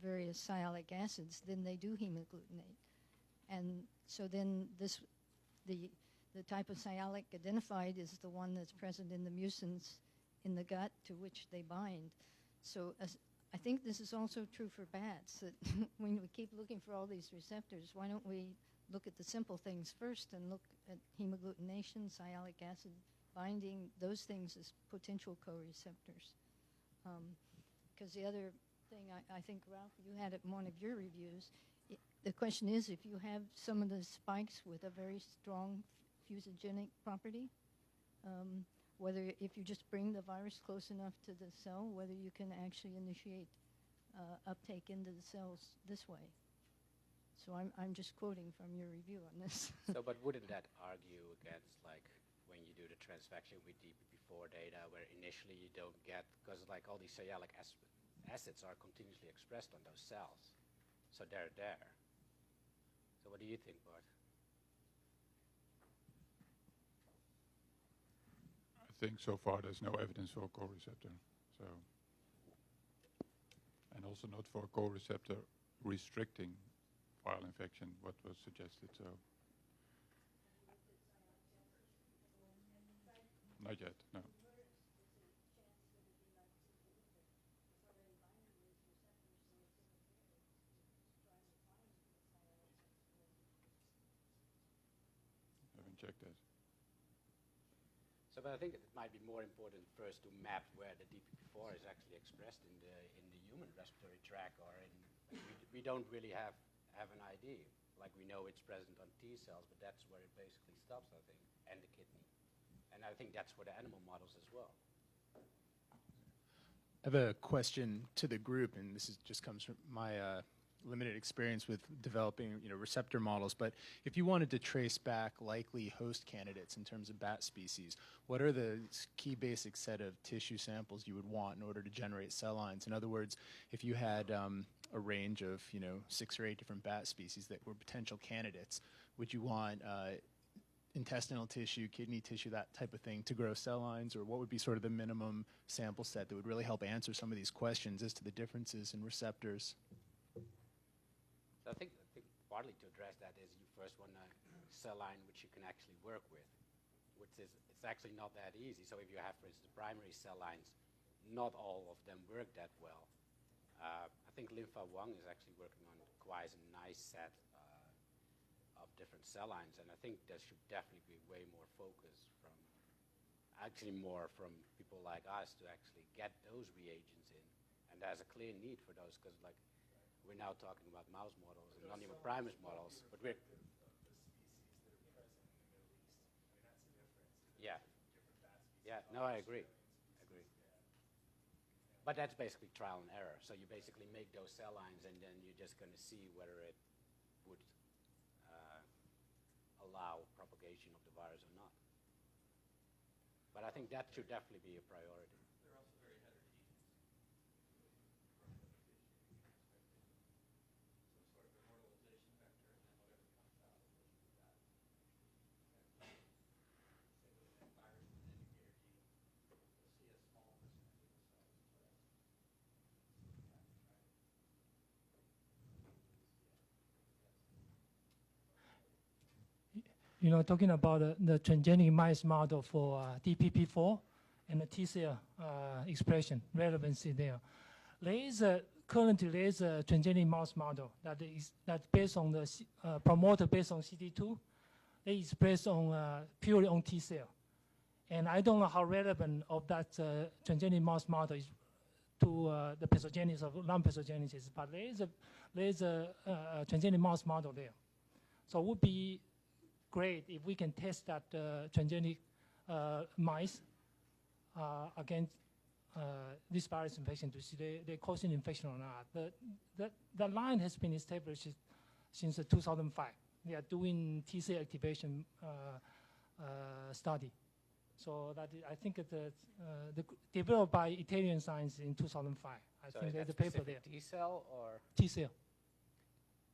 various sialic acids, then they do hemagglutinate. And so then the type of sialic identified is the one that's present in the mucins in the gut to which they bind. So I think this is also true for bats, that when we keep looking for all these receptors, why don't we look at the simple things first and look at hemagglutination, sialic acid binding, those things as potential co-receptors. Because the other thing, I think, Ralph, you had it in one of your reviews, the question is, if you have some of the spikes with a very strong fusogenic property, whether if you just bring the virus close enough to the cell, whether you can actually initiate uptake into the cells this way. So I'm just quoting from your review on this. So, but wouldn't that argue against, like, when you do the transfection with DPP4 data, where initially you don't get, because like all these sialic acids are continuously expressed on those cells, so they're there. So what do you think, Bart? I think so far there's no evidence for a co-receptor. So, and also not for a co-receptor restricting viral infection, what was suggested. So, not yet, no. Haven't checked that. So, but I think it might be more important first to map where the DPP4 is actually expressed in the human respiratory tract, or in we don't really have an idea. Like, we know it's present on T cells, but that's where it basically stops, I think, and the kidney. And I think that's for the animal models as well. I have a question to the group, and this just comes from my limited experience with developing, receptor models. But if you wanted to trace back likely host candidates in terms of bat species, what are the key basic set of tissue samples you would want in order to generate cell lines? In other words, if you had a range of 6 or 8 different bat species that were potential candidates, would you want intestinal tissue, kidney tissue, that type of thing to grow cell lines, or what would be sort of the minimum sample set that would really help answer some of these questions as to the differences in receptors? So I think partly to address that is you first want a cell line which you can actually work with, which is, it's actually not that easy. So if you have, for instance, primary cell lines, not all of them work that well. I think Linfa Wang is actually working on quite a nice set of different cell lines, and I think there should definitely be way more focus from, actually more from people like us to actually get those reagents in. And there's a clear need for those, because like we're now talking about mouse models and non-human primate models, but we're No, I agree. But that's basically trial and error. So you basically make those cell lines, and then you're just going to see whether it would allow propagation of the virus or not. But I think that should definitely be a priority. They're also very heterogeneous. Some sort of immortalization vector, and then whatever comes out will push through that. Say with that virus and indicator gene, you'll see a small percentage of the cells expressed. You know, talking about the transgenic mice model for DPP4 and the T-cell expression relevancy there. Currently there is a transgenic mouse model that's based on the promoter based on CD2. It is based on purely on T-cell. And I don't know how relevant of that transgenic mouse model is to the pathogenesis of non-pathogenesis, but there is a transgenic mouse model there. So it would be great if we can test that transgenic mice against this virus infection to see they're causing infection or not. The line has been established since 2005. They are doing T-cell activation study. So that I think developed by Italian science in 2005. I think there's a paper there. T-cell or? T-cell.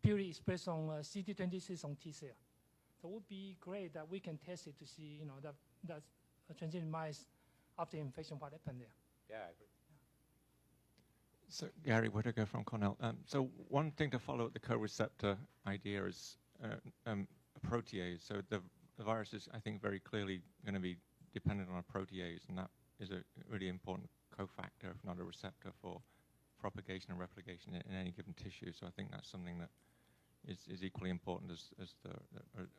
Purely expressed on CD26 on T-cell. So it would be great that we can test it to see, you know, that transgenic mice after infection, what happened there. Yeah, I agree. So Gary Whittaker from Cornell. So one thing to follow up the co-receptor idea is a protease. So the virus is, I think, very clearly going to be dependent on a protease, and that is a really important cofactor, if not a receptor, for propagation and replication in any given tissue. So I think that's something that is equally important as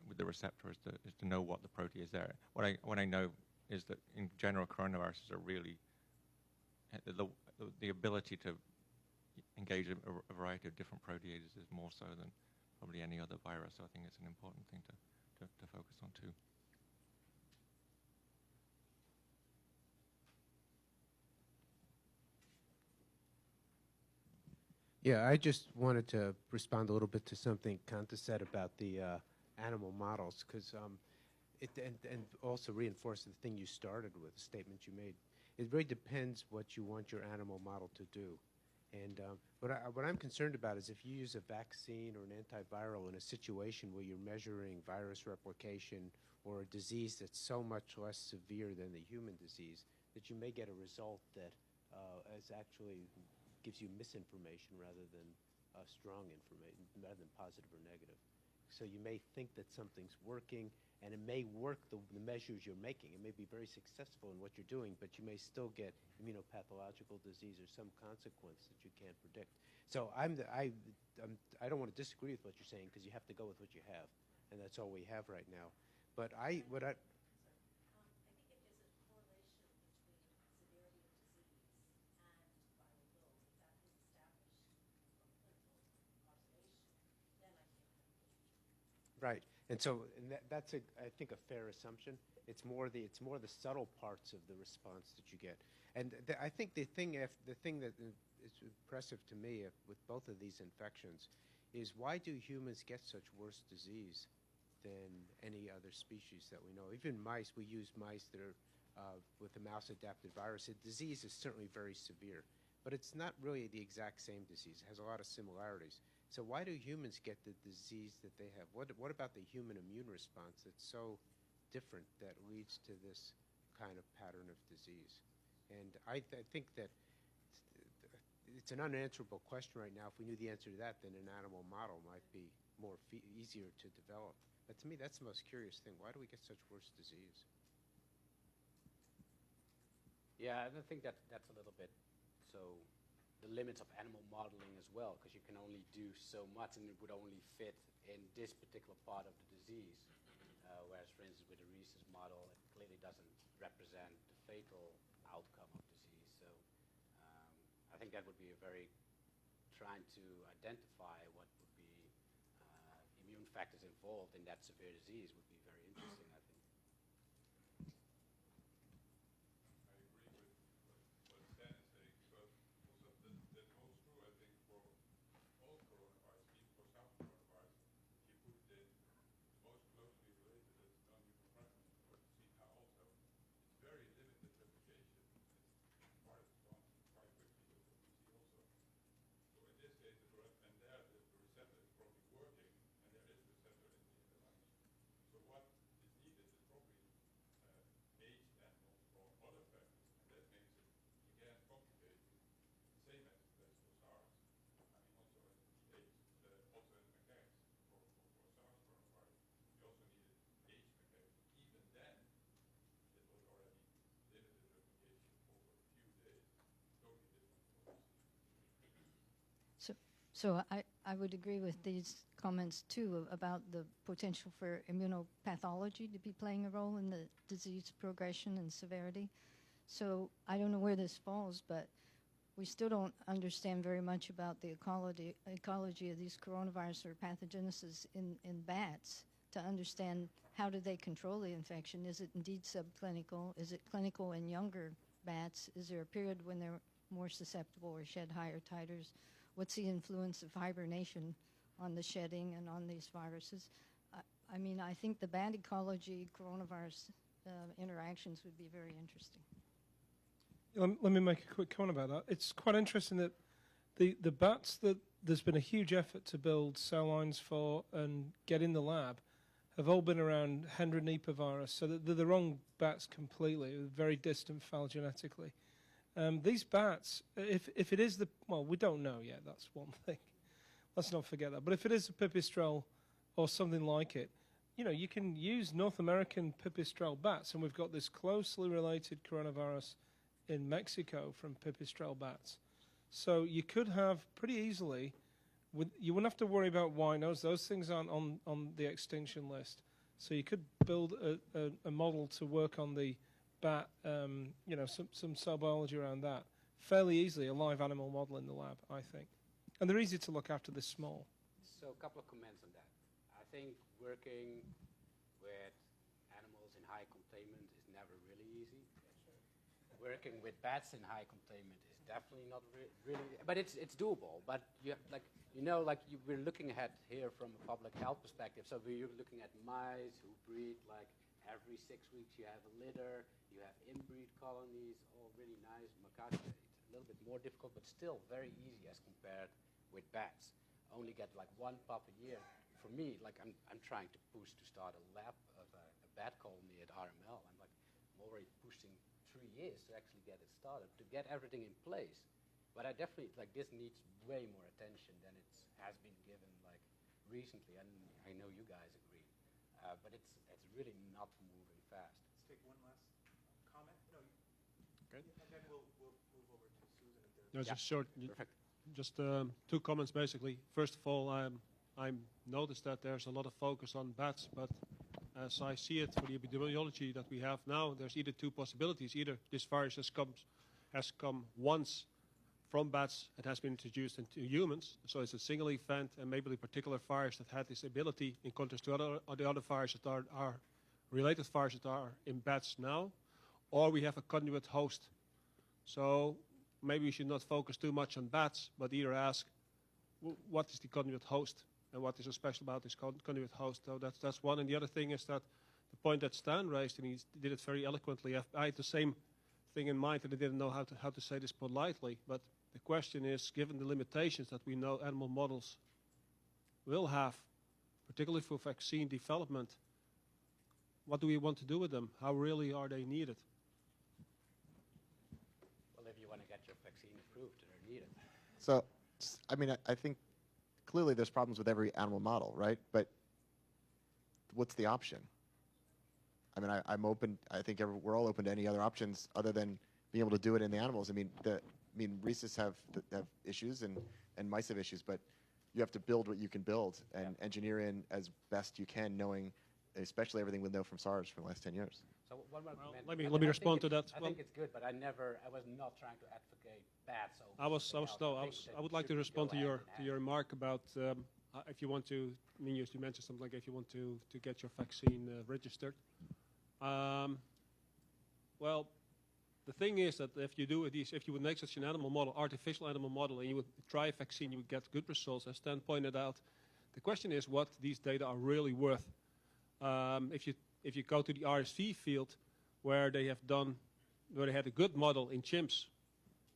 with the receptor is to know what the protease is there. What I know is that in general coronaviruses are really the ability to engage a variety of different proteases is more so than probably any other virus. So I think it's an important thing to focus on too. Yeah, I just wanted to respond a little bit to something Kanta said about the animal models, because and also reinforce the thing you started with, the statement you made. It really depends what you want your animal model to do. And what I'm concerned about is if you use a vaccine or an antiviral in a situation where you're measuring virus replication or a disease that's so much less severe than the human disease, that you may get a result that is actually gives you misinformation rather than strong information, rather than positive or negative. So you may think that something's working, and it may work the measures you're making. It may be very successful in what you're doing, but you may still get immunopathological disease or some consequence that you can't predict. So I don't want to disagree with what you're saying, because you have to go with what you have, and that's all we have right now. But what I Right, and so that's I think a fair assumption. It's more the subtle parts of the response that you get, and I think the thing that is impressive to me with both of these infections is, why do humans get such worse disease than any other species that we know? Even mice, we use mice that are with a mouse-adapted virus. The disease is certainly very severe, but it's not really the exact same disease. It has a lot of similarities. So why do humans get the disease that they have? What about the human immune response that's so different that leads to this kind of pattern of disease? And I think that it's an unanswerable question right now. If we knew the answer to that, then an animal model might be more easier to develop. But to me, that's the most curious thing. Why do we get such worse disease? Yeah, I think that's a little bit so the limits of animal modeling as well, because you can only do so much, and it would only fit in this particular part of the disease. Whereas, for instance, with the rhesus model, it clearly doesn't represent the fatal outcome of disease. So I think that would be a very trying to identify what would be immune factors involved in that severe disease would be very interesting, I think. So I would agree with these comments too about the potential for immunopathology to be playing a role in the disease progression and severity. So I don't know where this falls, but we still don't understand very much about the ecology of these coronavirus or pathogenesis in bats to understand how do they control the infection. Is it indeed subclinical? Is it clinical in younger bats? Is there a period when they're more susceptible or shed higher titers? What's the influence of hibernation on the shedding and on these viruses? I mean, I think the bat ecology coronavirus interactions would be very interesting. Let me make a quick comment about that. It's quite interesting that the bats that there's been a huge effort to build cell lines for and get in the lab have all been around Hendra Nipah virus, so they're the wrong bats completely, very distant phylogenetically. These bats, if it is well, we don't know yet, that's one thing. Let's not forget that. But if it is a pipistrelle or something like it, you can use North American pipistrelle bats, and we've got this closely related coronavirus in Mexico from pipistrelle bats. So you could have pretty easily, you wouldn't have to worry about winos. Those things aren't on the extinction list. So you could build a model to work on the bat, some cell biology around that fairly easily, a live animal model in the lab, I think. And they're easy to look after this small. So a couple of comments on that. I think working with animals in high containment is never really easy. Working with bats in high containment is definitely not really, but it's doable. But we're looking ahead here from a public health perspective. So we're looking at mice who breed like every 6 weeks. You have a litter, you have inbreed colonies, all really nice. Macaque, it's a little bit more difficult, but still very easy as compared with bats. Only get like one pup a year. For me, like I'm trying to push to start a lab of a bat colony at RML. I'm already pushing 3 years to actually get it started, to get everything in place. But I definitely, this needs way more attention than it has been given, recently, and I know you guys agree. But it's really not moving fast. Let's take one last comment. No, okay. And then we'll move over to Susan. No, just short. Just 2 comments, basically. First of all, I noticed that there's a lot of focus on bats, but as I see it, for the epidemiology that we have now, there's either 2 possibilities. Either this virus has come once from bats and has been introduced into humans, so it's a single event, and maybe the particular virus that had this ability, in contrast to the other viruses that are related viruses that are in bats now, or we have a conjugate host. So maybe we should not focus too much on bats, but either ask, what is the conjugate host? And what is so special about this conjugate host? So that's one. And the other thing is that the point that Stan raised, and he did it very eloquently. I had the same thing in mind, and I didn't know how to say this politely. But the question is, given the limitations that we know animal models will have, particularly for vaccine development, what do we want to do with them? How really are they needed? Well, if you want to get your vaccine approved, they're needed. So, I think clearly there's problems with every animal model, right? But what's the option? I'm open. I think we're all open to any other options other than being able to do it in the animals. Rhesus have issues and mice have issues, but you have to build what you can build and engineer in as best you can, knowing especially everything we know from SARS for the last 10 years. So one more comment. Let me respond to that. I think it's good, but I was not trying to advocate bats. I would like to respond to your remark about if you want to. You mentioned something like if you want to get your vaccine registered. Well, the thing is that if you would make such an animal model, artificial animal model, and you would try a vaccine, you would get good results. As Stan pointed out, the question is what these data are really worth. If you go to the RSV field, where they had a good model in chimps,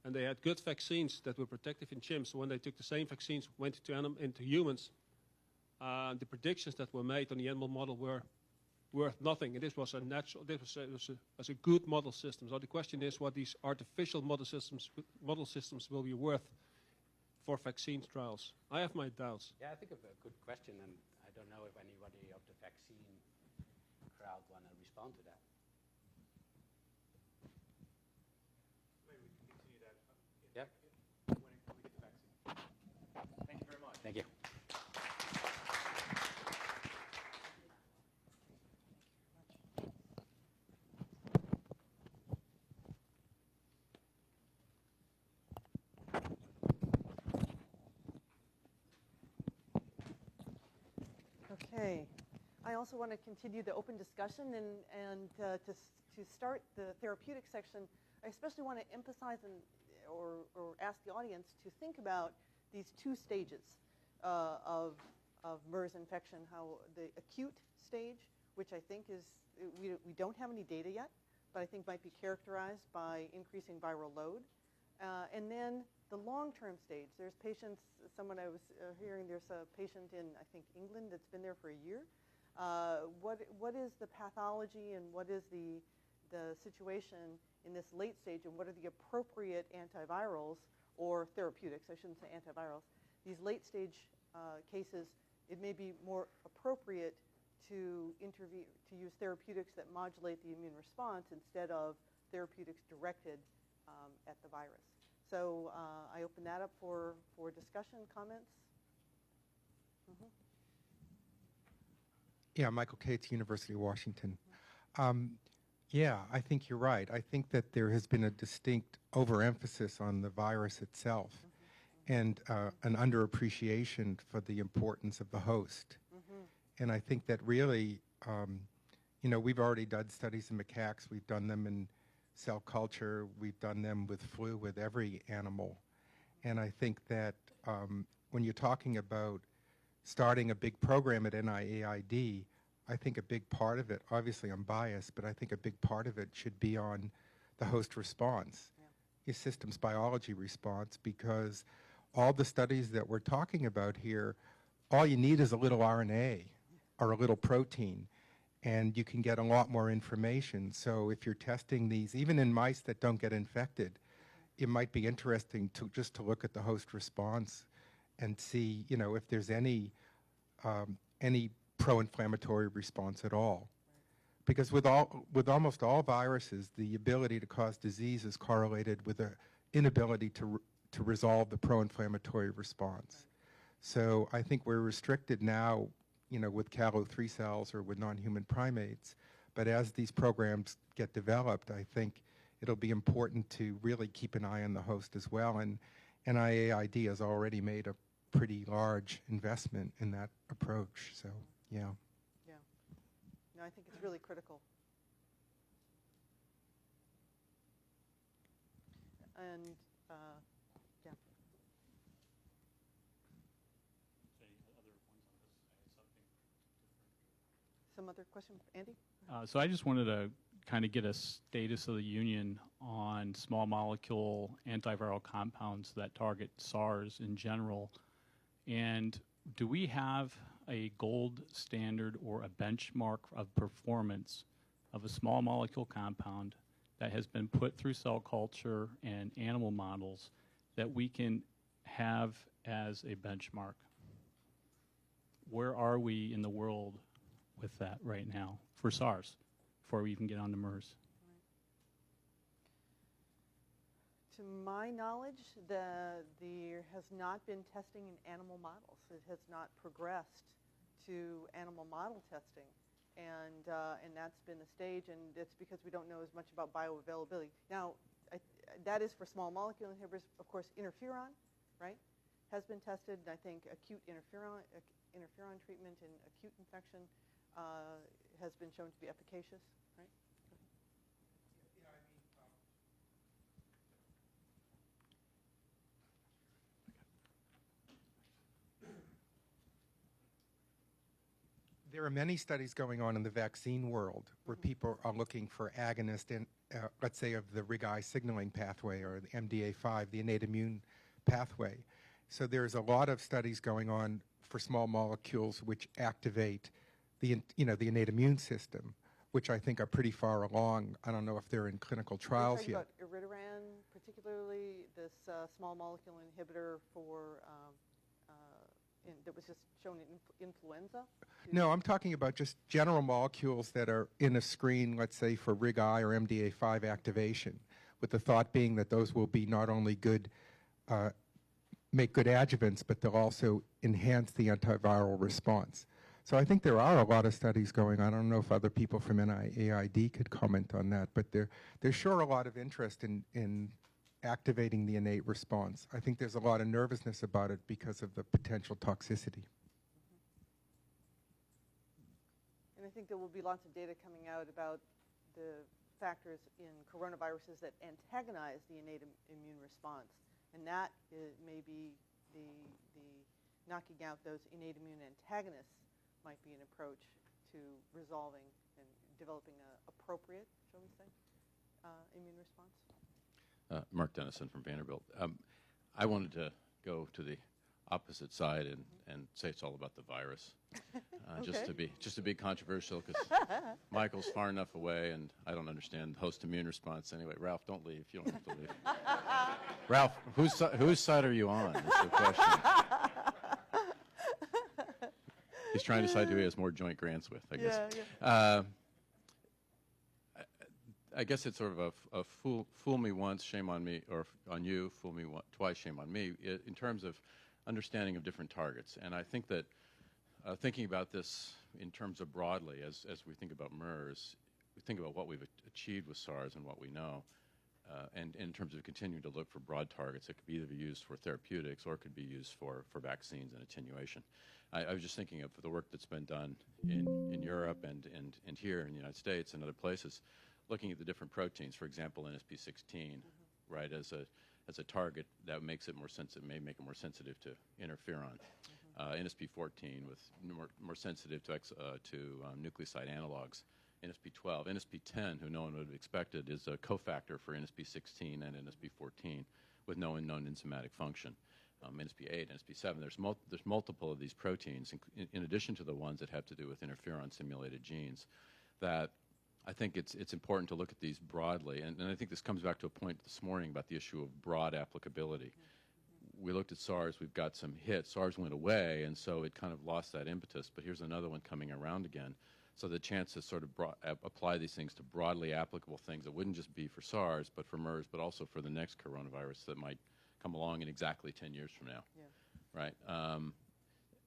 and they had good vaccines that were protective in chimps, when they took the same vaccines, went into humans, the predictions that were made on the animal model were worth nothing. And this was a good model system. So the question is what these artificial model systems will be worth for vaccine trials. I have my doubts. Yeah, I think of a good question, and I don't know if anybody of the vaccine crowd want to respond to that. Maybe we can continue that. Yeah. When we get the vaccine. Thank you very much. Okay. I also want to continue the open discussion and to start the therapeutic section. I especially want to emphasize or ask the audience to think about these two stages of MERS infection. How the acute stage, which I think is we don't have any data yet, but I think might be characterized by increasing viral load, and then the long-term stage. There's patients. Someone I was hearing. There's a patient in I think England that's been there for a year. What is the pathology and what is the situation in this late stage, and what are the appropriate antivirals or therapeutics? I shouldn't say antivirals. These late stage cases, it may be more appropriate to use therapeutics that modulate the immune response instead of therapeutics directed at the virus. So I open that up for discussion, comments. Mm-hmm. Yeah, Michael Cates, University of Washington. Yeah, I think you're right. I think that there has been a distinct overemphasis on the virus itself and an underappreciation for the importance of the host. And I think that really, we've already done studies in macaques. We've done them in cell culture. We've done them with flu with every animal. And I think that when you're talking about starting a big program at NIAID, I think a big part of it, obviously I'm biased, but I think a big part of it should be on the host response, your systems biology response, because all the studies that we're talking about here, all you need is a little RNA or a little protein, and you can get a lot more information. So if you're testing these, even in mice that don't get infected, it might be interesting to just to look at the host response and see, if there's any pro-inflammatory response at all. Because with almost all viruses, the ability to cause disease is correlated with the inability to resolve the pro-inflammatory response. So I think we're restricted now, with CALO3 cells or with non-human primates. But as these programs get developed, I think it'll be important to really keep an eye on the host as well. And NIAID has already made a pretty large investment in that approach. So, yeah. Yeah. No, I think it's really critical. And, yeah. Some other question, Andy? So I just wanted to kind of get a status of the union on small molecule antiviral compounds that target SARS in general. And do we have a gold standard or a benchmark of performance of a small molecule compound that has been put through cell culture and animal models that we can have as a benchmark? Where are we in the world with that right now for SARS before we even get on to MERS? To my knowledge, there has not been testing in animal models. It has not progressed to animal model testing, and that's been the stage, and it's because we don't know as much about bioavailability. Now, that is for small molecule inhibitors. Of course, interferon, right, has been tested, and I think acute interferon treatment in acute infection has been shown to be efficacious, right? There are many studies going on in the vaccine world where people are looking for agonists in, let's say, of the RIG-I signaling pathway or the MDA5, the innate immune pathway. So there's a lot of studies going on for small molecules which activate the innate immune system, which I think are pretty far along. I don't know if they're in clinical trials yet. Are you talking about iridiran, particularly this small molecule inhibitor for that was just shown in influenza? No, I'm talking about just general molecules that are in a screen, let's say, for RIG-I or MDA5 activation, with the thought being that those will be not only good, make good adjuvants, but they'll also enhance the antiviral response. So I think there are a lot of studies going on. I don't know if other people from NIAID could comment on that, but there's sure a lot of interest in activating the innate response. I think there's a lot of nervousness about it because of the potential toxicity. I think there will be lots of data coming out about the factors in coronaviruses that antagonize the innate immune response. And that may be the knocking out those innate immune antagonists might be an approach to resolving and developing an appropriate, shall we say, immune response. Mark Dennison from Vanderbilt. I wanted to go to the opposite side and say it's all about the virus, Okay. just to be controversial, because Michael's far enough away and I don't understand host immune response anyway. Ralph, don't leave. You don't have to leave. Ralph, whose side are you on? That's the question. He's trying to decide who he has more joint grants with, I guess. Yeah. I guess it's sort of a fool me once, shame on me, or on you, fool me twice, shame on me, in terms of understanding of different targets. And I think that thinking about this in terms of broadly, as we think about MERS, we think about what we've achieved with SARS and what we know, and in terms of continuing to look for broad targets that could be either be used for therapeutics or could be used for vaccines and attenuation. I was just thinking of the work that's been done in Europe and here in the United States and other places, looking at the different proteins, for example, NSP16, right, as a target that makes it more sensitive, may make it more sensitive to interferon. NSP14 with more sensitive to nucleoside analogs. NSP12, NSP10, who no one would have expected, is a cofactor for NSP16 and NSP14 with no known enzymatic function. NSP8, NSP7, there's multiple of these proteins, in addition to the ones that have to do with interferon-stimulated genes, that I think it's important to look at these broadly. And I think this comes back to a point this morning about the issue of broad applicability. We looked at SARS, we've got some hits. SARS went away, and so it kind of lost that impetus, but here's another one coming around again. So the chance to sort of apply these things to broadly applicable things that wouldn't just be for SARS, but for MERS, but also for the next coronavirus that might come along in exactly 10 years from now, right?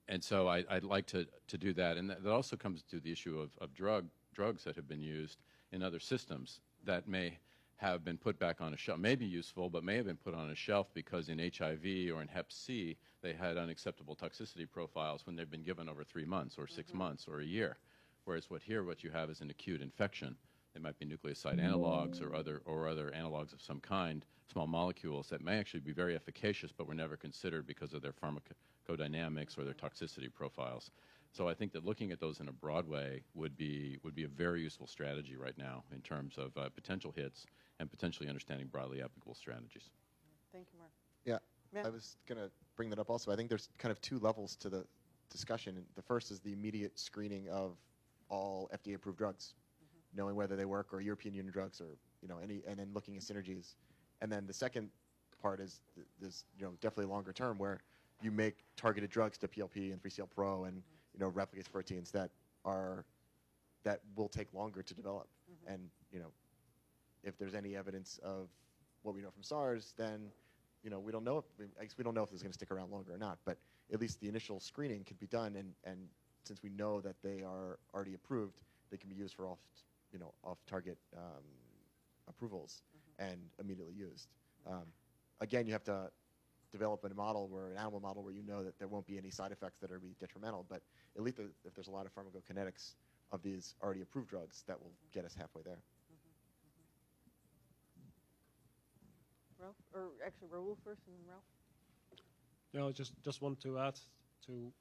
And so I'd like to do that. And that also comes to the issue of drugs that have been used in other systems that may have been put back on a shelf, may be useful, but may have been put on a shelf because in HIV or in Hep C, they had unacceptable toxicity profiles when they've been given over 3 months or 6 months or a year. Whereas what you have is an acute infection. They might be nucleoside analogs or other analogs of some kind, small molecules that may actually be very efficacious, but were never considered because of their pharmacodynamics or their toxicity profiles. So I think that looking at those in a broad way would be a very useful strategy right now in terms of potential hits and potentially understanding broadly applicable strategies. Thank you, Mark. Yeah, Matt? I was going to bring that up also. I think there's kind of two levels to the discussion. The first is the immediate screening of all FDA-approved drugs, knowing whether they work, or European Union drugs, or and then looking at synergies. And then the second part is this definitely longer term, where you make targeted drugs to PLP and 3CL-Pro and replicase proteins that will take longer to develop. And if there's any evidence of what we know from SARS, then we don't know if it's going to stick around longer or not. But at least the initial screening can be done, and since we know that they are already approved, they can be used for off-target approvals and immediately used. Again, you have to develop an animal model where you know that there won't be any side effects that are be detrimental, but at least if there's a lot of pharmacokinetics of these already approved drugs, that will get us halfway there. Ralph, or actually Raul first and then Ralph. No, just want to add to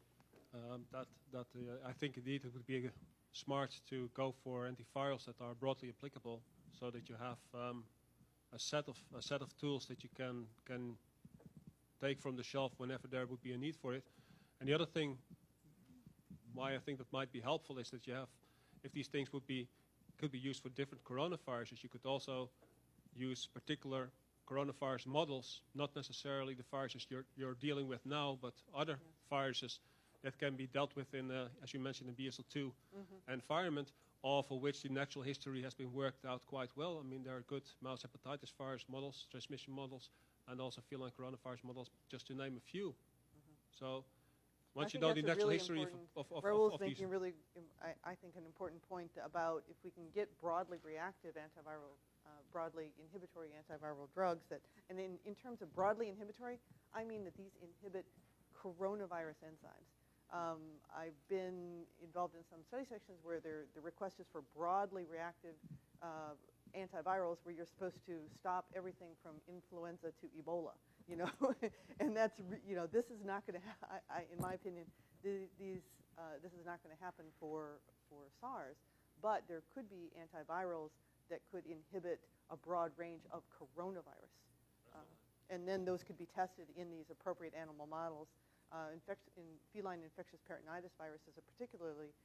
that I think indeed it would be smart to go for antivirals that are broadly applicable, so that you have a set of tools that you can take from the shelf whenever there would be a need for it. And the other thing why I think that might be helpful is that you have, if these things could be used for different coronaviruses, you could also use particular coronavirus models, not necessarily the viruses you're dealing with now, but other viruses that can be dealt with in, as you mentioned, in BSL-2 environment, all for which the natural history has been worked out quite well. I mean, there are good mouse hepatitis virus models, transmission models, and also feline coronavirus models, just to name a few. So once you know the natural history of Raul's these... making really, I think, an important point about if we can get broadly reactive antiviral, broadly inhibitory antiviral drugs and in terms of broadly inhibitory, I mean that these inhibit coronavirus enzymes. I've been involved in some study sections where the request is for broadly reactive antivirals, where you're supposed to stop everything from influenza to Ebola, and that's this is not going to in my opinion, this is not going to happen for SARS, but there could be antivirals that could inhibit a broad range of coronavirus, and then those could be tested in these appropriate animal models. In feline infectious peritonitis virus is a particularly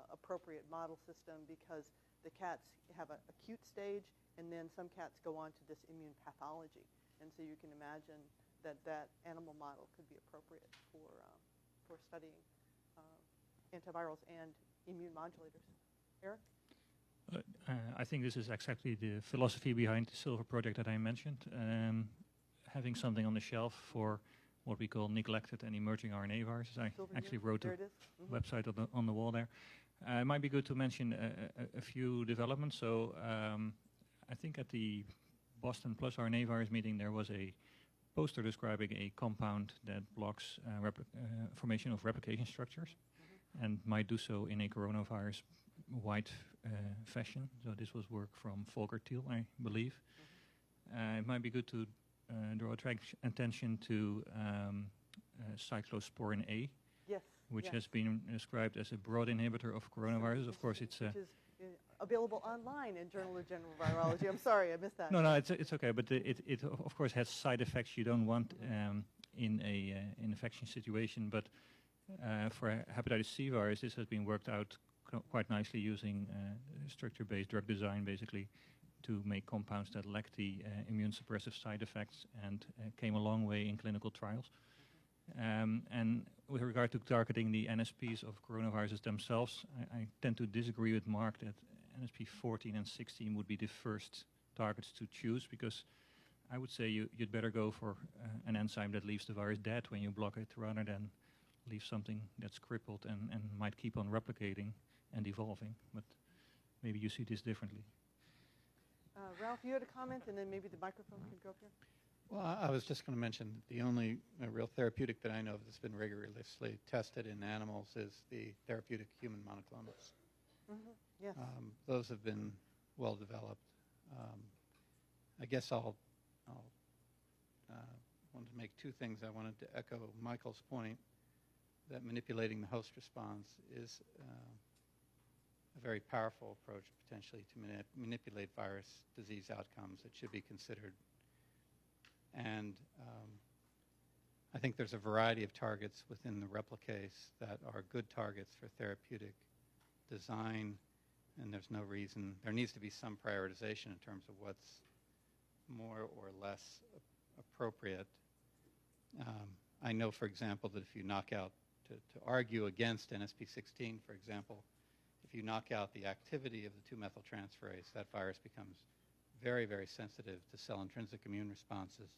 appropriate model system because the cats have an acute stage, and then some cats go on to this immune pathology. And so you can imagine that animal model could be appropriate for studying antivirals and immune modulators. Eric? I think this is exactly the philosophy behind the Silver project that I mentioned. Having something on the shelf for what we call neglected and emerging RNA viruses. I actually wrote a website on the wall there. It might be good to mention a few developments. So I think at the Boston Plus RNA virus meeting there was a poster describing a compound that blocks formation of replication structures and might do so in a coronavirus-wide fashion. So this was work from Volker Thiel, I believe. It might be good to draw attention to cyclosporin A, which has been described as a broad inhibitor of coronavirus. Of course, it's which is available online in Journal of General Virology. I'm sorry, I missed that. No, it's okay, but it of course has side effects you don't want in a infection situation. But for hepatitis C virus, this has been worked out quite nicely using structure-based drug design, basically, to make compounds that lack the immune suppressive side effects, and came a long way in clinical trials. And with regard to targeting the NSPs of coronaviruses themselves, I tend to disagree with Mark that NSP 14 and 16 would be the first targets to choose, because I would say you'd better go for an enzyme that leaves the virus dead when you block it, rather than leave something that's crippled and might keep on replicating and evolving. But maybe you see this differently. Ralph, you had a comment, and then maybe the microphone could go up here. Well, I was just going to mention that the only real therapeutic that I know of that's been rigorously tested in animals is the therapeutic human monoclonals. Yes. Those have been well developed. I guess I'll wanted to make two things. I wanted to echo Michael's point that manipulating the host response is a very powerful approach potentially to manipulate virus disease outcomes that should be considered. And I think there's a variety of targets within the replicase that are good targets for therapeutic design, and there's no reason. There needs to be some prioritization in terms of what's more or less appropriate. I know, for example, that if you knock out, to argue against NSP16, for example, if you knock out the activity of the 2-methyltransferase, that virus becomes very, very sensitive to cell-intrinsic immune responses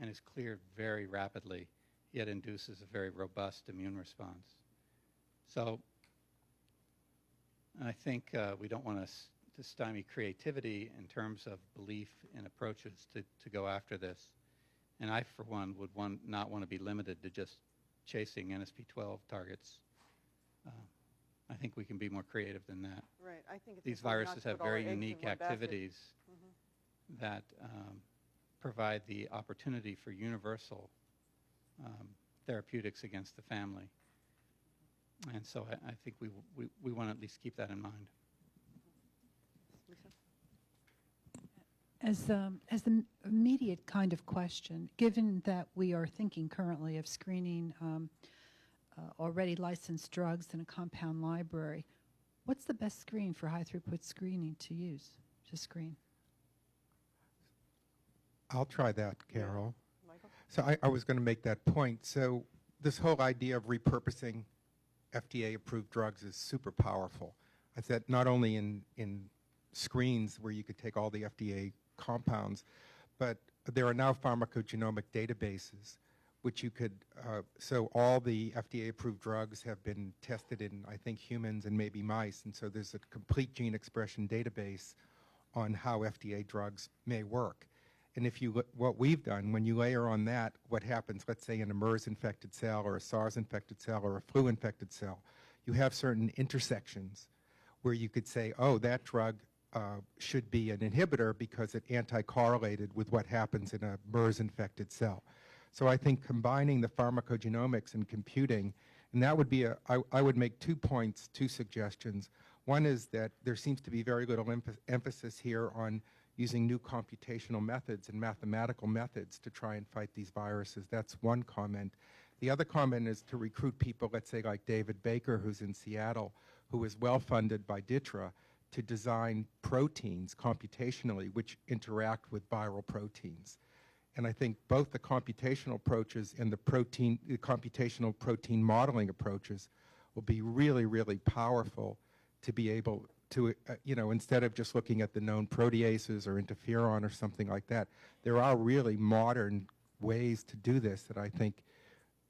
and is cleared very rapidly, yet induces a very robust immune response. So I think we don't want to stymie creativity in terms of belief in approaches to go after this. And I, for one, would not want to be limited to just chasing NSP12 targets. I think we can be more creative than that. Right. I think it's these viruses have very unique activities that provide the opportunity for universal therapeutics against the family. And so I think we want to at least keep that in mind. As the immediate kind of question, given that we are thinking currently of screening already licensed drugs in a compound library, what's the best screen for high-throughput screening to use, to screen? I'll try that, Carol. Yeah. Michael? So I was going to make that point. So this whole idea of repurposing FDA-approved drugs is super powerful. I said not only in screens where you could take all the FDA compounds, but there are now pharmacogenomic databases which you could, so all the FDA-approved drugs have been tested in, I think, humans and maybe mice, and so there's a complete gene expression database on how FDA drugs may work. And if you what we've done, when you layer on that what happens, let's say in a MERS-infected cell or a SARS-infected cell or a flu-infected cell, you have certain intersections where you could say, oh, that drug should be an inhibitor because it anti-correlated with what happens in a MERS-infected cell. So I think combining the pharmacogenomics and computing, and that would be I would make 2 points, 2 suggestions. One is that there seems to be very little emphasis here on using new computational methods and mathematical methods to try and fight these viruses. That's one comment. The other comment is to recruit people, let's say like David Baker, who's in Seattle, who is well funded by DITRA, to design proteins computationally which interact with viral proteins. And I think both the computational approaches and the computational protein modeling approaches will be really, really powerful to be able to, instead of just looking at the known proteases or interferon or something like that, there are really modern ways to do this that I think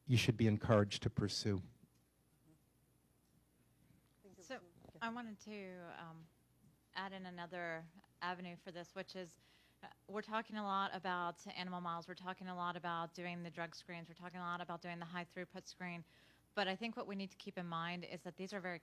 you should be encouraged to pursue. So I wanted to add in another avenue for this, which is we're talking a lot about animal models. We're talking a lot about doing the drug screens. We're talking a lot about doing the high throughput screen. But I think what we need to keep in mind is that these are very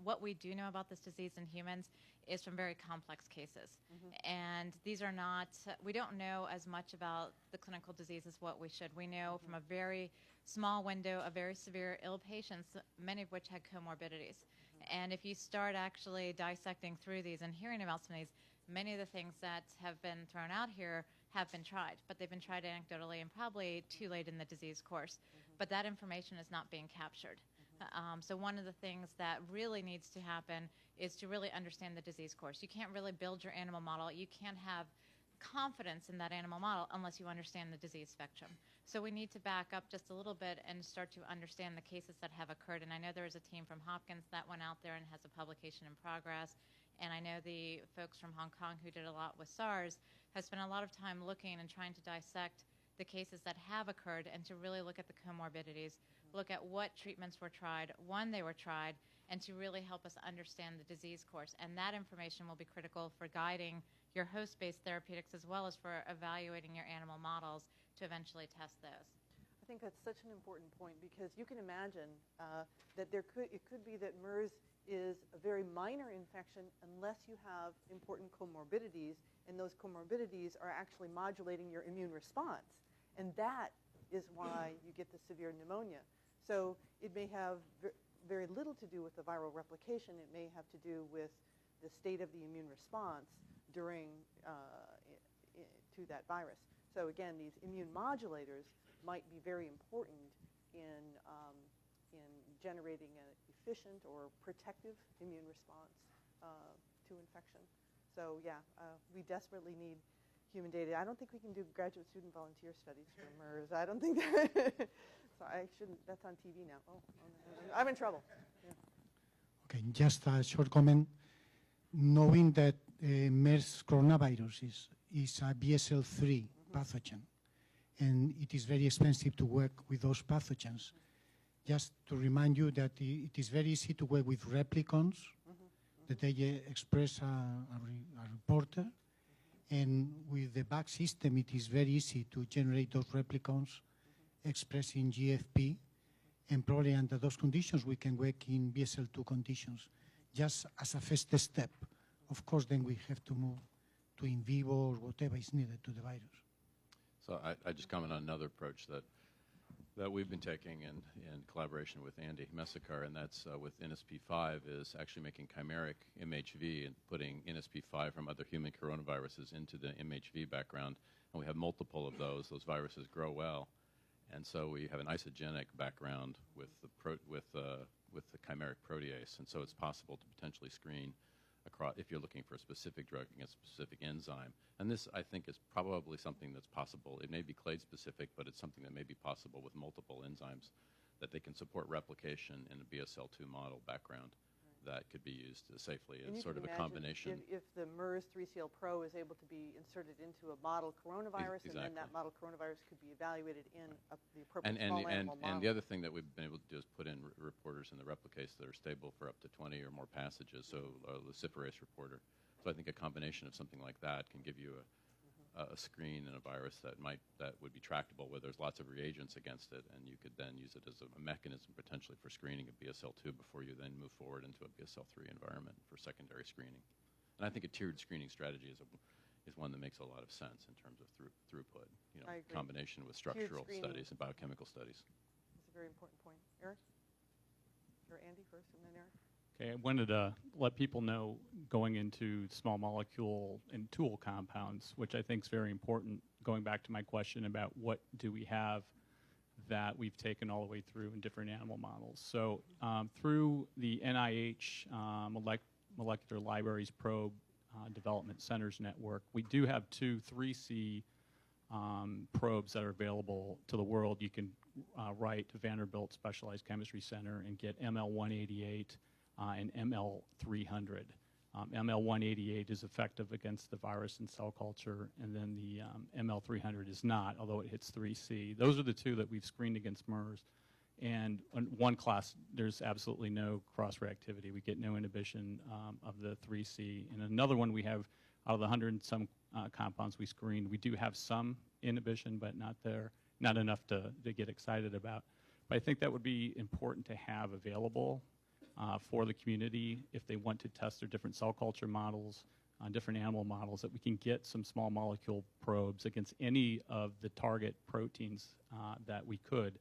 what we do know about this disease in humans is from very complex cases. And these are not, we don't know as much about the clinical disease as what we should. We know from a very small window of very severe ill patients, many of which had comorbidities. And if you start actually dissecting through these and hearing about some of these, many of the things that have been thrown out here have been tried, but they've been tried anecdotally and probably too late in the disease course. But that information is not being captured. So one of the things that really needs to happen is to really understand the disease course. You can't really build your animal model. You can't have confidence in that animal model unless you understand the disease spectrum. So we need to back up just a little bit and start to understand the cases that have occurred. And I know there is a team from Hopkins that went out there and has a publication in progress. And I know the folks from Hong Kong who did a lot with SARS have spent a lot of time looking and trying to dissect the cases that have occurred and to really look at the comorbidities, look at what treatments were tried, when they were tried, and to really help us understand the disease course. And that information will be critical for guiding your host-based therapeutics as well as for evaluating your animal models to eventually test those. I think that's such an important point because you can imagine that it could be that MERS is a very minor infection unless you have important comorbidities, and those comorbidities are actually modulating your immune response. And that is why you get the severe pneumonia. So it may have very little to do with the viral replication. It may have to do with the state of the immune response during to that virus. So again, these immune modulators might be very important in generating an efficient or protective immune response to infection. So yeah, we desperately need human data. I don't think we can do graduate student volunteer studies for MERS. I don't think that. So I shouldn't. That's on TV now. Oh, I'm in trouble. Yeah. Okay, just a short comment. Knowing that MERS coronavirus is a BSL-3 pathogen, and it is very expensive to work with those pathogens. Just to remind you that it is very easy to work with replicons, that they express a reporter, and with the back system it is very easy to generate those replicons expressing GFP, and probably under those conditions we can work in BSL-2 conditions, just as a first step. Of course, then we have to move to in vivo or whatever is needed to the virus. So I just comment on another approach that we've been taking in collaboration with Andy Messacar, and that's with NSP5, is actually making chimeric MHV and putting NSP5 from other human coronaviruses into the MHV background. And we have multiple of those. Those viruses grow well. And so we have an isogenic background with the chimeric protease. And so it's possible to potentially screen across, if you're looking for a specific drug against a specific enzyme. And this, I think, is probably something that's possible. It may be clade-specific, but it's something that may be possible with multiple enzymes, that they can support replication in a BSL-2 model background that could be used safely as sort of a combination. If the MERS-3CL Pro is able to be inserted into a model coronavirus, and then that model coronavirus could be evaluated in the appropriate small animal model. And the other thing that we've been able to do is put in reporters in the replicase that are stable for up to 20 or more passages, so a luciferase reporter. So I think a combination of something like that can give you a screen and a virus that would be tractable, where there's lots of reagents against it, and you could then use it as a mechanism potentially for screening of BSL-2 before you then move forward into a BSL-3 environment for secondary screening. And I think a tiered screening strategy is one that makes a lot of sense in terms of throughput, combination with structural studies and biochemical studies. That's a very important point. Eric? Or Andy first, and then Eric? Okay, I wanted to let people know going into small molecule and tool compounds, which I think is very important, going back to my question about what do we have that we've taken all the way through in different animal models. So through the NIH Molecular Libraries Probe Development Centers Network, we do have 2 3C probes that are available to the world. You can write to Vanderbilt Specialized Chemistry Center and get ML188 and ML300. ML188 is effective against the virus in cell culture, and then the ML300 is not, although it hits 3C. Those are the 2 that we've screened against MERS. And in one class, there's absolutely no cross-reactivity. We get no inhibition of the 3C. And another one we have, out of the 100 and some compounds we screened, we do have some inhibition, but not enough to get excited about. But I think that would be important to have available for the community if they want to test their different cell culture models, different animal models, that we can get some small molecule probes against any of the target proteins that we could.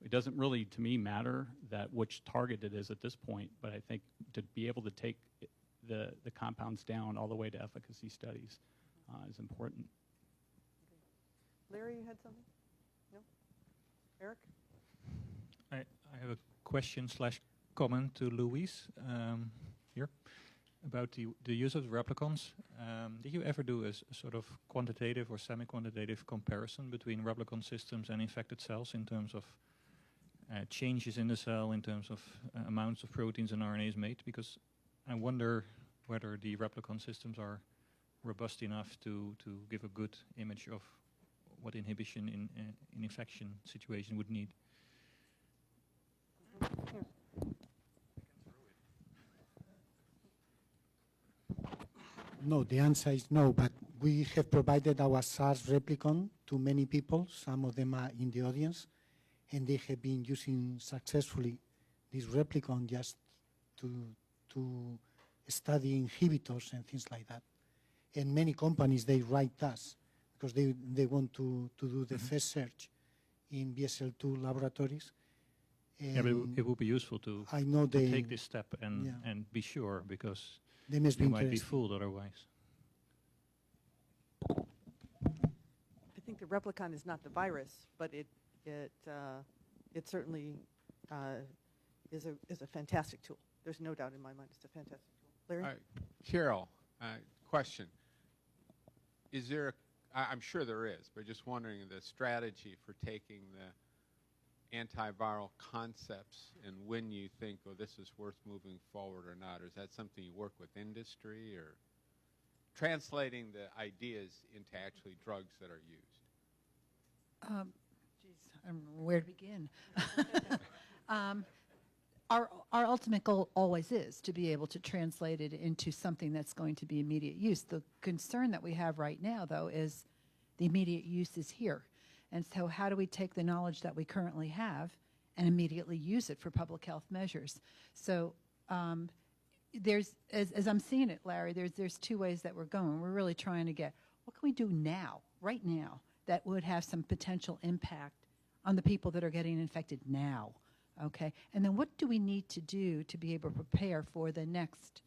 It doesn't really, to me, matter that which target it is at this point, but I think to be able to take the compounds down all the way to efficacy studies is important. Larry, you had something? No? Eric? I have a question / comment to Louise here about the use of replicons. Did you ever do a sort of quantitative or semi-quantitative comparison between replicon systems and infected cells in terms of changes in the cell, in terms of amounts of proteins and RNAs made? Because I wonder whether the replicon systems are robust enough to give a good image of what inhibition in an infection situation would need. No, the answer is no, but we have provided our SARS replicon to many people. Some of them are in the audience, and they have been using successfully this replicon just to study inhibitors and things like that. And many companies, they write us because they want to do the first search in BSL-2 laboratories. Yeah, but it would be useful to take this step and be sure, because they must you be might be interested. fooled otherwise. I think the replicon is not the virus, but it certainly is a fantastic tool. There's no doubt in my mind it's a fantastic tool. Larry? Carol, question. Is there, I'm sure there is, but just wondering the strategy for taking the antiviral concepts and when you think, oh, this is worth moving forward or not? Or is that something you work with industry, or translating the ideas into actually drugs that are used? Geez, I don't know where to begin. Our ultimate goal always is to be able to translate it into something that's going to be immediate use. The concern that we have right now, though, is the immediate use is here. And so how do we take the knowledge that we currently have and immediately use it for public health measures? So there's, as I'm seeing it, Larry, there's 2 ways that we're going. We're really trying to get, what can we do now, right now, that would have some potential impact on the people that are getting infected now? Okay, and then what do we need to do to be able to prepare for the next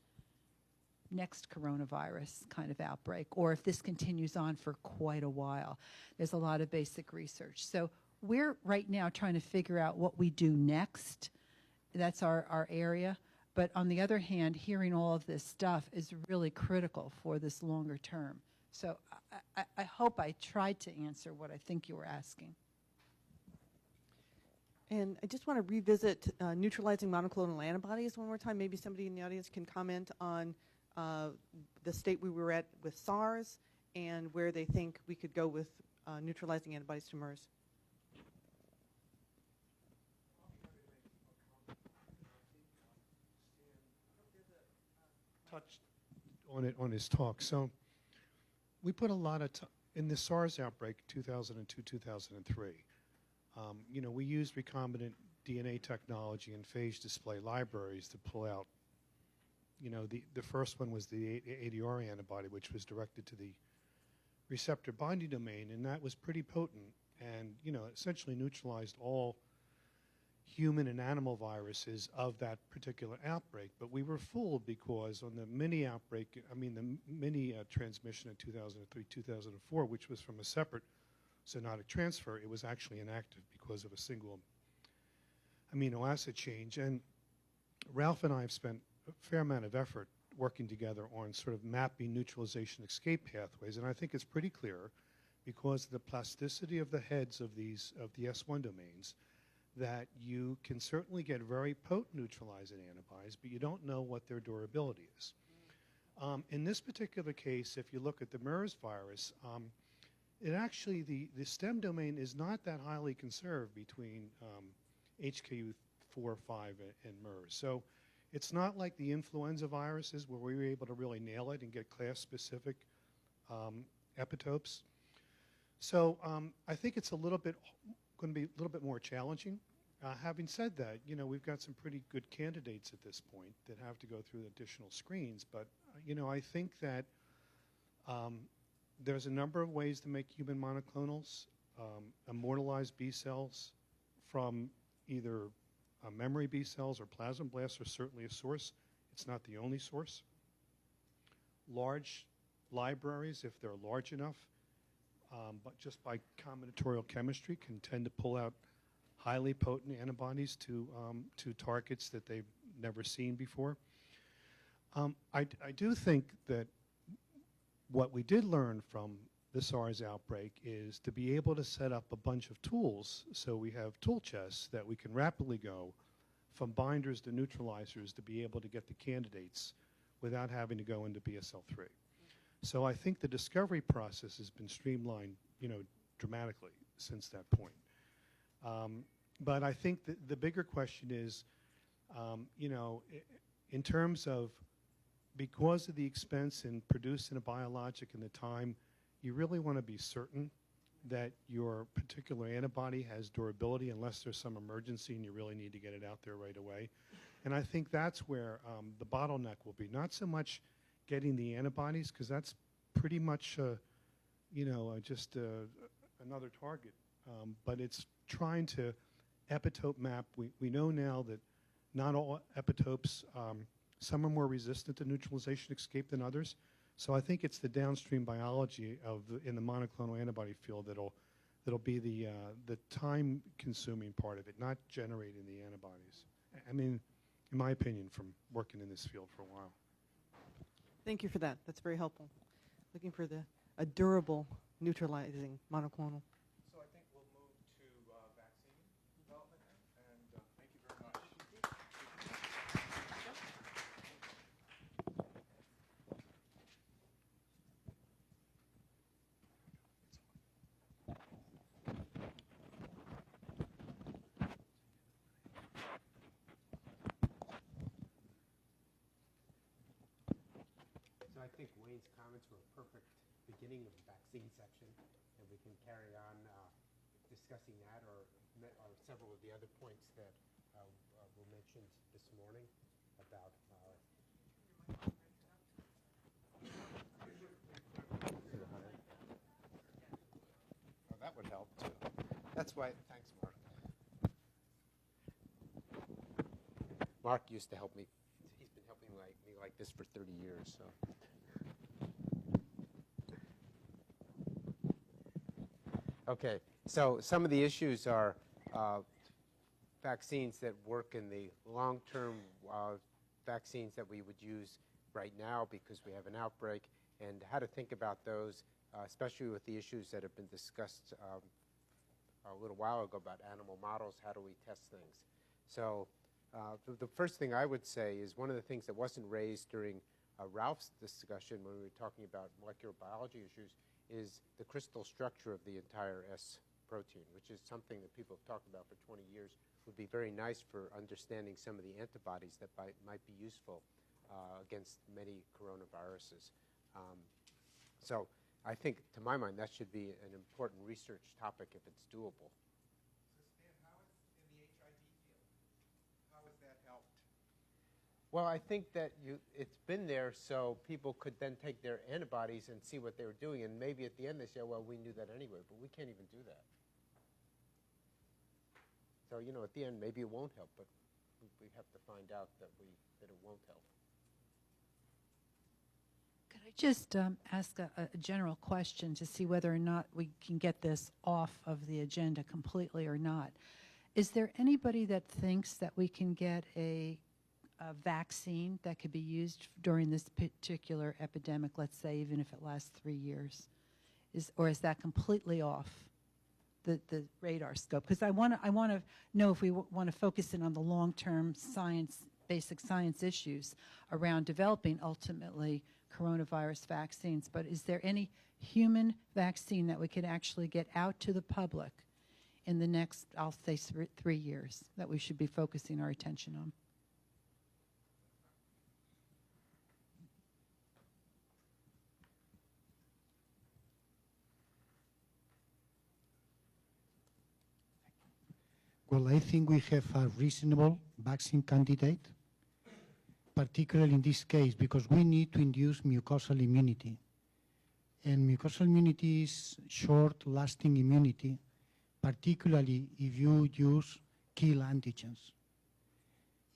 coronavirus kind of outbreak, or if this continues on for quite a while? There's a lot of basic research. So we're right now trying to figure out what we do next. That's our area. But on the other hand, hearing all of this stuff is really critical for this longer term. So I hope I tried to answer what I think you were asking. And I just want to revisit neutralizing monoclonal antibodies one more time. Maybe somebody in the audience can comment on the state we were at with SARS and where they think we could go with neutralizing antibodies to MERS. Touched on it on his talk. So we put a lot of in the SARS outbreak, 2002, 2003, we used recombinant DNA technology and phage display libraries to pull out, the first one was the ADR antibody, which was directed to the receptor binding domain, and that was pretty potent and, essentially neutralized all human and animal viruses of that particular outbreak. But we were fooled because on the mini outbreak, the mini transmission in 2003, 2004, which was from a separate zoonotic transfer, it was actually inactive because of a single amino acid change. And Ralph and I have spent a fair amount of effort working together on sort of mapping neutralization escape pathways, and I think it's pretty clear because of the plasticity of the heads of the S1 domains that you can certainly get very potent neutralizing antibodies, but you don't know what their durability is. In this particular case, if you look at the MERS virus, it actually, the stem domain is not that highly conserved between HKU4, 5, and MERS. So it's not like the influenza viruses where we were able to really nail it and get class-specific epitopes. So I think it's going to be a little bit more challenging. Having said that, we've got some pretty good candidates at this point that have to go through additional screens. But, I think that there's a number of ways to make human monoclonals. Immortalized B cells from either memory B cells or plasmablasts are certainly a source. It's not the only source. Large libraries, if they're large enough, but just by combinatorial chemistry, can tend to pull out highly potent antibodies to targets that they've never seen before. I do think that what we did learn from the SARS outbreak is to be able to set up a bunch of tools so we have tool chests that we can rapidly go from binders to neutralizers to be able to get the candidates without having to go into BSL-3. So I think the discovery process has been streamlined, dramatically since that point. But I think the bigger question is, in terms of, because of the expense in producing a biologic and the time, you really want to be certain that your particular antibody has durability unless there's some emergency and you really need to get it out there right away. And I think that's where the bottleneck will be. Not so much getting the antibodies, because that's pretty much, just another target. But it's trying to epitope map. We know now that not all epitopes, some are more resistant to neutralization escape than others. So I think it's the downstream biology in the monoclonal antibody field that'll be the time-consuming part of it, not generating the antibodies. In my opinion, from working in this field for a while. Thank you for that. That's very helpful. Looking for a durable neutralizing monoclonal. So I think we'll move to vaccine development now, and thank you very much. So I think Wayne's comments were a perfect beginning of the vaccine section, and we can carry on discussing that or several of the other points that were mentioned this morning about oh, that would help too. That's why, thanks, Mark. Mark used to help me. He's been helping me like this for 30 years, so. Okay, so some of the issues are vaccines that work in the long-term vaccines that we would use right now because we have an outbreak, and how to think about those, especially with the issues that have been discussed a little while ago about animal models. How do we test things? So the first thing I would say is one of the things that wasn't raised during Ralph's discussion when we were talking about molecular biology issues is the crystal structure of the entire S protein, which is something that people have talked about for 20 years. Would be very nice for understanding some of the antibodies that might be useful against many coronaviruses. So I think, to my mind, that should be an important research topic if it's doable. Well, I think that it's been there so people could then take their antibodies and see what they were doing, and maybe at the end they say, well, we knew that anyway, but we can't even do that. So, you know, at the end, maybe it won't help, but we have to find out that it won't help. Could I just ask a general question to see whether or not we can get this off of the agenda completely or not? Is there anybody that thinks that we can get a vaccine that could be used during this particular epidemic, let's say, even if it lasts 3 years? Or is that completely off the radar scope? Because I want to know if we want to focus in on the long-term science, basic science issues around developing ultimately coronavirus vaccines. But is there any human vaccine that we could actually get out to the public in the next, I'll say, 3 years that we should be focusing our attention on? Well, I think we have a reasonable vaccine candidate, particularly in this case, because we need to induce mucosal immunity. And mucosal immunity is short-lasting immunity, particularly if you use kill antigens.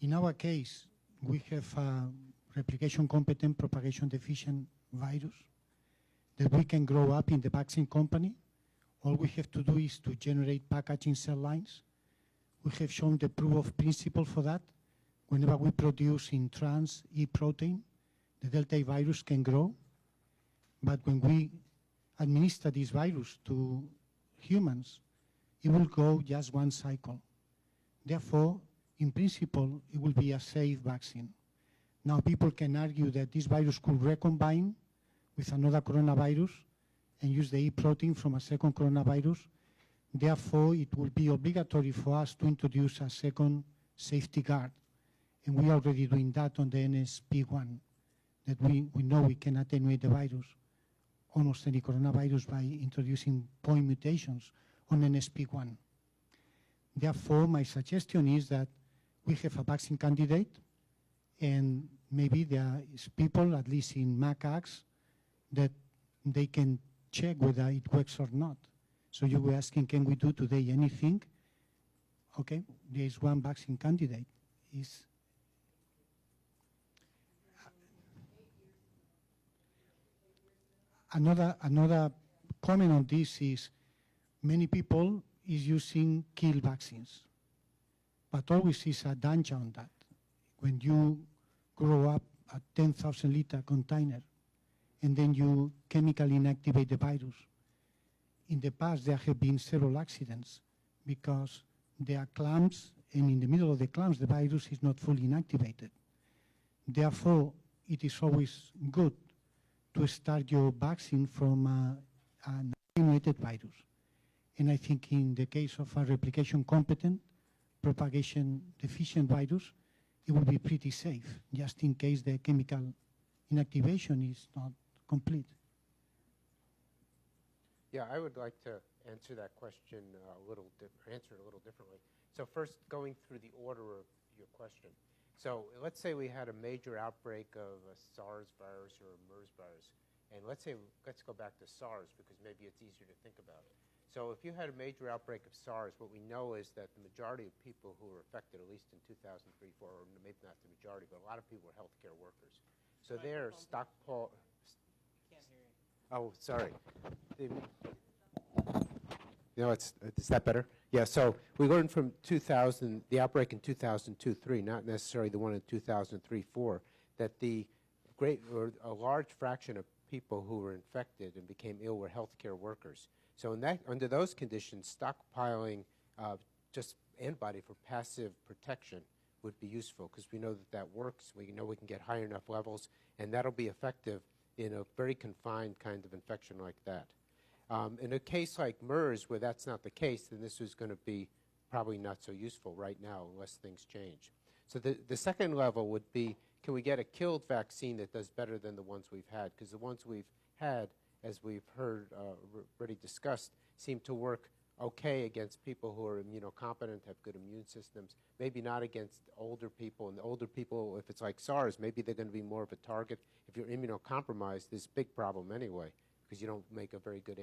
In our case, we have a replication-competent, propagation-deficient virus that we can grow up in the vaccine company. All we have to do is to generate packaging cell lines. We have shown the proof of principle for that. Whenever we produce in trans E protein, the Delta virus can grow. But when we administer this virus to humans, it will go just one cycle. Therefore, in principle, it will be a safe vaccine. Now, people can argue that this virus could recombine with another coronavirus and use the E protein from a second coronavirus. Therefore, it will be obligatory for us to introduce a second safety guard. And we are already doing that on the NSP1, that we know we can attenuate the virus, almost any coronavirus, by introducing point mutations on NSP1. Therefore, my suggestion is that we have a vaccine candidate, and maybe there is people, at least in macaques, that they can check whether it works or not. So you were asking, can we do today anything? Okay, there is one vaccine candidate. Another comment on this is many people is using kill vaccines, but always is a danger on that. When you grow up a 10,000 liter container and then you chemically inactivate the virus, in the past, there have been several accidents because there are clamps, and in the middle of the clamps, the virus is not fully inactivated. Therefore, it is always good to start your vaccine from an attenuated virus. And I think in the case of a replication-competent, propagation-deficient virus, it will be pretty safe, just in case the chemical inactivation is not complete. Yeah, I would like to answer that question answer it a little differently. So first, going through the order of your question. So let's say we had a major outbreak of a SARS virus or a MERS virus. And let's go back to SARS because maybe it's easier to think about. So if you had a major outbreak of SARS, what we know is that the majority of people who were affected, at least in 2003, 2004, or maybe not the majority, but a lot of people were healthcare workers. So they're stockpile. Oh, sorry. No, is that better? Yeah, so we learned from the outbreak in 2002-03, not necessarily the one in 2003-04, that a large fraction of people who were infected and became ill were healthcare workers. So under those conditions, stockpiling just antibody for passive protection would be useful because we know that works. We know we can get high enough levels, and that'll be effective in a very confined kind of infection like that. In a case like MERS, where that's not the case, then this is going to be probably not so useful right now unless things change. So the second level would be, can we get a killed vaccine that does better than the ones we've had? Because the ones we've had as we've heard already discussed, seem to work okay against people who are immunocompetent, have good immune systems, maybe not against older people. And the older people, if it's like SARS, maybe they're going to be more of a target. If you're immunocompromised, there's a big problem anyway, because you don't make a very good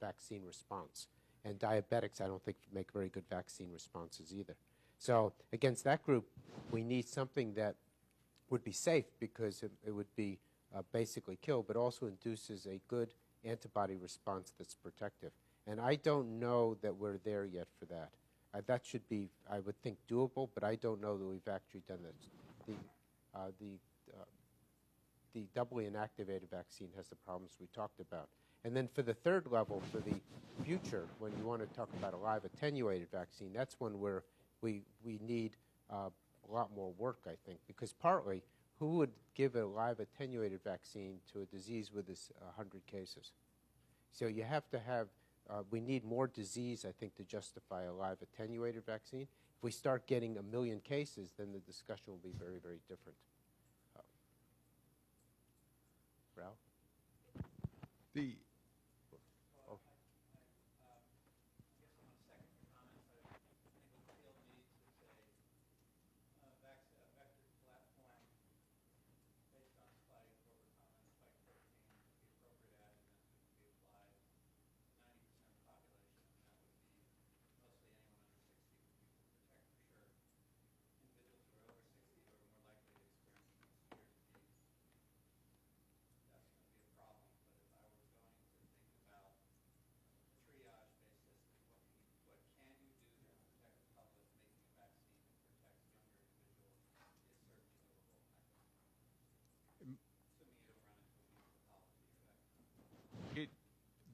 vaccine response. And diabetics, I don't think, make very good vaccine responses either. So against that group, we need something that would be safe, because it would be basically kill, but also induces a good antibody response that's protective. And I don't know that we're there yet for that. That should be, I would think, doable, but I don't know that we've actually done this. The doubly inactivated vaccine has the problems we talked about. And then for the third level, for the future, when you want to talk about a live attenuated vaccine, that's one where we need a lot more work, I think, because partly, who would give a live attenuated vaccine to a disease with 100 cases? So you have to have, we need more disease, I think, to justify a live attenuated vaccine. If we start getting 1 million cases, then the discussion will be very, very different. Ralph?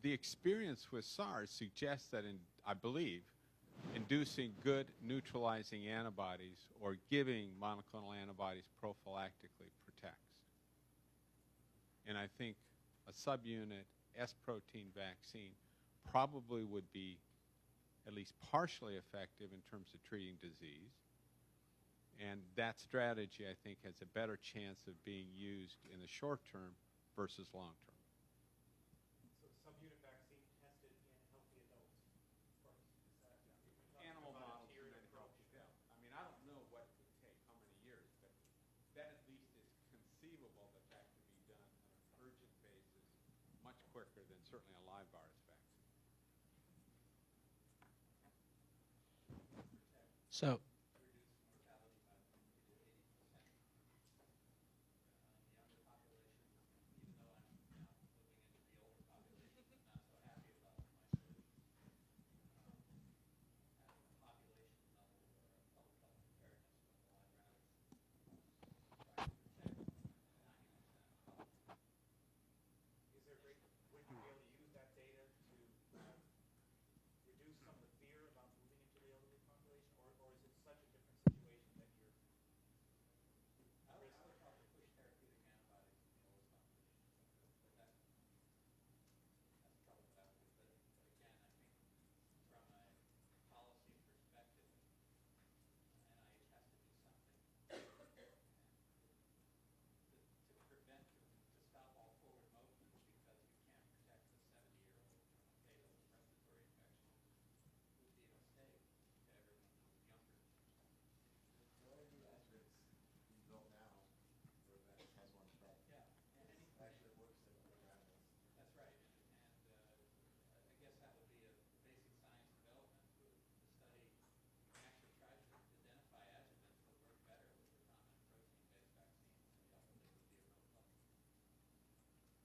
The experience with SARS suggests that, I believe, inducing good neutralizing antibodies or giving monoclonal antibodies prophylactically protects. And I think a subunit S protein vaccine probably would be at least partially effective in terms of treating disease. And that strategy, I think, has a better chance of being used in the short term versus long term. Subunit vaccine tested in healthy adults first. Animal models and then approach. Yeah. I mean, I don't know what it would take, how many years, but that at least is conceivable that that could be done on an urgent basis much quicker than certainly a live virus vaccine. So.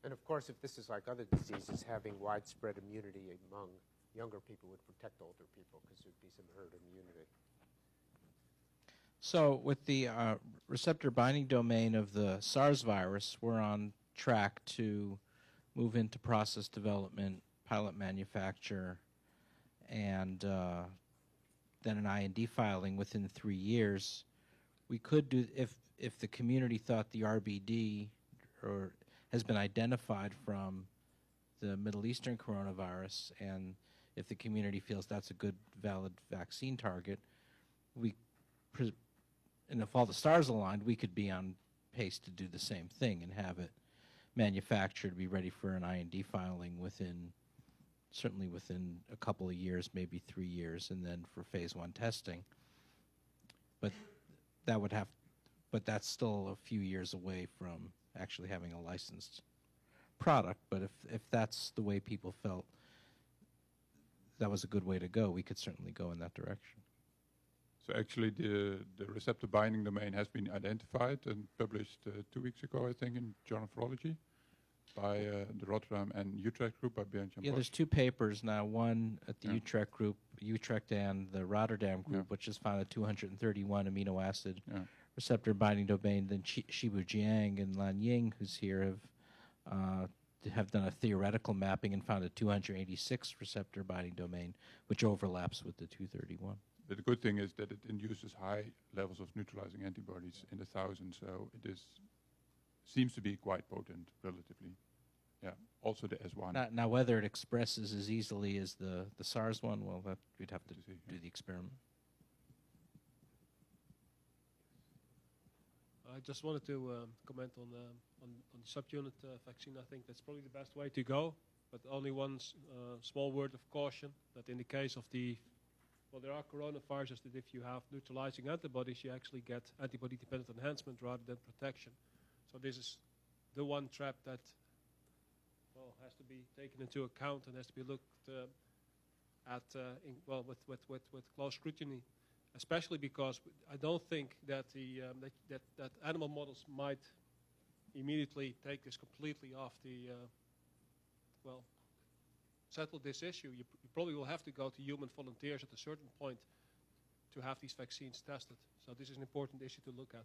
And of course, if this is like other diseases, having widespread immunity among younger people would protect older people, because there would be some herd immunity. So with the receptor binding domain of the SARS virus, we're on track to move into process development, pilot manufacture, and then an IND filing within 3 years. We could do, if the community thought the RBD or has been identified from the Middle Eastern coronavirus, and if the community feels that's a good, valid vaccine target, and if all the stars aligned, we could be on pace to do the same thing and have it manufactured, be ready for an IND filing certainly within a couple of years, maybe 3 years, and then for phase 1 testing. But that's still a few years away from actually having a licensed product. But if that's the way people felt that was a good way to go, we could certainly go in that direction. So actually the receptor binding domain has been identified and published 2 weeks ago, I think, in Journal of Virology by the Rotterdam and Utrecht group by Bernd Jan Yeah, Bosch. there's 2 papers now, one at the Utrecht group, Utrecht and the Rotterdam group, which has found a 231 amino acid receptor binding domain. Then Shibu Jiang and Lan Ying, who's here, have done a theoretical mapping and found a 286 receptor binding domain, which overlaps with the 231. But the good thing is that it induces high levels of neutralizing antibodies in the thousands, so it seems to be quite potent relatively. Yeah, also the S1. Now whether it expresses as easily as the SARS one, well, we'd have to do the experiment. I just wanted to comment on the subunit vaccine. I think that's probably the best way to go, but only one small word of caution, that in the case of there are coronaviruses that if you have neutralizing antibodies, you actually get antibody-dependent enhancement rather than protection. So this is the one trap that has to be taken into account and has to be looked at with close scrutiny, especially because I don't think that that animal models might immediately take this completely off the settle this issue. You probably will have to go to human volunteers at a certain point to have these vaccines tested. So this is an important issue to look at.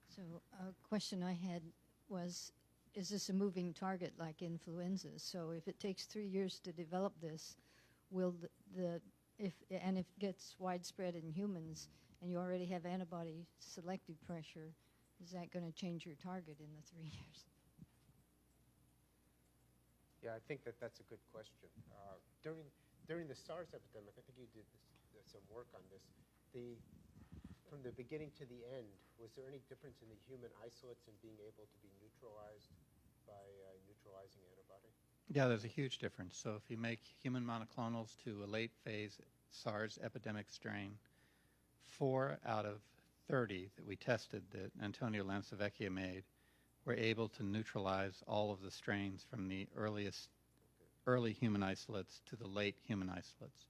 So a question I had was, is this a moving target like influenza? So if it takes 3 years to develop this, will if it gets widespread in humans and you already have antibody selective pressure, is that going to change your target in the 3 years? Yeah, I think that's a good question. During the SARS epidemic, I think you did some work on this. From the beginning to the end, was there any difference in the human isolates in being able to be neutralized by neutralizing antibody? Yeah, there's a huge difference. So if you make human monoclonals to a late phase SARS epidemic strain, 4 out of 30 that we tested that Antonio Lancevecchia made were able to neutralize all of the strains from the early human isolates to the late human isolates.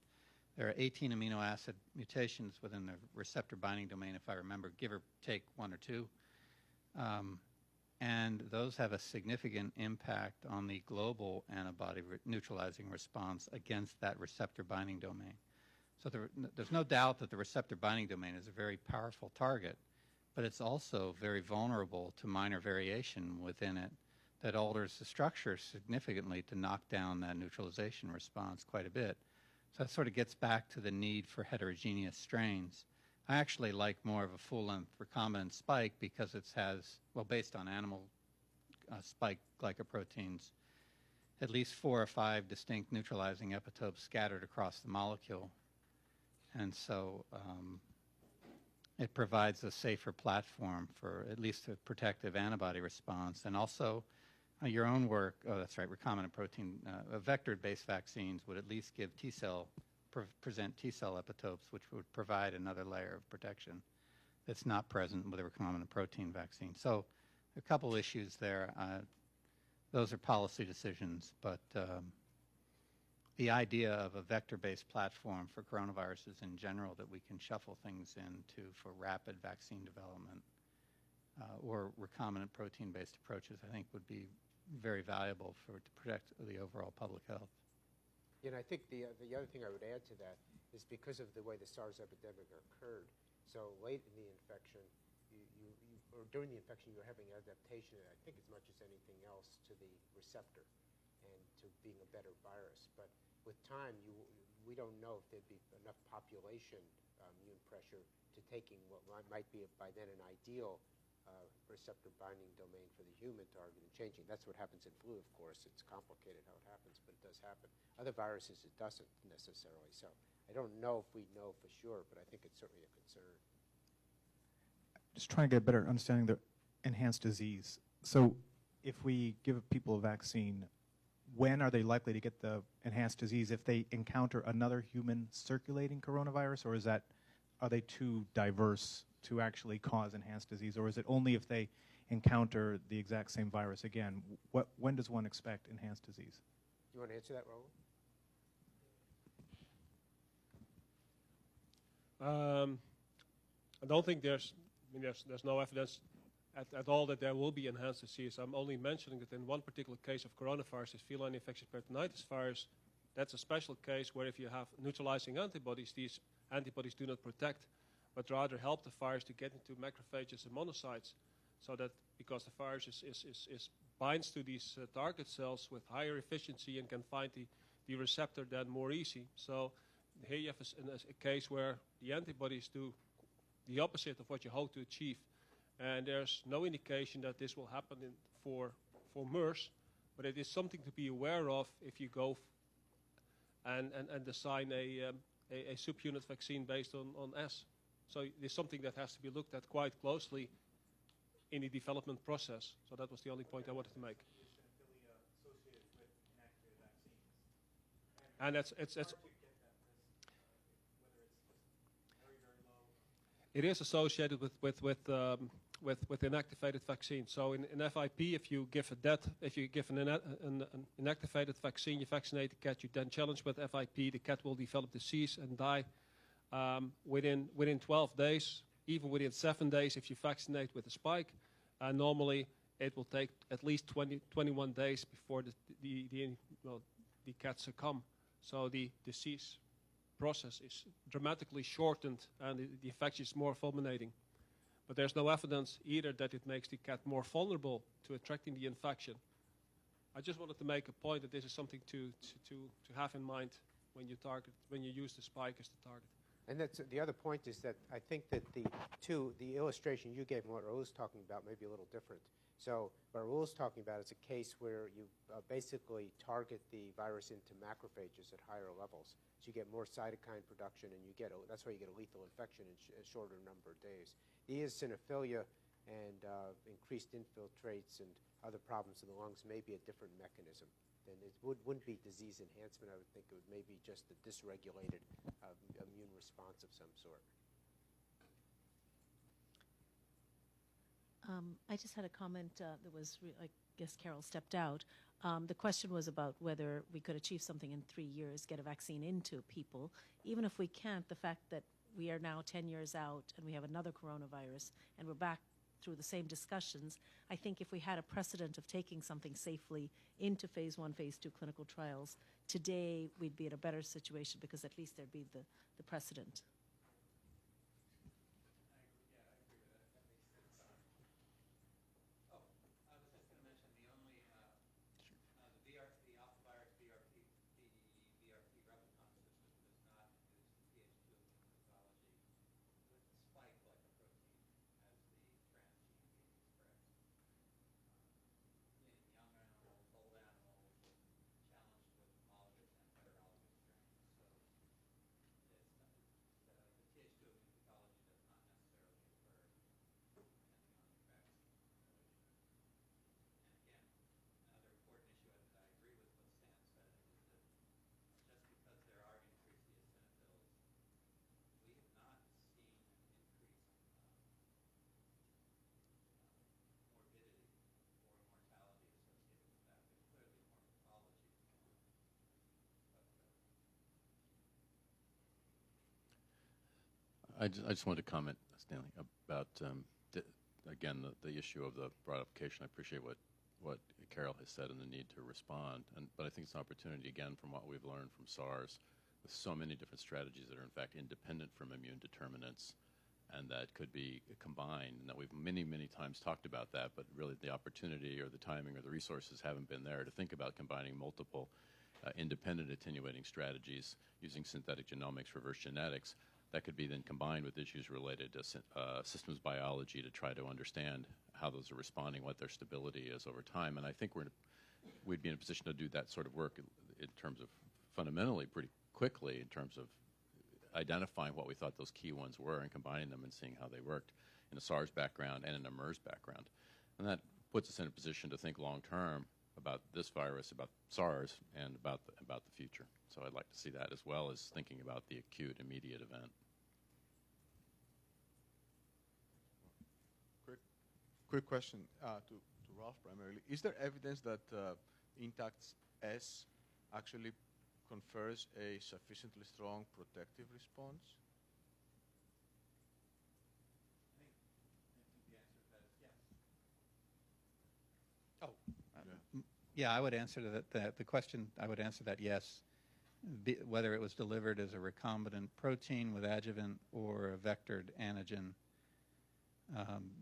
There are 18 amino acid mutations within the receptor binding domain, if I remember, give or take 1 or 2. And those have a significant impact on the global antibody neutralizing response against that receptor binding domain. So there's no doubt that the receptor binding domain is a very powerful target, but it's also very vulnerable to minor variation within it that alters the structure significantly to knock down that neutralization response quite a bit. So that sort of gets back to the need for heterogeneous strains. I actually like more of a full-length recombinant spike because it has, based on animal spike glycoproteins, at least 4 or 5 distinct neutralizing epitopes scattered across the molecule. And so it provides a safer platform for at least a protective antibody response. And also your own work, that's right, recombinant protein, vector-based vaccines would at least give present T-cell epitopes, which would provide another layer of protection that's not present with a recombinant protein vaccine. So a couple issues there. Those are policy decisions, but the idea of a vector-based platform for coronaviruses in general that we can shuffle things into for rapid vaccine development or recombinant protein-based approaches, I think would be very valuable to protect the overall public health. Yeah, and I think the other thing I would add to that is because of the way the SARS epidemic occurred, so late in the infection, or during the infection, you're having adaptation, I think as much as anything else, to the receptor and to being a better virus. But with time, we don't know if there'd be enough population immune pressure to taking what might be by then an ideal receptor binding domain for the human target and changing. That's what happens in flu, of course. It's complicated how it happens, but it does happen. Other viruses, it doesn't necessarily. So I don't know if we know for sure, but I think it's certainly a concern. Just trying to get a better understanding of the enhanced disease. So if we give people a vaccine, when are they likely to get the enhanced disease? If they encounter another human circulating coronavirus, or are they too diverse to actually cause enhanced disease, or is it only if they encounter the exact same virus again? When does one expect enhanced disease? Do you want to answer that, Raul? I don't think there's no evidence at all that there will be enhanced disease. I'm only mentioning that in one particular case of coronavirus, this feline infectious peritonitis virus, that's a special case where if you have neutralizing antibodies, these antibodies do not protect, but rather help the virus to get into macrophages and monocytes, so that because the virus binds to these target cells with higher efficiency and can find the receptor then more easy. So here you have a case where the antibodies do the opposite of what you hope to achieve. And there's no indication that this will happen for MERS, but it is something to be aware of if you go and design a subunit vaccine based on S. So it's something that has to be looked at quite closely in the development process. So that was the only point I wanted to make. And it is associated with inactivated vaccine. So in FIP, if you give an inactivated vaccine, you vaccinate the cat, you then challenge with FIP, the cat will develop disease and die within 12 days, even within 7 days if you vaccinate with a spike. Normally, it will take at least 21 days before the cat succumb. So the disease process is dramatically shortened and the infection is more fulminating. But there's no evidence either that it makes the cat more vulnerable to attracting the infection. I just wanted to make a point that this is something to have in mind when you use the spike as the target. And that's the other point is that I think that the illustration you gave and what Raul's talking about may be a little different. So what Raul's talking about is a case where you basically target the virus into macrophages at higher levels. So you get more cytokine production, and that's why you get a lethal infection in a shorter number of days. The eosinophilia and increased infiltrates and other problems in the lungs may be a different mechanism. Then it wouldn't be disease enhancement. I would think it would maybe just a dysregulated immune response of some sort. I just had a comment that was, I guess Carol stepped out. The question was about whether we could achieve something in 3 years, get a vaccine into people. Even if we can't, the fact that we are now 10 years out and we have another coronavirus and we're back through the same discussions, I think if we had a precedent of taking something safely into phase 1, phase 2 clinical trials, today we'd be in a better situation because at least there'd be the precedent. I just wanted to comment, Stanley, about, again, the issue of the broad application. I appreciate what Carol has said and the need to respond. But I think it's an opportunity, again, from what we've learned from SARS, with so many different strategies that are, in fact, independent from immune determinants and that could be combined. And that we've many, many times talked about that, but really the opportunity or the timing or the resources haven't been there to think about combining multiple independent attenuating strategies using synthetic genomics, reverse genetics, that could be then combined with issues related to systems biology to try to understand how those are responding, what their stability is over time. And I think we'd be in a position to do that sort of work in terms of fundamentally pretty quickly in terms of identifying what we thought those key ones were and combining them and seeing how they worked in a SARS background and in a MERS background. And that puts us in a position to think long term about this virus, about SARS, and about the future. So I'd like to see that as well as thinking about the acute, immediate event. Quick question to Ralph primarily. Is there evidence that intact S actually confers a sufficiently strong protective response? Yeah, I would answer that. The question, I would answer that yes. Whether it was delivered as a recombinant protein with adjuvant or a vectored antigen,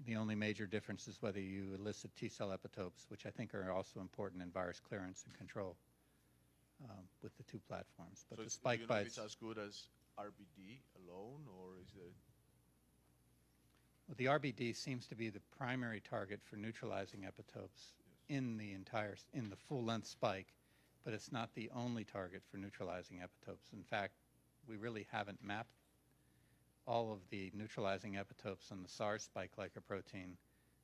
the only major difference is whether you elicit T-cell epitopes, which I think are also important in virus clearance and control with the two platforms. But so the spike do you know if bites. it's as good as RBD alone, or is it? Well, the RBD seems to be the primary target for neutralizing epitopes in the full-length spike, but it's not the only target for neutralizing epitopes. In fact, we really haven't mapped all of the neutralizing epitopes on the SARS spike glycoprotein,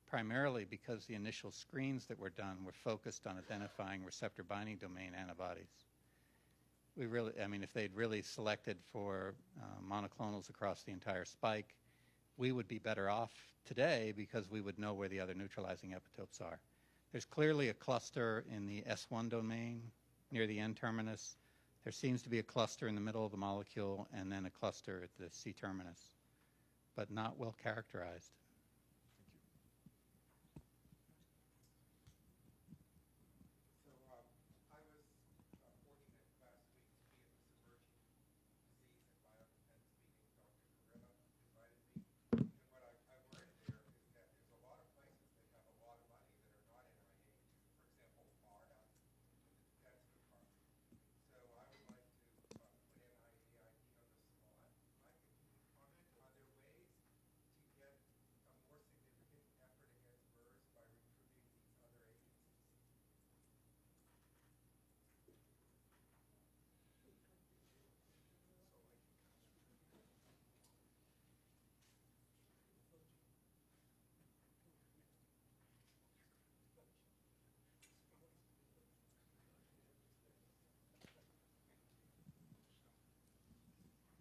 primarily because the initial screens that were done were focused on identifying receptor binding domain antibodies. If they'd really selected for monoclonals across the entire spike, we would be better off today because we would know where the other neutralizing epitopes are. There's clearly a cluster in the S1 domain near the N-terminus. There seems to be a cluster in the middle of the molecule and then a cluster at the C-terminus, but not well characterized.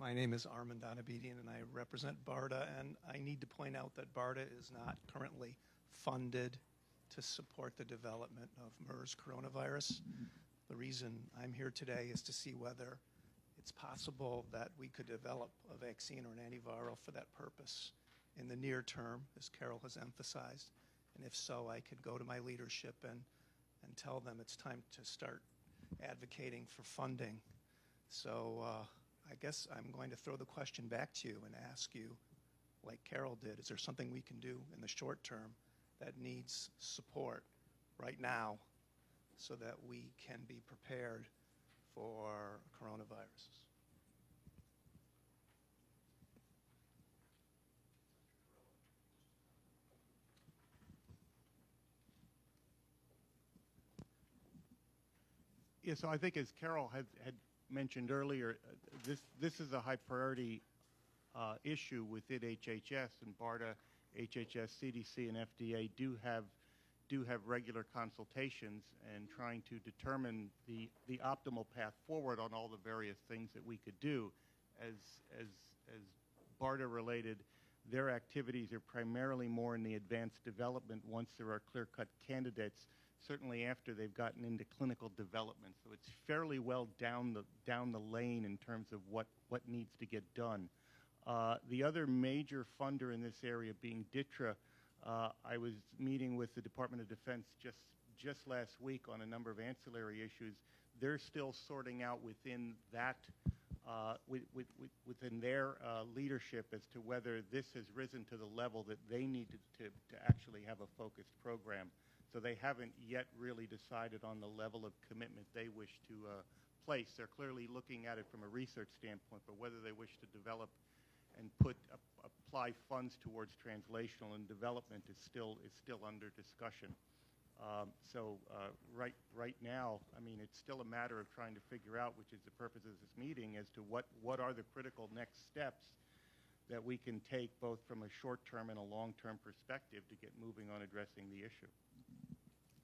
My name is Armand Donabedian, and I represent BARDA, and I need to point out that BARDA is not currently funded to support the development of MERS coronavirus. The reason I'm here today is to see whether it's possible that we could develop a vaccine or an antiviral for that purpose in the near term, as Carol has emphasized. And if so, I could go to my leadership and tell them it's time to start advocating for funding. So I guess I'm going to throw the question back to you and ask you, like Carol did, is there something we can do in the short term that needs support right now so that we can be prepared for coronavirus? Yeah, so I think as Carol had mentioned earlier, this is a high priority issue within HHS, and BARDA, HHS, CDC, and FDA do have regular consultations and trying to determine the optimal path forward on all the various things that we could do. As BARDA related, their activities are primarily more in the advanced development once there are clear-cut candidates, certainly after they've gotten into clinical development. So it's fairly well down the lane in terms of what needs to get done. The other major funder in this area being DITRA, I was meeting with the Department of Defense just last week on a number of ancillary issues. They're still sorting out within that, within their leadership as to whether this has risen to the level that they need to actually have a focused program. So they haven't yet really decided on the level of commitment they wish to place. They're clearly looking at it from a research standpoint, but whether they wish to develop and apply funds towards translational and development is still under discussion. Right now, I mean, it's still a matter of trying to figure out, which is the purpose of this meeting, as to what are the critical next steps that we can take both from a short-term and a long-term perspective to get moving on addressing the issue.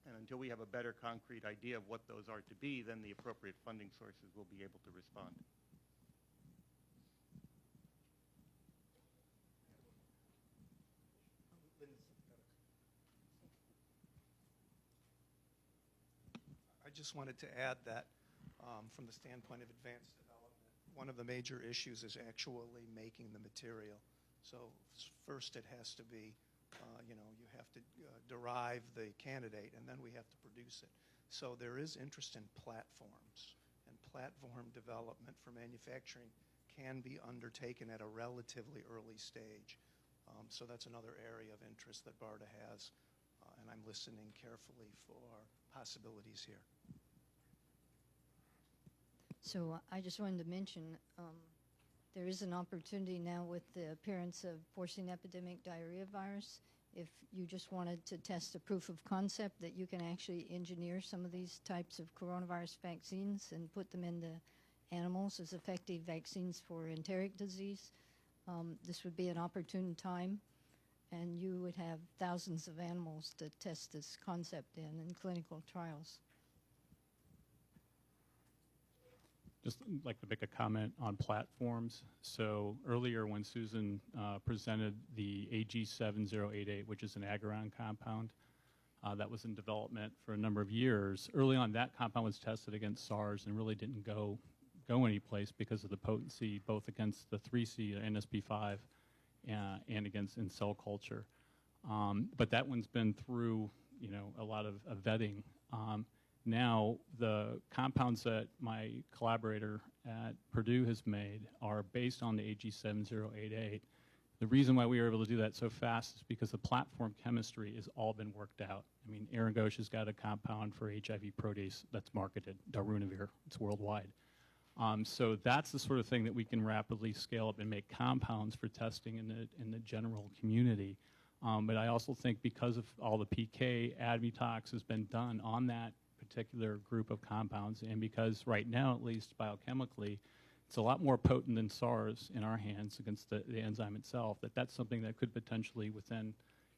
And until we have a better concrete idea of what those are to be, then the appropriate funding sources will be able to respond. I just wanted to add that from the standpoint of advanced development, one of the major issues is actually making the material. So first it has to be, you have to derive the candidate, and then we have to produce it. So there is interest in platforms, and platform development for manufacturing can be undertaken at a relatively early stage. So that's another area of interest that BARDA has, and I'm listening carefully for possibilities here. So I just wanted to mention there is an opportunity now with the appearance of porcine epidemic diarrhea virus. If you just wanted to test a proof of concept that you can actually engineer some of these types of coronavirus vaccines and put them into animals as effective vaccines for enteric disease, this would be an opportune time, and you would have thousands of animals to test this concept in clinical trials. Just like to make a comment on platforms. So earlier when Susan presented the AG7088, which is an agarine compound that was in development for a number of years, early on that compound was tested against SARS and really didn't go any place because of the potency both against the 3C, NSP5, and against in cell culture. But that one's been through a lot of vetting. Now, the compounds that my collaborator at Purdue has made are based on the AG7088. The reason why we were able to do that so fast is because the platform chemistry has all been worked out. I mean, Aaron Ghosh has got a compound for HIV protease that's marketed, darunavir. It's worldwide. So that's the sort of thing that we can rapidly scale up and make compounds for testing in the general community. But I also think because of all the PK, ADME-tox has been done on that particular group of compounds, and because right now, at least biochemically, it's a lot more potent than SARS in our hands against the enzyme itself, that's something that could potentially within,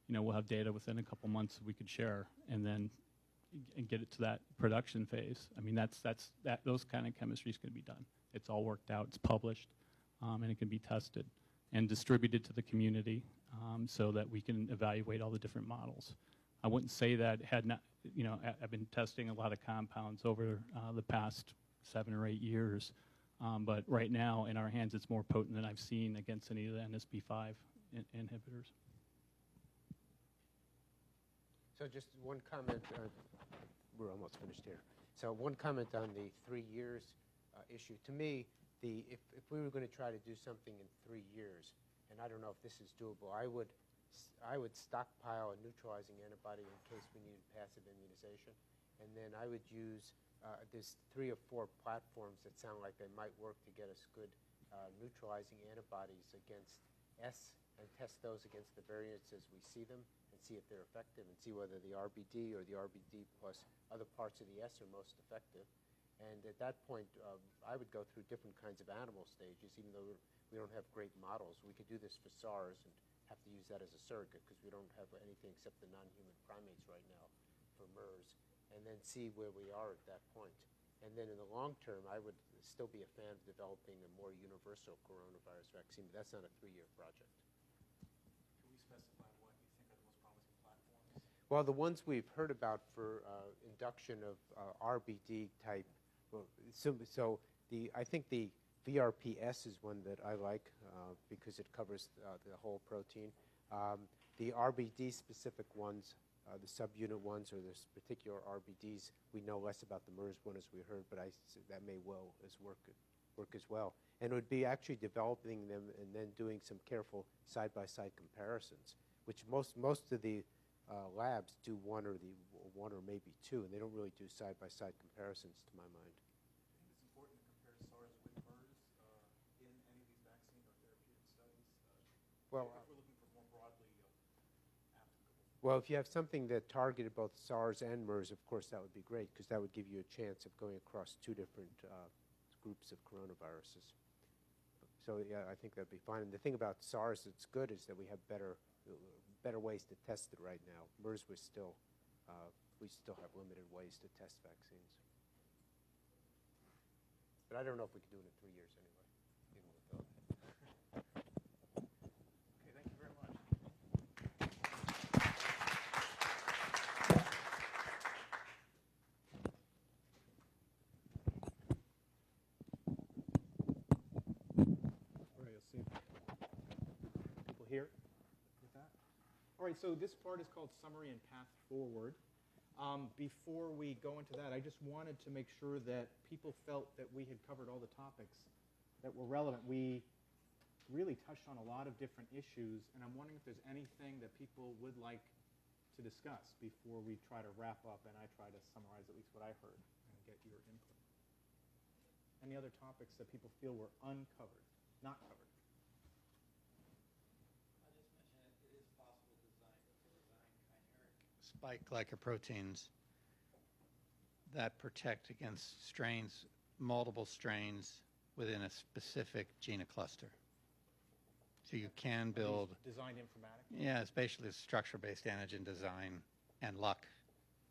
we'll have data within a couple months we could share, and then get it to that production phase. I mean, those kind of chemistries can be done. It's all worked out, it's published, and it can be tested and distributed to the community so that we can evaluate all the different models. I wouldn't say that had not, I've been testing a lot of compounds over the past 7 or 8 years, but right now in our hands it's more potent than I've seen against any of the NSP5 inhibitors. So just one comment, we're almost finished here. So one comment on the 3 years issue. To me, if we were going to try to do something in 3 years, and I don't know if this is doable, I would stockpile a neutralizing antibody in case we needed passive immunization, and then I would use there's 3 or 4 platforms that sound like they might work to get us good neutralizing antibodies against S, and test those against the variants as we see them, and see if they're effective, and see whether the RBD or the RBD plus other parts of the S are most effective. And at that point, I would go through different kinds of animal stages, even though we don't have great models. We could do this for SARS and have to use that as a surrogate because we don't have anything except the non-human primates right now for MERS, and then see where we are at that point. And then in the long term, I would still be a fan of developing a more universal coronavirus vaccine, but that's not a 3-year project. Can we specify what you think are the most promising platforms? Well, the ones we've heard about for induction of RBD type, I think the VRPS is one that I like because it covers the whole protein. The RBD specific ones, the subunit ones, or this particular RBDs, we know less about the MERS one as we heard, but that may well work as well. And it would be actually developing them and then doing some careful side-by-side comparisons, which most of the labs do one or maybe 2, and they don't really do side-by-side comparisons to my mind. I think it's important to compare SARS with MERS in any of these vaccine or therapeutic studies. Well, well, if you have something that targeted both SARS and MERS, of course, that would be great, because that would give you a chance of going across two different groups of coronaviruses. So, yeah, I think that'd be fine. And the thing about SARS that's good is that we have better ways to test it right now. MERS was still, we still have limited ways to test vaccines. But I don't know if we can do it in 3 years anyway. Even with those. Okay, thank you very much. All right, let's see. People here with that? All right, so this part is called Summary and Path Forward. Before we go into that, I just wanted to make sure that people felt that we had covered all the topics that were relevant. We really touched on a lot of different issues, and I'm wondering if there's anything that people would like to discuss before we try to wrap up and I try to summarize at least what I heard and get your input. Any other topics that people feel were uncovered, not covered? Spike glycoproteins that protect against strains, multiple strains within a specific genocluster. So you can build Designed informatically? Yeah, it's basically structure-based antigen design and luck.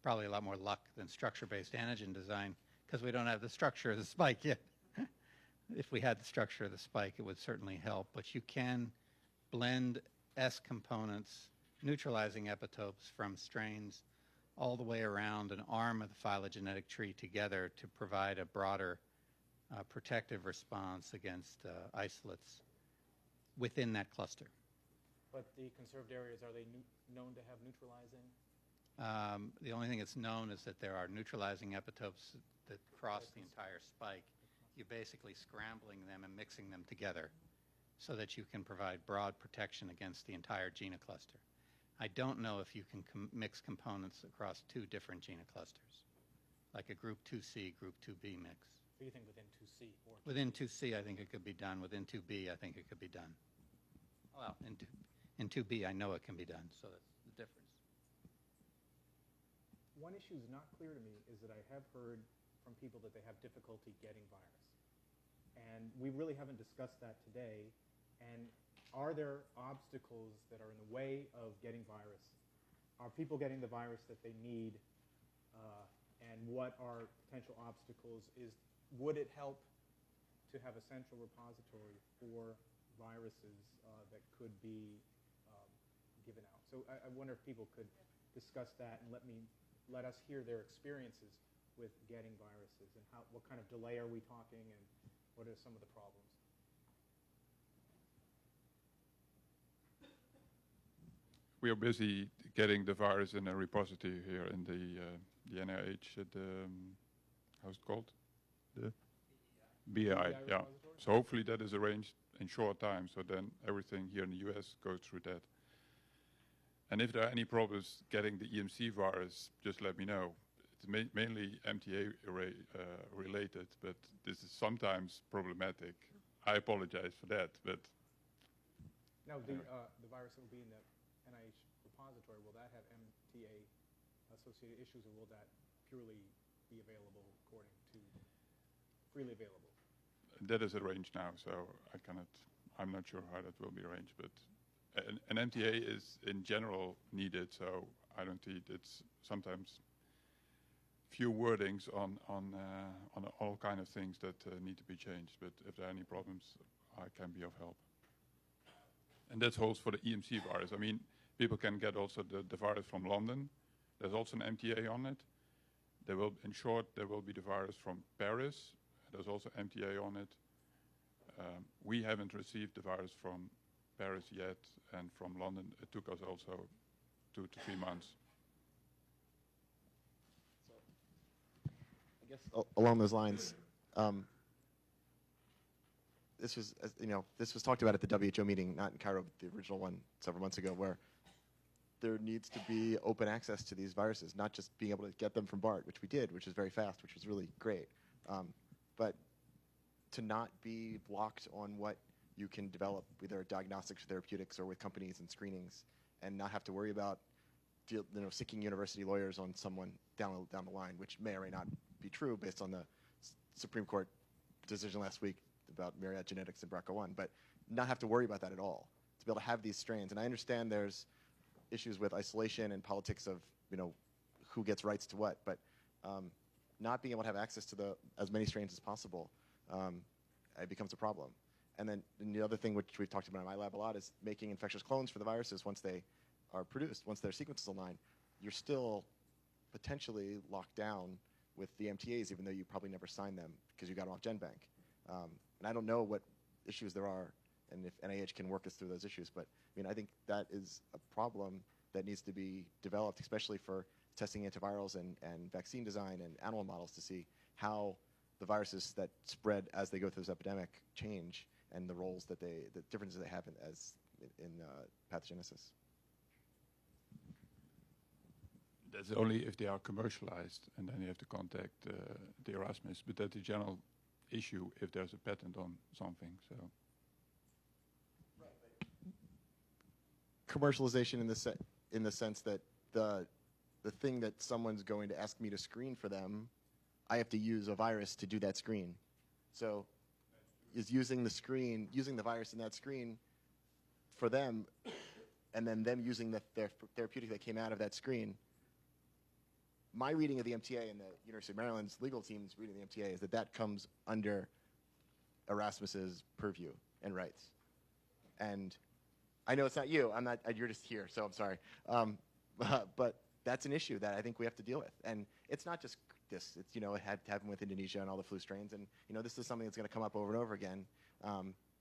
Probably a lot more luck than structure-based antigen design because we don't have the structure of the spike yet. If we had the structure of the spike, it would certainly help. But you can blend S components, neutralizing epitopes from strains all the way around an arm of the phylogenetic tree together to provide a broader protective response against isolates within that cluster. But the conserved areas, are they known to have neutralizing? The only thing that's known is that there are neutralizing epitopes that cross the entire spike. You're basically scrambling them and mixing them together so that you can provide broad protection against the entire genocluster. I don't know if you can mix components across two different genoclusters, like a group 2C, group 2B mix. So you think within 2C? Or Within 2C, I think it could be done. Within 2B, I think it could be done. Well, in 2B, I know it can be done, so that's the difference. One issue is not clear to me is that I have heard from people that they have difficulty getting virus. And we really haven't discussed that today. And are there obstacles that are in the way of getting virus? Are people getting the virus that they need? And what are potential obstacles? Would it help to have a central repository for viruses that could be given out? So I wonder if people could discuss that and let us hear their experiences with getting viruses and what kind of delay are we talking and what are some of the problems? We are busy getting the virus in a repository here in the NIAID, how's it called? The BI, yeah. So hopefully that is arranged in short time, so then everything here in the US goes through that. And if there are any problems getting the EMC virus, just let me know. It's mainly MTA related, but this is sometimes problematic. I apologize for that, but... Now, the virus that will be in the NIH repository, will that have MTA-associated issues, or will that purely be available according to freely available? That is arranged now, so I'm not sure how that will be arranged, but an MTA is in general needed, so I don't think it's sometimes few wordings on all kind of things that need to be changed, but if there are any problems, I can be of help. And that holds for the EMC virus. I mean, people can get also the virus from London. There's also an MTA on it. In short, there will be the virus from Paris. There's also MTA on it. We haven't received the virus from Paris yet, and from London it took us also 2 to 3 months. So, I guess along those lines, this was talked about at the WHO meeting, not in Cairo, but the original one several months ago, where there needs to be open access to these viruses, not just being able to get them from BART, which we did, which is very fast, which was really great, but to not be blocked on what you can develop either diagnostics or therapeutics or with companies and screenings and not have to worry about sicking university lawyers on someone down the line, which may or may not be true based on the Supreme Court decision last week about Myriad Genetics and BRCA1, but not have to worry about that at all, to be able to have these strains. And I understand there's issues with isolation and politics of who gets rights to what, but not being able to have access to as many strains as possible, it becomes a problem. And then the other thing which we've talked about in my lab a lot is making infectious clones for the viruses once they are produced, once their sequences align. You're still potentially locked down with the MTAs, even though you probably never signed them because you got them off GenBank. And I don't know what issues there are and if NIH can work us through those issues, but I think that is a problem that needs to be developed, especially for testing antivirals and vaccine design and animal models to see how the viruses that spread as they go through this epidemic change and the roles the differences they have in pathogenesis. That's only if they are commercialized, and then you have to contact the Erasmus. But that's a general issue if there's a patent on something. So commercialization in the sense that the thing that someone's going to ask me to screen for them, I have to use a virus to do that screen. So is using the virus in that screen for them, and then them using their therapeutic that came out of that screen. My reading of the MTA and the University of Maryland's legal team's reading of the MTA is that comes under Erasmus's purview and rights. And I know it's not you. I'm not. You're just here, so I'm sorry. But that's an issue that I think we have to deal with. And it's not just this. It's it had to happen with Indonesia and all the flu strains. And this is something that's going to come up over and over again.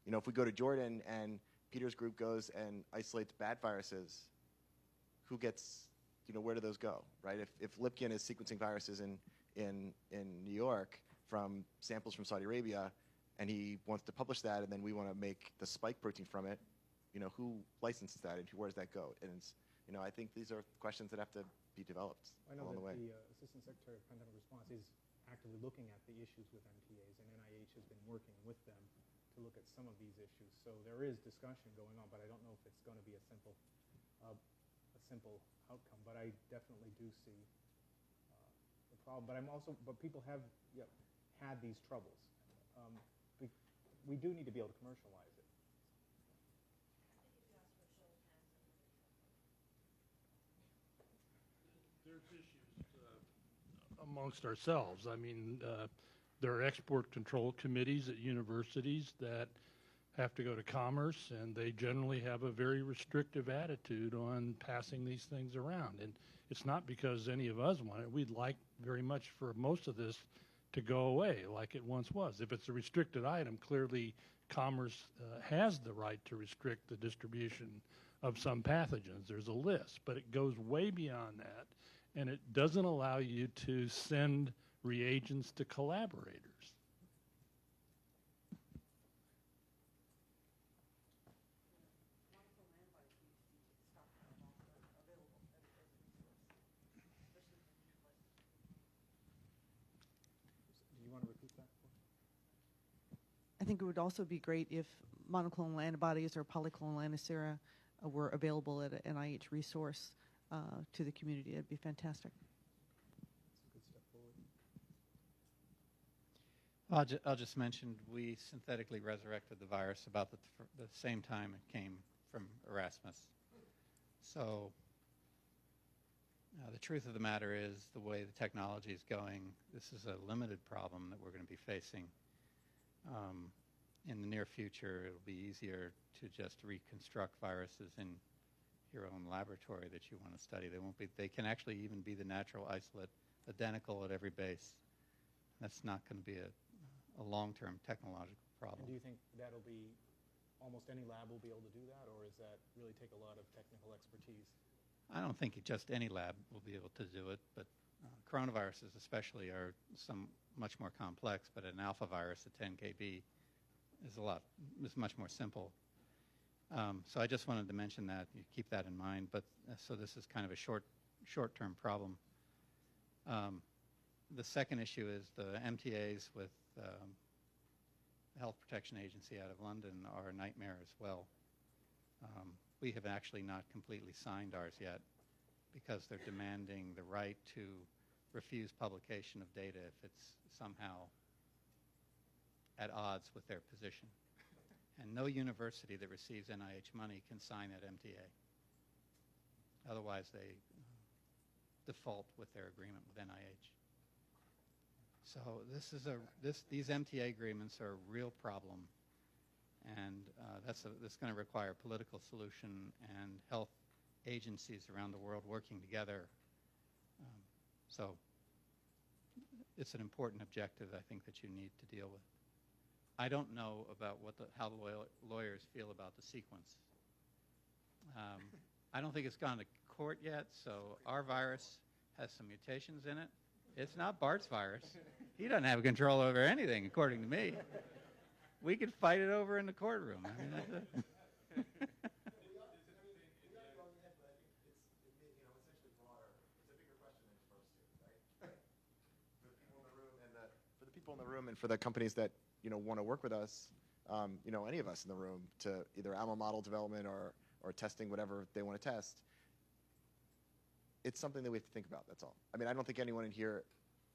If we go to Jordan and Peter's group goes and isolates bad viruses, who gets where do those go, right? If Lipkin is sequencing viruses in New York from samples from Saudi Arabia, and he wants to publish that, and then we want to make the spike protein from it, who licenses that and where does that go? And it's, I think these are questions that have to be developed along the way. I know that the Assistant Secretary of Pandemic Response is actively looking at the issues with MTAs, and NIH has been working with them to look at some of these issues. So there is discussion going on, but I don't know if it's going to be a simple outcome. But I definitely do see the problem. But people have had these troubles. We do need to be able to commercialize it. There's issues amongst ourselves. I mean, there are export control committees at universities that have to go to Commerce, and they generally have a very restrictive attitude on passing these things around. And it's not because any of us want it. We'd like very much for most of this to go away like it once was. If it's a restricted item, clearly Commerce has the right to restrict the distribution of some pathogens. There's a list, but it goes way beyond that, and it doesn't allow you to send reagents to collaborators. I think it would also be great if monoclonal antibodies or polyclonal antisera were available at an NIH resource to the community. It'd be fantastic. I'll just mention we synthetically resurrected the virus about the same time it came from Erasmus. So the truth of the matter is, the way the technology is going, this is a limited problem that we're going to be facing. In the near future, it'll be easier to just reconstruct viruses in your own laboratory that you want to study. They can actually even be the natural isolate, identical at every base. That's not going to be a long-term technological problem. And do you think that'll be, almost any lab will be able to do that, or does that really take a lot of technical expertise? I don't think just any lab will be able to do it, but coronaviruses especially are much more complex, but an alpha virus at 10 kb is much more simple. So I just wanted to mention that. You keep that in mind. But so this is kind of a short-term problem. The second issue is the MTAs with the Health Protection Agency out of London are a nightmare as well. We have actually not completely signed ours yet because they're demanding the right to refuse publication of data if it's somehow at odds with their position. And no university that receives NIH money can sign that MTA. Otherwise, they default with their agreement with NIH. So these MTA agreements are a real problem, and that's going to require a political solution and health agencies around the world working together. So it's an important objective, I think, that you need to deal with. I don't know about how the lawyers feel about the sequence. I don't think it's gone to court yet, so our virus has some mutations in it. It's not Bart's virus. He doesn't have control over anything, according to me. We could fight it over in the courtroom. I mean, that's it. For the people in the room and for the companies that want to work with us, any of us in the room, to either animal model development or testing whatever they want to test, it's something that we have to think about. That's all. I mean, I don't think anyone in here,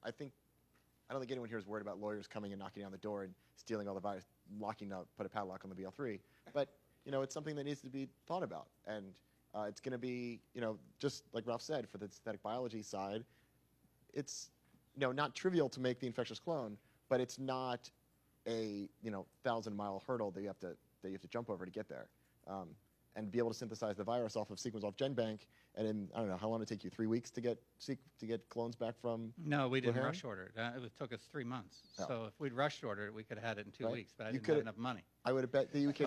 I don't think anyone here is worried about lawyers coming and knocking down the door and stealing all the virus, put a padlock on the BL3. But it's something that needs to be thought about, and it's going to be, just like Ralph said, for the synthetic biology side, it's not trivial to make the infectious clone, but it's not a 1,000-mile hurdle that you have to jump over to get there. And be able to synthesize the virus off of sequence off GenBank, and in, I don't know, how long did it take you? 3 weeks to get clones back from? No, we didn't Wuhan? rush order it. It took us 3 months. Oh. So if we'd rushed ordered it, we could have had it in 2 Right. weeks, but I You didn't have could've- enough money. I would have bet that you could.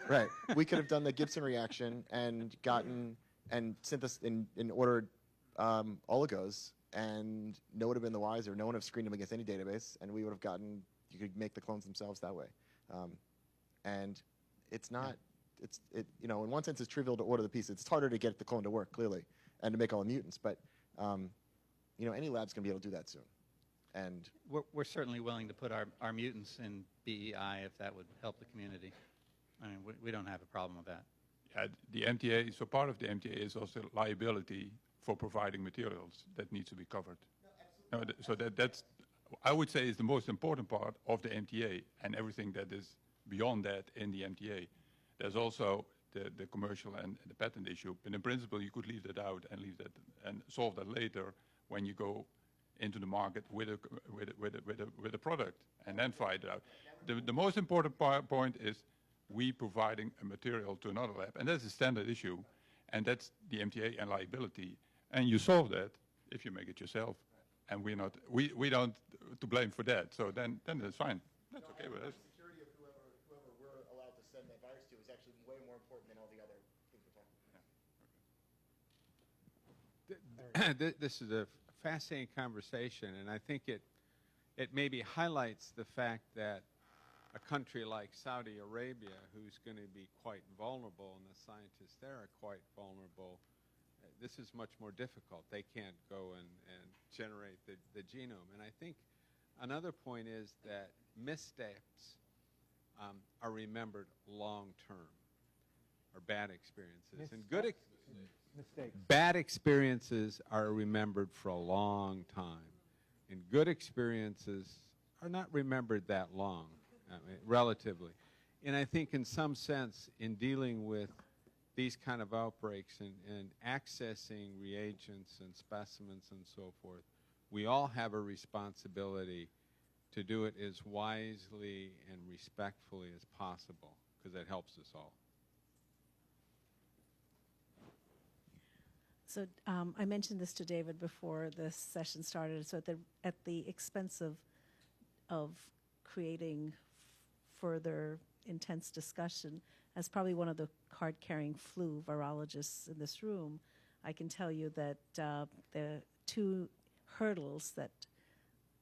Right. We could have done the Gibson reaction and gotten and synthesized and ordered oligos, and no one would have been the wiser. No one would have screened them against any database, and we would have gotten. You could make the clones themselves that way, and it's not. In one sense, it's trivial to order the pieces. It's harder to get the clone to work, clearly, and to make all the mutants. But, any lab's going to be able to do that soon. And We're certainly willing to put our mutants in BEI if that would help the community. I mean, we don't have a problem with that. Yeah, the MTA, so part of the MTA is also liability for providing materials that needs to be covered. No, so that's, I would say, is the most important part of the MTA, and everything that is beyond that in the MTA. There's also the commercial and the patent issue, but in principle you could leave that out and leave that and solve that later when you go into the market with a product, and then fight it out. The most important point is we providing a material to another lab, and that's a standard issue, and that's the MTA and liability, and you solve that if you make it yourself, and we don't to blame for that. So then that's fine. That's okay with us. security of whoever we're allowed to send that virus to is actually way more important than all the other things we're talking about. This is a fascinating conversation, and I think it maybe highlights the fact that a country like Saudi Arabia, who's going to be quite vulnerable, and the scientists there are quite vulnerable, this is much more difficult. They can't go and generate the genome. And I think another point is that missteps are remembered long-term, or bad experiences. And good bad experiences are remembered for a long time, and good experiences are not remembered that long, relatively. And I think in some sense, in dealing with these kind of outbreaks and accessing reagents and specimens and so forth, we all have a responsibility to do it as wisely and respectfully as possible, because it helps us all. So I mentioned this to David before this session started. So at the expense of creating further intense discussion, as probably one of the card-carrying flu virologists in this room, I can tell you that the two hurdles that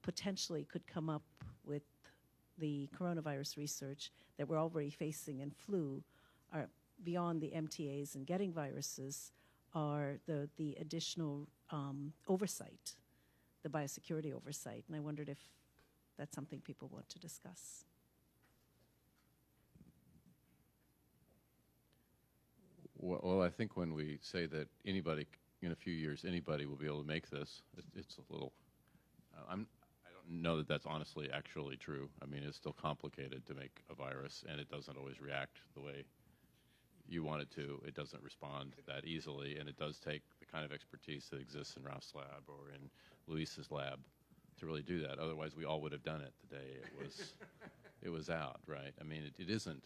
potentially could come up with the coronavirus research that we're already facing in flu are beyond the MTAs and getting viruses, are the additional oversight, the biosecurity oversight. And I wondered if that's something people want to discuss. Well, I think when we say that anybody, in a few years, anybody will be able to make this, it's a little, I don't know that that's honestly actually true. I mean, it's still complicated to make a virus, and it doesn't always react the way you want it to. It doesn't respond that easily, and it does take the kind of expertise that exists in Ralph's lab or in Luis's lab to really do that. Otherwise, we all would have done it the day it was out, right? I mean, it isn't.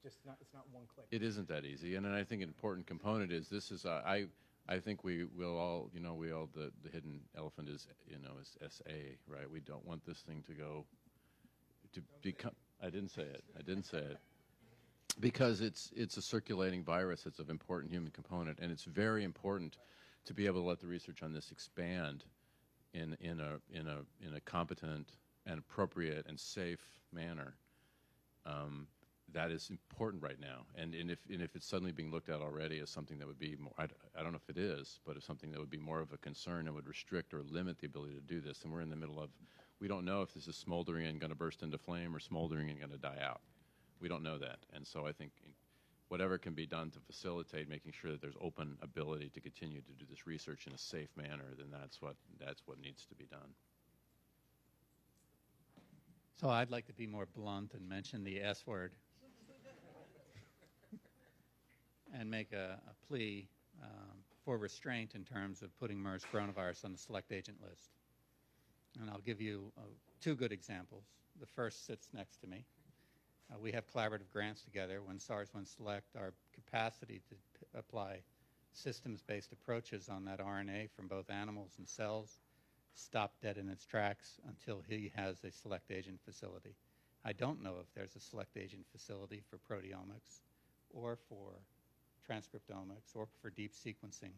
It's not one click. It isn't that easy, and then I think an important component is this is I think we will all the hidden elephant is is SA, right? We don't want this thing to go to become. I didn't say it because it's a circulating virus. It's an important human component, and it's very important to be able to let the research on this expand in a competent and appropriate and safe manner. That is important right now, and if it's suddenly being looked at already as something that would be more, I don't know if it is, but if something that would be more of a concern and would restrict or limit the ability to do this, and we're in the middle of, we don't know if this is smoldering and going to burst into flame or smoldering and going to die out. We don't know that, and so I think whatever can be done to facilitate making sure that there's open ability to continue to do this research in a safe manner, then that's what needs to be done. So I'd like to be more blunt and mention the S word. And make a plea for restraint in terms of putting MERS coronavirus on the select agent list. And I'll give you two good examples. The first sits next to me. We have collaborative grants together. When SARS went select, our capacity to apply systems-based approaches on that RNA from both animals and cells stopped dead in its tracks until he has a select agent facility. I don't know if there's a select agent facility for proteomics or for transcriptomics or for deep sequencing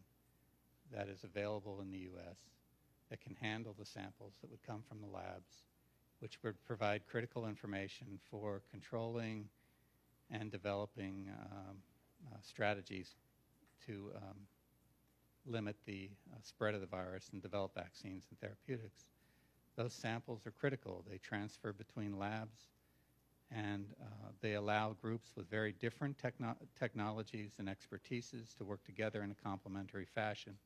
that is available in the U.S. that can handle the samples that would come from the labs, which would provide critical information for controlling and developing strategies to limit the spread of the virus and develop vaccines and therapeutics. Those samples are critical. They transfer between labs, and they allow groups with very different technologies and expertises to work together in a complementary fashion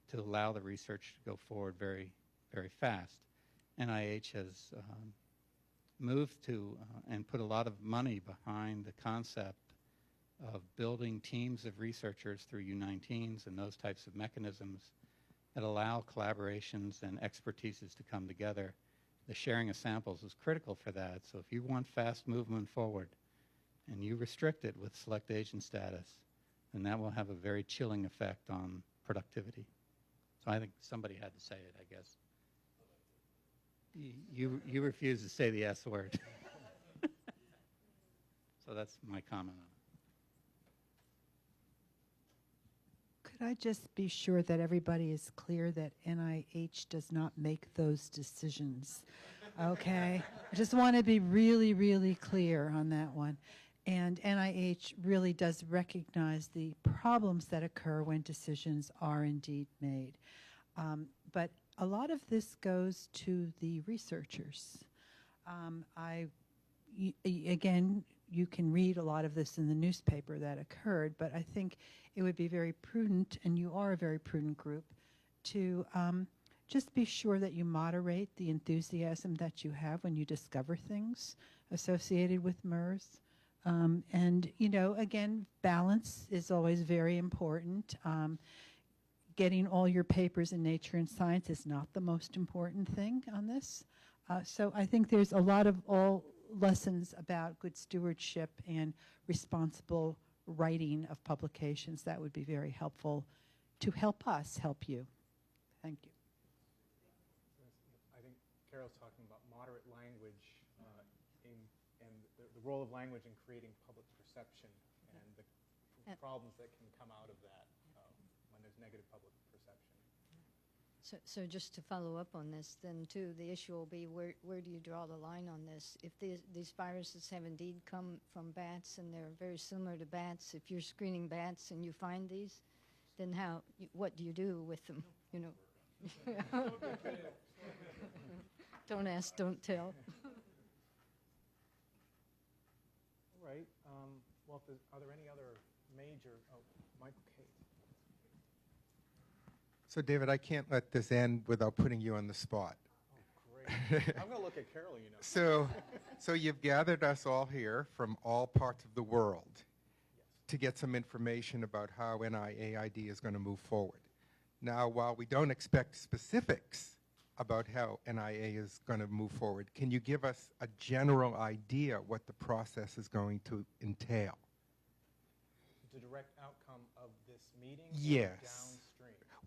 to allow the research to go forward very, very fast. NIH has moved to and put a lot of money behind the concept of building teams of researchers through U19s and those types of mechanisms that allow collaborations and expertises to come together. The sharing of samples is critical for that. So if you want fast movement forward and you restrict it with select agent status, then that will have a very chilling effect on productivity. So I think somebody had to say it, I guess. You refuse to say the S word. So that's my comment on it. Could I just be sure that everybody is clear that NIH does not make those decisions? Okay? I just want to be really, really clear on that one. And NIH really does recognize the problems that occur when decisions are indeed made. But a lot of this goes to the researchers. Again, you can read a lot of this in the newspaper that occurred, but I think it would be very prudent, and you are a very prudent group, to just be sure that you moderate the enthusiasm that you have when you discover things associated with MERS. And, you know, again, balance is always very important. Getting all your papers in Nature and Science is not the most important thing on this. So I think there's a lot of lessons about good stewardship and responsible writing of publications that would be very helpful to help us help you. Thank you. I think Carol's talking about moderate language and the role of language in creating public perception and the problems that can come out of that when there's negative public perception. So just to follow up on this, then too, the issue will be where do you draw the line on this? If these viruses have indeed come from bats and they're very similar to bats, if you're screening bats and you find these, then what do you do with them? You know. Don't ask, don't tell. Right. Well, are there any other major? Oh, Mike. So, David, I can't let this end without putting you on the spot. Great. I'm going to look at Carol, you know. So you've gathered us all here from all parts of the world to get some information about how NIAID is going to move forward. Now, while we don't expect specifics about how NIA is going to move forward, can you give us a general idea what the process is going to entail? The direct outcome of this meeting? Yes. Downstream?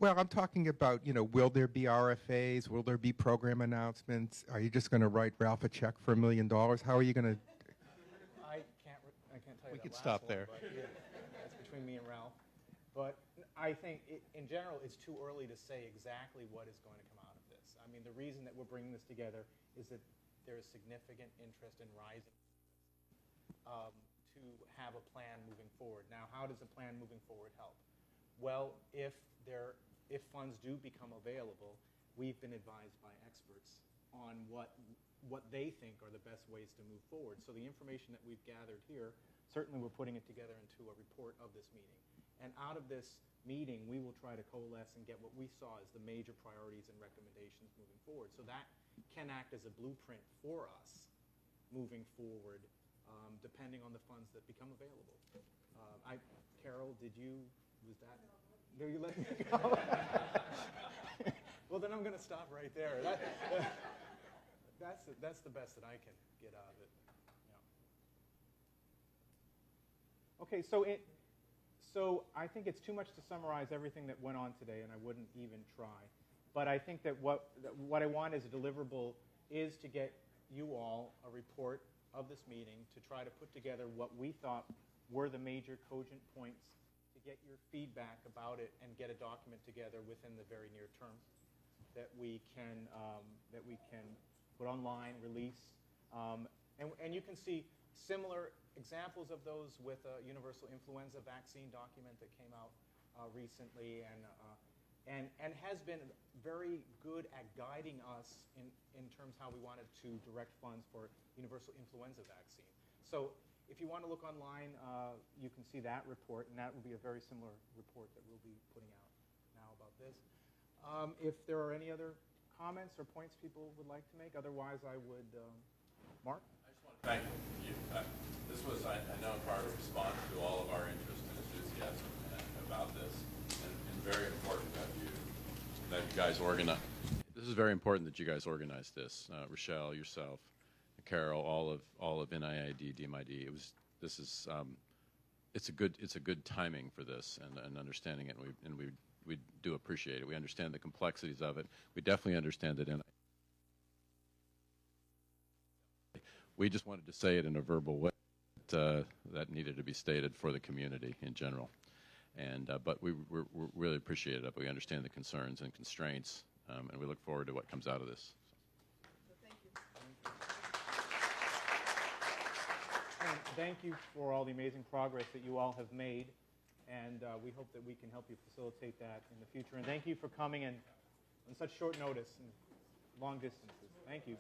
Well, I'm talking about, you know, will there be RFAs? Will there be program announcements? Are you just going to write Ralph a check for $1 million? How are you going to? I can't tell you We that could last stop one, there. but yeah, that's between me and Ralph. But I think, in general, it's too early to say exactly what is going to come out of this. I mean, the reason that we're bringing this together is that there is significant interest in rising to have a plan moving forward. Now, how does a plan moving forward help? Well, if funds do become available, we've been advised by experts on what they think are the best ways to move forward. So the information that we've gathered here, certainly we're putting it together into a report of this meeting. And out of this meeting, we will try to coalesce and get what we saw as the major priorities and recommendations moving forward. So that can act as a blueprint for us moving forward, depending on the funds that become available. Carol, was that? No, you let me go. Well, then I'm going to stop right there. That's the best that I can get out of it. Yeah. Okay, so I think it's too much to summarize everything that went on today, and I wouldn't even try. But I think that what I want as a deliverable is to get you all a report of this meeting to try to put together what we thought were the major cogent points, to get your feedback about it and get a document together within the very near term that we can put online, release, and you can see similar examples of those with a universal influenza vaccine document that came out recently and has been very good at guiding us in terms how we wanted to direct funds for universal influenza vaccine. So if you want to look online, you can see that report, and that will be a very similar report that we'll be putting out now about this. If there are any other comments or points people would like to make, otherwise I would, Mark? I just want to thank you. This was, I know, in part a response to all of our interest and enthusiasm about this, and very important that you guys organize. This is very important that you guys organize this. Rochelle, yourself, Carol, all of NIAID, DMID. It's a good timing for this and understanding it, and we do appreciate it. We understand the complexities of it. We definitely understand that we just wanted to say it in a verbal way that needed to be stated for the community in general. And but we really appreciate it. We understand the concerns and constraints, and we look forward to what comes out of this. And thank you for all the amazing progress that you all have made, and we hope that we can help you facilitate that in the future. And thank you for coming in on such short notice and long distances. Thank you.